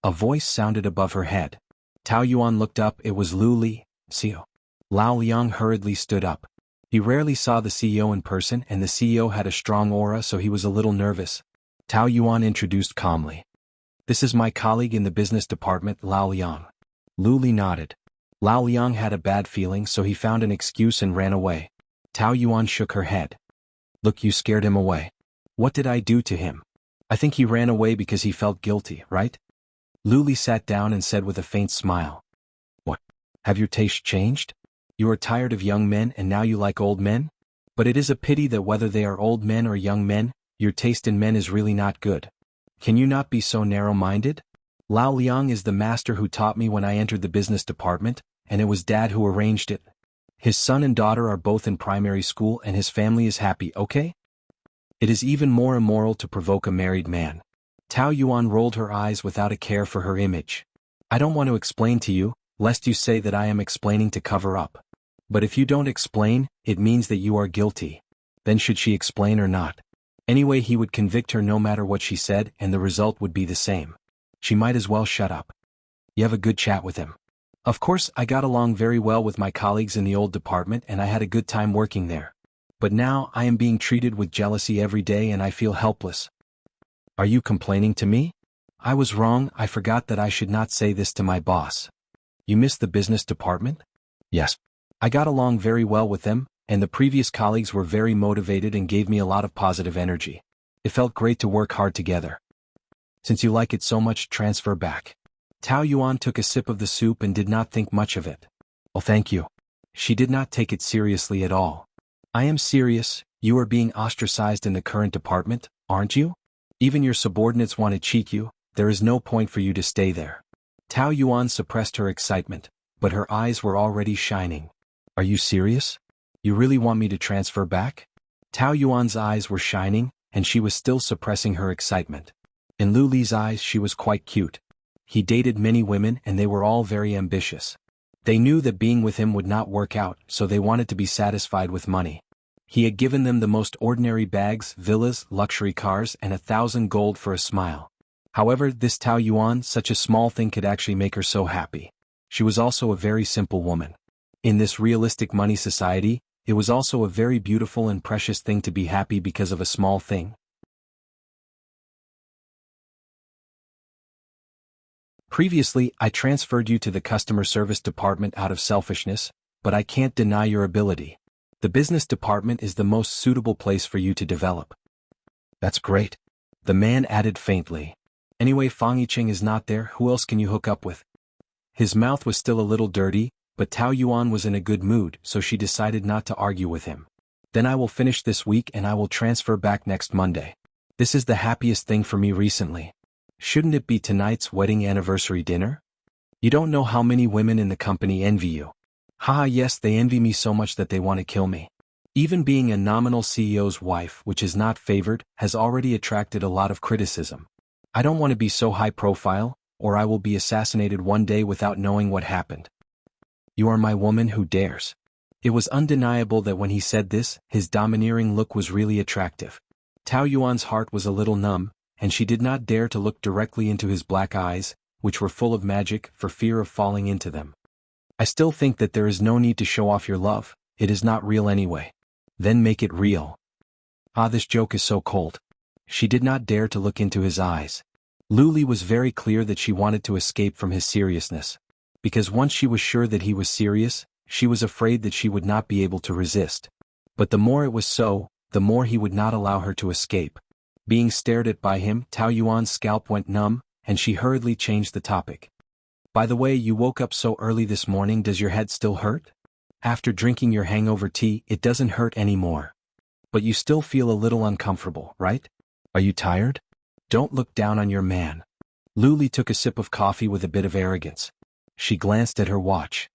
A voice sounded above her head. Tao Yuan looked up, it was Lu Li, CEO. Lao Liang hurriedly stood up. He rarely saw the CEO in person and the CEO had a strong aura, so he was a little nervous. Tao Yuan introduced calmly. This is my colleague in the business department, Lao Liang. Lu Li nodded. Lao Liang had a bad feeling, so he found an excuse and ran away. Tao Yuan shook her head. Look, you scared him away. What did I do to him? I think he ran away because he felt guilty, right? Lu Li sat down and said with a faint smile. What? Have your taste changed? You are tired of young men and now you like old men? But it is a pity that whether they are old men or young men, your taste in men is really not good. Can you not be so narrow-minded? Lao Liang is the master who taught me when I entered the business department, and it was Dad who arranged it. His son and daughter are both in primary school and his family is happy, okay? It is even more immoral to provoke a married man. Tao Yuan rolled her eyes without a care for her image. I don't want to explain to you, lest you say that I am explaining to cover up. But if you don't explain, it means that you are guilty. Then should she explain or not? Anyway, he would convict her no matter what she said and the result would be the same. She might as well shut up. You have a good chat with him. Of course, I got along very well with my colleagues in the old department and I had a good time working there. But now I am being treated with jealousy every day and I feel helpless. Are you complaining to me? I was wrong, I forgot that I should not say this to my boss. You miss the business department? Yes. I got along very well with them, and the previous colleagues were very motivated and gave me a lot of positive energy. It felt great to work hard together. Since you like it so much, transfer back. Tao Yuan took a sip of the soup and did not think much of it. Oh, thank you. She did not take it seriously at all. I am serious, you are being ostracized in the current department, aren't you? Even your subordinates want to cheat you, there is no point for you to stay there. Tao Yuan suppressed her excitement, but her eyes were already shining. Are you serious? You really want me to transfer back? Tao Yuan's eyes were shining, and she was still suppressing her excitement. In Lu Li's eyes she was quite cute. He dated many women and they were all very ambitious. They knew that being with him would not work out, so they wanted to be satisfied with money. He had given them the most ordinary bags, villas, luxury cars, and 1,000 gold for a smile. However, this Tao Yuan, such a small thing could actually make her so happy. She was also a very simple woman. In this realistic money society, it was also a very beautiful and precious thing to be happy because of a small thing. Previously, I transferred you to the customer service department out of selfishness, but I can't deny your ability. The business department is the most suitable place for you to develop. That's great. The man added faintly. Anyway, Fang Yicheng is not there, who else can you hook up with? His mouth was still a little dirty, but Tao Yuan was in a good mood, so she decided not to argue with him. Then I will finish this week and I will transfer back next Monday. This is the happiest thing for me recently. Shouldn't it be tonight's wedding anniversary dinner? You don't know how many women in the company envy you. Haha, yes, they envy me so much that they want to kill me. Even being a nominal CEO's wife, which is not favored, has already attracted a lot of criticism. I don't want to be so high profile, or I will be assassinated one day without knowing what happened. You are my woman who dares. It was undeniable that when he said this, his domineering look was really attractive. Tao Yuan's heart was a little numb, and she did not dare to look directly into his black eyes, which were full of magic, for fear of falling into them. I still think that there is no need to show off your love, it is not real anyway. Then make it real. Ah, this joke is so cold. She did not dare to look into his eyes. Lu Li was very clear that she wanted to escape from his seriousness. Because once she was sure that he was serious, she was afraid that she would not be able to resist. But the more it was so, the more he would not allow her to escape. Being stared at by him, Tao Yuan's scalp went numb, and she hurriedly changed the topic. By the way, you woke up so early this morning, does your head still hurt? After drinking your hangover tea, it doesn't hurt anymore. But you still feel a little uncomfortable, right? Are you tired? Don't look down on your man. Lu Li took a sip of coffee with a bit of arrogance. She glanced at her watch.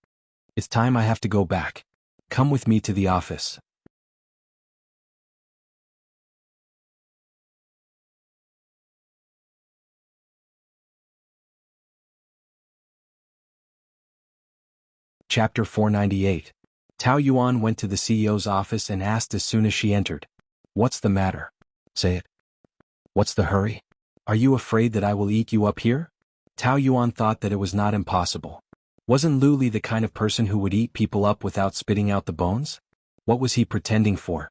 It's time, I have to go back. Come with me to the office. Chapter 498. Tao Yuan went to the CEO's office and asked as soon as she entered. What's the matter? Say it. What's the hurry? Are you afraid that I will eat you up here? Tao Yuan thought that it was not impossible. Wasn't Lu Li the kind of person who would eat people up without spitting out the bones? What was he pretending for?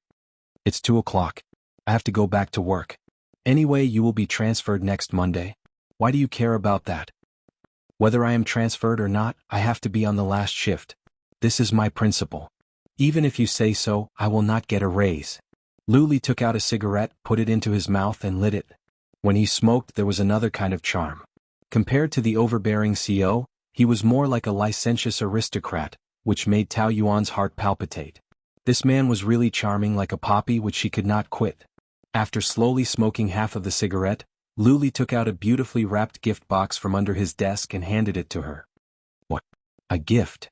It's 2 o'clock. I have to go back to work. Anyway, you will be transferred next Monday. Why do you care about that? Whether I am transferred or not, I have to be on the last shift. This is my principle. Even if you say so, I will not get a raise. Lu Li took out a cigarette, put it into his mouth and lit it. When he smoked, there was another kind of charm. Compared to the overbearing CEO, he was more like a licentious aristocrat, which made Tao Yuan's heart palpitate. This man was really charming, like a poppy which she could not quit. After slowly smoking half of the cigarette, Lu Li took out a beautifully wrapped gift box from under his desk and handed it to her. What? A gift?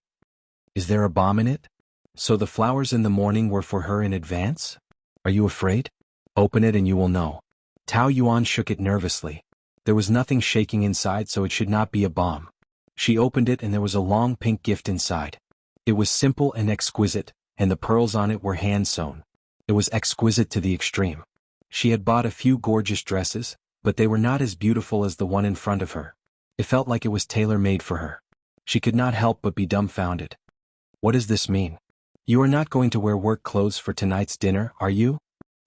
Is there a bomb in it? So the flowers in the morning were for her in advance? Are you afraid? Open it and you will know. Tao Yuan shook it nervously. There was nothing shaking inside, so it should not be a bomb. She opened it and there was a long pink gift inside. It was simple and exquisite, and the pearls on it were hand-sewn. It was exquisite to the extreme. She had bought a few gorgeous dresses, but they were not as beautiful as the one in front of her. It felt like it was tailor-made for her. She could not help but be dumbfounded. What does this mean? You are not going to wear work clothes for tonight's dinner, are you?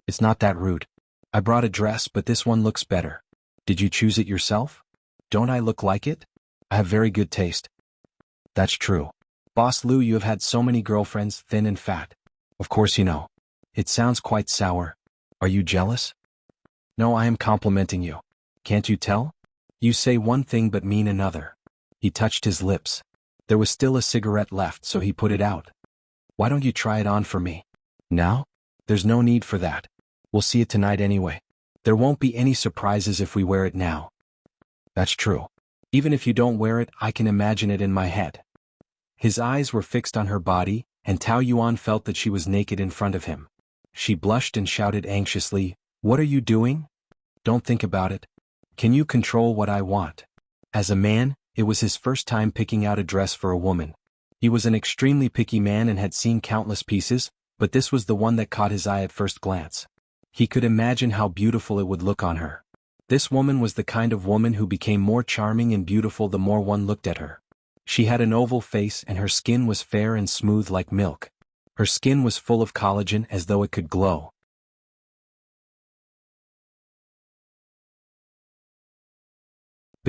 It's not that rude. I brought a dress, but this one looks better. Did you choose it yourself? Don't I look like it? I have very good taste. That's true. Boss Lu, you have had so many girlfriends, thin and fat. Of course you know. It sounds quite sour. Are you jealous? No, I am complimenting you. Can't you tell? You say one thing but mean another. He touched his lips. There was still a cigarette left, so he put it out. Why don't you try it on for me? Now? There's no need for that. We'll see it tonight anyway. There won't be any surprises if we wear it now. That's true. Even if you don't wear it, I can imagine it in my head. His eyes were fixed on her body, and Tao Yuan felt that she was naked in front of him. She blushed and shouted anxiously, "What are you doing? Don't think about it. Can you control what I want? As a man, it was his first time picking out a dress for a woman. He was an extremely picky man and had seen countless pieces, but this was the one that caught his eye at first glance. He could imagine how beautiful it would look on her. This woman was the kind of woman who became more charming and beautiful the more one looked at her. She had an oval face and her skin was fair and smooth like milk. Her skin was full of collagen as though it could glow.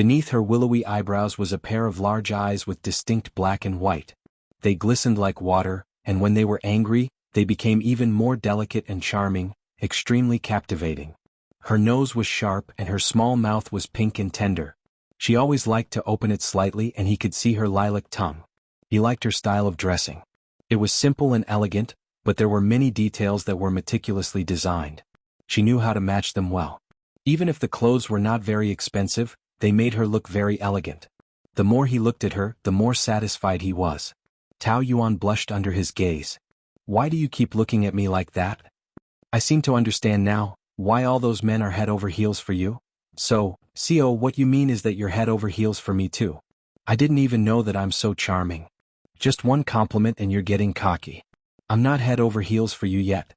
Beneath her willowy eyebrows was a pair of large eyes with distinct black and white. They glistened like water, and when they were angry, they became even more delicate and charming, extremely captivating. Her nose was sharp and her small mouth was pink and tender. She always liked to open it slightly and he could see her lilac tongue. He liked her style of dressing. It was simple and elegant, but there were many details that were meticulously designed. She knew how to match them well. Even if the clothes were not very expensive, they made her look very elegant. The more he looked at her, the more satisfied he was. Tao Yuan blushed under his gaze. Why do you keep looking at me like that? I seem to understand now, why all those men are head over heels for you? So, CO, what you mean is that you're head over heels for me too. I didn't even know that I'm so charming. Just one compliment and you're getting cocky. I'm not head over heels for you yet.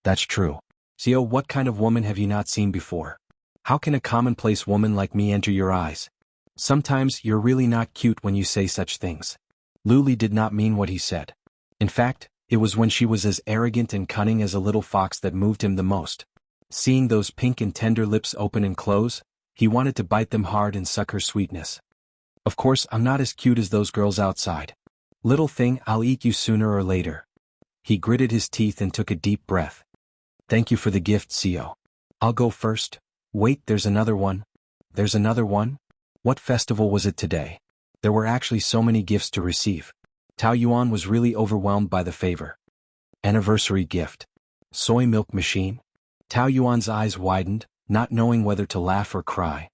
That's true. CO, what kind of woman have you not seen before? How can a commonplace woman like me enter your eyes? Sometimes you're really not cute when you say such things. Luli did not mean what he said. In fact, it was when she was as arrogant and cunning as a little fox that moved him the most. Seeing those pink and tender lips open and close, he wanted to bite them hard and suck her sweetness. Of course, I'm not as cute as those girls outside. Little thing, I'll eat you sooner or later. He gritted his teeth and took a deep breath. Thank you for the gift, CO. I'll go first. Wait, there's another one. There's another one? What festival was it today? There were actually so many gifts to receive. Tao Yuan was really overwhelmed by the favor. Anniversary gift. Soy milk machine? Tao Yuan's eyes widened, not knowing whether to laugh or cry.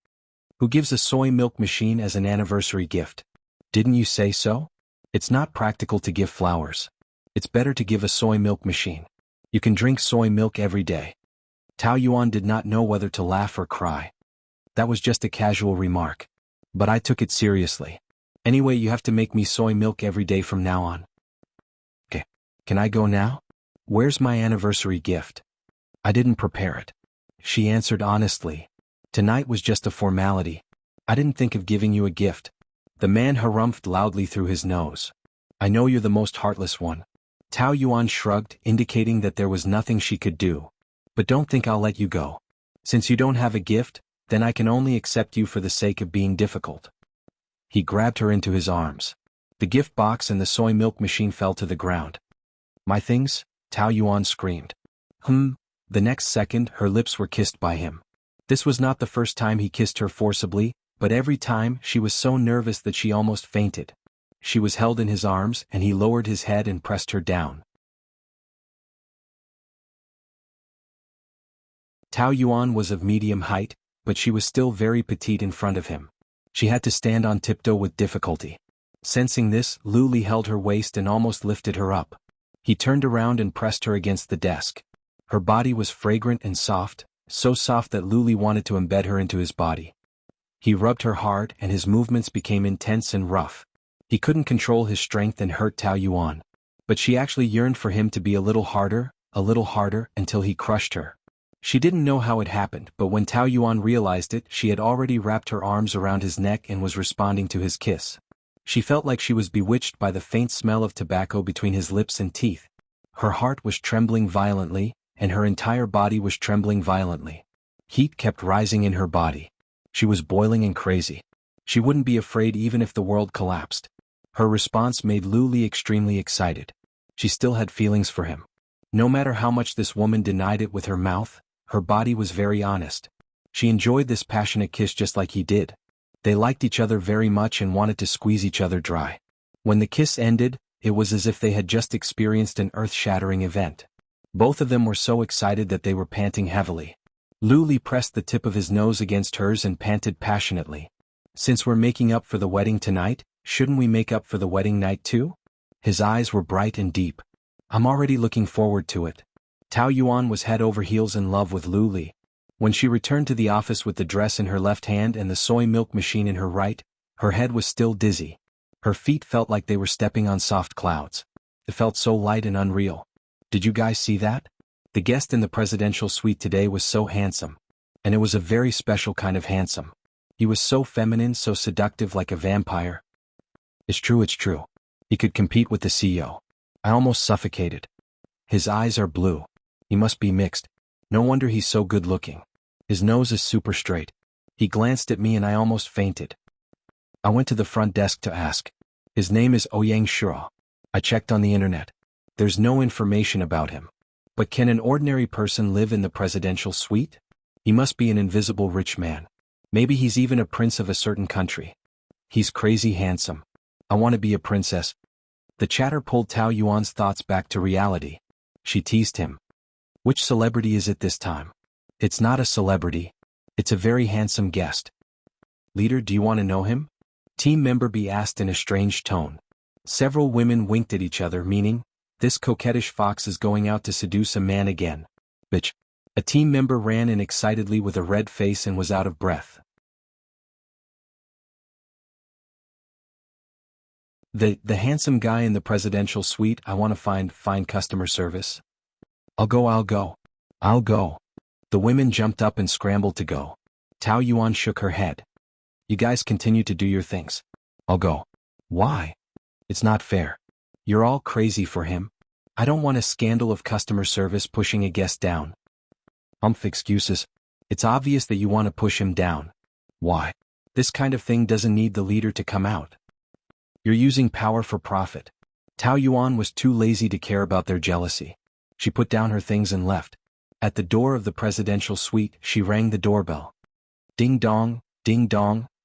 Who gives a soy milk machine as an anniversary gift? Didn't you say so? It's not practical to give flowers. It's better to give a soy milk machine. You can drink soy milk every day. Tao Yuan did not know whether to laugh or cry. That was just a casual remark. But I took it seriously. Anyway, you have to make me soy milk every day from now on. Okay. Can I go now? Where's my anniversary gift? I didn't prepare it. She answered honestly. Tonight was just a formality. I didn't think of giving you a gift. The man harumphed loudly through his nose. I know you're the most heartless one. Tao Yuan shrugged, indicating that there was nothing she could do. But don't think I'll let you go. Since you don't have a gift, then I can only accept you for the sake of being difficult. He grabbed her into his arms. The gift box and the soy milk machine fell to the ground. My things? Tao Yuan screamed. The next second, her lips were kissed by him. This was not the first time he kissed her forcibly, but every time she was so nervous that she almost fainted. She was held in his arms and he lowered his head and pressed her down. Tao Yuan was of medium height, but she was still very petite in front of him. She had to stand on tiptoe with difficulty. Sensing this, Luli held her waist and almost lifted her up. He turned around and pressed her against the desk. Her body was fragrant and soft, so soft that Luli wanted to embed her into his body. He rubbed her hard and his movements became intense and rough. He couldn't control his strength and hurt Tao Yuan. But she actually yearned for him to be a little harder, until he crushed her. She didn't know how it happened, but when Tao Yuan realized it, she had already wrapped her arms around his neck and was responding to his kiss. She felt like she was bewitched by the faint smell of tobacco between his lips and teeth. Her heart was trembling violently, and her entire body was trembling violently. Heat kept rising in her body. She was boiling and crazy. She wouldn't be afraid even if the world collapsed. Her response made Luli extremely excited. She still had feelings for him. No matter how much this woman denied it with her mouth, her body was very honest. She enjoyed this passionate kiss just like he did. They liked each other very much and wanted to squeeze each other dry. When the kiss ended, it was as if they had just experienced an earth-shattering event. Both of them were so excited that they were panting heavily. Luli pressed the tip of his nose against hers and panted passionately. Since we're making up for the wedding tonight, shouldn't we make up for the wedding night too? His eyes were bright and deep. I'm already looking forward to it. Tao Yuan was head over heels in love with Luli. When she returned to the office with the dress in her left hand and the soy milk machine in her right, her head was still dizzy. Her feet felt like they were stepping on soft clouds. It felt so light and unreal. Did you guys see that? The guest in the presidential suite today was so handsome. And it was a very special kind of handsome. He was so feminine, so seductive, like a vampire. It's true, it's true. He could compete with the CEO. I almost suffocated. His eyes are blue. He must be mixed. No wonder he's so good looking. His nose is super straight. He glanced at me and I almost fainted. I went to the front desk to ask. His name is Ouyang Shura. I checked on the internet. There's no information about him. But can an ordinary person live in the presidential suite? He must be an invisible rich man. Maybe he's even a prince of a certain country. He's crazy handsome. I want to be a princess. The chatter pulled Tao Yuan's thoughts back to reality. She teased him. Which celebrity is it this time? It's not a celebrity. It's a very handsome guest. Leader, do you want to know him? Team member B asked in a strange tone. Several women winked at each other, meaning, this coquettish fox is going out to seduce a man again. Bitch. A team member ran in excitedly with a red face and was out of breath. The handsome guy in the presidential suite. I want to find customer service. I'll go. The women jumped up and scrambled to go. Tao Yuan shook her head. You guys continue to do your things. I'll go. Why? It's not fair. You're all crazy for him. I don't want a scandal of customer service pushing a guest down. Excuses. It's obvious that you want to push him down. Why? This kind of thing doesn't need the leader to come out. You're using power for profit. Tao Yuan was too lazy to care about their jealousy. She put down her things and left. At the door of the presidential suite, she rang the doorbell. Ding dong,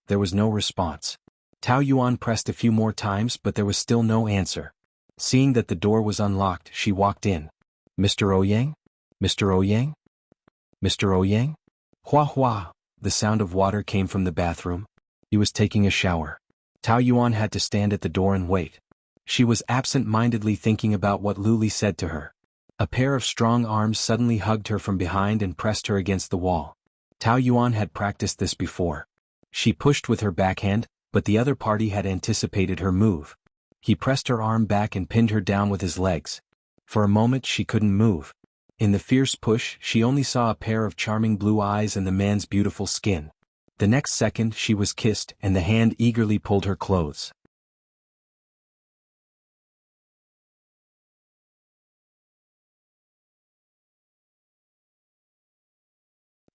there was no response. Tao Yuan pressed a few more times, but there was still no answer. Seeing that the door was unlocked, she walked in. Mr. Ouyang? Mr. Ouyang? Mr. Ouyang? Hua hua. The sound of water came from the bathroom. He was taking a shower. Tao Yuan had to stand at the door and wait. She was absent-mindedly thinking about what Luli said to her. A pair of strong arms suddenly hugged her from behind and pressed her against the wall. Tao Yuan had practiced this before. She pushed with her backhand, but the other party had anticipated her move. He pressed her arm back and pinned her down with his legs. For a moment she couldn't move. In the fierce push, she only saw a pair of charming blue eyes and the man's beautiful skin. The next second she was kissed and the hand eagerly pulled her clothes.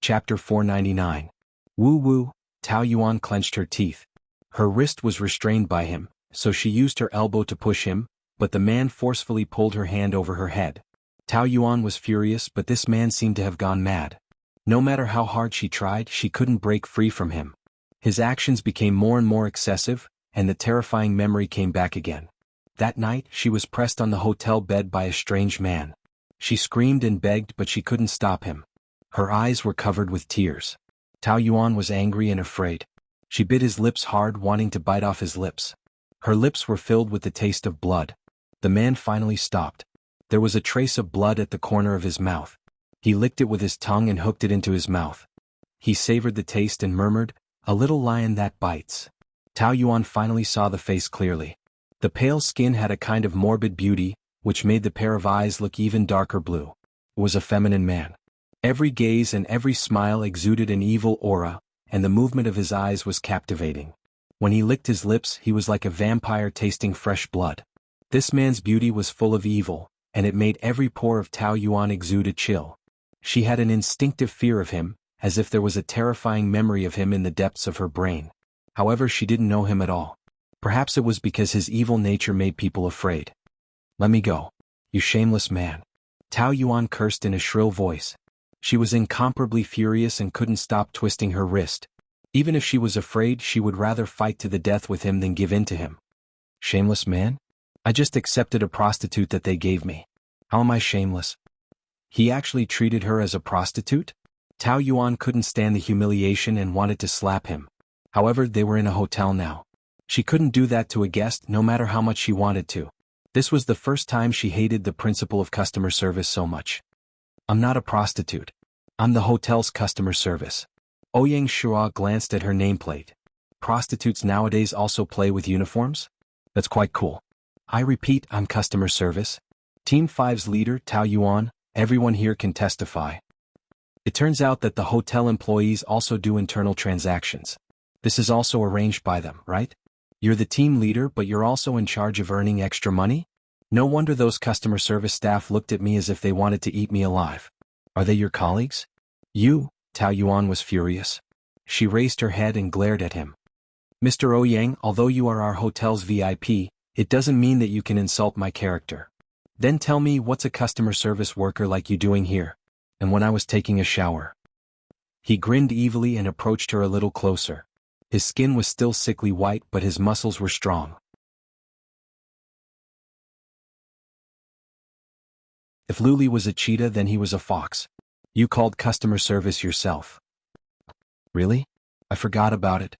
Chapter 499. Woo. Tao Yuan clenched her teeth. Her wrist was restrained by him, so she used her elbow to push him, but the man forcefully pulled her hand over her head. Tao Yuan was furious, but this man seemed to have gone mad. No matter how hard she tried, she couldn't break free from him. His actions became more and more excessive, and the terrifying memory came back again. That night, she was pressed on the hotel bed by a strange man. She screamed and begged, but she couldn't stop him. Her eyes were covered with tears. Tao Yuan was angry and afraid. She bit his lips hard, wanting to bite off his lips. Her lips were filled with the taste of blood. The man finally stopped. There was a trace of blood at the corner of his mouth. He licked it with his tongue and hooked it into his mouth. He savored the taste and murmured, "A little lion that bites." Tao Yuan finally saw the face clearly. The pale skin had a kind of morbid beauty, which made the pair of eyes look even darker blue. It was a feminine man. Every gaze and every smile exuded an evil aura, and the movement of his eyes was captivating. When he licked his lips, he was like a vampire tasting fresh blood. This man's beauty was full of evil, and it made every pore of Tao Yuan exude a chill. She had an instinctive fear of him, as if there was a terrifying memory of him in the depths of her brain. However, she didn't know him at all. Perhaps it was because his evil nature made people afraid. "Let me go. You shameless man." Tao Yuan cursed in a shrill voice. She was incomparably furious and couldn't stop twisting her wrist. Even if she was afraid, she would rather fight to the death with him than give in to him. Shameless man? I just accepted a prostitute that they gave me. How am I shameless? He actually treated her as a prostitute? Tao Yuan couldn't stand the humiliation and wanted to slap him. However, they were in a hotel now. She couldn't do that to a guest no matter how much she wanted to. This was the first time she hated the principle of customer service so much. "I'm not a prostitute. I'm the hotel's customer service. Ouyang Shua glanced at her nameplate. Prostitutes nowadays also play with uniforms? That's quite cool. I repeat, I'm customer service. Team 5's leader, Tao Yuan, everyone here can testify. It turns out that the hotel employees also do internal transactions. This is also arranged by them, right? You're the team leader, but you're also in charge of earning extra money? No wonder those customer service staff looked at me as if they wanted to eat me alive. Are they your colleagues? You? Tao Yuan was furious. She raised her head and glared at him. Mr. Ouyang, although you are our hotel's VIP, it doesn't mean that you can insult my character. Then tell me, what's a customer service worker like you doing here? And when I was taking a shower? He grinned evilly and approached her a little closer. His skin was still sickly white, but his muscles were strong. If Luli was a cheetah, then he was a fox. You called customer service yourself. Really? I forgot about it.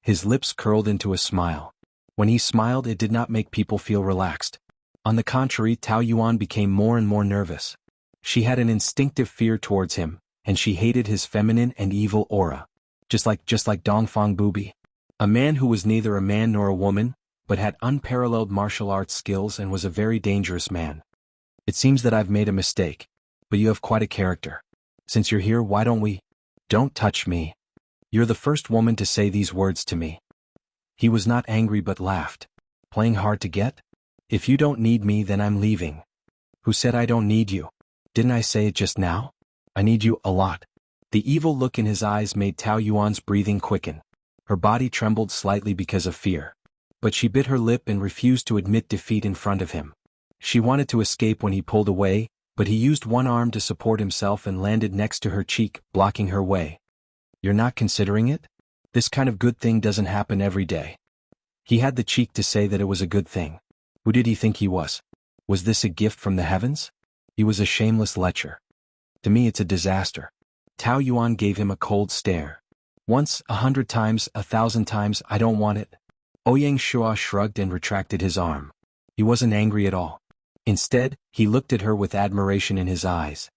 His lips curled into a smile. When he smiled, it did not make people feel relaxed. On the contrary, Tao Yuan became more and more nervous. She had an instinctive fear towards him, and she hated his feminine and evil aura. Just like Dongfang Bubi. A man who was neither a man nor a woman, but had unparalleled martial arts skills and was a very dangerous man. It seems that I've made a mistake, but you have quite a character. Since you're here, why don't we? Don't touch me. You're the first woman to say these words to me. He was not angry but laughed. Playing hard to get? If you don't need me, then I'm leaving. Who said I don't need you? Didn't I say it just now? I need you a lot. The evil look in his eyes made Tao Yuan's breathing quicken. Her body trembled slightly because of fear. But she bit her lip and refused to admit defeat in front of him. She wanted to escape when he pulled away, but he used one arm to support himself and landed next to her cheek, blocking her way. You're not considering it? This kind of good thing doesn't happen every day. He had the cheek to say that it was a good thing. Who did he think he was? Was this a gift from the heavens? He was a shameless lecher. To me it's a disaster. Tao Yuan gave him a cold stare. Once, 100 times, 1,000 times, I don't want it. Ouyang Shua shrugged and retracted his arm. He wasn't angry at all. Instead, he looked at her with admiration in his eyes.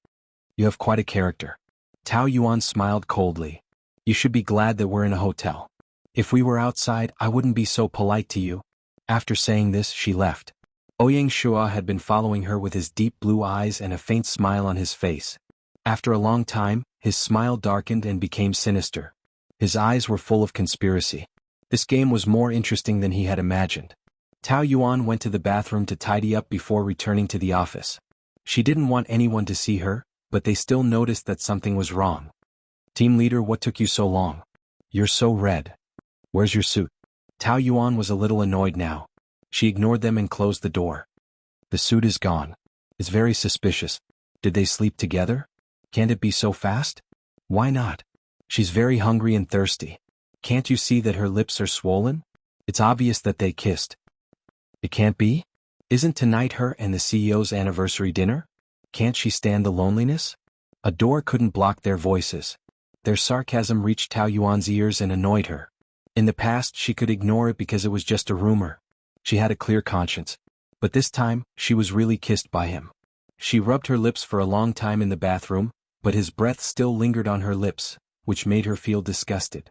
You have quite a character. Tao Yuan smiled coldly. You should be glad that we're in a hotel. If we were outside, I wouldn't be so polite to you. After saying this, she left. Ouyang Shua had been following her with his deep blue eyes and a faint smile on his face. After a long time, his smile darkened and became sinister. His eyes were full of conspiracy. This game was more interesting than he had imagined. Tao Yuan went to the bathroom to tidy up before returning to the office. She didn't want anyone to see her, but they still noticed that something was wrong. Team leader, what took you so long? You're so red. Where's your suit? Tao Yuan was a little annoyed now. She ignored them and closed the door. The suit is gone. It's very suspicious. Did they sleep together? Can't it be so fast? Why not? She's very hungry and thirsty. Can't you see that her lips are swollen? It's obvious that they kissed. It can't be? Isn't tonight her and the CEO's anniversary dinner? Can't she stand the loneliness? A door couldn't block their voices. Their sarcasm reached Tao Yuan's ears and annoyed her. In the past, she could ignore it because it was just a rumor. She had a clear conscience. But this time, she was really kissed by him. She rubbed her lips for a long time in the bathroom, but his breath still lingered on her lips, which made her feel disgusted.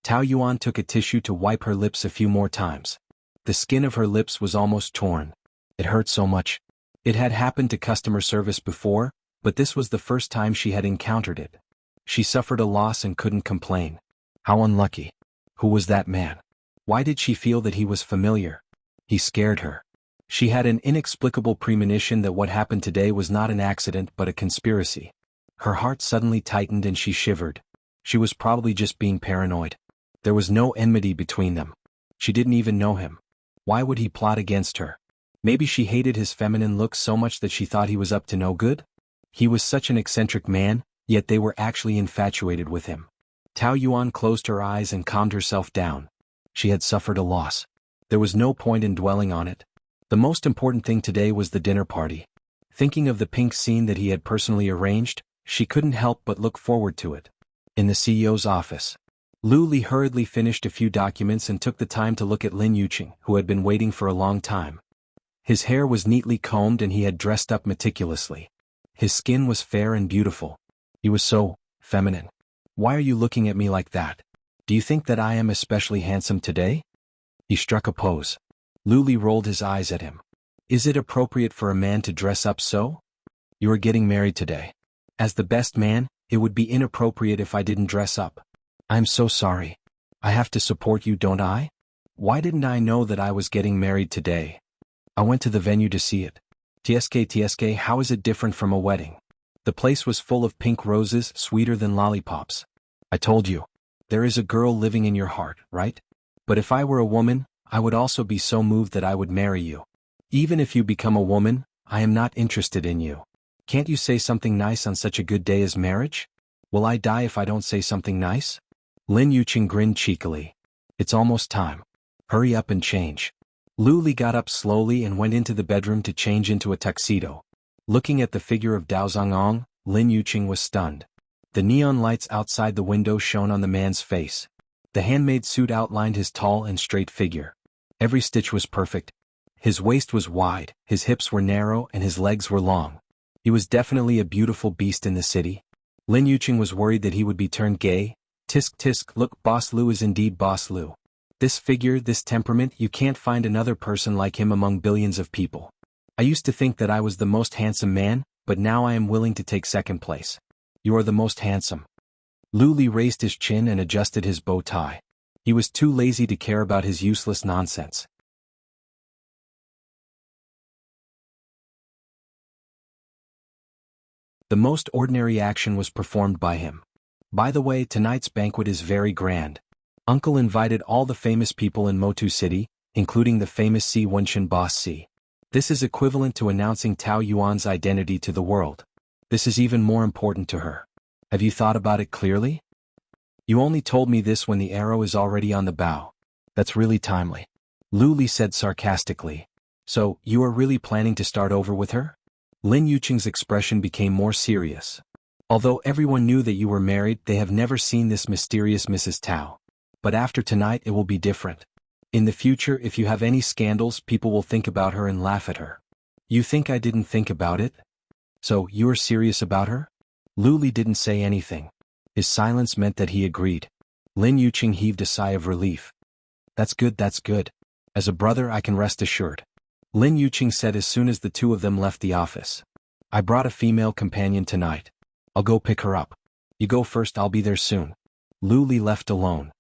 Tao Yuan took a tissue to wipe her lips a few more times. The skin of her lips was almost torn. It hurt so much. It had happened to customer service before, but this was the first time she had encountered it. She suffered a loss and couldn't complain. How unlucky. Who was that man? Why did she feel that he was familiar? He scared her. She had an inexplicable premonition that what happened today was not an accident but a conspiracy. Her heart suddenly tightened and she shivered. She was probably just being paranoid. There was no enmity between them. She didn't even know him. Why would he plot against her? Maybe she hated his feminine looks so much that she thought he was up to no good? He was such an eccentric man, yet they were actually infatuated with him. Tao Yuan closed her eyes and calmed herself down. She had suffered a loss. There was no point in dwelling on it. The most important thing today was the dinner party. Thinking of the pink scene that he had personally arranged, she couldn't help but look forward to it. In the CEO's office, Lu Li hurriedly finished a few documents and took the time to look at Lin Yuqing, who had been waiting for a long time. His hair was neatly combed and he had dressed up meticulously. His skin was fair and beautiful. He was so feminine. Why are you looking at me like that? Do you think that I am especially handsome today? He struck a pose. Luli rolled his eyes at him. Is it appropriate for a man to dress up so? You are getting married today. As the best man, it would be inappropriate if I didn't dress up. I'm so sorry. I have to support you, don't I? Why didn't I know that I was getting married today? I went to the venue to see it. TSK, how is it different from a wedding? The place was full of pink roses, sweeter than lollipops. I told you. There is a girl living in your heart, right? But if I were a woman, I would also be so moved that I would marry you. Even if you become a woman, I am not interested in you. Can't you say something nice on such a good day as marriage? Will I die if I don't say something nice? Lin Yuqing grinned cheekily. It's almost time. Hurry up and change. Luli got up slowly and went into the bedroom to change into a tuxedo. Looking at the figure of Dao Zhangong, Lin Yuqing was stunned. The neon lights outside the window shone on the man's face. The handmade suit outlined his tall and straight figure. Every stitch was perfect. His waist was wide, his hips were narrow, and his legs were long. He was definitely a beautiful beast in the city. Lin Yuqing was worried that he would be turned gay. Tisk tisk, look, Boss Lu is indeed Boss Lu. This figure, this temperament, you can't find another person like him among billions of people. I used to think that I was the most handsome man, but now I am willing to take second place. You are the most handsome. Luli raised his chin and adjusted his bow tie. He was too lazy to care about his useless nonsense. The most ordinary action was performed by him. By the way, tonight's banquet is very grand. Uncle invited all the famous people in Motu City, including the famous Si Wenshin boss Si. This is equivalent to announcing Tao Yuan's identity to the world. This is even more important to her. Have you thought about it clearly? You only told me this when the arrow is already on the bow. That's really timely. Luli said sarcastically. So, you are really planning to start over with her? Lin Yuqing's expression became more serious. Although everyone knew that you were married, they have never seen this mysterious Mrs. Tao. But after tonight it will be different. In the future, if you have any scandals, people will think about her and laugh at her. You think I didn't think about it? So, you are serious about her? Luli didn't say anything. His silence meant that he agreed. Lin Yuqing heaved a sigh of relief. That's good, that's good. As a brother I can rest assured. Lin Yuqing said as soon as the two of them left the office. I brought a female companion tonight. I'll go pick her up. You go first, I'll be there soon. Luli left alone.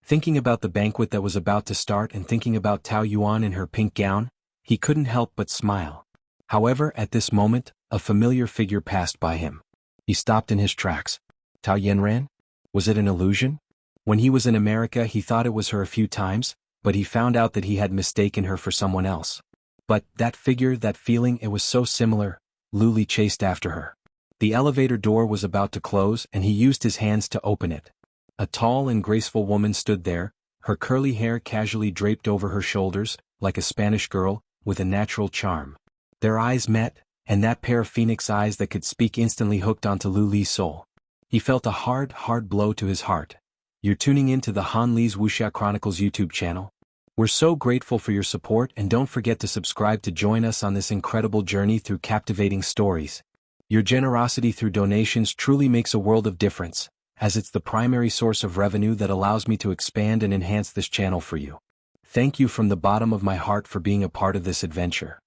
Thinking about the banquet that was about to start and thinking about Tao Yuan in her pink gown, he couldn't help but smile. However, at this moment, a familiar figure passed by him. He stopped in his tracks. Tao Yanran? Was it an illusion? When he was in America he thought it was her a few times, but he found out that he had mistaken her for someone else. But, that figure, that feeling, it was so similar. Luli chased after her. The elevator door was about to close and he used his hands to open it. A tall and graceful woman stood there, her curly hair casually draped over her shoulders, like a Spanish girl, with a natural charm. Their eyes met, and that pair of phoenix eyes that could speak instantly hooked onto Luli's soul. He felt a hard blow to his heart. You're tuning in to the Han Li's Wuxia Chronicles YouTube channel. We're so grateful for your support, and don't forget to subscribe to join us on this incredible journey through captivating stories. Your generosity through donations truly makes a world of difference, as it's the primary source of revenue that allows me to expand and enhance this channel for you. Thank you from the bottom of my heart for being a part of this adventure.